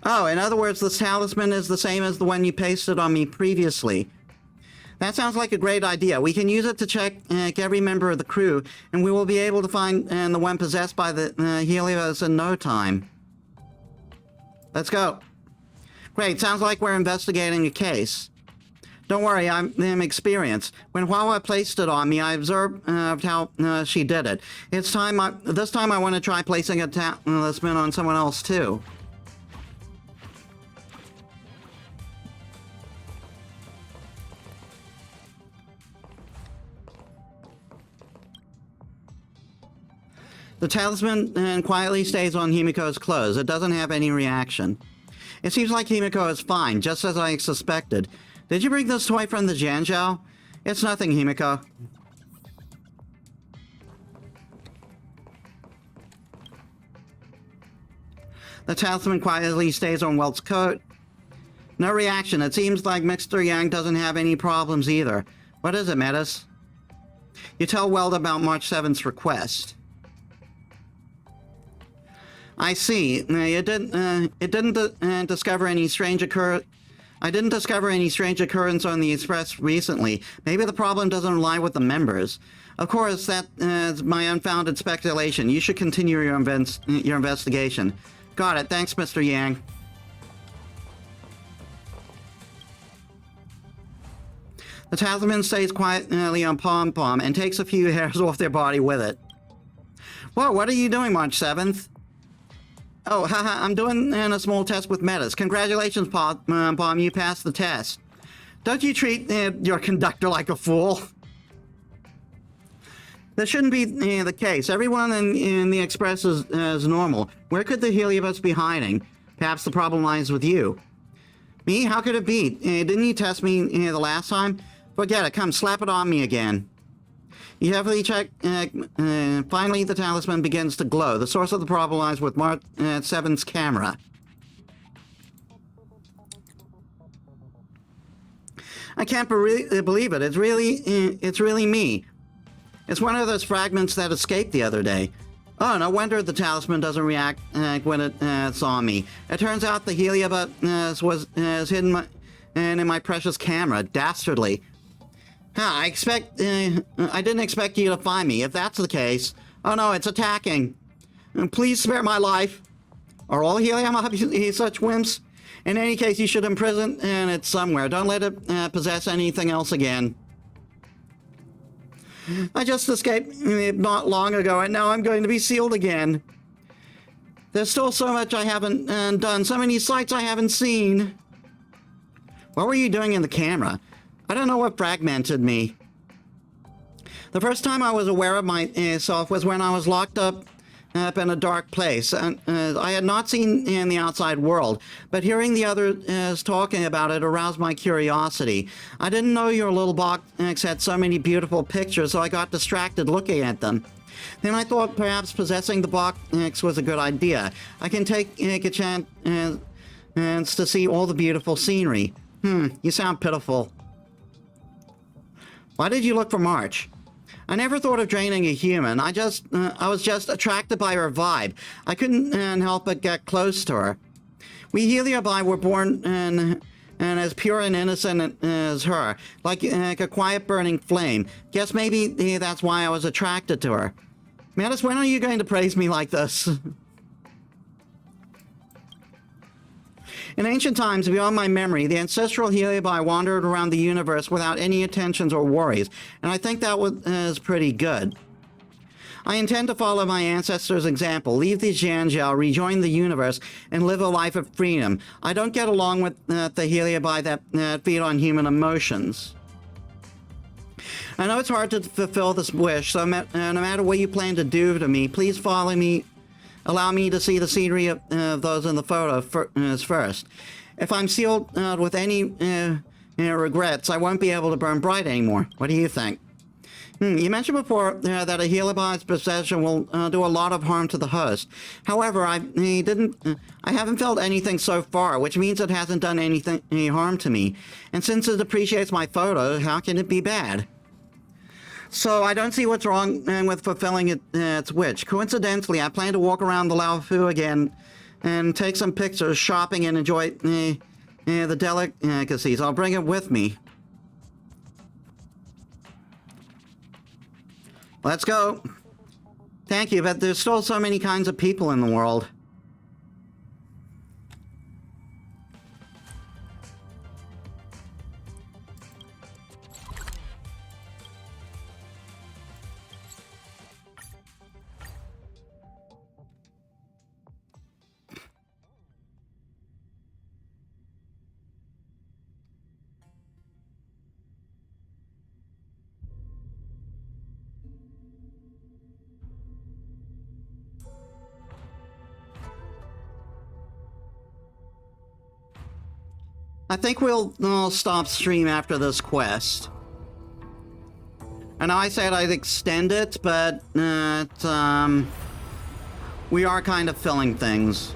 Oh, in other words, this talisman is the same as the one you pasted on me previously. That sounds like a great idea. We can use it to check every member of the crew, and we will be able to find the one possessed by the Helios in no time. Let's go. Great, sounds like we're investigating a case. Don't worry, I'm experienced. When Huahua placed it on me, I observed how she did it. This time I want to try placing a talisman on someone else too. The talisman quietly stays on Himiko's clothes. It doesn't have any reaction. It seems like Himiko is fine, just as I suspected. Did you bring this toy from the Janjiao? It's nothing, Himiko. The talisman quietly stays on Welt's coat. No reaction. It seems like Mr. Yang doesn't have any problems either. What is it, Metis? You tell Welt about March 7th's request. I see. It didn't discover any strange occurrence. I didn't discover any strange occurrence on the Express recently. Maybe the problem doesn't lie with the members. Of course, that is my unfounded speculation. You should continue your investigation. Got it. Thanks, Mr. Yang. The talisman stays quietly on Pom Pom and takes a few hairs off their body with it. Whoa, what are you doing, March 7th? Oh, haha, I'm doing a small test with Metis. Congratulations, Pom, you passed the test. Don't you treat your conductor like a fool? That shouldn't be the case. Everyone in the Express is normal. Where could the Heliobus be hiding? Perhaps the problem lies with you. Me? How could it be? Didn't you test me the last time? Forget it. Come, slap it on me again. You heavily check. Finally, the talisman begins to glow. The source of the problem lies with Mark 7's camera. I can't believe it. It's really me. It's one of those fragments that escaped the other day. Oh, no wonder the talisman doesn't react when it saw me. It turns out the Heliobus was hidden in my precious camera. Dastardly. I didn't expect you to find me. If that's the case... Oh no, it's attacking. Please spare my life. Are all helium such wimps? In any case, you should imprison it somewhere. Don't let it possess anything else again. I just escaped not long ago, and now I'm going to be sealed again. There's still so much I haven't done, so many sights I haven't seen. What were you doing in the camera? I don't know what fragmented me. The first time I was aware of myself was when I was locked up in a dark place. I had not seen in the outside world, but hearing the others talking about it aroused my curiosity. I didn't know your little box had so many beautiful pictures, so I got distracted looking at them. Then I thought perhaps possessing the box was a good idea. I can take a chance to see all the beautiful scenery. You sound pitiful. Why did you look for March? I never thought of draining a human. I was just attracted by her vibe. I couldn't help but get close to her. We Heliobi were born and as pure and innocent as her, like a quiet burning flame. Guess maybe that's why I was attracted to her. Metis, when are you going to praise me like this? In ancient times, beyond my memory, the ancestral Heliobi wandered around the universe without any intentions or worries, and I think that was pretty good. I intend to follow my ancestors' example, leave the Janjiao, rejoin the universe, and live a life of freedom. I don't get along with the Heliobi that feed on human emotions. I know it's hard to fulfill this wish, so no matter what you plan to do to me, please follow me. Allow me to see the scenery of those in the photo first. If I'm sealed with any regrets, I won't be able to burn bright anymore. What do you think? You mentioned before that a Heliobi's possession will do a lot of harm to the host. However, I haven't felt anything so far, which means it hasn't done any harm to me. And since it appreciates my photo, how can it be bad? So I don't see what's wrong with fulfilling its wish. Coincidentally, I plan to walk around the Lao Fu again and take some pictures, shopping, and enjoy the delicacies. I'll bring it with me. Let's go. Thank you, but there's still so many kinds of people in the world. I think we'll stop stream after this quest. I know I said I'd extend it, but we are kind of filling things.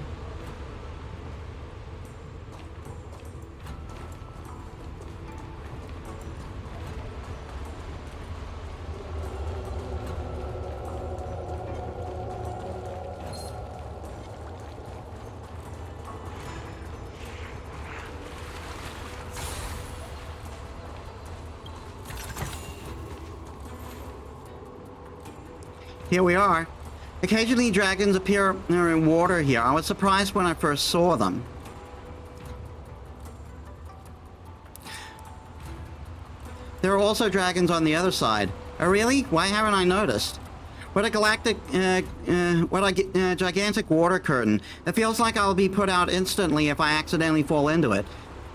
Here we are. Occasionally dragons appear in water here. I was surprised when I first saw them. There are also dragons on the other side. Oh really? Why haven't I noticed? What a galactic, gigantic water curtain. It feels like I'll be put out instantly if I accidentally fall into it.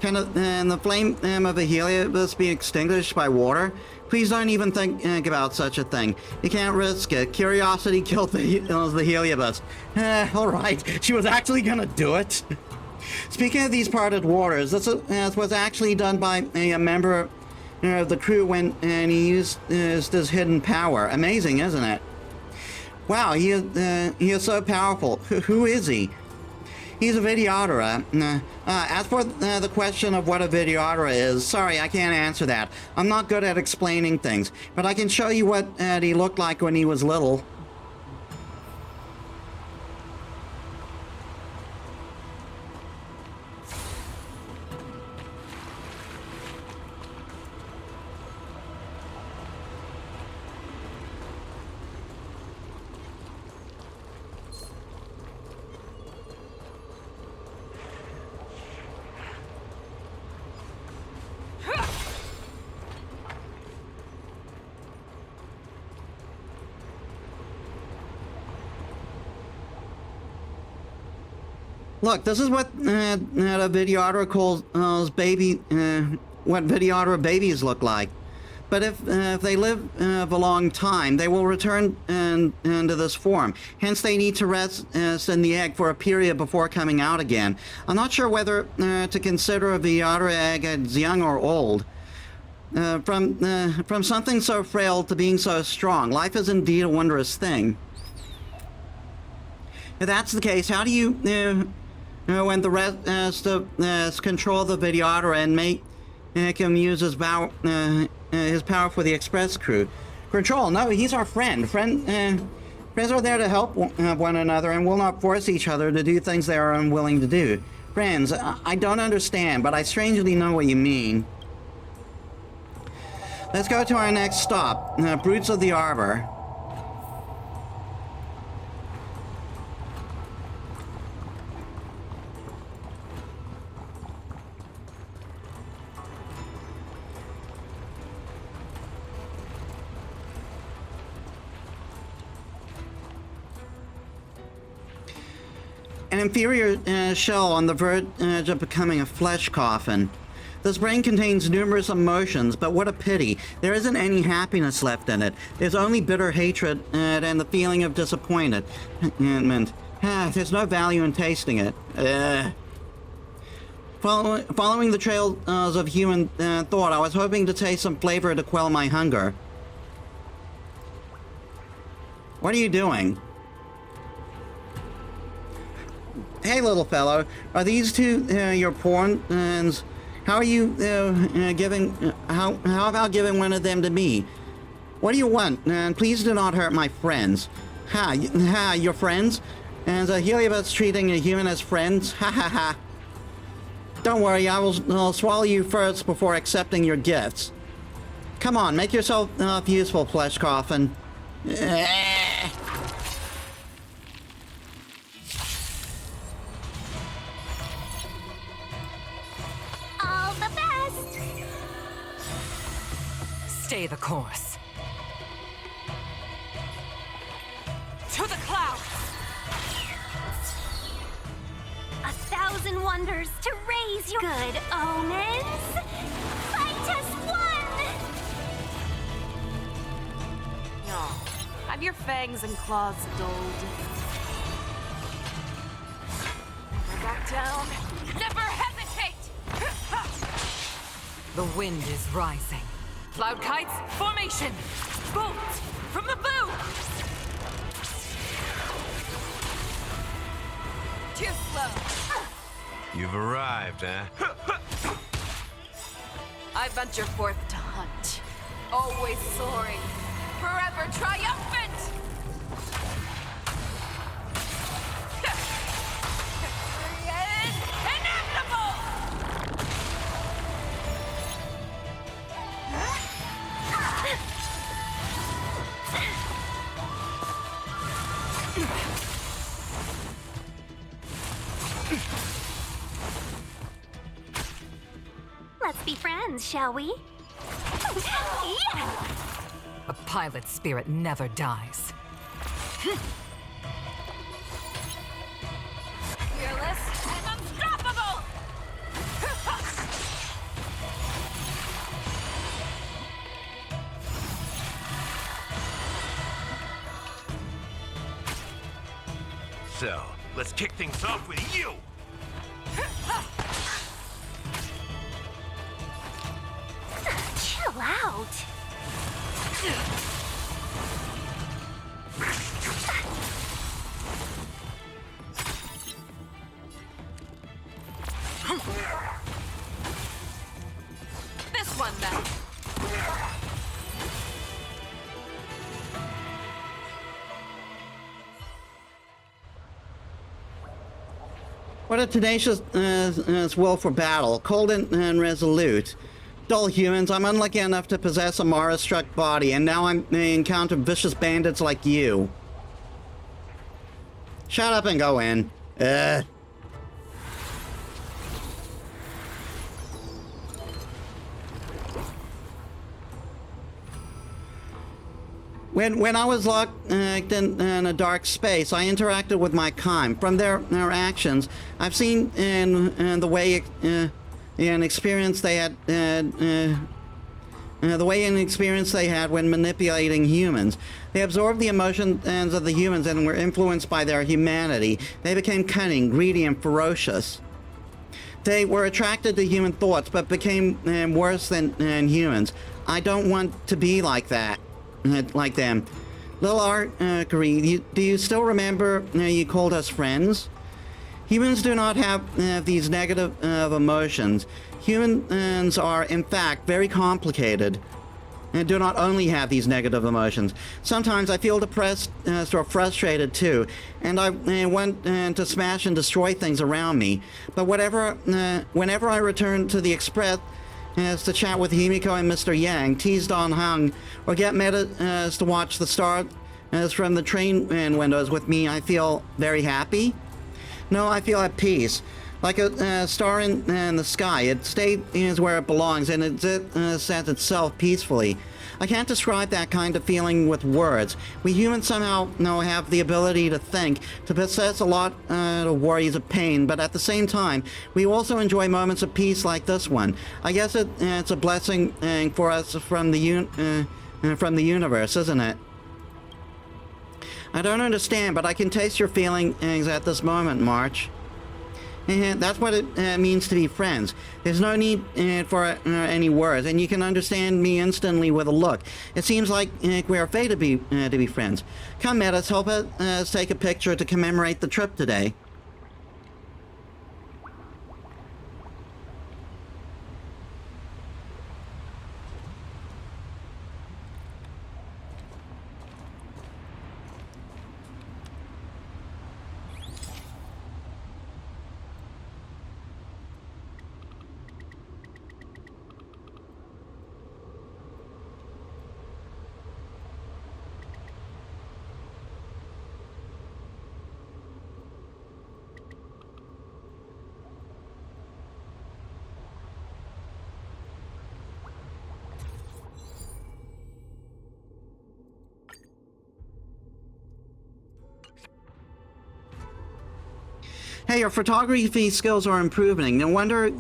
Can the flame of the Heliobus be extinguished by water? Please don't even think about such a thing. You can't risk it. Curiosity killed the Heliobus. Alright, she was actually gonna do it. Speaking of these parted waters, this was actually done by a member of the crew when he used his hidden power. Amazing, isn't it? Wow, he is so powerful. Who is he? He's a Videodora. As for the question of what a Videodora is, sorry, I can't answer that. I'm not good at explaining things, but I can show you what he looked like when he was little. Look, this is what a Videodora calls baby, what Videodora babies look like. But if they live a long time, they will return into this form. Hence, they need to rest in the egg for a period before coming out again. I'm not sure whether to consider a Videodora egg as young or old. From something so frail to being so strong, life is indeed a wondrous thing. If that's the case, how do you when the rest control the Videodora and make him use his power for the express crew? Control? No, he's our friend. Friends are there to help one another and will not force each other to do things they are unwilling to do. Friends, I don't understand, but I strangely know what you mean. Let's go to our next stop, Brutes of the Arbor. An inferior shell on the verge of becoming a flesh coffin. This brain contains numerous emotions, but what a pity. There isn't any happiness left in it. There's only bitter hatred and the feeling of disappointment. There's no value in tasting it. Following the trails of human thought, I was hoping to taste some flavor to quell my hunger. What are you doing? Hey, little fellow, are these two your pawns? How are you giving? How about giving one of them to me? What do you want? Please do not hurt my friends. Your friends? And Heliobus treating a human as friends? Ha ha ha. Don't worry, I'll swallow you first before accepting your gifts. Come on, make yourself useful, flesh coffin. Stay the course. To the clouds! 1,000 wonders to raise your good omens. Fight as one! No, have your fangs and claws dulled. Never back down. Never hesitate! The wind is rising. Cloud kites, formation! Bolts from the boot! Too slow. You've arrived, huh? I venture forth to hunt. Always soaring. Forever triumphant! Victory is inevitable! Let's be friends, shall we? Yeah! A pilot's spirit never dies. Fearless and unstoppable! So, let's kick things off with you! Chill out. This one, then. What a tenacious will for battle, cold and resolute. Dull humans, I'm unlucky enough to possess a Mara-struck body, and now I encounter vicious bandits like you. Shut up and go in. When I was locked in a dark space, I interacted with my kind. From their actions, I've seen in the way an experience they had when manipulating humans. They absorbed the emotions of the humans and were influenced by their humanity. They became cunning, greedy, and ferocious. They were attracted to human thoughts, but became worse than humans. I don't want to be like that. Like them. Little Archery, do you still remember you called us friends? Humans do not have these negative emotions. Humans are, in fact, very complicated and do not only have these negative emotions. Sometimes I feel depressed or frustrated too, and I want to smash and destroy things around me. But whenever I return to the Express, as to chat with Himiko and Mr. Yang, tease Don Hung, or get Metis to watch the stars from the train windows with me, I feel very happy. No, I feel at peace. Like a star in the sky. It stays where it belongs, and it sets itself peacefully. I can't describe that kind of feeling with words. We humans somehow have the ability to think, to possess a lot of worries of pain, but at the same time, we also enjoy moments of peace like this one. I guess it's a blessing for us from the universe, isn't it? I don't understand, but I can taste your feelings at this moment, March. That's what it means to be friends. There's no need for any words, and you can understand me instantly with a look. It seems like we are fated to be friends. Come, Metis, help us take a picture to commemorate the trip today. Hey, your photography skills are improving. No wonder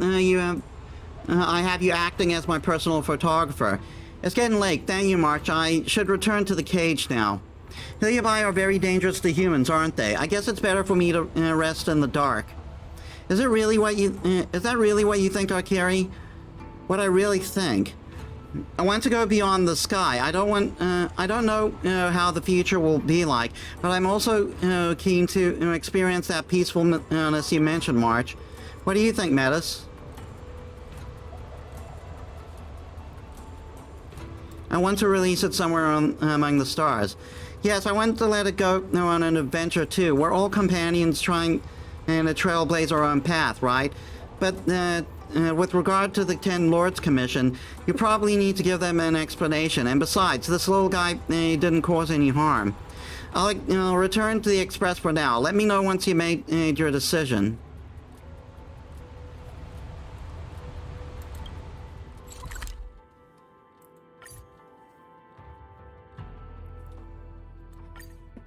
I have you acting as my personal photographer. It's getting late. Thank you, March. I should return to the cage now. Heliabi are very dangerous to humans, aren't they? I guess it's better for me to rest in the dark. Is that really what you think, Arcari? what I really think. I want to go beyond the sky. I don't know how the future will be like, but I'm also keen to experience that peacefulness you mentioned, March. What do you think, Metis? I want to release it somewhere among the stars. Yes, I want to let it go on an adventure too. We're all companions trying to trailblaze our own path, right? But with regard to the 10 Lords Commission, you probably need to give them an explanation. And besides, this little guy didn't cause any harm. I'll return to the Express for now. Let me know once you made your decision.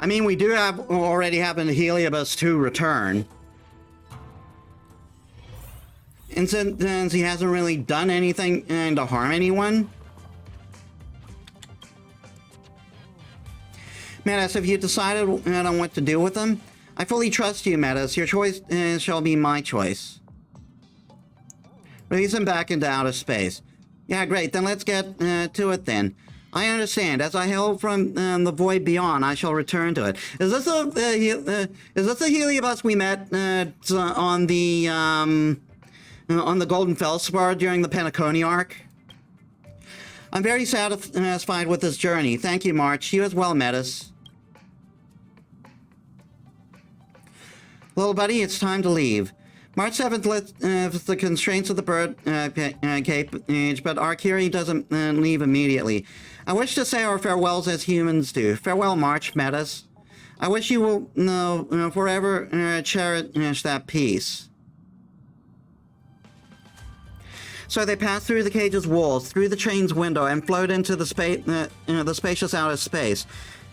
I mean, we do already have an Heliobus to return. And since he hasn't really done anything to harm anyone. Metis, have you decided on what to do with him? I fully trust you, Metis. Your choice shall be my choice. Release him back into outer space. Yeah, great. Then let's get to it then. I understand. As I hail from the void beyond, I shall return to it. Is this the Heliobus we met on the Golden Feldspar during the Penacony arc? I'm very satisfied with this journey. Thank you, March. You as well, Metis. Little buddy, it's time to leave. March 7th lifts the constraints of the bird cage, but our Kiri doesn't leave immediately. I wish to say our farewells as humans do. Farewell, March, Metis. I wish you will forever cherish that peace. So they pass through the cage's walls, through the chain's window, and float into the spacious outer space.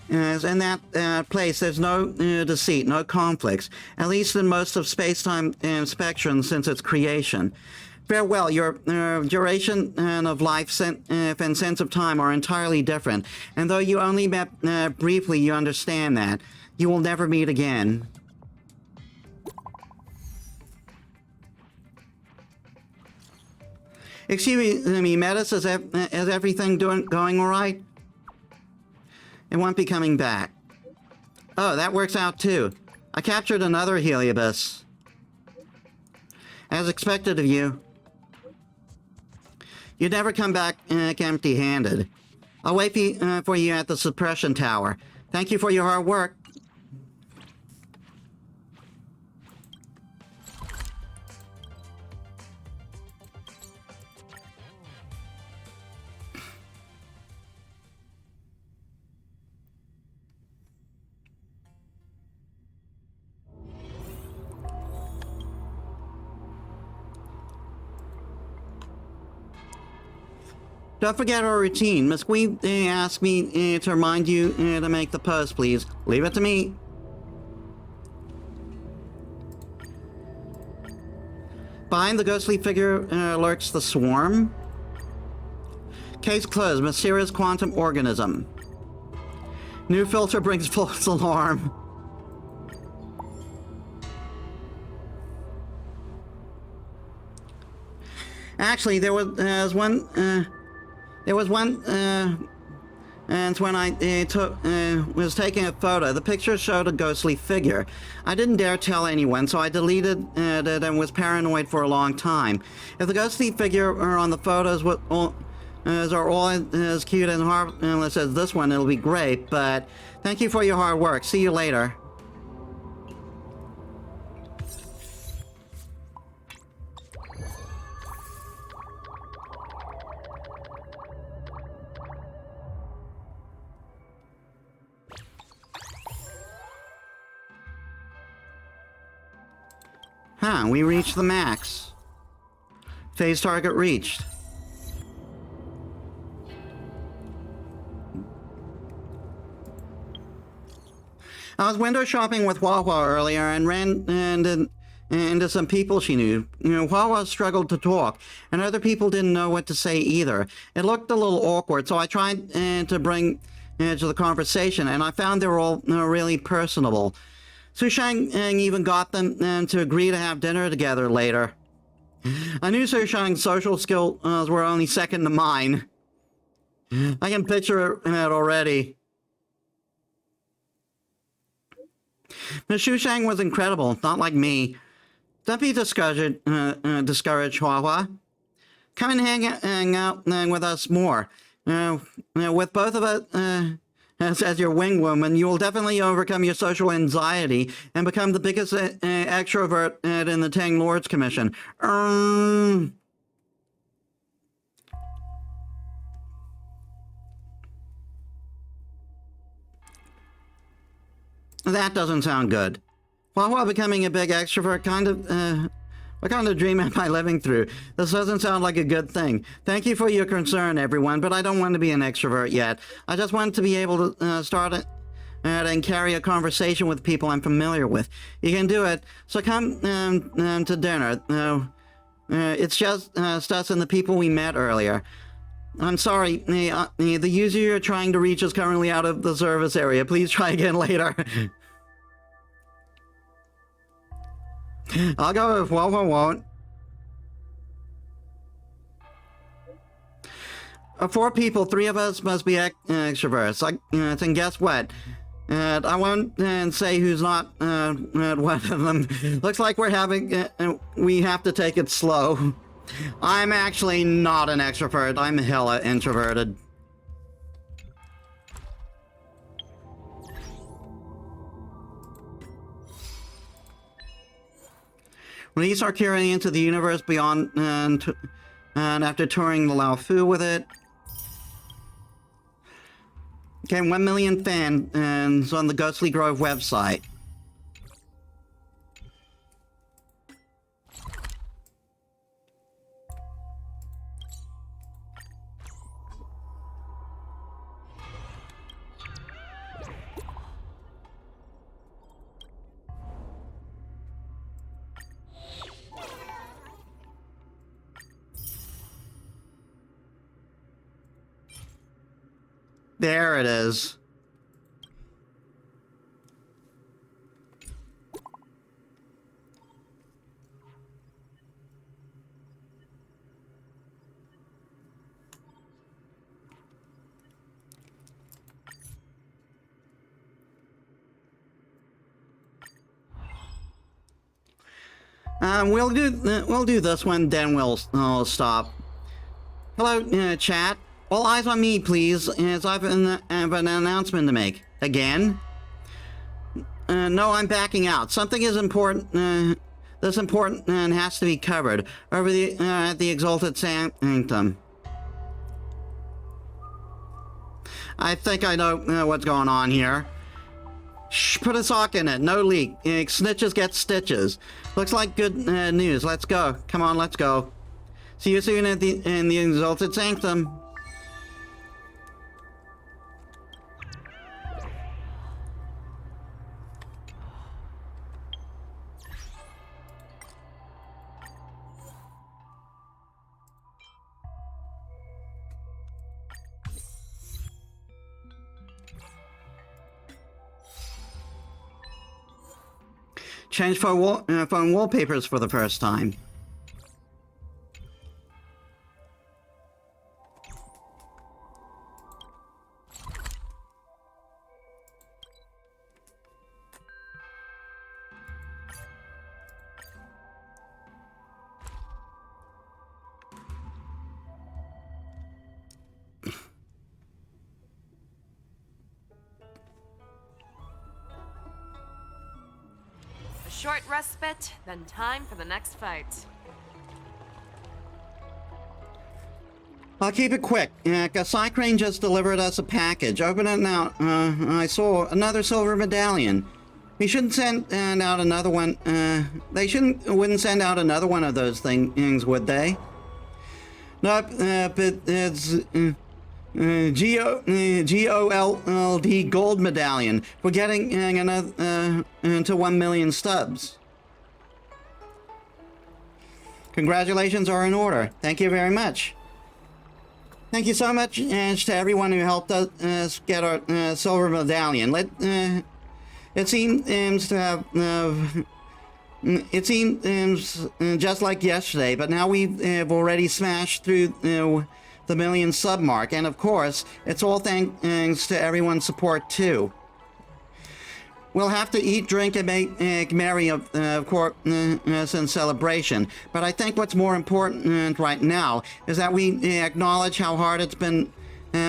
In that place, there's no deceit, no conflicts, at least in most of space-time spectrum since its creation. Farewell, your duration of life and sense of time are entirely different, and though you only met briefly, you understand that. You will never meet again. Excuse me, Metis, is everything going all right? It won't be coming back. Oh, that works out too. I captured another Heliobus. As expected of you. You'd never come back empty-handed. I'll wait for you at the suppression tower. Thank you for your hard work. Don't forget our routine. Miss Queen asked me to remind you to make the post, please. Leave it to me. Behind the ghostly figure lurks the swarm. Case closed. Mysterious quantum organism. New filter brings false alarm. Actually, there was one. And when I was taking a photo, the picture showed a ghostly figure. I didn't dare tell anyone, so I deleted it and was paranoid for a long time. If the ghostly figure on the photos are all as cute and harmless as this one, it'll be great, but thank you for your hard work. See you later. Huh, we reached the max. Phase target reached. I was window shopping with Wawa earlier and ran into some people she knew. Wawa struggled to talk, and other people didn't know what to say either. It looked a little awkward, so I tried to bring to the conversation, and I found they were all really personable. Su Shang even got them to agree to have dinner together later. I knew Sushang's social skills were only second to mine. I can picture it already. Miss Shushang was incredible, not like me. Don't be discouraged, Hua Hua. Come and hang out with us more. With both of us as your wing woman, you will definitely overcome your social anxiety and become the biggest extrovert in the Tang Lords Commission. That doesn't sound good. While becoming a big extrovert, what kind of dream am I living through? This doesn't sound like a good thing. Thank you for your concern, everyone, but I don't want to be an extrovert yet. I just want to be able to start it and carry a conversation with people I'm familiar with. You can do it, so come to dinner. It's just us and the people we met earlier. I'm sorry, the user you're trying to reach is currently out of the service area. Please try again later. I'll go if Wawa won't. 4 people, 3 of us must be extroverts. And guess what? I won't say who's not one of them. Looks like we have to take it slow. I'm actually not an extrovert. I'm hella introverted. Release our curiosity into the universe beyond, and after touring the Lao Fu with it. Okay, 1 million fans on the Ghostly Grove website. There it is. We'll do this one, then we'll stop. Hello, chat. All eyes on me, please, as I have an announcement to make. Again? No, I'm backing out. Something is important. This important and has to be covered over at the Exalted Sanctum. I think I know what's going on here. Shh, put a sock in it. No leak. Snitches get stitches. Looks like good news. Let's go. Come on, let's go. See you soon in the Exalted Sanctum. Change phone wallpapers for the first time. Short respite, then time for the next fight. I'll keep it quick. Cycrane just delivered us a package. Open it now. I saw another silver medallion. We shouldn't send out another one. They wouldn't send out another one of those things, would they? Nope. But it's GOLD gold medallion. We're getting another to 1 million stubs. Congratulations are in order. Thank you very much. Thank you so much to everyone who helped us get our silver medallion. It seems to have It seems just like yesterday, but now we've already smashed through the million sub mark, and of course, it's all thanks to everyone's support too. We'll have to eat, drink, and make merry, of course, in celebration. But I think what's more important right now is that we acknowledge how hard it's been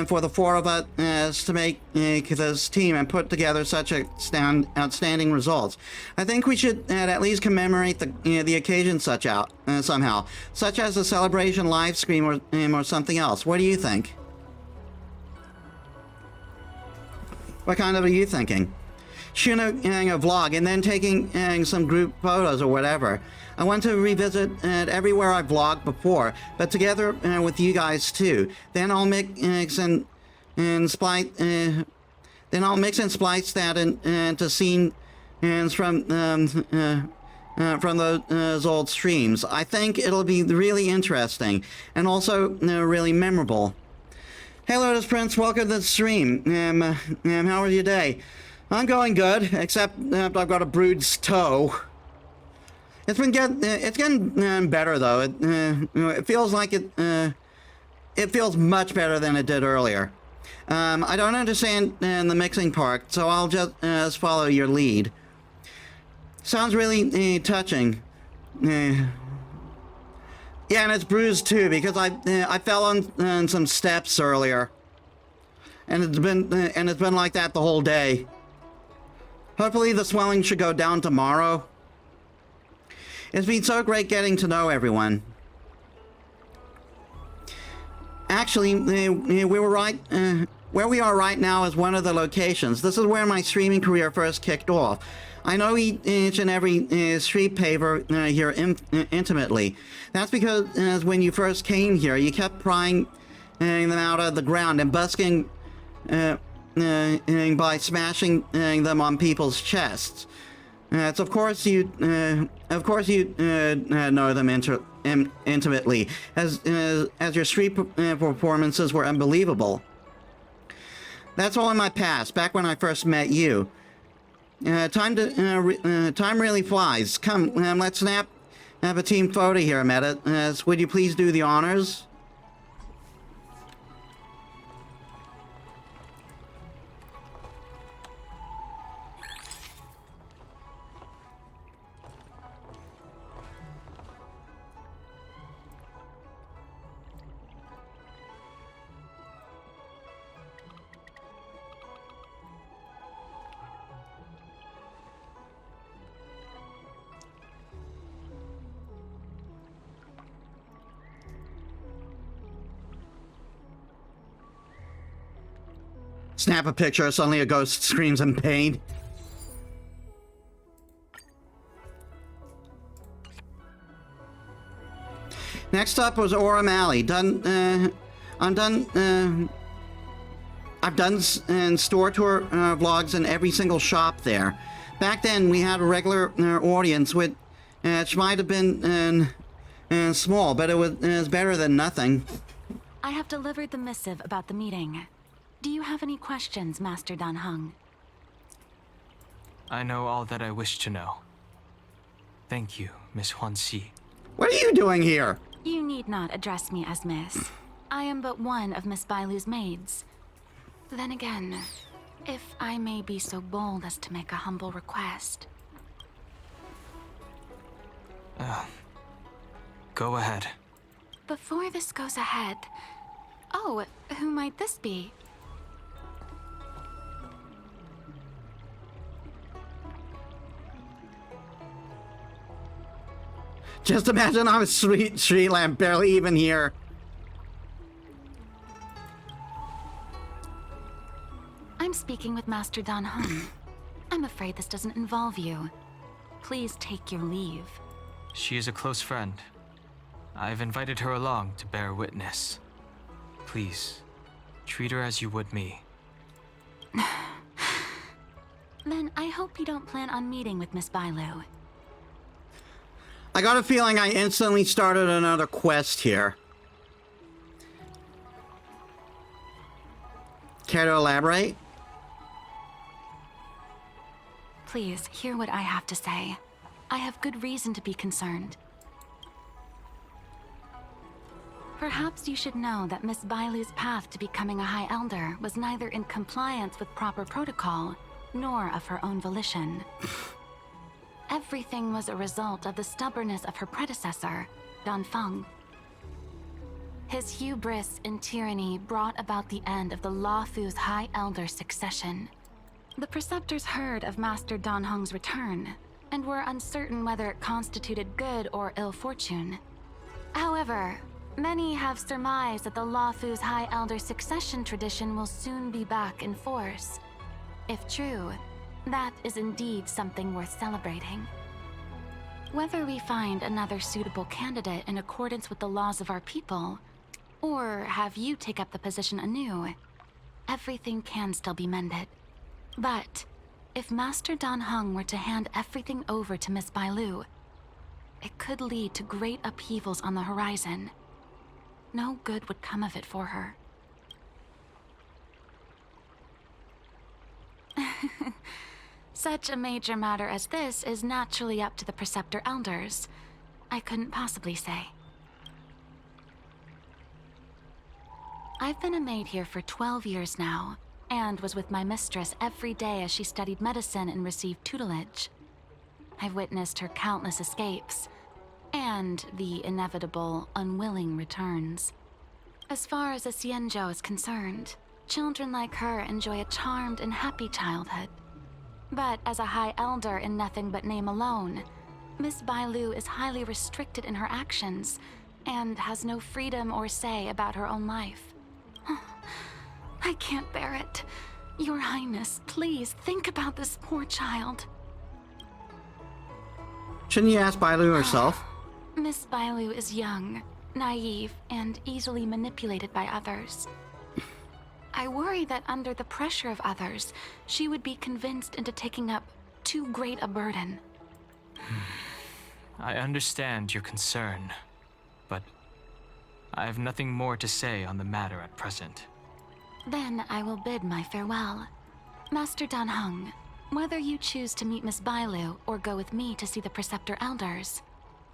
for the four of us to make this team and put together such outstanding results. I think we should at least commemorate the occasion somehow, such as a celebration live stream or something else. What do you think? What kind of are you thinking? Shooting a vlog and then taking some group photos or whatever. I want to revisit everywhere I vlogged before, but together with you guys too. Then I'll mix and splice. Then I'll mix and splice that into scenes from those old streams. I think it'll be really interesting and also really memorable. Hey, Lotus Prince, welcome to the stream. How was your day? I'm going good, except I've got a bruised toe. It's getting better though. It feels like it feels much better than it did earlier. I don't understand the mixing part, so I'll just follow your lead. Sounds really touching. Yeah, and it's bruised too because I fell on some steps earlier, and it's been like that the whole day. Hopefully the swelling should go down tomorrow. It's been so great getting to know everyone. Actually, we were right. Where we are right now is one of the locations. This is where my streaming career first kicked off. I know each and every street paver here intimately. That's because when you first came here, you kept prying them out of the ground and busking by smashing them on people's chests. So of course you know them intimately, as your street performances were unbelievable. That's all in my past, back when I first met you. Time really flies. Come, let's snap a team photo here, Metis. Would you please do the honors? Snap a picture, suddenly a ghost screams in pain. Next up was Aurum Alley. I've done store tour vlogs in every single shop there. Back then, we had a regular audience, which might have been small, but it was better than nothing. I have delivered the missive about the meeting. Do you have any questions, Master Dan Heng? I know all that I wish to know. Thank you, Miss Huan Xi. What are you doing here? You need not address me as Miss. I am but one of Miss Bailu's maids. Then again, if I may be so bold as to make a humble request. Go ahead. Before this goes ahead... Oh, who might this be? Just imagine I'm a street lamp, barely even here. I'm speaking with Master Dan Heng. I'm afraid this doesn't involve you. Please take your leave. She is a close friend. I've invited her along to bear witness. Please, treat her as you would me. Then I hope you don't plan on meeting with Miss Bailu. I got a feeling I instantly started another quest here. Care to elaborate? Please, hear what I have to say. I have good reason to be concerned. Perhaps you should know that Miss Bailu's path to becoming a High Elder was neither in compliance with proper protocol, nor of her own volition. Everything was a result of the stubbornness of her predecessor, Dan Feng. His hubris and tyranny brought about the end of the Luofu's High Elder succession. The Preceptors heard of Master Dan Heng's return, and were uncertain whether it constituted good or ill fortune. However, many have surmised that the Luofu's High Elder succession tradition will soon be back in force. If true, that is indeed something worth celebrating. Whether we find another suitable candidate in accordance with the laws of our people, or have you take up the position anew, everything can still be mended. But if Master Dan Heng were to hand everything over to Miss Bailu, it could lead to great upheavals on the horizon. No good would come of it for her. Such a major matter as this is naturally up to the Preceptor Elders. I couldn't possibly say. I've been a maid here for 12 years now, and was with my mistress every day as she studied medicine and received tutelage. I've witnessed her countless escapes, and the inevitable, unwilling returns. As far as a Xianzhou is concerned, children like her enjoy a charmed and happy childhood. But as a High Elder in nothing but name alone, Miss Bailu is highly restricted in her actions, and has no freedom or say about her own life. I can't bear it. Your Highness, please think about this poor child. Shouldn't you ask Bailu herself? Miss Bailu is young, naive, and easily manipulated by others. I worry that under the pressure of others, she would be convinced into taking up too great a burden. I understand your concern, but I have nothing more to say on the matter at present. Then I will bid my farewell. Master Dan Heng, whether you choose to meet Miss Bailu or go with me to see the Preceptor Elders,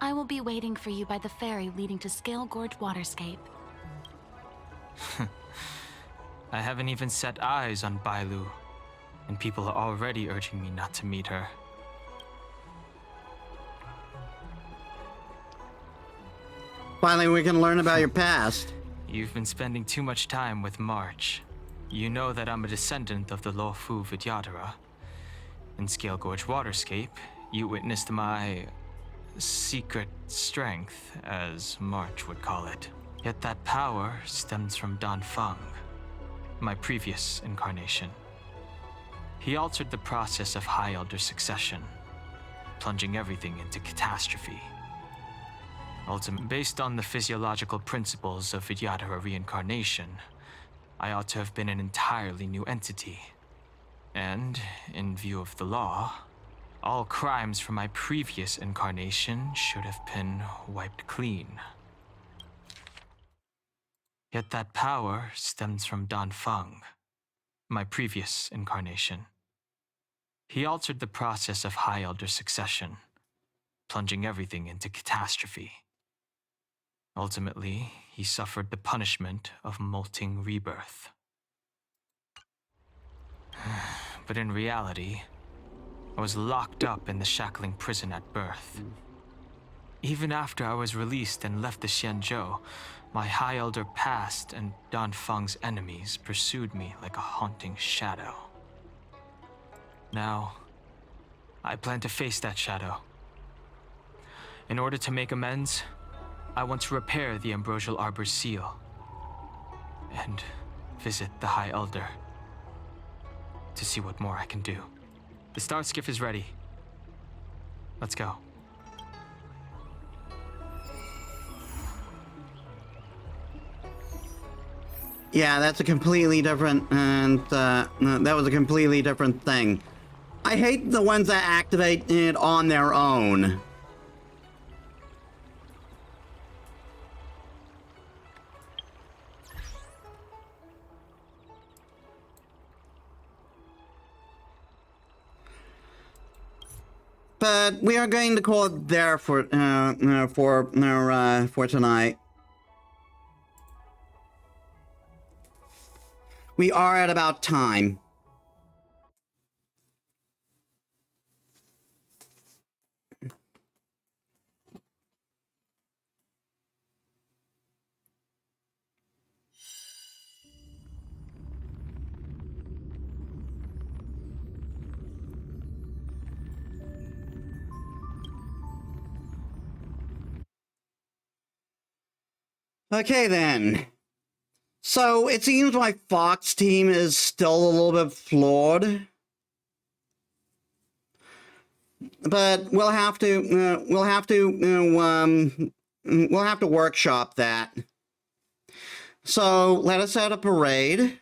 I will be waiting for you by the ferry leading to Scale Gorge Waterscape. I haven't even set eyes on Bailu, and people are already urging me not to meet her. Finally, we can learn about your past. You've been spending too much time with March. You know that I'm a descendant of the Luofu Vidyadhara. In Scale Gorge Waterscape, you witnessed my secret strength, as March would call it. Yet that power stems from Dan Feng, my previous incarnation. He altered the process of High Elder succession, plunging everything into catastrophe. Ultimately, based on the physiological principles of Vidyadhara reincarnation, I ought to have been an entirely new entity. And, in view of the law, all crimes from my previous incarnation should have been wiped clean. Yet that power stems from Dan Feng, my previous incarnation. He altered the process of High Elder succession, plunging everything into catastrophe. Ultimately, he suffered the punishment of molting rebirth. But in reality, I was locked up in the shackling prison at birth. Even after I was released and left the Xianzhou, my High Elder past and Dan Feng's enemies pursued me like a haunting shadow. Now, I plan to face that shadow. In order to make amends, I want to repair the Ambrosial Arbor's seal and visit the High Elder to see what more I can do. The star skiff is ready. Let's go. Yeah, that's a completely different, and that was a completely different thing. I hate the ones that activate it on their own. but we are going to call it there for tonight. We are at about time. Okay then. So it seems my Fox team is still a little bit flawed, but we'll have to workshop that. So let us set a parade.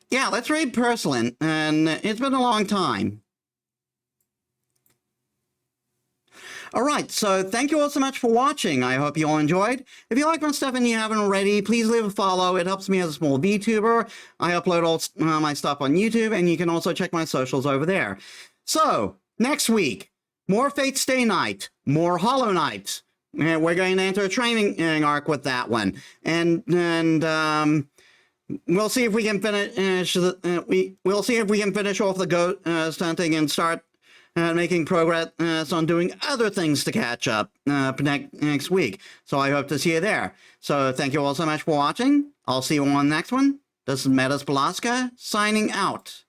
Yeah, let's raid Purslane, and it's been a long time. Alright, so thank you all so much for watching. I hope you all enjoyed. If you like my stuff and you haven't already, please leave a follow. It helps me as a small VTuber. I upload all my stuff on YouTube, and you can also check my socials over there. So, next week, more Fate Stay Night, more Hollow Knight. We're going to enter a training arc with that one. And we'll see if we can finish. We'll see if we can finish off the ghost hunting and start making progress on doing other things to catch up next week. So I hope to see you there. So thank you all so much for watching. I'll see you on the next one. This is Metis Balaska signing out.